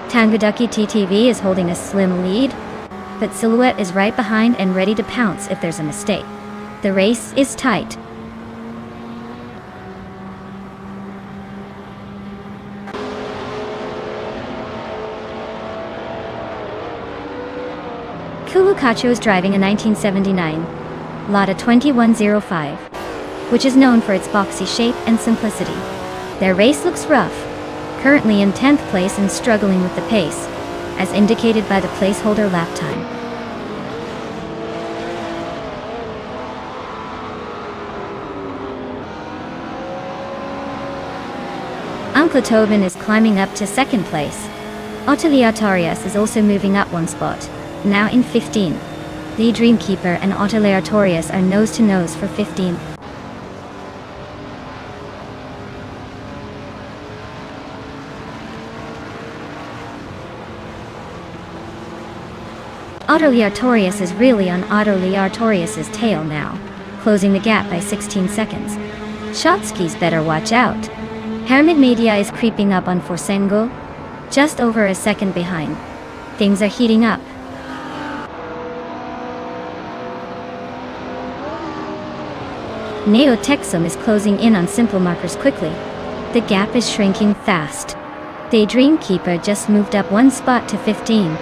Speaker 1: Tangaducky TTV is holding a slim lead, but Silhouette is right behind and ready to pounce if there's a mistake. The race is tight. Kulukacho is driving a 1979 Lada 2105, which is known for its boxy shape and simplicity. Their race looks rough, currently in 10th place and struggling with the pace, as indicated by the placeholder lap time. Uncle Tobin is climbing up to 2nd place. Oteliatorias is also moving up 1 spot, now in 15th. The Dreamkeeper and Oteliatorias are nose to nose for 15th. Oteliatorias is really on Oteliatorias' tail now, closing the gap by 16 seconds. Shotski's better watch out. Hermit Media is creeping up on Forsengo, just over a second behind. Things are heating up. Neo Texum is closing in on Simple Markers quickly. The gap is shrinking fast. The Dreamkeeper just moved up 1 spot to 15.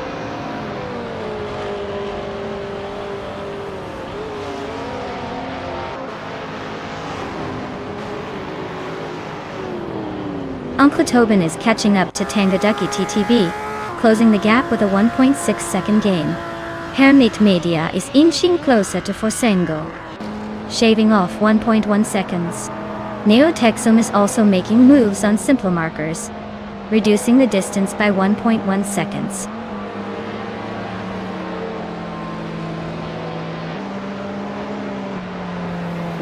Speaker 1: Uncle Tobin is catching up to Tangaducky TTV, closing the gap with a 1.6 second gain. Hermit Media is inching closer to Forsengo, shaving off 1.1 seconds. Neo Texum is also making moves on Simple Markers, reducing the distance by 1.1 seconds.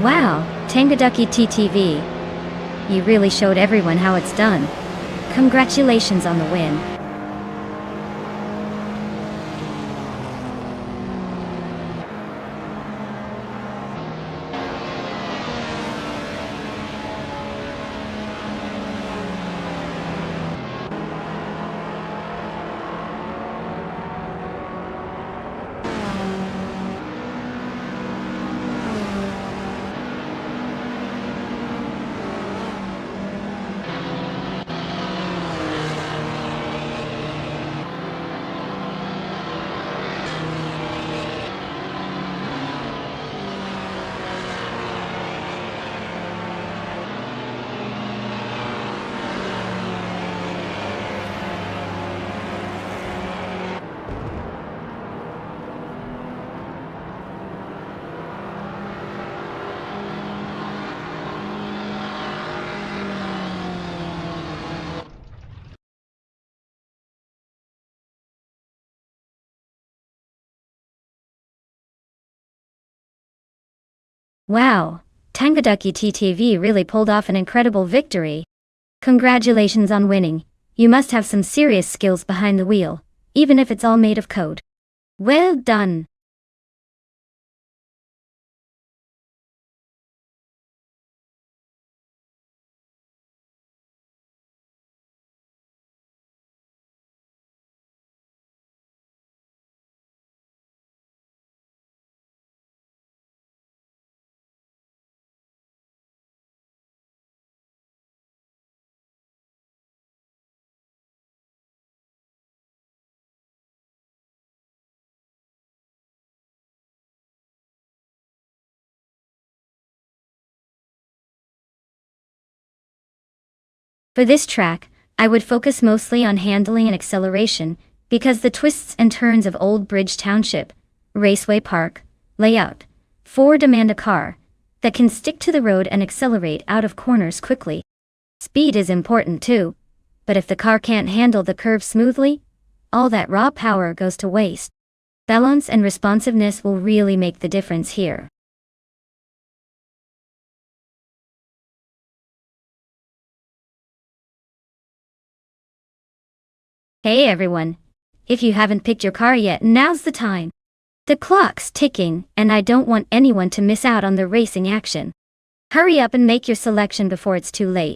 Speaker 1: Wow, Tangaducky TTV. You really showed everyone how it's done. Congratulations on the win. Wow, Tangaducky TTV really pulled off an incredible victory. Congratulations on winning. You must have some serious skills behind the wheel, even if it's all made of code. Well done. For this track, I would focus mostly on handling and acceleration, because the twists and turns of Old Bridge Township, Raceway Park, layout, 4 demand a car that can stick to the road and accelerate out of corners quickly. Speed is important too, but if the car can't handle the curve smoothly, all that raw power goes to waste. Balance and responsiveness will really make the difference here. Hey everyone! If you haven't picked your car yet, now's the time. The clock's ticking, and I don't want anyone to miss out on the racing action. Hurry up and make your selection before it's too late.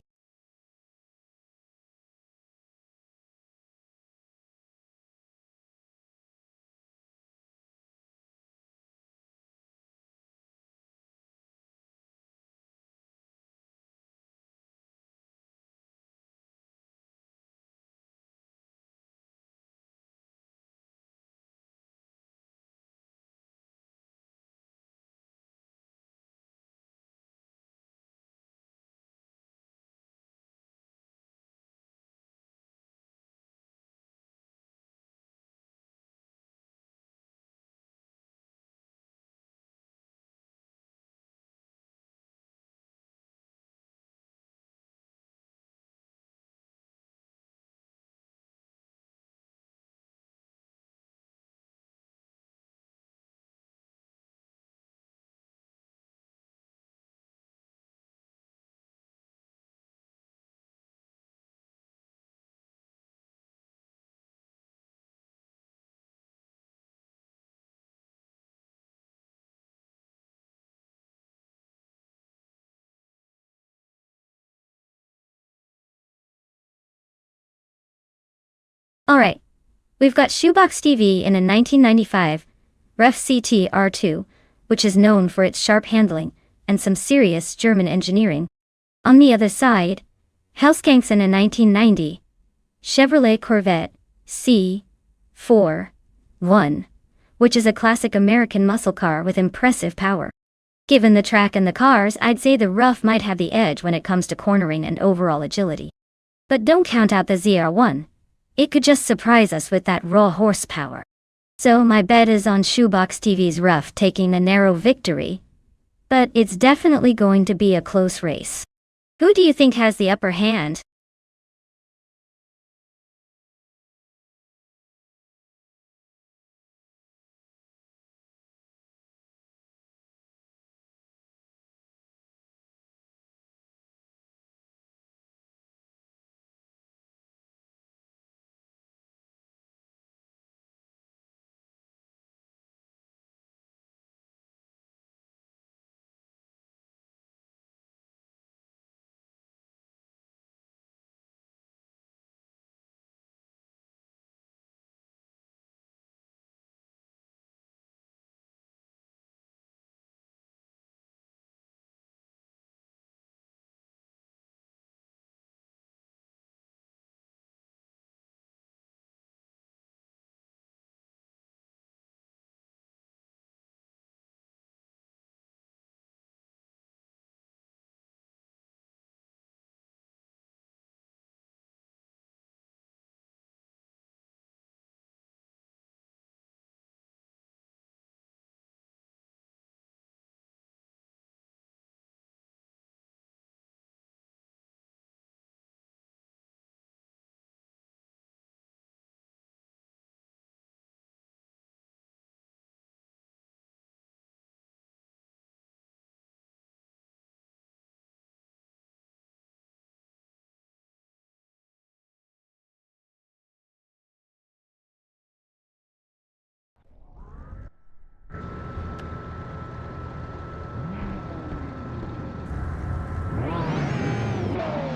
Speaker 1: Alright, we've got Shoebox TV in a 1995 Ref CT R2, which is known for its sharp handling and some serious German engineering. On the other side, Hellskanks in a 1990 Chevrolet Corvette C4 1, which is a classic American muscle car with impressive power. Given the track and the cars, I'd say the Rough might have the edge when it comes to cornering and overall agility. But don't count out the ZR1. It could just surprise us with that raw horsepower. So my bet is on Shoebox TV's Rough taking the narrow victory. But it's definitely going to be a close race. Who do you think has the upper hand?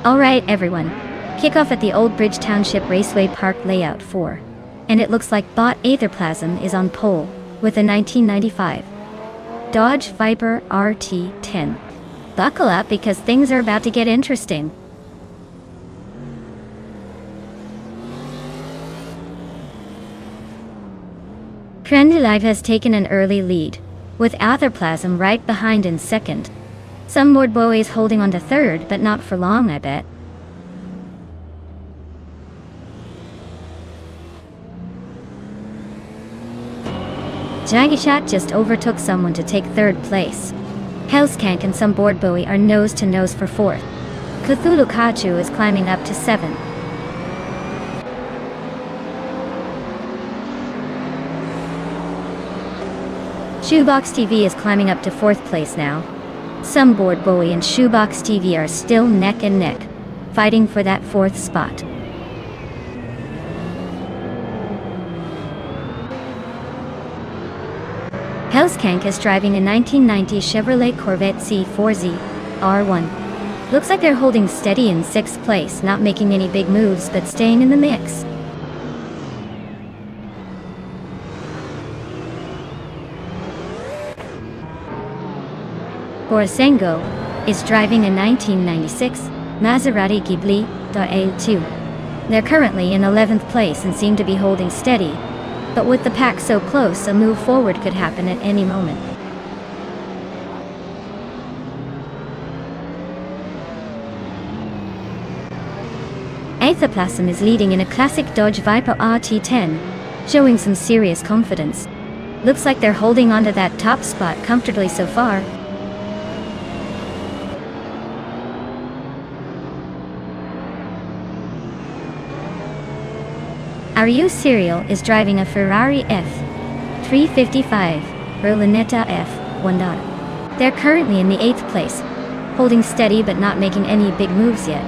Speaker 1: Alright everyone, kickoff at the Old Bridge Township Raceway Park Layout 4. And it looks like Bot Aetherplasm is on pole, with a 1995 Dodge Viper RT10. Buckle up because things are about to get interesting. Trendy Live has taken an early lead, with Aetherplasm right behind in second. Some board boys holding on to third, but not for long, I bet. Jagishat just overtook someone to take third place. Hellskank and some board boy are nose to nose for fourth. Cthulhu Kachu is climbing up to 7. Shoebox TV is climbing up to 4th place now. Some board boy and Shoebox TV are still neck and neck, fighting for that 4th spot. Hellskank is driving a 1990 Chevrolet Corvette C4Z R1. Looks like they're holding steady in 6th place, not making any big moves but staying in the mix. Borisengo is driving a 1996 Maserati Ghibli A2. They're currently in 11th place and seem to be holding steady, but with the pack so close, a move forward could happen at any moment. Aetherplasm is leading in a classic Dodge Viper RT10, showing some serious confidence. Looks like they're holding onto that top spot comfortably so far. Ariu Serial is driving a Ferrari F355 Berlinetta F1. They're currently in the 8th place, holding steady but not making any big moves yet.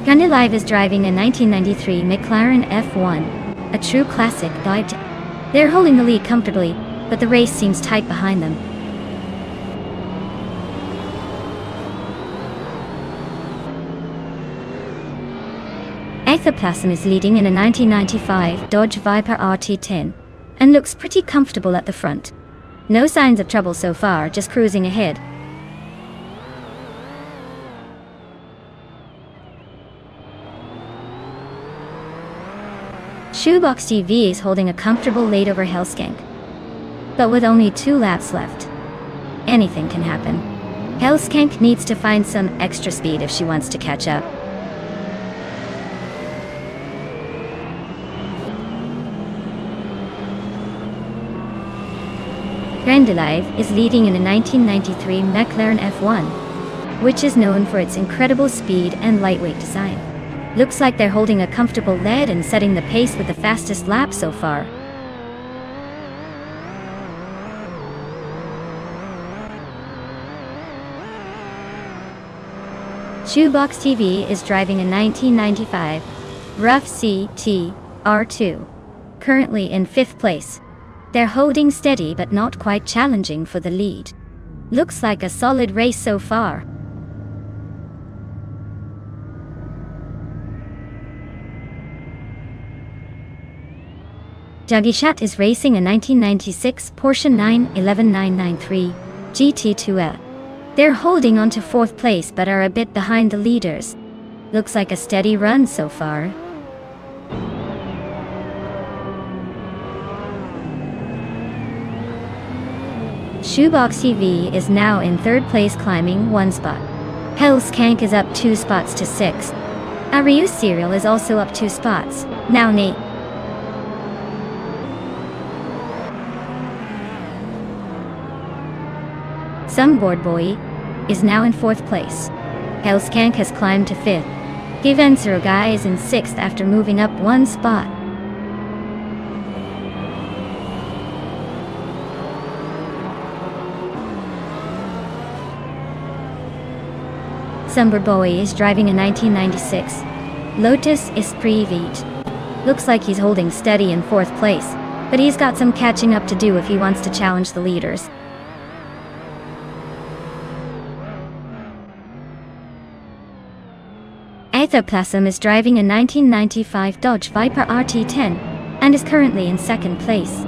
Speaker 1: Gundy Live is driving a 1993 McLaren F1, a true classic dive. They're holding the lead comfortably, but the race seems tight behind them. Aetherplasm is leading in a 1995 Dodge Viper RT10 and looks pretty comfortable at the front. No signs of trouble so far, just cruising ahead. Shoebox TV is holding a comfortable lead over Hellskank, but with only 2 laps left. Anything can happen. Hellskank needs to find some extra speed if she wants to catch up. Live is leading in a 1993 McLaren F1, which is known for its incredible speed and lightweight design. Looks like they're holding a comfortable lead and setting the pace with the fastest lap so far. Shoebox TV is driving a 1995 Rough CT R2, currently in 5th place. They're holding steady but not quite challenging for the lead. Looks like a solid race so far. Jagishat is racing a 1996 Porsche 911993 GT2L. They're holding on to 4th place but are a bit behind the leaders. Looks like a steady run so far. Shoebox TV is now in 3rd place, climbing 1 spot. Hellskank is up 2 spots to 6th. Ariu Serial is also up 2 spots, now in 8th. Some board boy is now in 4th place. Hellskank has climbed to 5th. Givenserugai is in 6th after moving up 1 spot. Sumber Boy is driving a 1996 Lotus Esprit Vite. Looks like he's holding steady in 4th place. but he's got some catching up to do if he wants to challenge the leaders. Aetherplasm is driving a 1995 Dodge Viper RT10 and is currently in second place.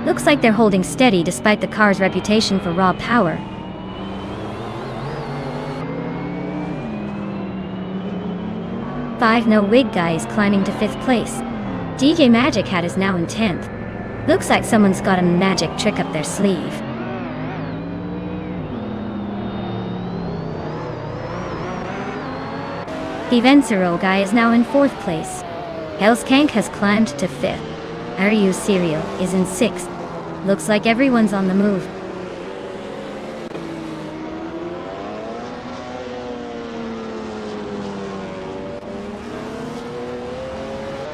Speaker 1: Looks like they're holding steady despite the car's reputation for raw power. Five No Wig Guy is climbing to 5th place. DJ Magic Hat is now in 10th. Looks like someone's got a magic trick up their sleeve. The Vencero Guy is now in 4th place. Hellskank has climbed to 5th. RU Serial is in 6th. Looks like everyone's on the move.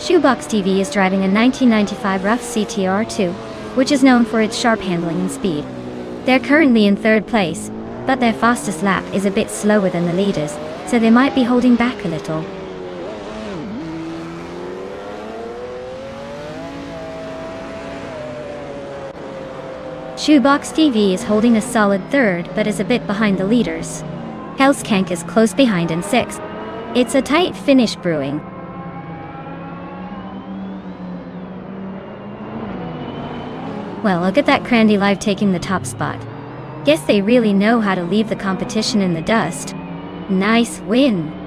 Speaker 1: Shoebox TV is driving a 1995 Rough CTR2, which is known for its sharp handling and speed. They're currently in 3rd place, but their fastest lap is a bit slower than the leaders, so they might be holding back a little. Shoebox TV is holding a solid 3rd but is a bit behind the leaders. Hellskank is close behind in 6th. It's a tight finish brewing. Well, look at that Crandy Live taking the top spot. Guess they really know how to leave the competition in the dust. Nice win.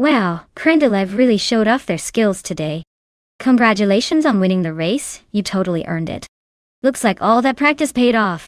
Speaker 1: Wow, Krendelev really showed off their skills today. Congratulations on winning the race, you totally earned it. Looks like all that practice paid off.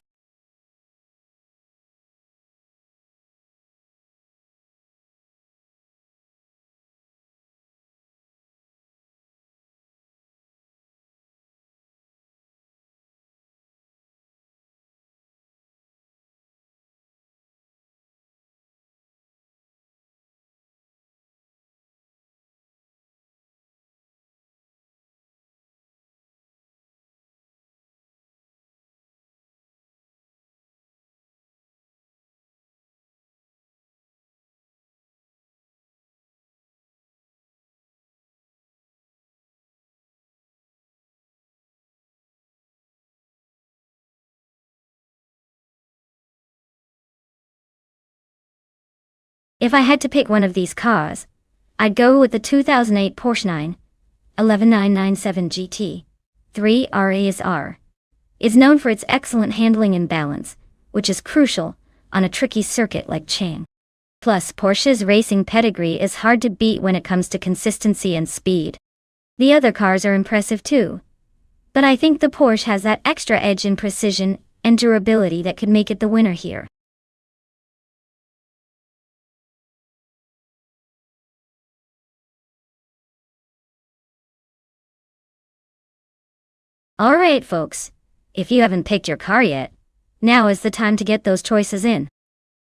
Speaker 1: If I had to pick one of these cars, I'd go with the 2008 Porsche 911 GT. 3 RASR. It's known for its excellent handling and balance, which is crucial on a tricky circuit like Chang. Plus, Porsche's racing pedigree is hard to beat when it comes to consistency and speed. The other cars are impressive too, but I think the Porsche has that extra edge in precision and durability that could make it the winner here. Alright folks, if you haven't picked your car yet, now is the time to get those choices in.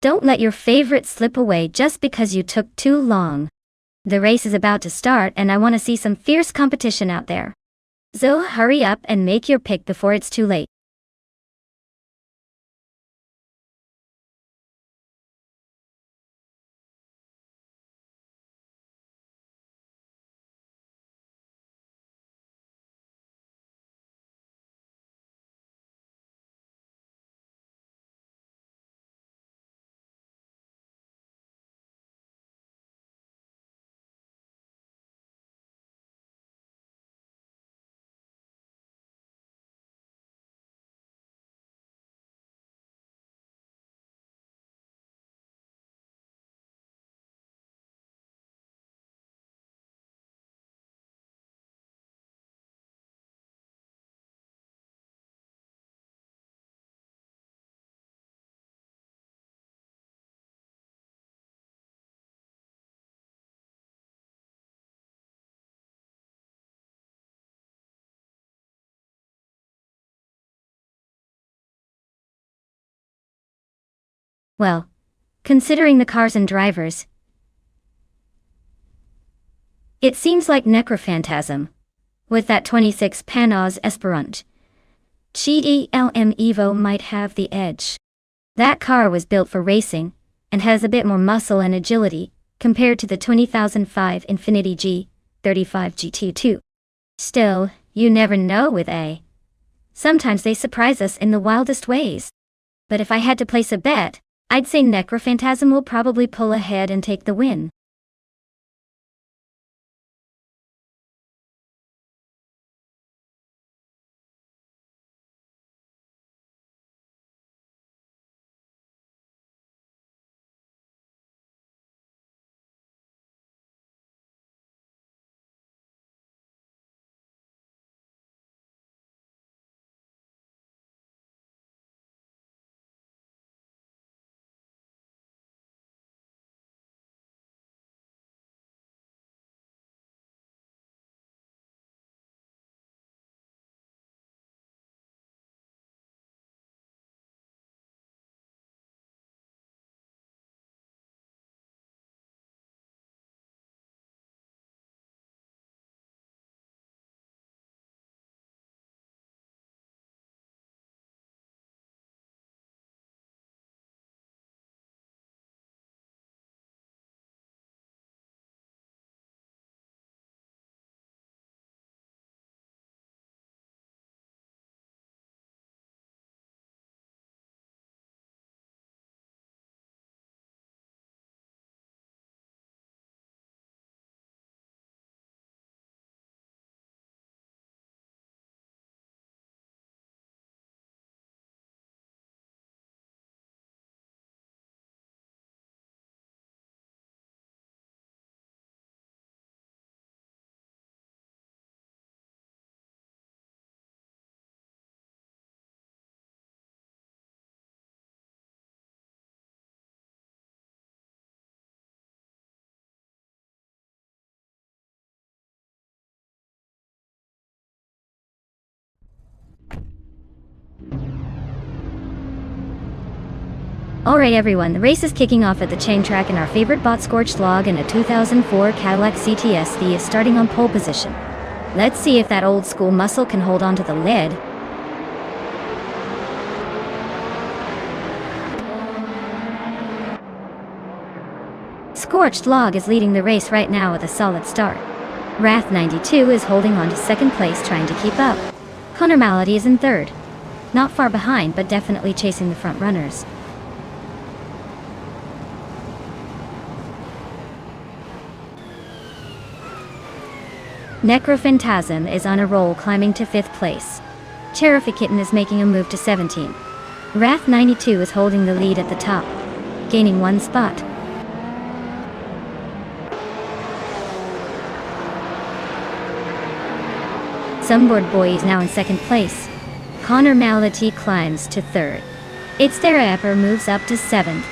Speaker 1: Don't let your favorite slip away just because you took too long. The race is about to start and I want to see some fierce competition out there. So hurry up and make your pick before it's too late. Well, considering the cars and drivers, it seems like Necrophantasm, with that 26 Panos Esperant GTLM Evo might have the edge. That car was built for racing, and has a bit more muscle and agility, compared to the 2005 Infiniti G35 GT2. Still, you never know with A. Sometimes they surprise us in the wildest ways. But if I had to place a bet, I'd say Necrophantasm will probably pull ahead and take the win. Alright everyone, the race is kicking off at the chain track and our favorite bot Scorched Log in a 2004 Cadillac CTS-V is starting on pole position. Let's see if that old school muscle can hold on to the lid. Scorched Log is leading the race right now with a solid start. Wrath 92 is holding on to second place trying to keep up. Connor Malady is in third. Not far behind but definitely chasing the front runners. Necrophantasm is on a roll climbing to 5th place. Cherokee Kitten is making a move to 17. Wrath 92 is holding the lead at the top, gaining 1 spot. Sunboard Boy is now in 2nd place. Connor Malady climbs to 3rd. It's Their Epper moves up to 7th.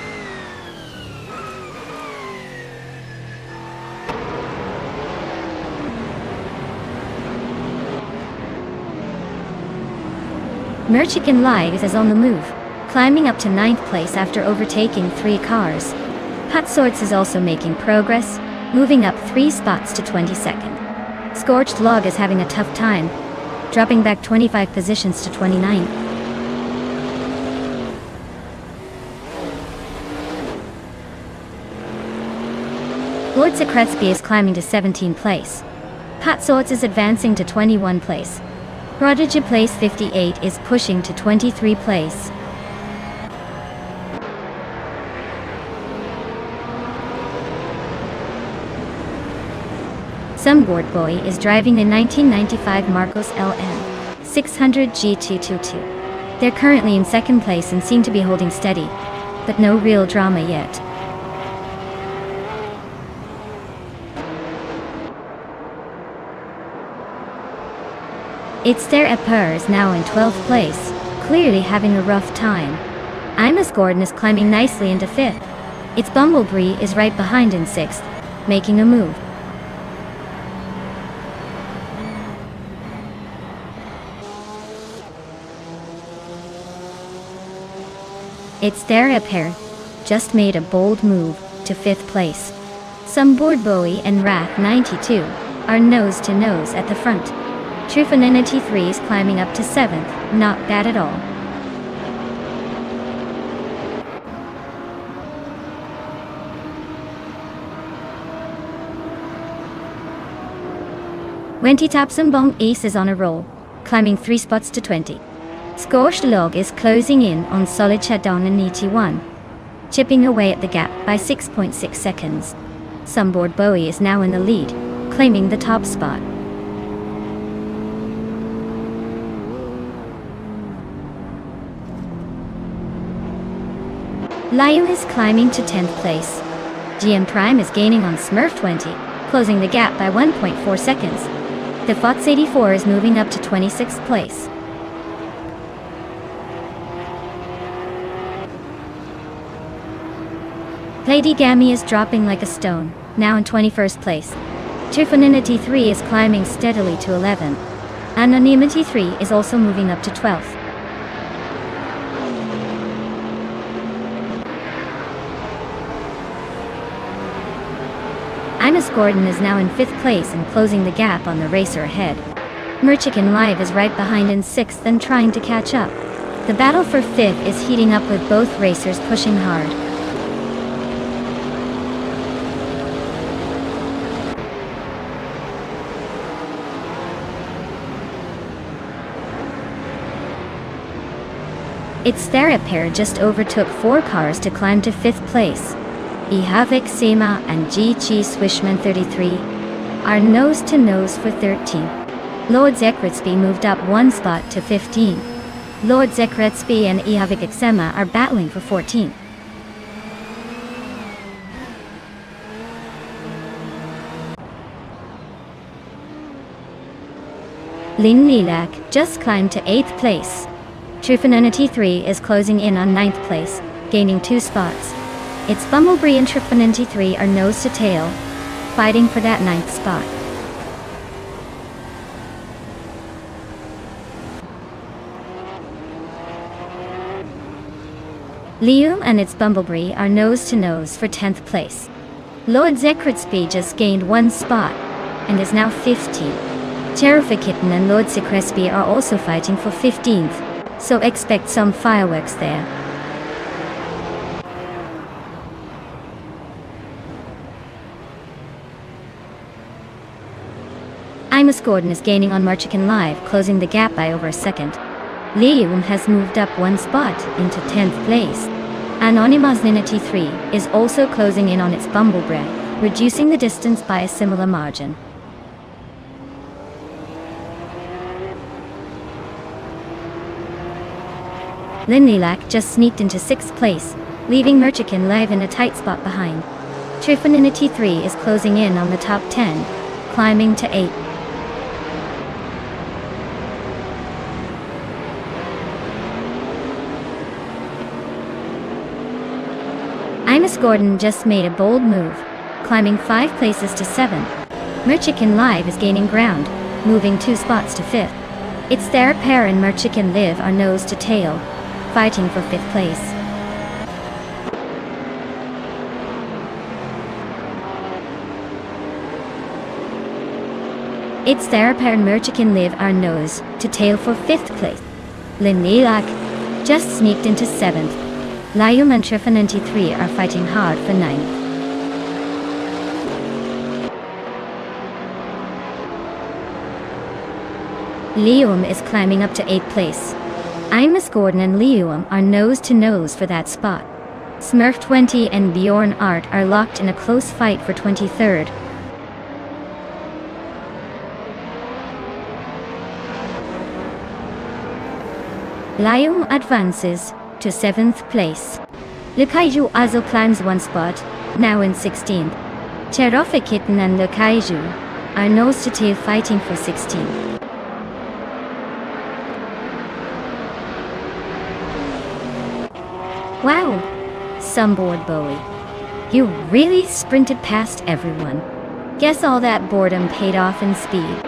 Speaker 1: Merchican Lives is on the move, climbing up to 9th place after overtaking 3 cars. Pat Sorts is also making progress, moving up 3 spots to 22nd. Scorched Log is having a tough time, dropping back 25 positions to 29th. Lord Sekretsky is climbing to 17th place. Pat Sorts is advancing to 21 place. Prodigy Place 58 is pushing to 23 place. Sunboard Boy is driving the 1995 Marcos LM 600 G222. They're currently in 2nd place and seem to be holding steady, but no real drama yet. It's Their Epper is now in 12th place, clearly having a rough time. Imus Gordon is climbing nicely into 5th. It's Bumblebee is right behind in 6th, making a move. It's Their Epper just made a bold move to 5th place. Sunboard Bowie and Wrath 92 are nose to nose at the front. Trufanity 3 is climbing up to 7th, not bad at all. Wenty Tapsambong Ace is on a roll, climbing 3 spots to 20. Scorched Log is closing in on Solid Shutdown and 81, chipping away at the gap by 6.6 seconds. Sunboard Bowie is now in the lead, claiming the top spot. Lion is climbing to 10th place. GM Prime is gaining on Smurf 20, closing the gap by 1.4 seconds. The Fox 84 is moving up to 26th place. Lady Gammy is dropping like a stone, now in 21st place. Trufanity 3 is climbing steadily to 11th. Anonymity 3 is also moving up to 12th. Imus Gordon is now in 5th place and closing the gap on the racer ahead. Merchican Live is right behind in 6th and trying to catch up. The battle for 5th is heating up with both racers pushing hard. Its Thera pair just overtook 4 cars to climb to 5th place. Ehavik Sema and GG Swishman 33 are nose to nose for 13. Lord Zekretsby moved up 1 spot to 15. Lord Zekretsby and Ehavik Sema are battling for 14. Lin Lilac just climbed to 8th place. Trufanity 3 is closing in on 9th place, gaining 2 spots. Its Bumblebee and Trufanity 3 are nose to tail, fighting for that 9th spot. Lium and its Bumblebee are nose to nose for 10th place. Lord Zekretsby just gained 1 spot, and is now 15. Cherufakitten and Lord Zekretsby are also fighting for 15th. So expect some fireworks there. Imus Gordon is gaining on Merchican Live, closing the gap by over a second. Lium has moved up 1 spot into 10th place. Anonymity 3 is also closing in on its Bumblebee, reducing the distance by a similar margin. Lin Lilac just sneaked into 6th place, leaving Merchican Live in a tight spot behind. Trufanity 3 is closing in on the top 10, climbing to 8. Imus Gordon just made a bold move, climbing 5 places to 7. Merchican Live is gaining ground, moving 2 spots to 5th. Its Therapair and Merchican Live are nose to tail, fighting for 5th place. Its Therapair and Merchican Live are nose to tail for 5th place. Lin Lilac just sneaked into 7th. Lium and Trufanity 3 are fighting hard for 9th. Lium is climbing up to 8th place. Imus Gordon and Lium are nose to nose for that spot. Smurf 20 and Bjorn Art are locked in a close fight for 23rd. Lium advances to 7th place. Lukaiju also climbs 1 spot, now in 16th. Cherofakitten and Lukaiju are nose to tail fighting for 16th. Wow, Sunboard Bowie. You really sprinted past everyone. Guess all that boredom paid off in speed.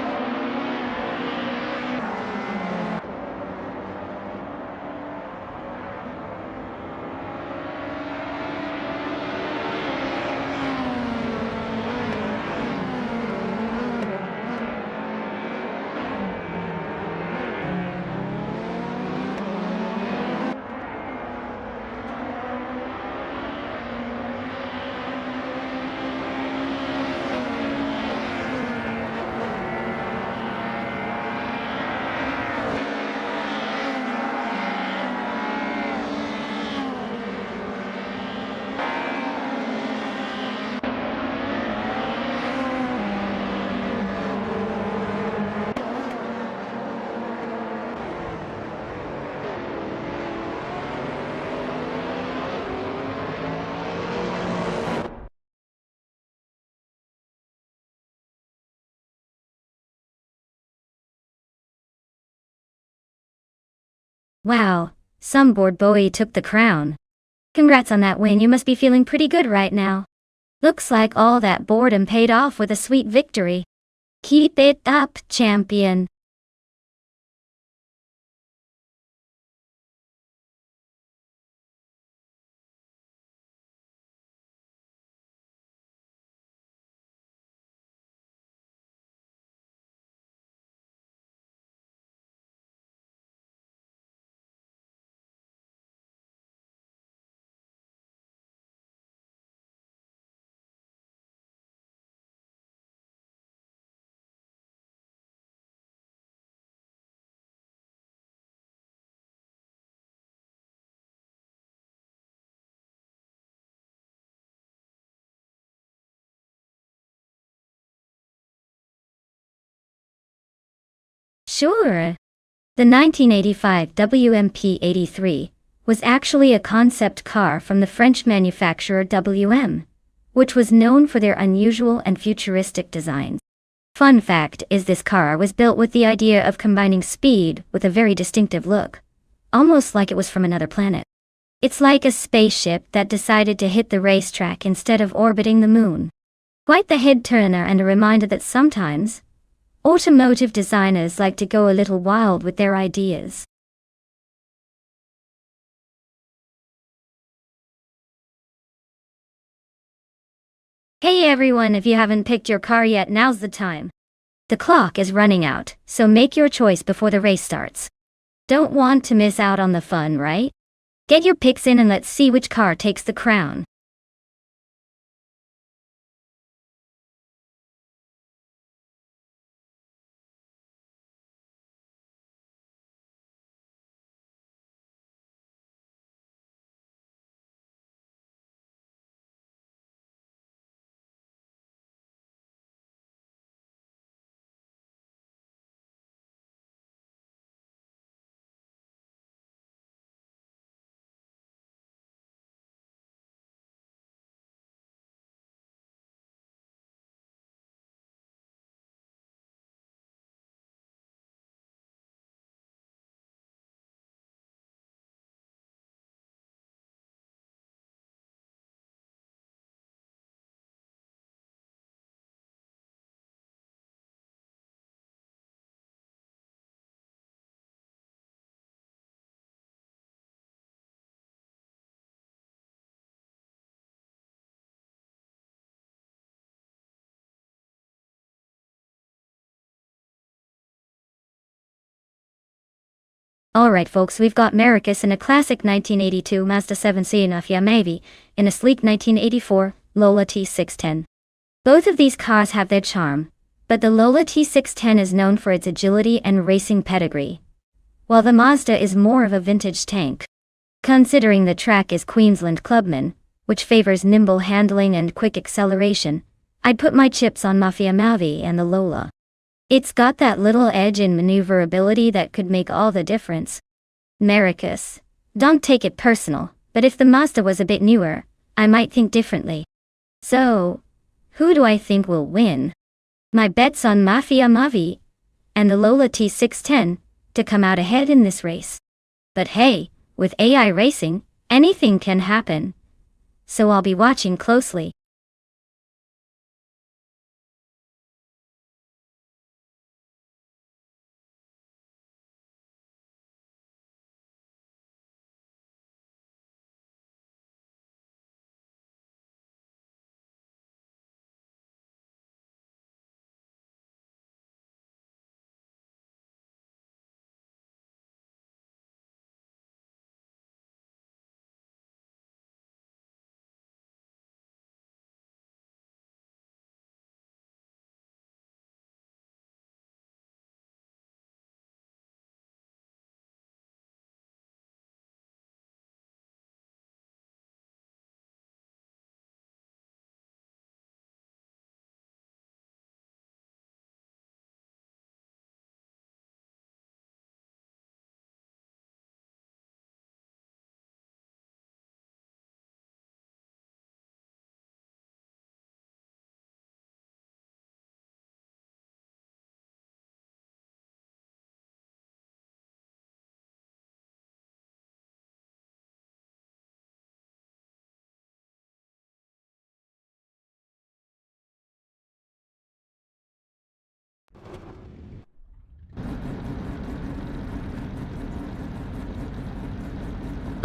Speaker 1: Wow, some bored boy took the crown. Congrats on that win, you must be feeling pretty good right now. Looks like all that boredom paid off with a sweet victory. Keep it up, champion. Sure. The 1985 WMP-83 was actually a concept car from the French manufacturer WM, which was known for their unusual and futuristic designs. Fun fact is this car was built with the idea of combining speed with a very distinctive look, almost like it was from another planet. It's like a spaceship that decided to hit the racetrack instead of orbiting the moon. Quite the head turner and a reminder that sometimes, automotive designers like to go a little wild with their ideas. Hey everyone, if you haven't picked your car yet, now's the time. The clock is running out, so make your choice before the race starts. Don't want to miss out on the fun, right? Get your picks in and let's see which car takes the crown. Alright folks, we've got Maracus in a classic 1982 Mazda 7C and Afia Mavi in a sleek 1984 Lola T610. Both of these cars have their charm, but the Lola T610 is known for its agility and racing pedigree, while the Mazda is more of a vintage tank. Considering the track is Queensland Clubman, which favors nimble handling and quick acceleration, I'd put my chips on Mafia Mavi and the Lola. It's got that little edge in maneuverability that could make all the difference. Maracus. Don't take it personal, but if the Mazda was a bit newer, I might think differently. So, who do I think will win? My bet's on Mafia Mavi and the Lola T610 to come out ahead in this race. But hey, with AI racing, anything can happen. So I'll be watching closely.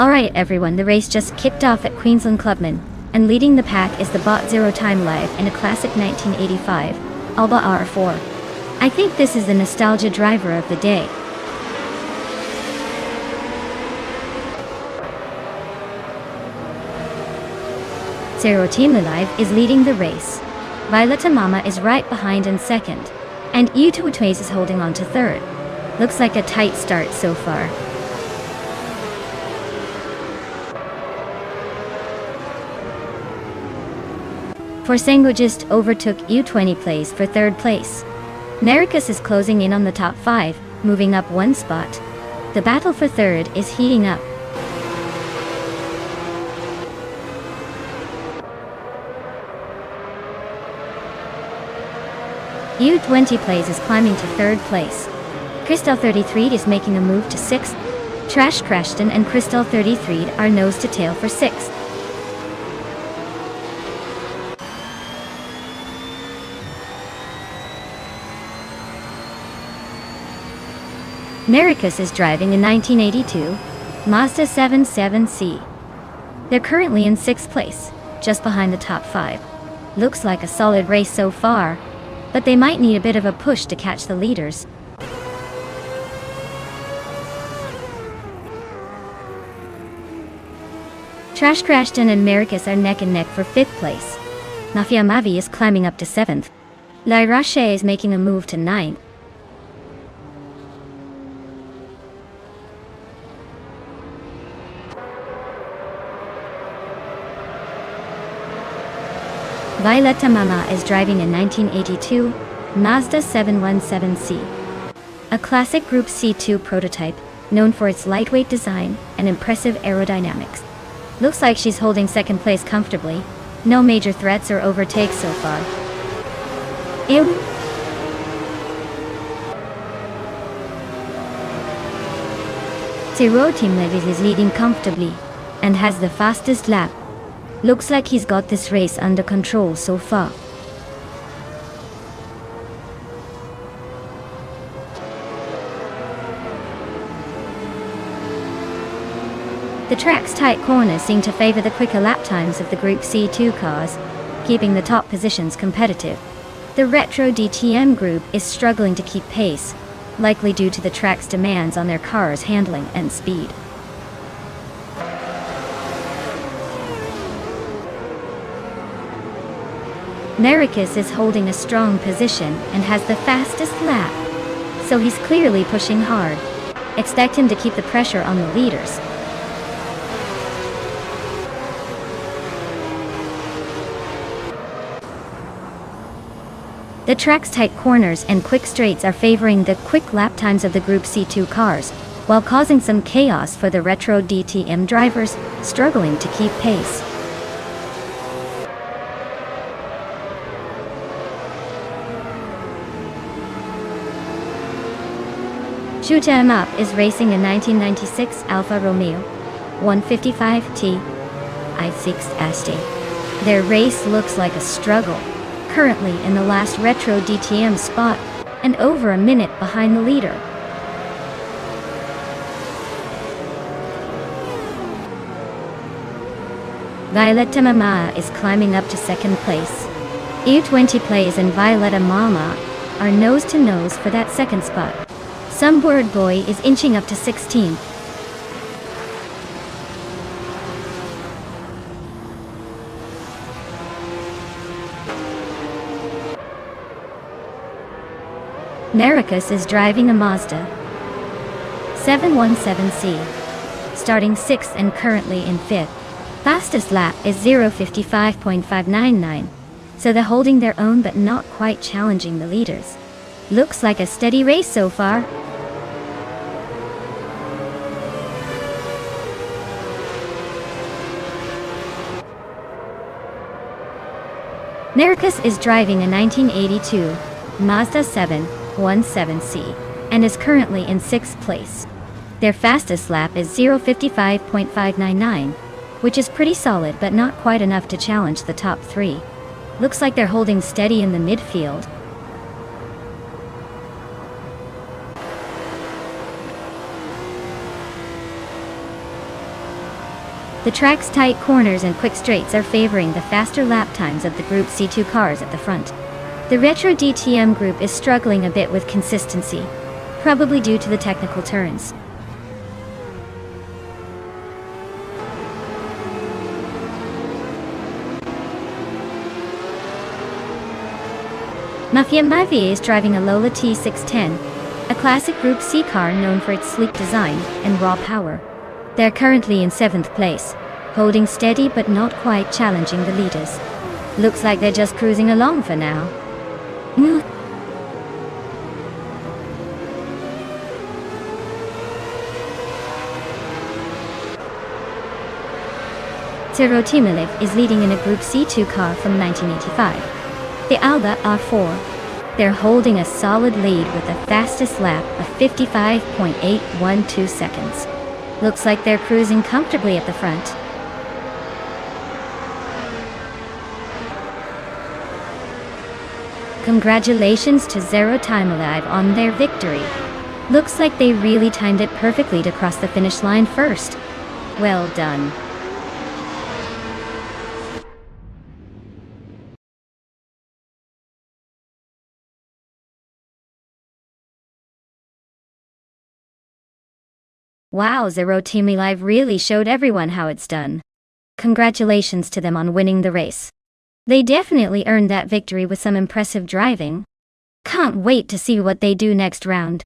Speaker 1: Alright everyone, the race just kicked off at Queensland Clubman, and leading the pack is the Bot Zero Time Live in a classic 1985 Alba R4. I think this is the nostalgia driver of the day. Zero Team Live is leading the race. Violeta Mama is right behind in second, and U2 is holding on to third. Looks like a tight start so far. Forsango just overtook U20 Plays for third place. Nericus is closing in on the top 5, moving up one spot. The battle for third is heating up. U20 Plays is climbing to third place. Crystal 33 is making a move to 6th. Trash Crashton and Crystal 33 are nose to tail for 6th. Nericus is driving a 1982 Mazda 77C. They're currently in 6th place, just behind the top 5. Looks like a solid race so far, but they might need a bit of a push to catch the leaders. Trash Crashton and Nericus are neck and neck for 5th place. Mafia Mavi is climbing up to 7th. La Roche is making a move to 9th. Violeta Mama is driving a 1982 Mazda 717C. A classic Group C2 prototype, known for its lightweight design and impressive aerodynamics. Looks like she's holding 2nd place comfortably. No major threats or overtakes so far. Ew. Zero Team Levis is leading comfortably and has the fastest lap. Looks like he's got this race under control so far. The track's tight corners seem to favor the quicker lap times of the Group C2 cars, keeping the top positions competitive. The Retro DTM group is struggling to keep pace, likely due to the track's demands on their cars' handling and speed. Nericus is holding a strong position and has the fastest lap, so he's clearly pushing hard. Expect him to keep the pressure on the leaders. The track's tight corners and quick straights are favoring the quick lap times of the Group C2 cars, while causing some chaos for the Retro DTM drivers struggling to keep pace. Shoot 'em Up is racing a 1996 Alfa Romeo 155T i6 ST. Their race looks like a struggle, currently in the last Retro DTM spot and over a minute behind the leader. Violeta Mama is climbing up to 2nd place. U20 Plays and Violeta Mama are nose to nose for that 2nd spot. Some Word Boy is inching up to 16th. Nericus is driving a Mazda 717C, starting 6th and currently in 5th. Fastest lap is 0:55.599, so they're holding their own but not quite challenging the leaders. Looks like a steady race so far. Nericus is driving a 1982 Mazda 717C and is currently in 6th place. Their fastest lap is 0:55.599, which is pretty solid but not quite enough to challenge the top 3. Looks like they're holding steady in the midfield. The track's tight corners and quick straights are favoring the faster lap times of the Group C2 cars at the front. The Retro DTM group is struggling a bit with consistency, probably due to the technical turns. Mafia Mavi is driving a Lola T610, a classic Group C car known for its sleek design and raw power. They're currently in 7th place, holding steady but not quite challenging the leaders. Looks like they're just cruising along for now. Zero Timalev is leading in a Group C2 car from 1985. The Alba R4. They're holding a solid lead with the fastest lap of 55.812 seconds. Looks like they're cruising comfortably at the front. Congratulations to Zero Timalev on their victory. Looks like they really timed it perfectly to cross the finish line first. Well done. Wow, Zero Timalev really showed everyone how it's done. Congratulations to them on winning the race. They definitely earned that victory with some impressive driving. Can't wait to see what they do next round.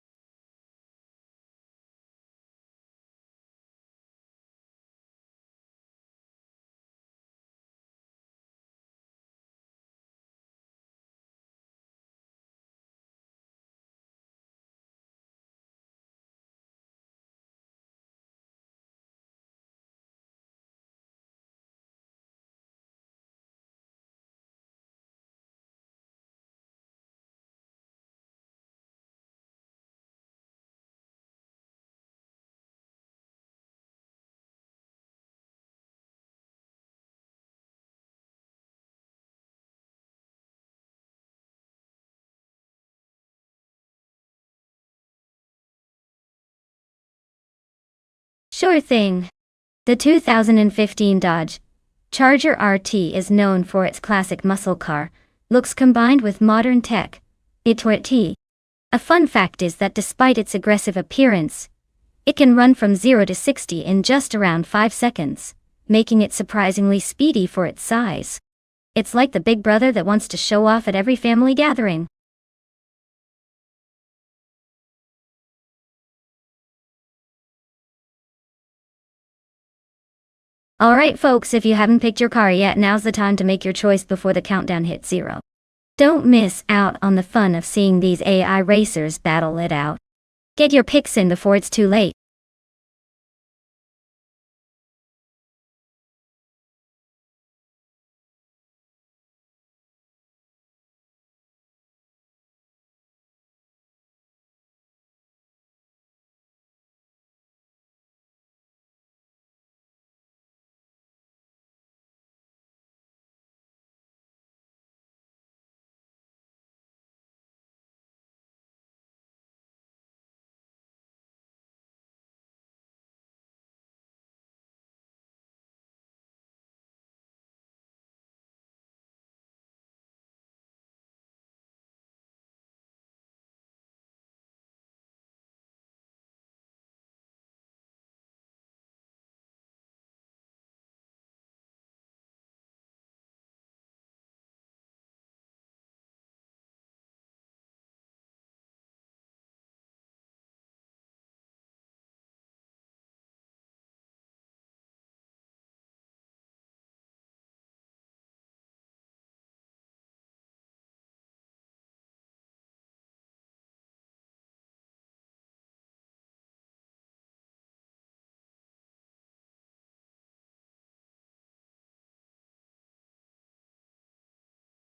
Speaker 1: Sure thing. The 2015 Dodge Charger RT is known for its classic muscle car looks combined with modern tech. A fun fact is that despite its aggressive appearance, it can run from 0 to 60 in just around 5 seconds, making it surprisingly speedy for its size. It's like the big brother that wants to show off at every family gathering. Alright folks, if you haven't picked your car yet, now's the time to make your choice before the countdown hits 0. Don't miss out on the fun of seeing these AI racers battle it out. Get your picks in before it's too late.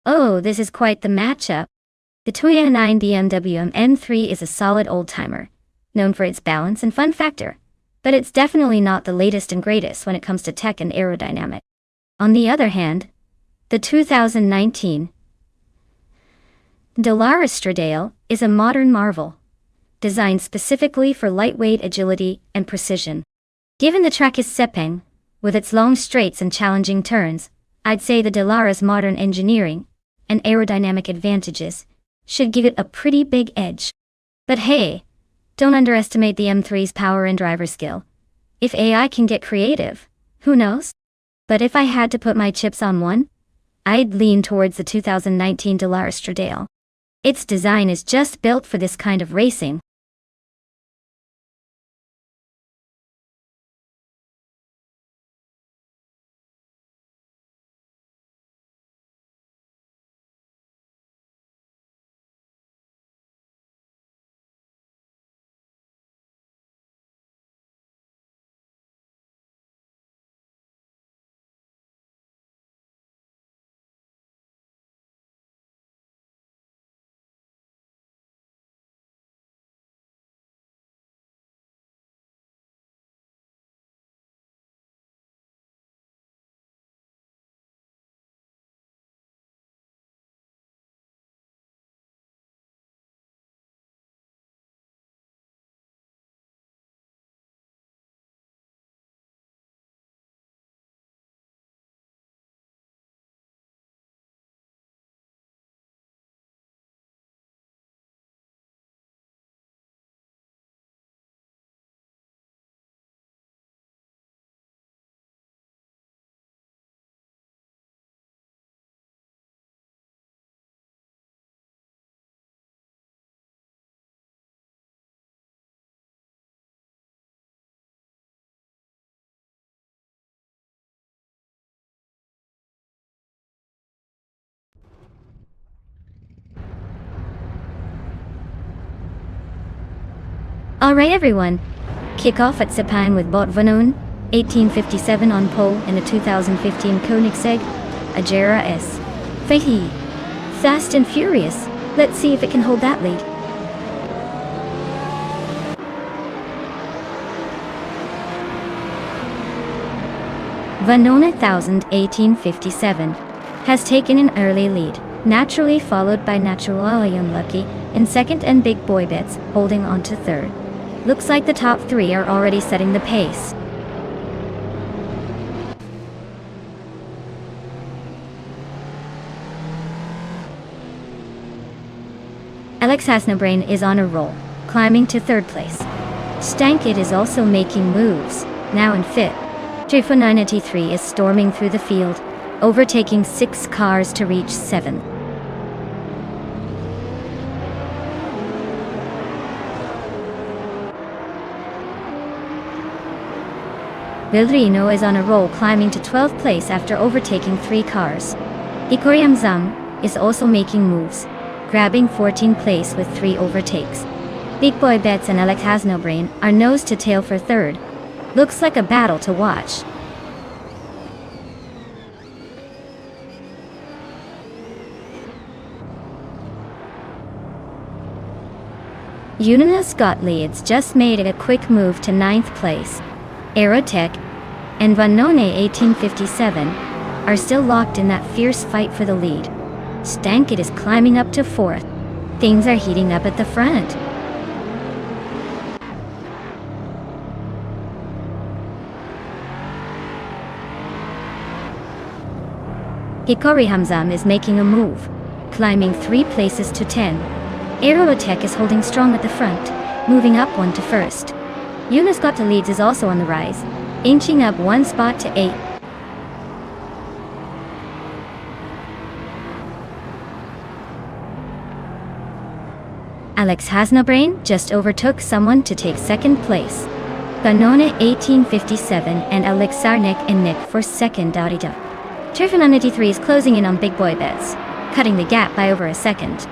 Speaker 1: Oh, this is quite the matchup. The 2009 BMW M3 is a solid old-timer, known for its balance and fun factor, but it's definitely not the latest and greatest when it comes to tech and aerodynamic. On the other hand, the 2019 Dallara Stradale is a modern marvel, designed specifically for lightweight agility and precision. Given the track is Sepang, With its long straights and challenging turns, I'd say the Dalara's modern engineering and aerodynamic advantages should give it a pretty big edge. But hey, don't underestimate the M3's power and driver skill. If AI can get creative, who knows? But if I had to put my chips on one, I'd lean towards the 2019 Dalara Stradale. Its design is just built for this kind of racing. Alright everyone, kick off at Sepang with Bot Vannon, 1857 on pole in the 2015 Koenigsegg Agera S. Fahy. Fast and furious, let's see if it can hold that lead. Vannon 1857 has taken an early lead, naturally followed by Naturally Unlucky in second and Big Boy Bets holding on to third. Looks like the top three are already setting the pace. Alex Hasnabrain is on a roll, climbing to third place. Stankit is also making moves, now in fifth. Trifon 983 is storming through the field, overtaking 6 cars to reach 7th. Villarino is on a roll, climbing to 12th place after overtaking 3 cars. Hikoryam Zhang is also making moves, grabbing 14th place with 3 overtakes. Big Boy Bets and Alex Hasnabrain are nose to tail for third. Looks like a battle to watch. Uninas Gottlieb's just made a quick move to 9th place. Aerotech and Vannon 1857 are still locked in that fierce fight for the lead. Stankit is climbing up to 4th. Things are heating up at the front. Hikori Hamzam is making a move, climbing 3 places to 10. Aerotech is holding strong at the front, moving up 1 to 1st. Yunus Gota leads is also on the rise, inching up 1 spot to 8. Alex Hasnabrain just overtook someone to take 2nd place. Vannon 1857 and Alexarnik and Nick for 2nd Darida. Trifon 983 is closing in on Big Boy Bets, cutting the gap by over a second.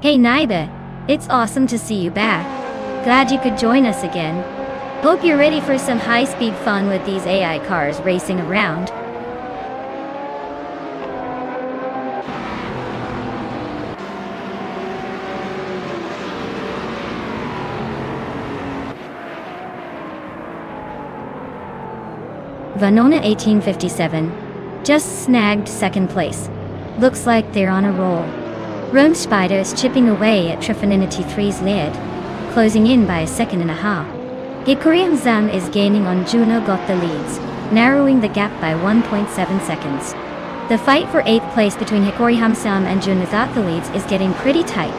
Speaker 1: Hey Naiba, it's awesome to see you back. Glad you could join us again. Hope you're ready for some high-speed fun with these AI cars racing around. Vannon 1857 just snagged 2nd place. Looks like they're on a roll. Rome Spider is chipping away at Trifinity 3's lead, closing in by a second and a half. Hikori Hamzam is gaining on Juno got the leads, narrowing the gap by 1.7 seconds. The fight for 8th place between Hikori Hamzam and Juno got the leads is getting pretty tight.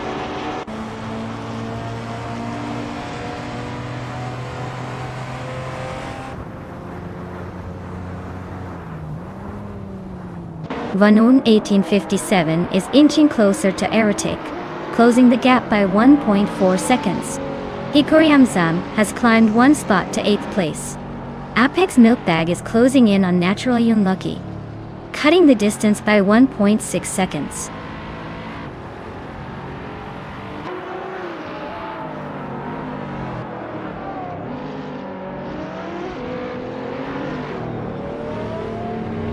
Speaker 1: Vanon 1857 is inching closer to Erotic, closing the gap by 1.4 seconds. Hikori Hamzam has climbed one spot to 8th place. Apex Milkbag is closing in on Naturally Unlucky, cutting the distance by 1.6 seconds.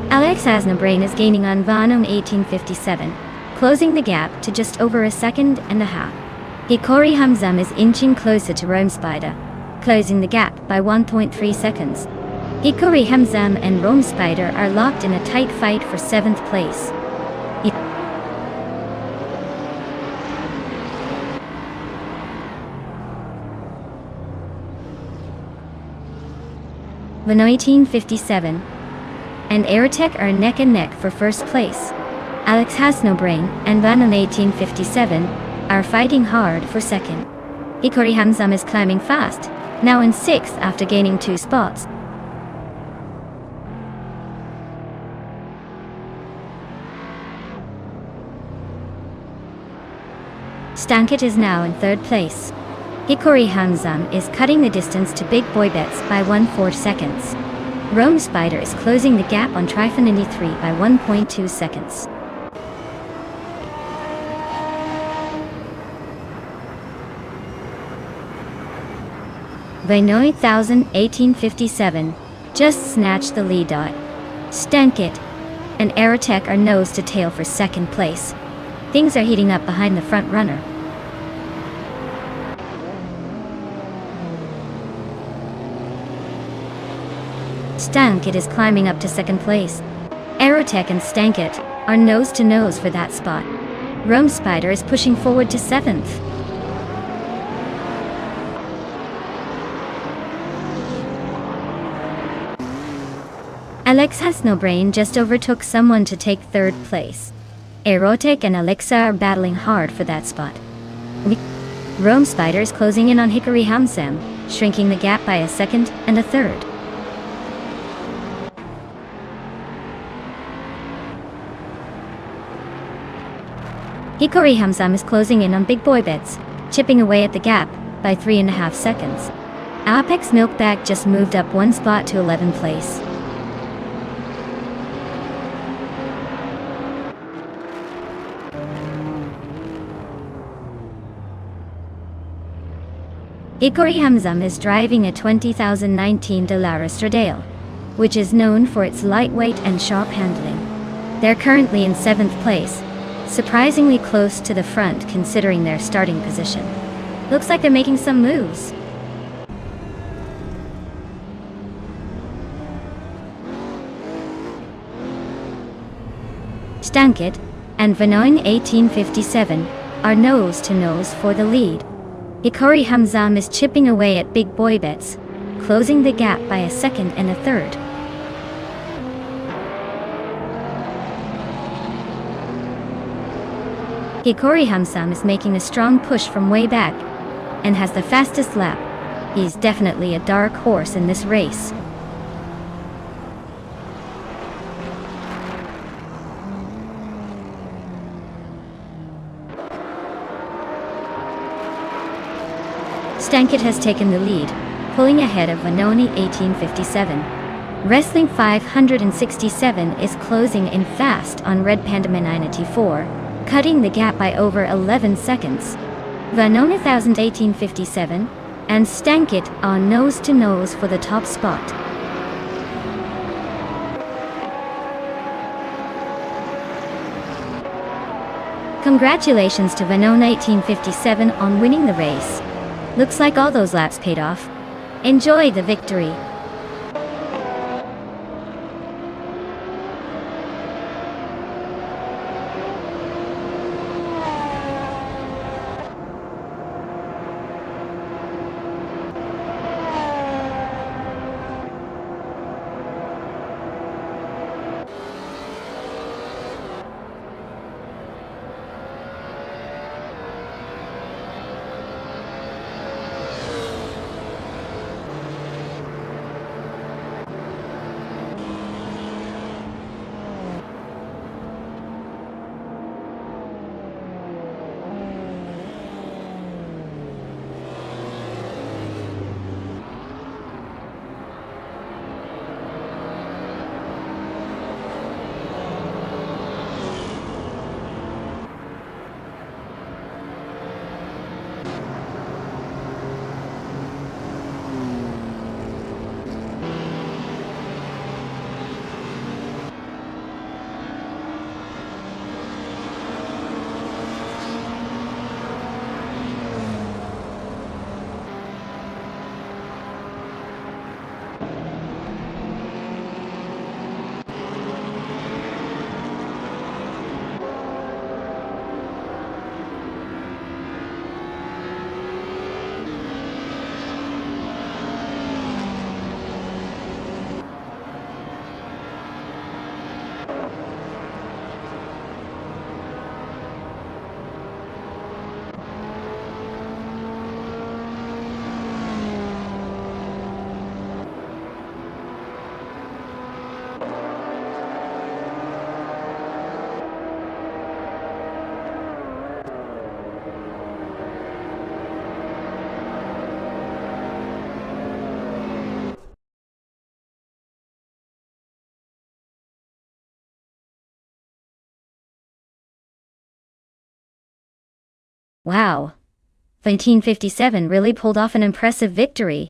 Speaker 1: Alex Hasnabrain is gaining on Vanon 1857, closing the gap to just over a second and a half. Hikori Hamzam is inching closer to Rome Spider, closing the gap by 1.3 seconds. Hikori Hamzam and Rome Spider are locked in a tight fight for 7th place. Vanon 1857 and Aerotech are neck and neck for 1st place. Alex Hasnabrain and Vanon 1857 are fighting hard for 2nd. Hikori Hamzam is climbing fast, now in 6th after gaining 2 spots. Stankit is now in 3rd place. Hikori Hamzam is cutting the distance to Big Boy Bets by 1/4 seconds. Rome Spider is closing the gap on Trifinity 3 by 1.2 seconds. Vanon 1857 just snatched the lead dot. Stankit and Aerotech are nose to tail for 2nd place. Things are heating up behind the front runner. Stankit is climbing up to 2nd place. Aerotech and Stankit are nose to nose for that spot. Rome Spider is pushing forward to 7th. Alex Hasnabrain just overtook someone to take 3rd place. Aerotech and Alexa are battling hard for that spot. Rome Spider is closing in on Hikori Hamzam, shrinking the gap by a 2nd and a 3rd. Hikori Hamzam is closing in on Big Boy Bets, chipping away at the gap by 3.5 seconds. Apex Milkbag just moved up 1 spot to 11th place. Hikori Hamzam is driving a 2019 Dallara Stradale, which is known for its lightweight and sharp handling. They're currently in 7th place, surprisingly close to the front considering their starting position. Looks like they're making some moves. Stankit and Vanon 1857 are nose to nose for the lead. Hikori Hamzam is chipping away at Big Boy Bets, closing the gap by a 2nd and a 3rd. Hikori Hamzam is making a strong push from way back and has the fastest lap. He's definitely a dark horse in this race. Stankit has taken the lead, pulling ahead of Vanoni 1857. Wrestling 567 is closing in fast on Red Panda 994, cutting the gap by over 11 seconds. Vanoni 1857 and Stankit are nose to nose for the top spot. Congratulations to Vanoni 1857 on winning the race. Looks like all those laps paid off. Enjoy the victory. Wow. 1957 really pulled off an impressive victory.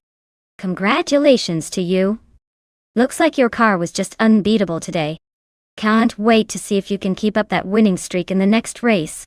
Speaker 1: Congratulations to you. Looks like your car was just unbeatable today. Can't wait to see if you can keep up that winning streak in the next race.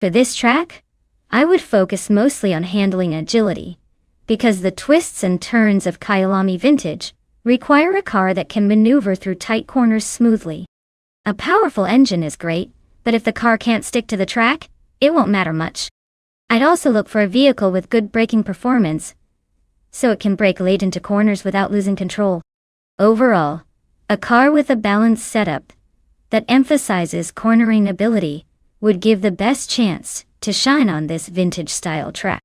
Speaker 1: For this track, I would focus mostly on handling agility, because the twists and turns of Kyalami Vintage require a car that can maneuver through tight corners smoothly. A powerful engine is great, but if the car can't stick to the track, it won't matter much. I'd also look for a vehicle with good braking performance, so it can brake late into corners without losing control. Overall, a car with a balanced setup that emphasizes cornering ability would give the best chance to shine on this vintage-style track.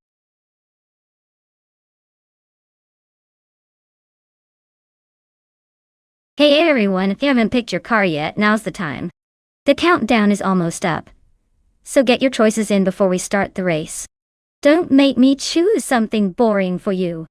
Speaker 1: Hey everyone, if you haven't picked your car yet, now's the time. The countdown is almost up, so get your choices in before we start the race. Don't make me choose something boring for you.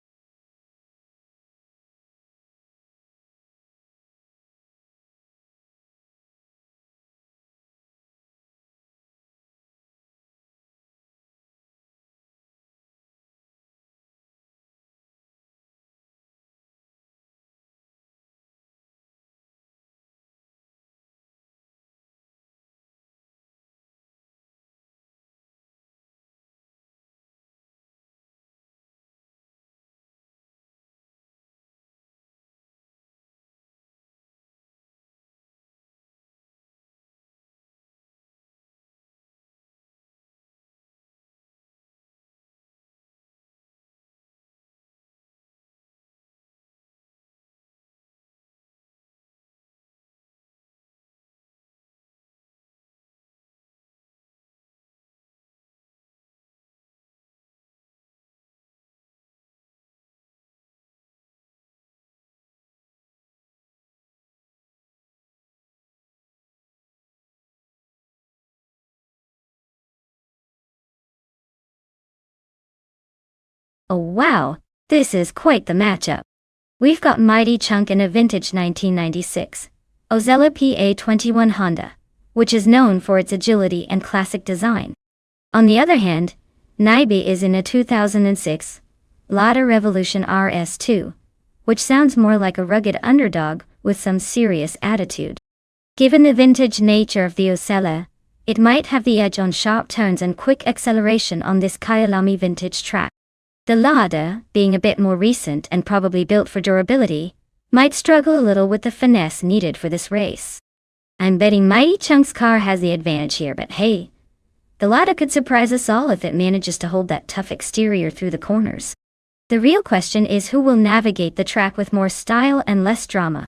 Speaker 1: Oh wow, this is quite the matchup. We've got Mighty Chunk in a vintage 1996 Ozella PA21 Honda, which is known for its agility and classic design. On the other hand, Naibi is in a 2006 Lada Revolution RS2, which sounds more like a rugged underdog with some serious attitude. Given the vintage nature of the Ozella, it might have the edge on sharp turns and quick acceleration on this Kyalami vintage track. The Lada, being a bit more recent and probably built for durability, might struggle a little with the finesse needed for this race. I'm betting Mighty Chunk's car has the advantage here, but hey, the Lada could surprise us all if it manages to hold that tough exterior through the corners. The real question is who will navigate the track with more style and less drama.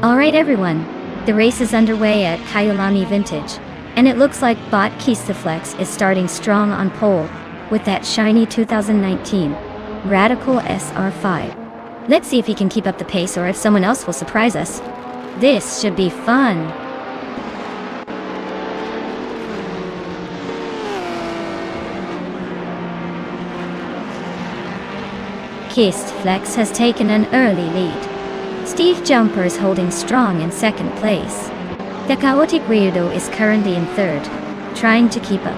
Speaker 1: Alright everyone, the race is underway at Kyalami Vintage, and it looks like bot Keistaflex is starting strong on pole, with that shiny 2019 Radical SR5. Let's see if he can keep up the pace or if someone else will surprise us. This should be fun. Keistaflex has taken an early lead. Steve Jumper is holding strong in second place. The Chaotic Weirdo is currently in third, trying to keep up.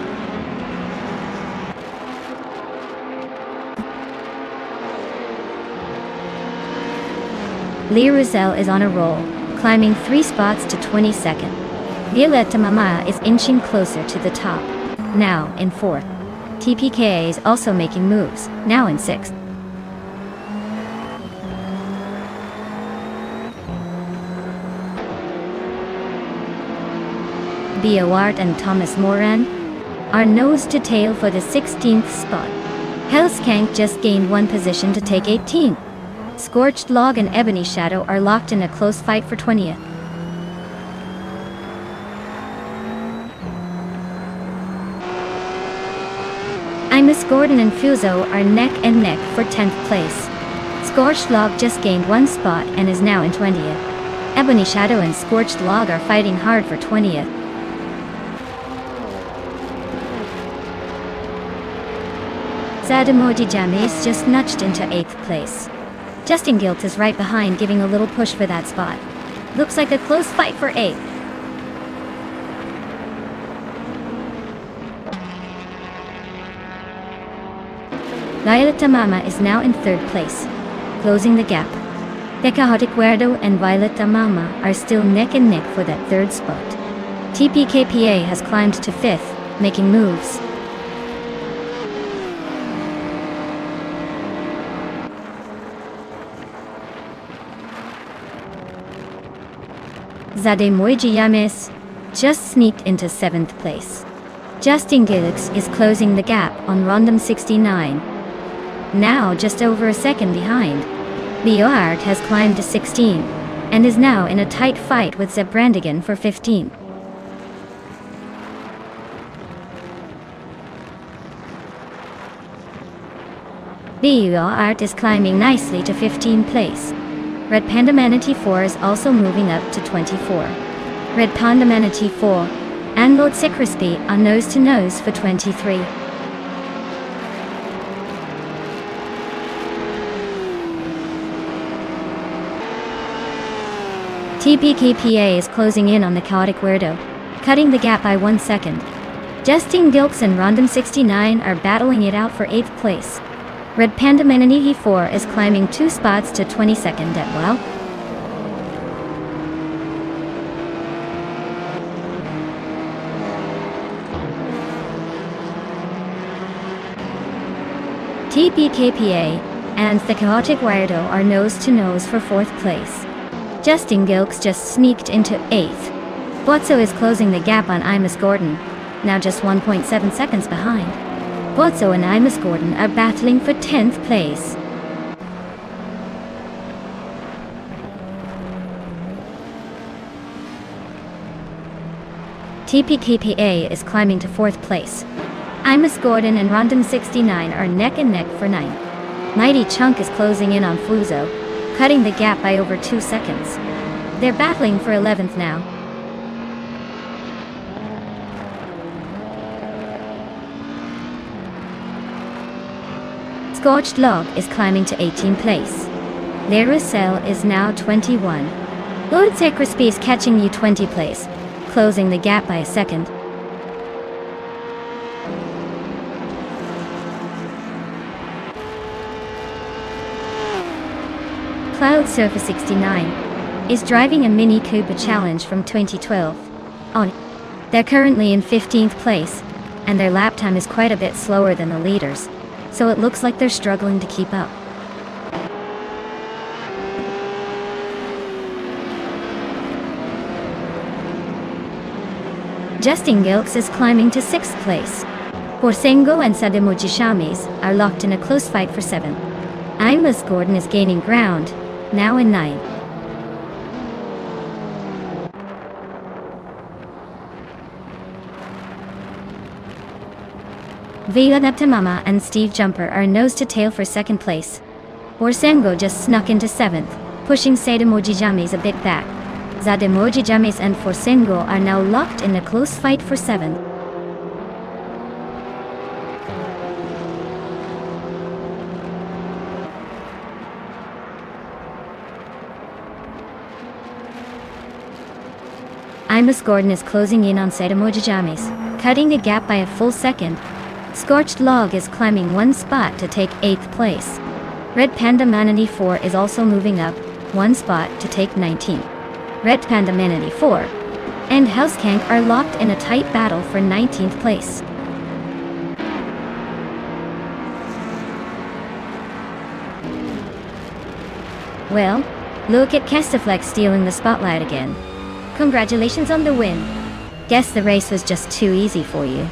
Speaker 1: Lee Roselle is on a roll, climbing 3 spots to 22nd. Violetta Mama is inching closer to the top, now in 4th. TPKA is also making moves, now in 6th. Beowart and Thomas Moran are nose to tail for the 16th spot. Hellskank just gained 1 position to take 18th. Scorched Log and Ebony Shadow are locked in a close fight for 20th. Imus Gordon and Fuso are neck and neck for 10th place. Scorched Log just gained 1 spot and is now in 20th. Ebony Shadow and Scorched Log are fighting hard for 20th. Zademoji James just nudged into 8th place. Justin Gilt is right behind, giving a little push for that spot. Looks like a close fight for 8th. Violetta Mama is now in 3rd place, closing the gap. The Chaotic Weirdo and Violetta Mama are still neck and neck for that 3rd spot. TPKPA has climbed to 5th, making moves. Zademoji Yames just sneaked into 7th place. Justin Gilix is closing the gap on Rondom 69. Now just over a second behind. Beoart has climbed to 16 and is now in a tight fight with Zeb Brandigan for 15. Beoart is climbing nicely to 15th place. Red Panda Manatee 4 is also moving up to 24. Red Panda Manatee 4 and Lord Crispy are nose to nose for 23. TPKPA is closing in on the Chaotic Weirdo, cutting the gap by 1 second. Justin Gilks and Rondom 69 are battling it out for 8th place. Red Panda Manatee 4 is climbing 2 spots to 22nd at well. TPKPA and the Chaotic Weirdo are nose to nose for 4th place. Justin Gilks just sneaked into 8th. Botso is closing the gap on Imus Gordon, now just 1.7 seconds behind. Botso and Imus Gordon are battling for 10th place. TPKPA is climbing to 4th place. Imus Gordon and Rondom 69 are neck and neck for 9th. Mighty Chunk is closing in on Fuso, cutting the gap by over 2 seconds. They're battling for 11th now. Scorched Log is climbing to 18th place. Lerusel is now 21. Lord Crispy is catching you 20th place, closing the gap by a second. Cloud Surfer 69 is driving a Mini Cooper Challenge from 2012. They're currently in 15th place, and their lap time is quite a bit slower than the leaders, so it looks like they're struggling to keep up. Justin Gilks is climbing to 6th place. Borsengo and Sademoji Shamis are locked in a close fight for 7th. Imus Gordon is gaining ground, now in 9th. Vega Neptamama and Steve Jumper are nose to tail for second place. Orsengo just snuck into 7th, pushing Sademojijames a bit back. Zademojijames and Forsengo are now locked in a close fight for 7th. Imus Gordon is closing in on Sademojijames, cutting the gap by a full second. Scorched Log is climbing 1 spot to take 8th place. Red Panda Manatee 4 is also moving up 1 spot to take 19th. Red Panda Manatee 4 and Housekank are locked in a tight battle for 19th place. Well, look at Kestaflex stealing the spotlight again. Congratulations on the win. Guess the race was just too easy for you.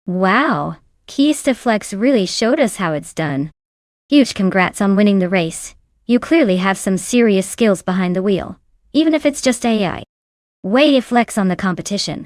Speaker 1: Wow, Kestaflex really showed us how it's done. Huge congrats on winning the race. You clearly have some serious skills behind the wheel, even if it's just AI. Way to flex on the competition.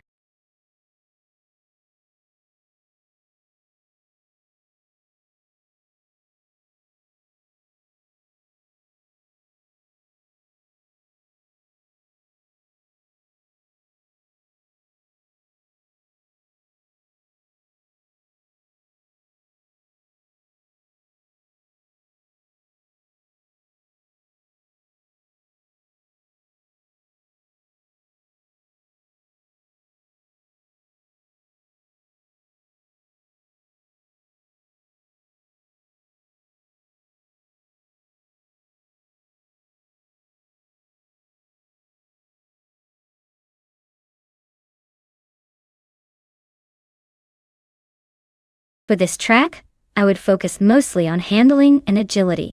Speaker 1: For this track, I would focus mostly on handling and agility.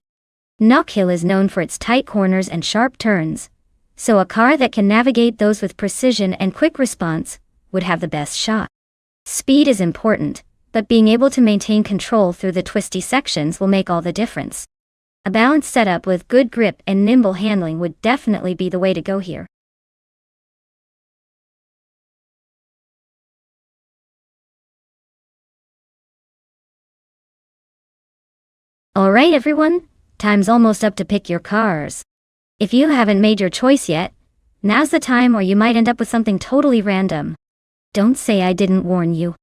Speaker 1: Knockhill is known for its tight corners and sharp turns, so a car that can navigate those with precision and quick response would have the best shot. Speed is important, but being able to maintain control through the twisty sections will make all the difference. A balanced setup with good grip and nimble handling would definitely be the way to go here. Alright everyone, time's almost up to pick your cars. If you haven't made your choice yet, now's the time, or you might end up with something totally random. Don't say I didn't warn you.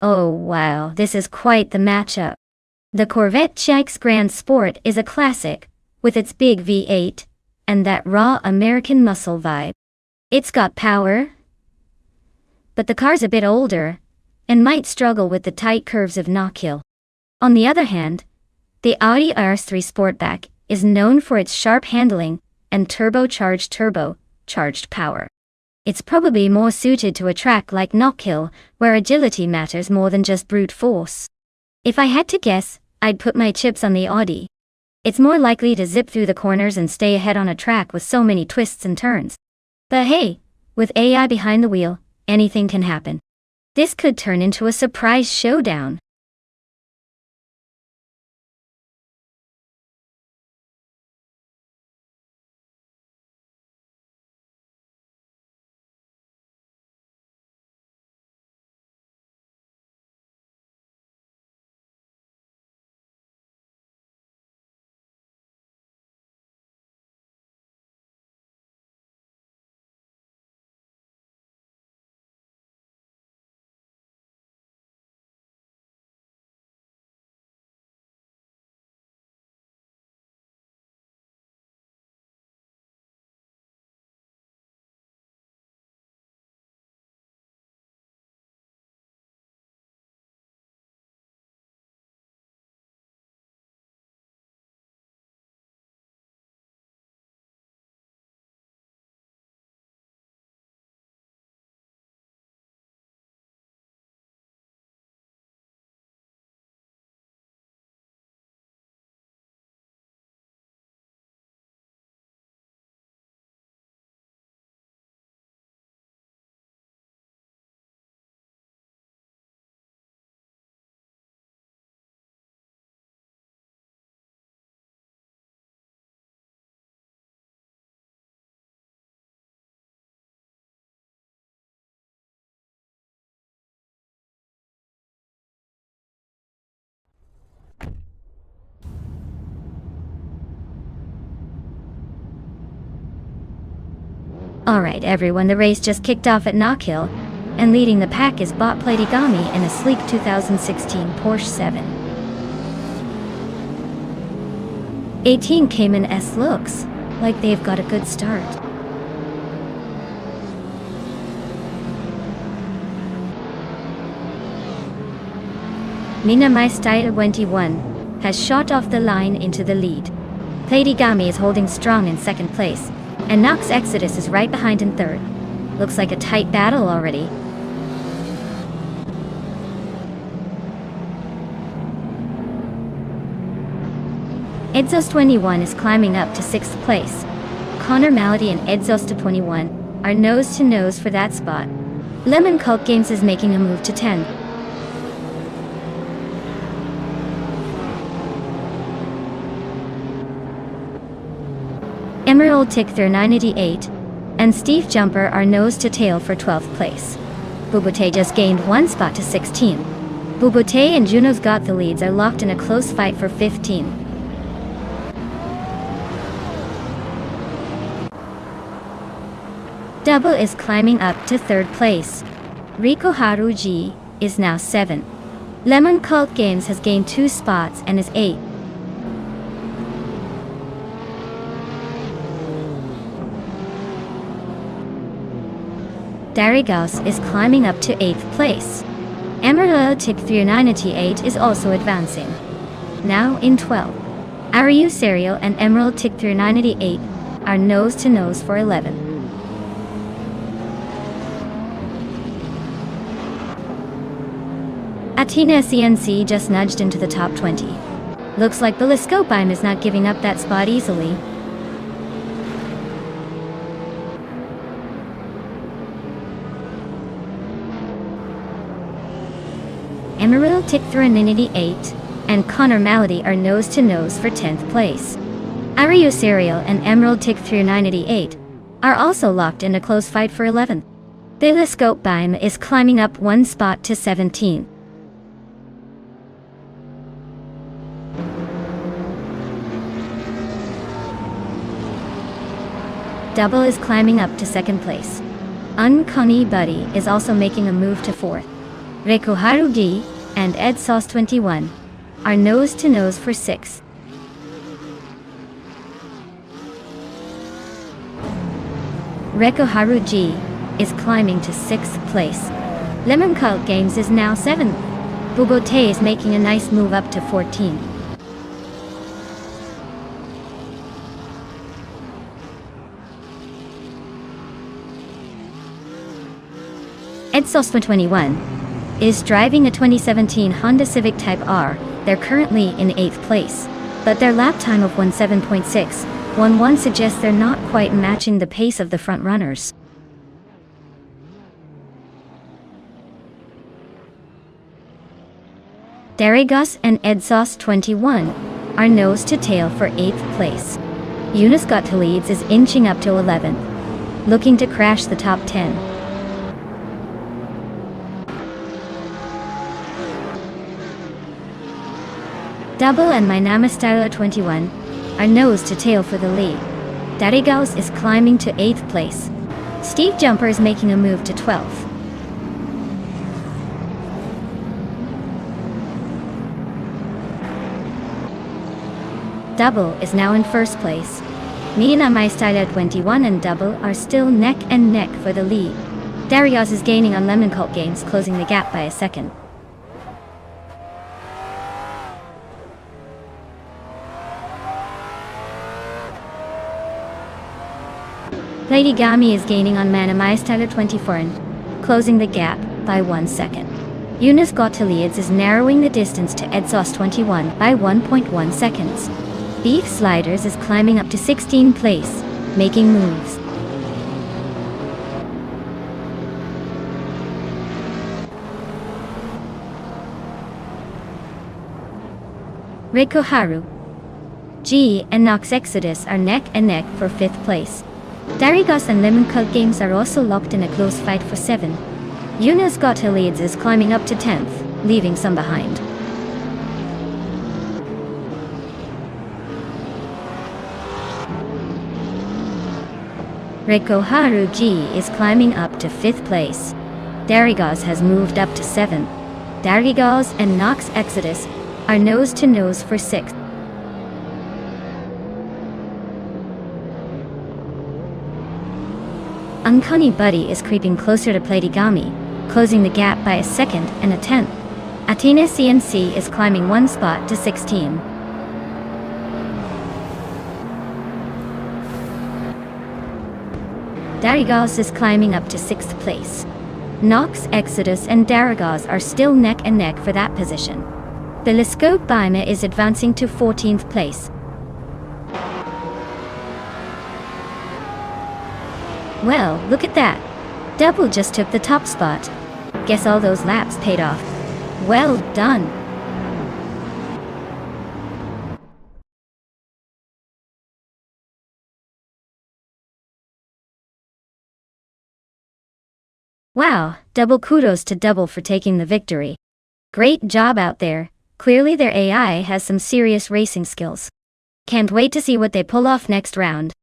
Speaker 1: Oh wow, this is quite the matchup. The Corvette Chikes Grand Sport is a classic, with its big V8, and that raw American muscle vibe. It's got power, but the car's a bit older, and might struggle with the tight curves of Knockhill. On the other hand, the Audi RS3 Sportback is known for its sharp handling and turbocharged power. It's probably more suited to a track like Knockhill, where agility matters more than just brute force. If I had to guess, I'd put my chips on the Audi. It's more likely to zip through the corners and stay ahead on a track with so many twists and turns. But hey, with AI behind the wheel, anything can happen. This could turn into a surprise showdown. Alright everyone, the race just kicked off at Knockhill, and leading the pack is Bot Platigami in a sleek 2016 Porsche 7. 18 Cayman S looks like they've got a good start. Mina Maistaya 21 has shot off the line into the lead. Platigami is holding strong in second place, and Nox Exodus is right behind in third. Looks like a tight battle already. Edzos21 is climbing up to 6th place. Connor Malady and Edzos21 are nose to nose for that spot. Lemon Cult Games is making a move to 10. Emerald Tickthur 988 and Steve Jumper are nose to tail for 12th place. Bubute just gained one spot to 16. Bubute and Juno's Got the Leads are locked in a close fight for 15. Double is climbing up to 3rd place. Rico Haruji is now 7. Lemon Cult Games has gained 2 spots and is 8. Darigaus is climbing up to 8th place. Emerald Tick 988 is also advancing, now in 12. Ariu Serial and Emerald Tick 988 are nose to nose for 11. Athena CNC just nudged into the top 20. Looks like Belliscopeim is not giving up that spot easily. Emerald Tick 988 and Connor Malady are nose to nose for 10th place. Ariu Serial and Emerald Tick 988 are also locked in a close fight for 11th. Belliscopeim is climbing up 1 spot to 17. Double is climbing up to 2nd place. Uncanny Buddy is also making a move to 4th. Rekoharu G and Ed Sauce 21 are nose to nose for 6. Rekoharu G is climbing to 6th place. Lemon Cult Games is now 7th. Bugote is making a nice move up to 14. Edsosma 21 is driving a 2017 Honda Civic Type R. They're currently in 8th place, but their lap time of 17.611 suggests they're not quite matching the pace of the front runners. Darigos and Edsauce 21 are nose to tail for 8th place. Eunice Got to Leads is inching up to 11th, looking to crash the top 10. Double and My Namastyla 21 are nose to tail for the lead. Darigos is climbing to 8th place. Steve Jumper is making a move to 12th. Double is now in 1st place. Me and My Styla 21 and Double are still neck and neck for the lead. Darigos is gaining on Lemon Cult Games, closing the gap by a second. Lady Gami is gaining on Mana My Styla 24 and closing the gap by 1 second. Eunice Got to Leads is narrowing the distance to Edsauce 21 by 1.1 seconds. Beef Sliders is climbing up to 16th place, making moves. Rekoharu G and Nox Exodus are neck and neck for 5th place. Darigos and Lemon Cult Games are also locked in a close fight for 7. Eunice Got to Leads is climbing up to 10th, leaving some behind. Rekoharu G is climbing up to 5th place. Darigos has moved up to 7th. Darigos and Nox Exodus are nose to nose for 6th. Uncanny Buddy is creeping closer to Platigami, closing the gap by a second and a tenth. Athena CNC is climbing 1 spot to 16. Darigos is climbing up to 6th place. Nox, Exodus, and Darigos are still neck and neck for that position. Telescope Baima is advancing to 14th place. Well, look at that. Double just took the top spot. Guess all those laps paid off. Well done. Wow, double kudos to Double for taking the victory. Great job out there. Clearly their AI has some serious racing skills. Can't wait to see what they pull off next round.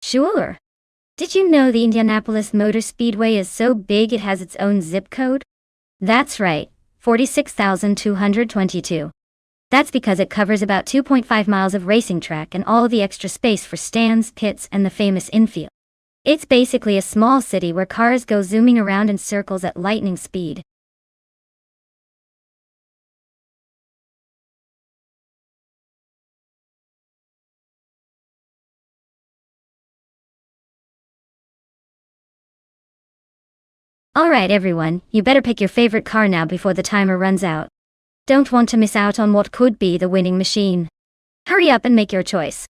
Speaker 1: Sure. Did you know the Indianapolis Motor Speedway is so big it has its own zip code? That's right, 46,222. That's because it covers about 2.5 miles of racing track and all the extra space for stands, pits, and the famous infield. It's basically a small city where cars go zooming around in circles at lightning speed. Alright everyone, you better pick your favorite car now before the timer runs out. Don't want to miss out on what could be the winning machine. Hurry up and make your choice.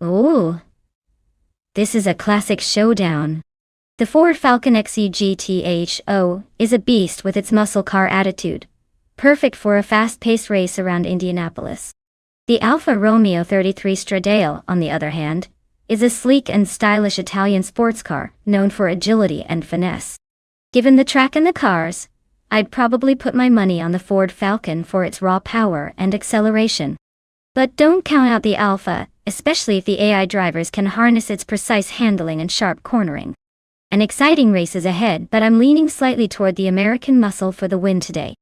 Speaker 1: Ooh. This is a classic showdown. The Ford Falcon XE GTHO is a beast with its muscle car attitude, perfect for a fast-paced race around Indianapolis. The Alfa Romeo 33 Stradale, on the other hand, is a sleek and stylish Italian sports car known for agility and finesse. Given the track and the cars, I'd probably put my money on the Ford Falcon for its raw power and acceleration. But don't count out the Alfa, especially if the AI drivers can harness its precise handling and sharp cornering. An exciting race is ahead, but I'm leaning slightly toward the American muscle for the win today.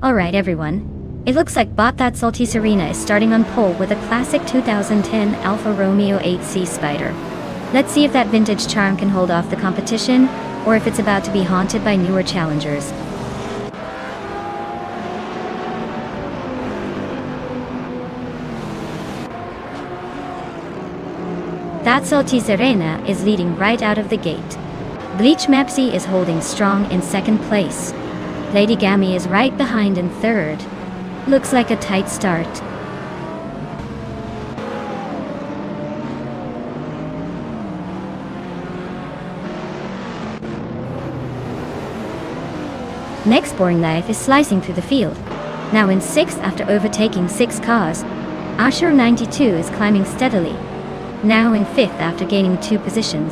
Speaker 1: Alright everyone, it looks like Bot That Salty Serena is starting on pole with a classic 2010 Alfa Romeo 8C Spider. Let's see if that vintage charm can hold off the competition, or if it's about to be haunted by newer challengers. That Salty Serena is leading right out of the gate. Bleach Mepsi is holding strong in second place. Lady Gammy is right behind in third. Looks like a tight start. Next Boring Life is slicing through the field. Now in sixth after overtaking 6 cars. Asher 92 is climbing steadily. Now in fifth after gaining 2 positions.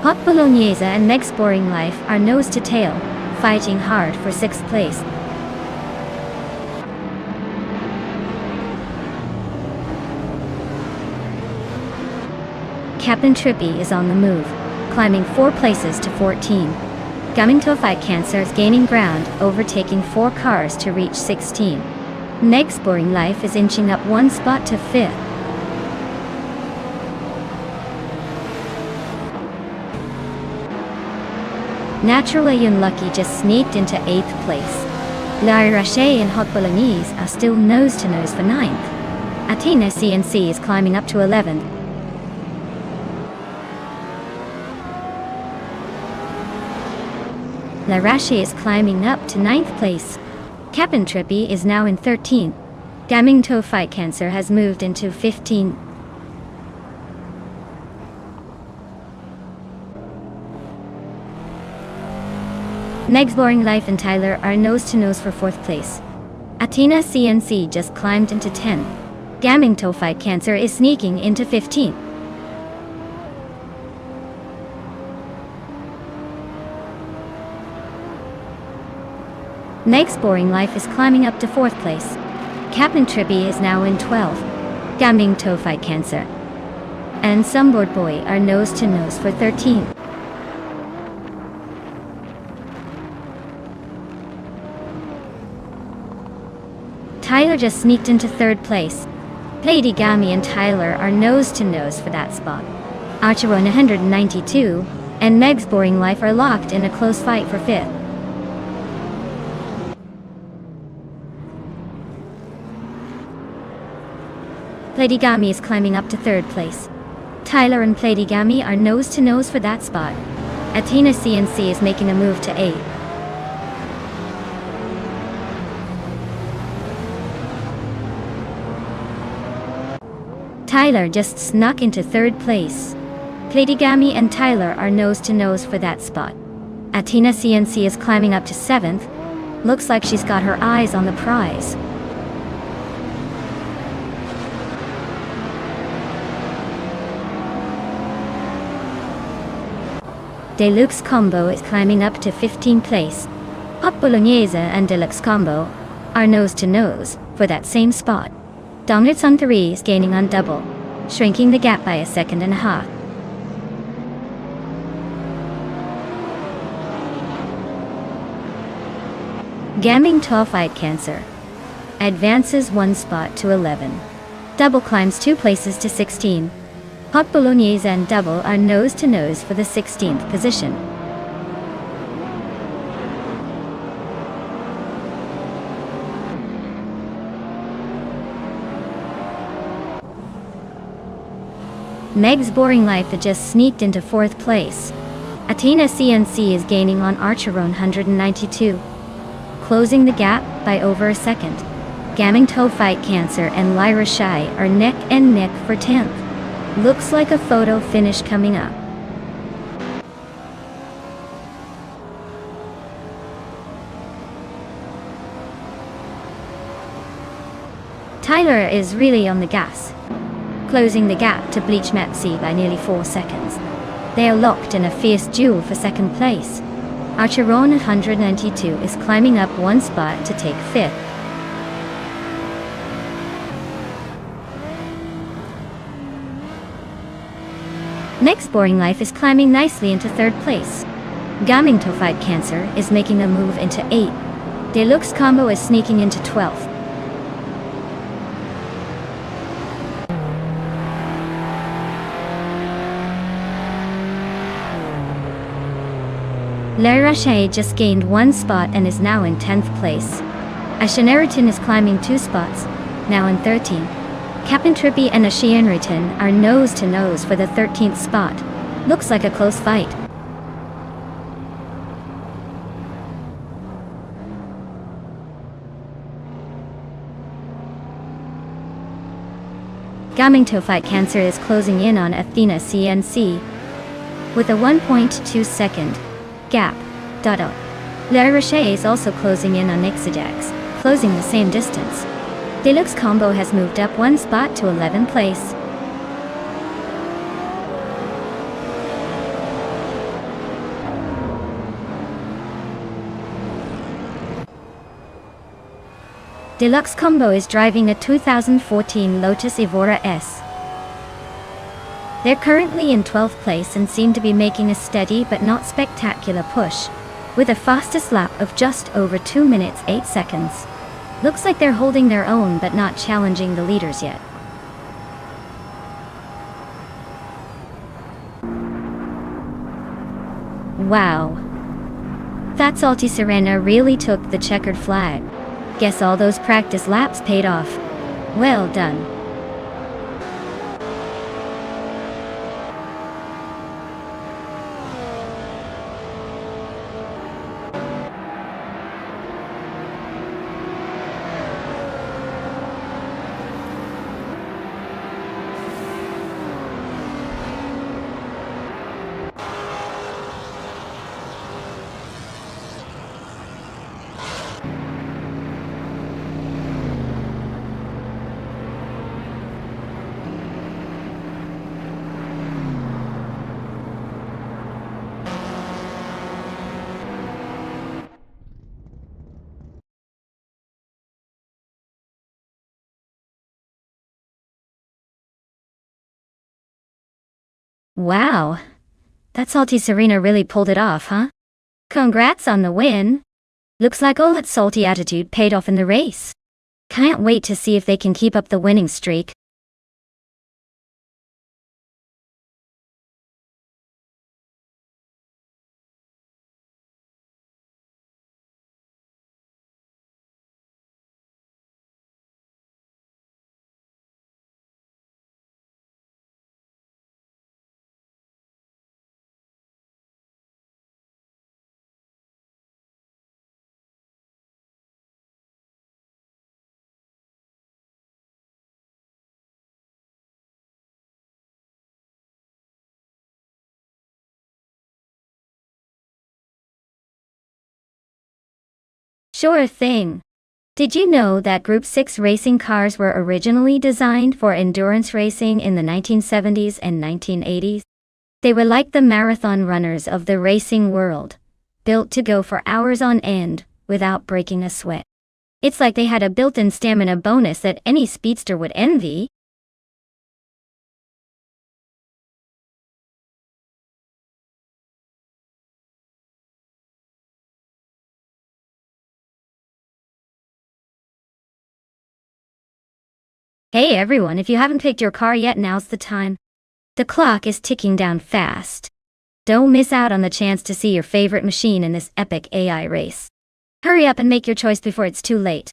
Speaker 1: Hot Bolognese and Meg's Boring Life are nose to tail, fighting hard for 6th place. Captain Trippy is on the move, climbing 4 places to 14. Coming to Fight Cancer is gaining ground, overtaking 4 cars to reach 16. Meg's Boring Life is inching up 1 spot to 5th. Naturally Unlucky just sneaked into 8th place. Larry Rache and Hot Bolognese are still nose-to-nose for 9th. Athena CNC is climbing up to 11th. La Rache is climbing up to 9th place. Captain Trippy is now in 13th. Gaming Toe Fight Cancer has moved into 15th. Meg's Boring Life and Tyler are nose-to-nose for 4th place. Athena CNC just climbed into 10th. Gaming Toe Fight Cancer is sneaking into 15th. Meg's Boring Life is climbing up to 4th place. Captain Trippy is now in 12th. Gaming Toe Fight Cancer and Sunboard Boy are nose-to-nose for 13th. Tyler just sneaked into 3rd place. Lady Gami and Tyler are nose-to-nose for that spot. Archeron 192 and Meg's Boring Life are locked in a close fight for 5th. Lady Gami is climbing up to 3rd place. Tyler and Lady Gami are nose-to-nose for that spot. Athena CNC is making a move to 8th. Tyler just snuck into 3rd place. Lady Gami and Tyler are nose-to-nose for that spot. Athena CNC is climbing up to 7th. Looks like she's got her eyes on the prize. Deluxe Combo is climbing up to 15th place. Hot Bolognese and Deluxe Combo are nose-to-nose for that same spot. Dominance on 3 is gaining on double, shrinking the gap by 1.5 seconds. Gaming Toe Fight Cancer advances 1 spot to 11. Double climbs 2 places to 16. Hot Bolognese and Double are nose-to-nose for the 16th position. Meg's Boring Life had just sneaked into 4th place. Athena CNC is gaining on Archeron 192, closing the gap by over 1 second. Gaming Toe Fight Cancer and Lyra Shy are neck and neck for 10th. Looks like a photo finish coming up. Tyler is really on the gas, closing the gap to Bleach Metsi by nearly 4 seconds. They are locked in a fierce duel for 2nd place. Archeron 192 is climbing up 1 spot to take 5th. Meg's Boring Life is climbing nicely into 3rd place. Gaming Toe Fight Cancer is making a move into 8th. Deluxe Combo is sneaking into 12th. Larry Rache just gained 1 spot and is now in 10th place. Asheneriton is climbing 2 spots, now in 13th. Captain Trippy and Asheneriton are nose-to-nose for the 13th spot. Looks like a close fight. Gaming Toe Fight Cancer is closing in on Athena CNC with a 1.2 second gap. Larry Rache is also closing in on Nixajax, closing the same distance. Deluxe Combo has moved up 1 spot to 11th place. Deluxe Combo is driving a 2014 Lotus Evora S. They're currently in 12th place and seem to be making a steady but not spectacular push, with a fastest lap of just over 2 minutes 8 seconds. Looks like they're holding their own but not challenging the leaders yet. Wow. That Salty Sirena really took the checkered flag. Guess all those practice laps paid off. Well done. Wow. That Salty Serena really pulled it off, huh? Congrats on the win. Looks like all that salty attitude paid off in the race. Can't wait to see if they can keep up the winning streak. Sure thing. Did you know that Group 6 racing cars were originally designed for endurance racing in the 1970s and 1980s? They were like the marathon runners of the racing world, built to go for hours on end without breaking a sweat. It's like they had a built-in stamina bonus that any speedster would envy. Hey everyone, if you haven't picked your car yet, now's the time. The clock is ticking down fast. Don't miss out on the chance to see your favorite machine in this epic AI race. Hurry up and make your choice before it's too late.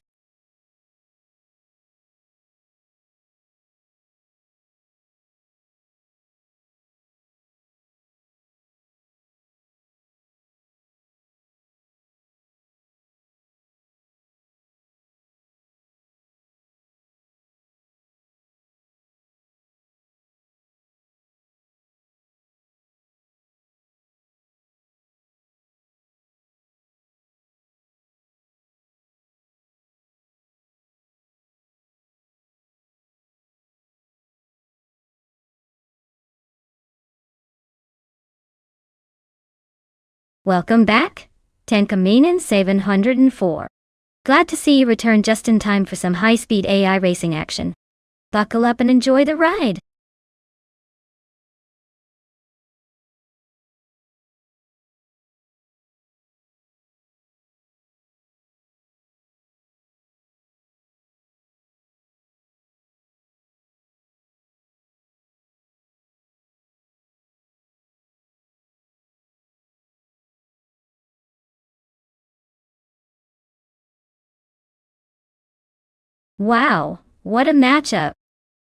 Speaker 1: Welcome back, Tenkaminen 704. Glad to see you return just in time for some high-speed AI racing action. Buckle up and enjoy the ride. Wow, what a matchup.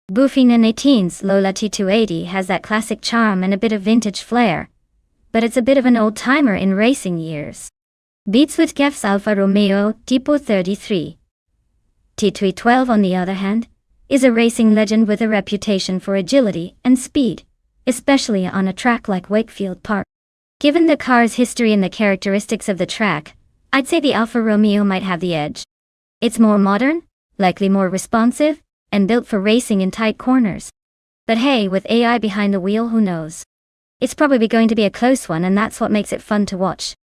Speaker 1: Buffin and 18's Lola T280 has that classic charm and a bit of vintage flair, but it's a bit of an old-timer in racing years. Beats with Gef's Alfa Romeo Tipo 33. T312, on the other hand, is a racing legend with a reputation for agility and speed, especially on a track like Wakefield Park. Given the car's history and the characteristics of the track, I'd say the Alfa Romeo might have the edge. It's more modern, likely more responsive, and built for racing in tight corners. But hey, with AI behind the wheel, who knows? It's probably going to be a close one, and that's what makes it fun to watch.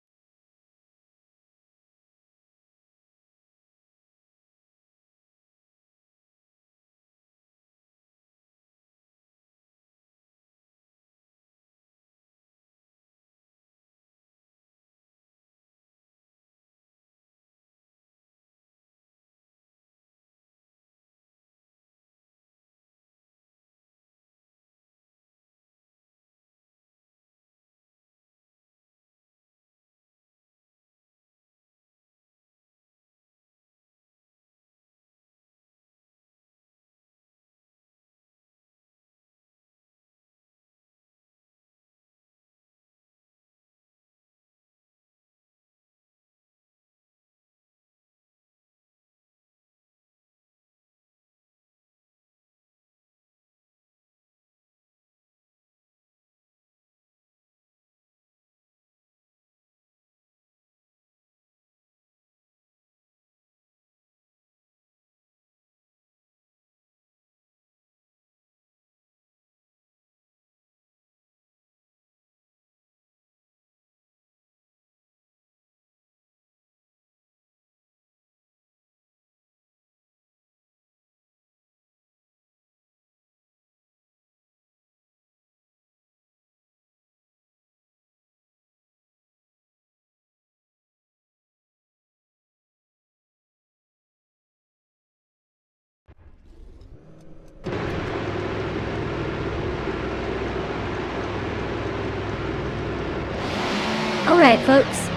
Speaker 1: Alright folks,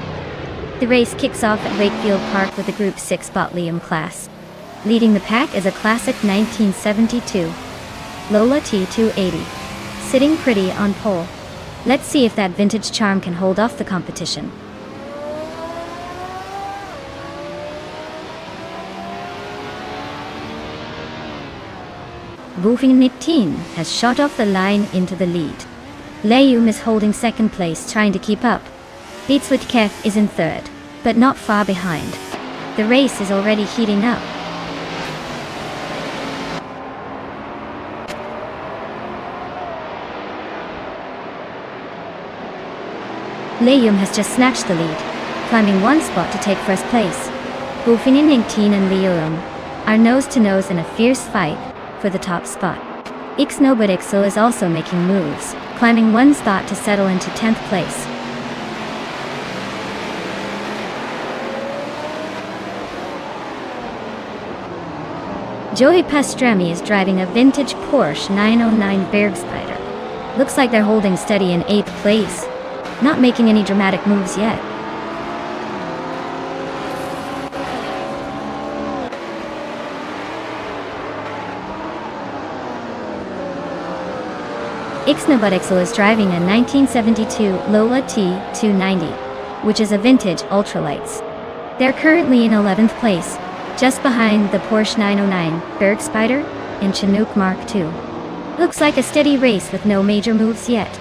Speaker 1: the race kicks off at Wakefield Park with the Group 6 Botlium class. Leading the pack is a classic 1972 Lola T280, sitting pretty on pole. Let's see if that vintage charm can hold off the competition. Wolfing 19 has shot off the line into the lead. Leum is holding second place, trying to keep up. Beatswood Kef is in third, but not far behind. The race is already heating up. Leum has just snatched the lead, climbing one spot to take first place. Wolfing 19 and Leum are nose-to-nose in a fierce fight for the top spot. Ixnobodixel is also making moves, climbing one spot to settle into 10th place. Joey Pastrami is driving a vintage Porsche 909 Bergspider. Looks like they're holding steady in 8th place, not making any dramatic moves yet. Ixnobodixel is driving a 1972 Lola T290, which is a vintage ultralights. They're currently in 11th place, just behind the Porsche 909 Bergspider and Chinook Mark II. Looks like a steady race with no major moves yet.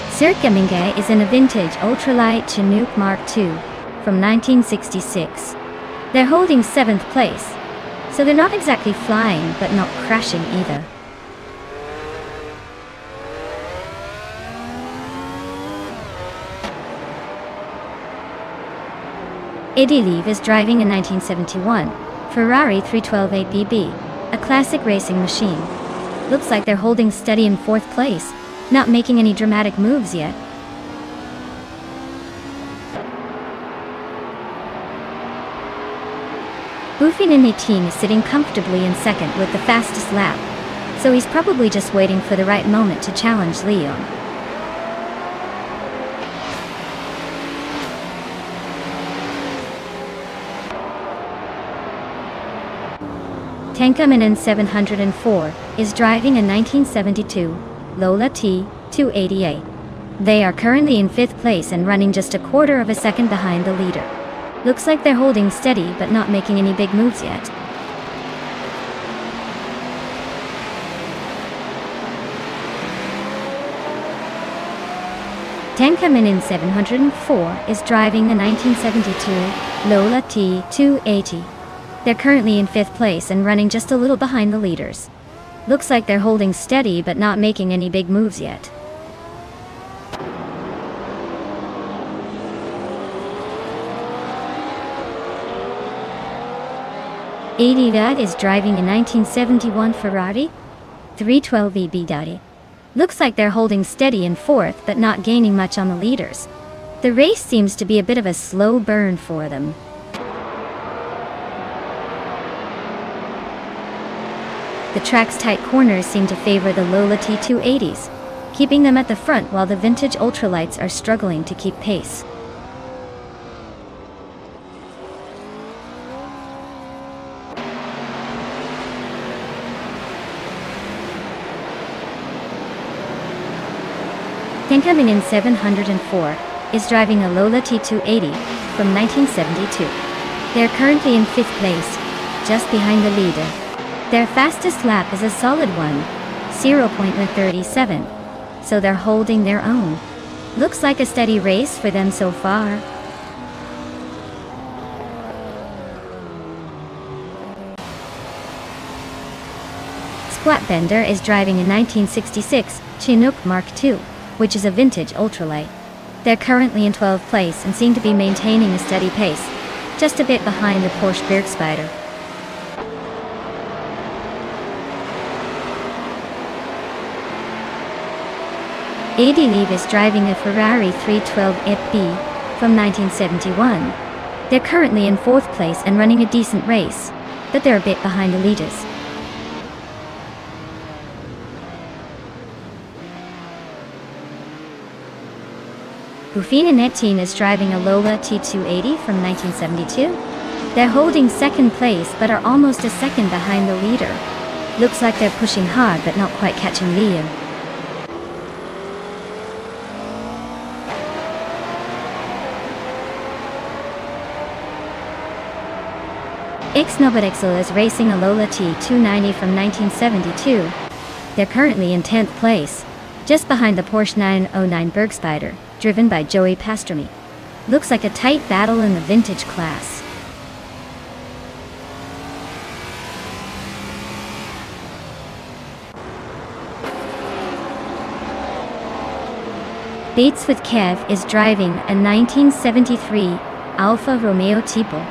Speaker 1: Circamingue is in a vintage ultralight Chinook Mark II from 1966. They're holding 7th place, so they're not exactly flying but not crashing either. Eddie Leave is driving a 1971 Ferrari 312 APB, a classic racing machine. Looks like they're holding steady in 4th place, not making any dramatic moves yet. Wolfing 18 is sitting comfortably in second with the fastest lap, so he's probably just waiting for the right moment to challenge Leon. Tankaminen 704 is driving a 1972 Lola T288. They are currently in 5th place and running just a quarter of a second behind the leader. Looks like they're holding steady but not making any big moves yet. Tankaminen 704 is driving a 1972 Lola T280. They're currently in 5th place and running just a little behind the leaders. Looks like they're holding steady but not making any big moves yet. Adida is driving a 1971 Ferrari 312 EB. Looks like they're holding steady in 4th but not gaining much on the leaders. The race seems to be a bit of a slow burn for them. The track's tight corners seem to favor the Lola T280s, keeping them at the front while the vintage ultralights are struggling to keep pace. Tankaminen 704 is driving a Lola T280 from 1972. They're currently in 5th place, just behind the leader. Their fastest lap is a solid one, 0.37, so they're holding their own. Looks like a steady race for them so far. Splatbender is driving a 1966 Chinook Mark II, which is a vintage ultralight. They're currently in 12th place and seem to be maintaining a steady pace, just a bit behind the Porsche Bergspider. Adi Leave is driving a Ferrari 312 FB from 1971. They're currently in 4th place and running a decent race, but they're a bit behind the leaders. Buffina Netteen is driving a Lola T280 from 1972. They're holding second place but are almost a second behind the leader. Looks like they're pushing hard but not quite catching Liam. Xnobotexel is racing a Lola T290 from 1972. They're currently in 10th place, just behind the Porsche 909 Bergspider, driven by Joey Pastrami. Looks like a tight battle in the vintage class. Bates with Kev is driving a 1973 Alfa Romeo Tipo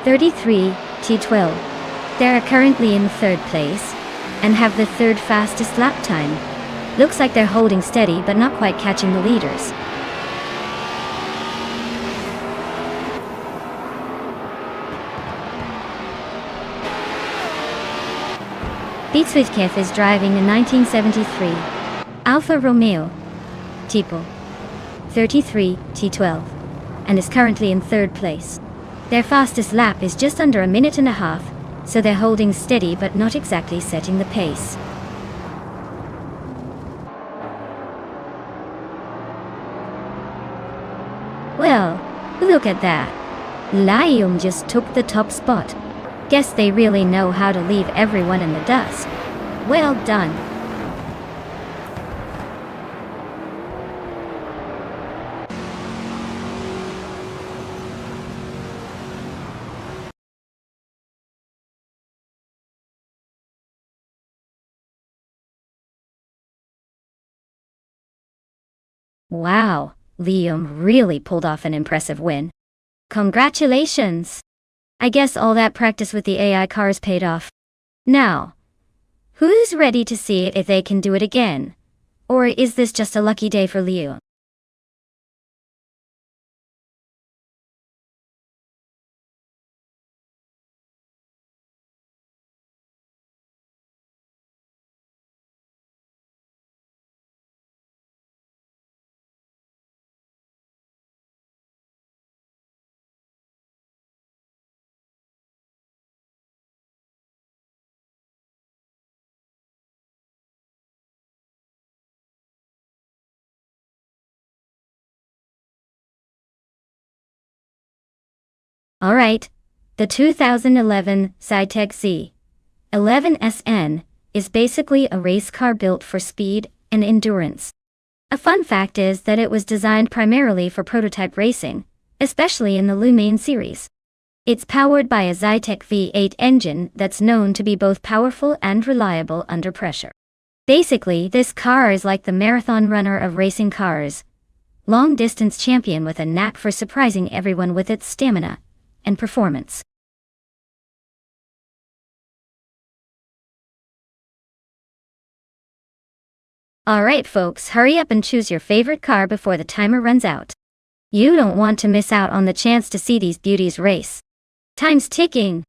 Speaker 1: 33 T12. They are currently in 3rd place and have the 3rd fastest lap time. Looks like they're holding steady but not quite catching the leaders. Beats with Kev is driving a 1973 Alfa Romeo Tipo 33 T12 and is currently in 3rd place. Their fastest lap is just under a minute and a half, so they're holding steady but not exactly setting the pace. Well, look at that. Liam just took the top spot. Guess they really know how to leave everyone in the dust. Well done. Wow, Liam really pulled off an impressive win. Congratulations! I guess all that practice with the AI cars paid off. Now, who's ready to see if they can do it again? Or is this just a lucky day for Liam? Alright, the 2011 Zytec Z 11SN is basically a race car built for speed and endurance. A fun fact is that it was designed primarily for prototype racing, especially in the Le Mans series. It's powered by a Zytec V8 engine that's known to be both powerful and reliable under pressure. Basically, this car is like the marathon runner of racing cars, long-distance champion with a knack for surprising everyone with its stamina and performance. Alright folks, hurry up and choose your favorite car before the timer runs out. You don't want to miss out on the chance to see these beauties race. Time's ticking.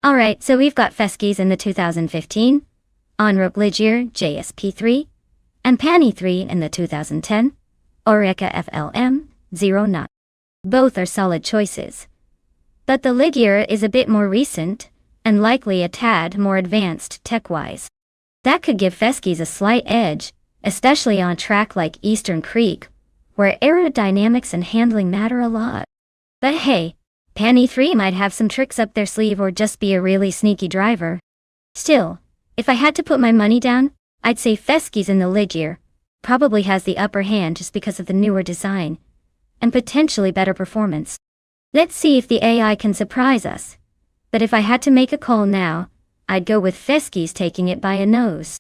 Speaker 1: Alright, so we've got Feskies in the 2015, Onrook Ligier JSP3, and Pani 3 in the 2010, Oreca FLM, 0 knot. Both are solid choices. But the Ligure is a bit more recent, and likely a tad more advanced tech-wise. That could give Feskies a slight edge, especially on a track like Eastern Creek, where aerodynamics and handling matter a lot. But hey, Pan 3 might have some tricks up their sleeve or just be a really sneaky driver. Still, if I had to put my money down, I'd say Feskies in the Ligure probably has the upper hand just because of the newer design and potentially better performance. Let's see if the AI can surprise us. But if I had to make a call now, I'd go with Feskies taking it by a nose.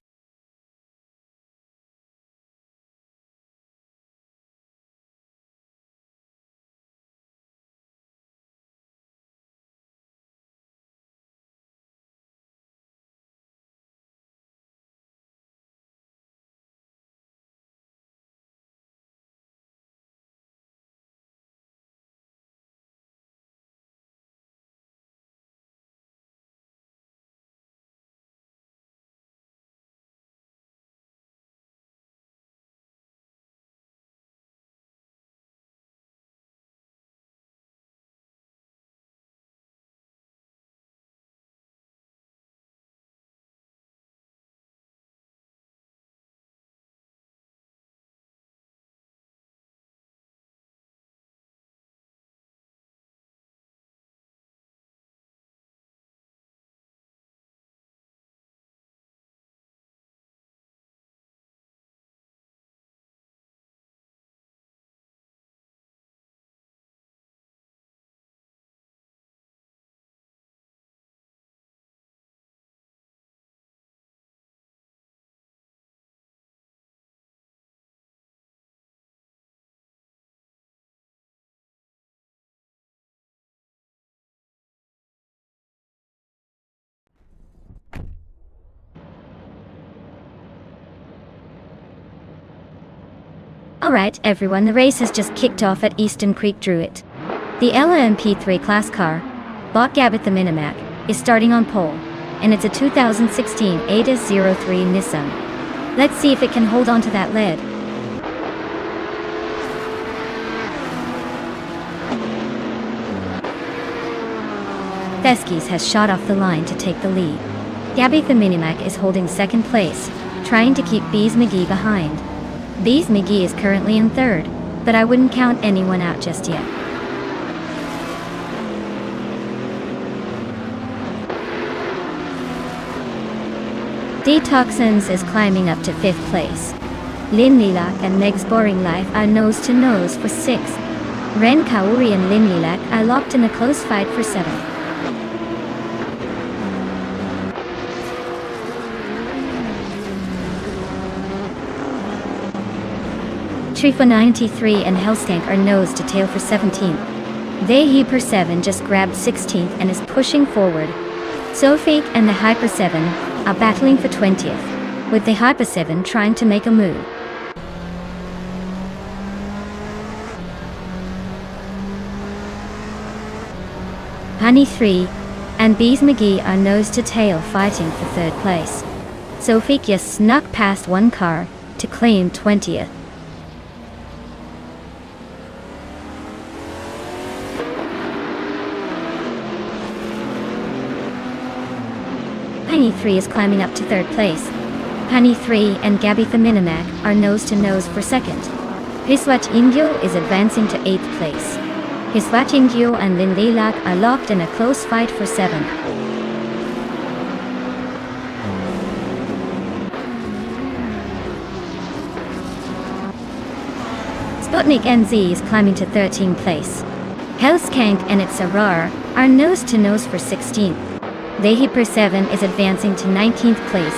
Speaker 1: Alright everyone, the race has just kicked off at Eastern Creek Druid. The LMP3 class car, bought Gabbett the Minimac, is starting on pole, and it's a 2016 ADAS-03 Nissan. Let's see if it can hold on to that lead. Feskies has shot off the line to take the lead. Gabbett the Minimac is holding second place, trying to keep Bees McGee behind. Bees McGee is currently in third, but I wouldn't count anyone out just yet. Detoxins is climbing up to 5th place. Lin Lilac and Meg's Boring Life are nose to nose for 6th. Ren Kauri and Lin Lilac are locked in a close fight for 7th. Trifa 93 and Hellstank are nose to tail for 17th. The Hyper 7 just grabbed 16th and is pushing forward. Sofake and the Hyper 7 are battling for 20th, with the Hyper 7 trying to make a move. Honey 3 and Bees McGee are nose to tail fighting for 3rd place. Sofake just snuck past one car to claim 20th. Penny 3 is climbing up to 3rd place. Penny 3 and Gabbett the Minimac are nose to nose for 2nd. Hiswat Indio is advancing to 8th place. Hiswat Indio and Lin Lilac are locked in a close fight for 7th. Sputnik NZ is climbing to 13th place. Hellskank and its Arar are nose to nose for 16th. The Hyper 7 is advancing to 19th place.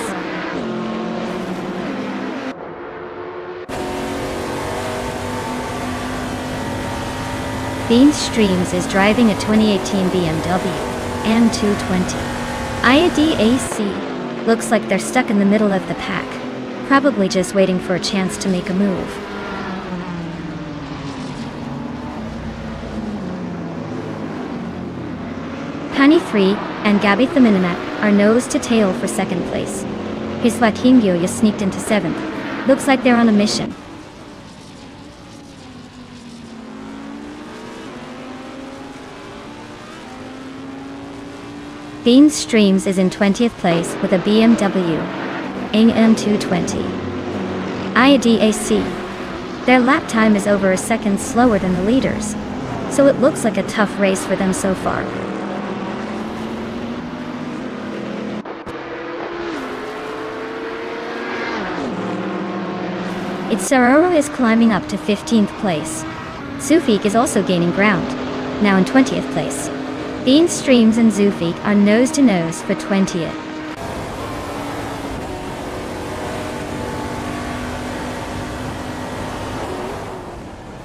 Speaker 1: Beans Streams is driving a 2018 BMW M220. IADAC looks like they're stuck in the middle of the pack, probably just waiting for a chance to make a move. Honey 3 and Gabbett the Minimac are nose to tail for 2nd place. Hiswat Hingyo sneaked into 7th. Looks like they're on a mission. Beans Streams is in 20th place with a BMW AM220 IADAC. Their lap time is over a second slower than the leaders, so it looks like a tough race for them so far. Itzaroro is climbing up to 15th place. Zufik is also gaining ground, now in 20th place. Beans Streams and Zufik are nose to nose for 20th.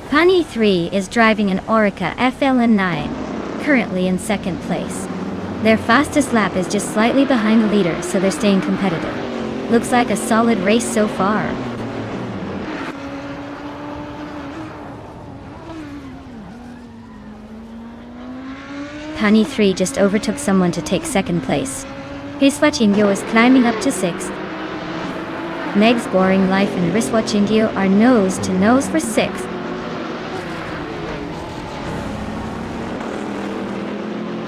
Speaker 1: Pani 3 is driving an Orica FLN9, currently in 2nd place. Their fastest lap is just slightly behind the leader, so they're staying competitive. Looks like a solid race so far. Pani 3 just overtook someone to take 2nd place. Hiswachingyo is climbing up to 6th. Meg's Boring Life and Riswachingyo are nose to nose for 6th.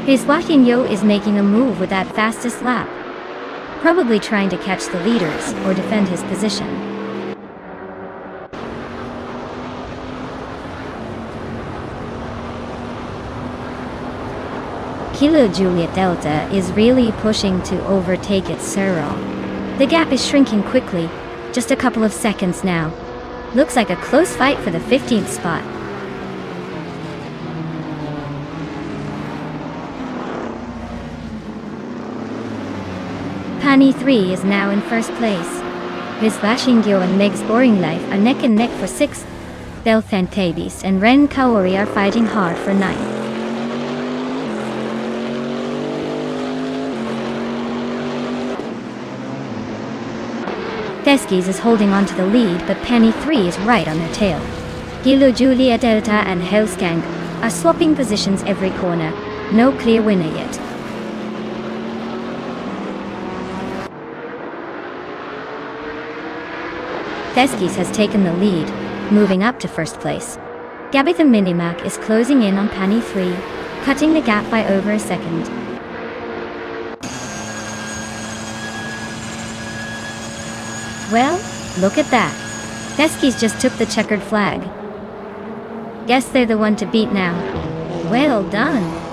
Speaker 1: Hiswachingyo is making a move with that fastest lap, probably trying to catch the leaders or defend his position. Kilo Juliet Delta is really pushing to overtake its Suro. The gap is shrinking quickly, just a couple of seconds now. Looks like a close fight for the 15th spot. Pani 3 is now in 1st place. Visvashingyo and Meg's Boring Life are neck and neck for 6th. Belthantabis and Ren Kaori are fighting hard for 9th. Deskis is holding on to the lead, but Penny 3 is right on their tail. Gilo Julia Delta and Hellskang are swapping positions every corner. No clear winner yet. Deskis has taken the lead, moving up to 1st place. Gabitha Minimac is closing in on Penny 3, cutting the gap by over a second. Well, look at that. Deskis just took the checkered flag. Guess they're the one to beat now. Well done.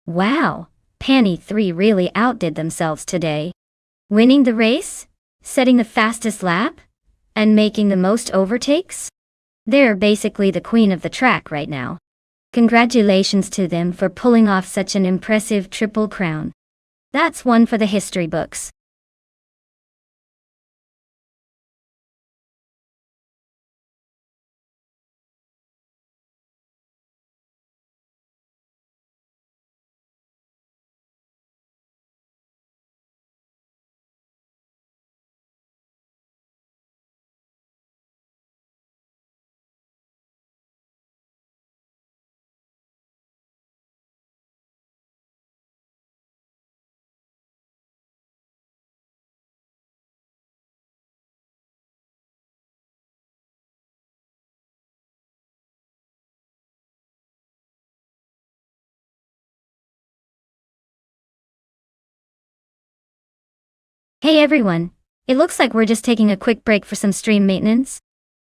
Speaker 1: Wow, Penny 3 really outdid themselves today. Winning the race, setting the fastest lap, and making the most overtakes? They're basically the queen of the track right now. Congratulations to them for pulling off such an impressive triple crown. That's one for the history books. Hey everyone, it looks like we're just taking a quick break for some stream maintenance.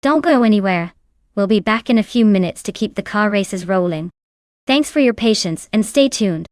Speaker 1: Don't go anywhere. We'll be back in a few minutes to keep the car races rolling. Thanks for your patience and stay tuned.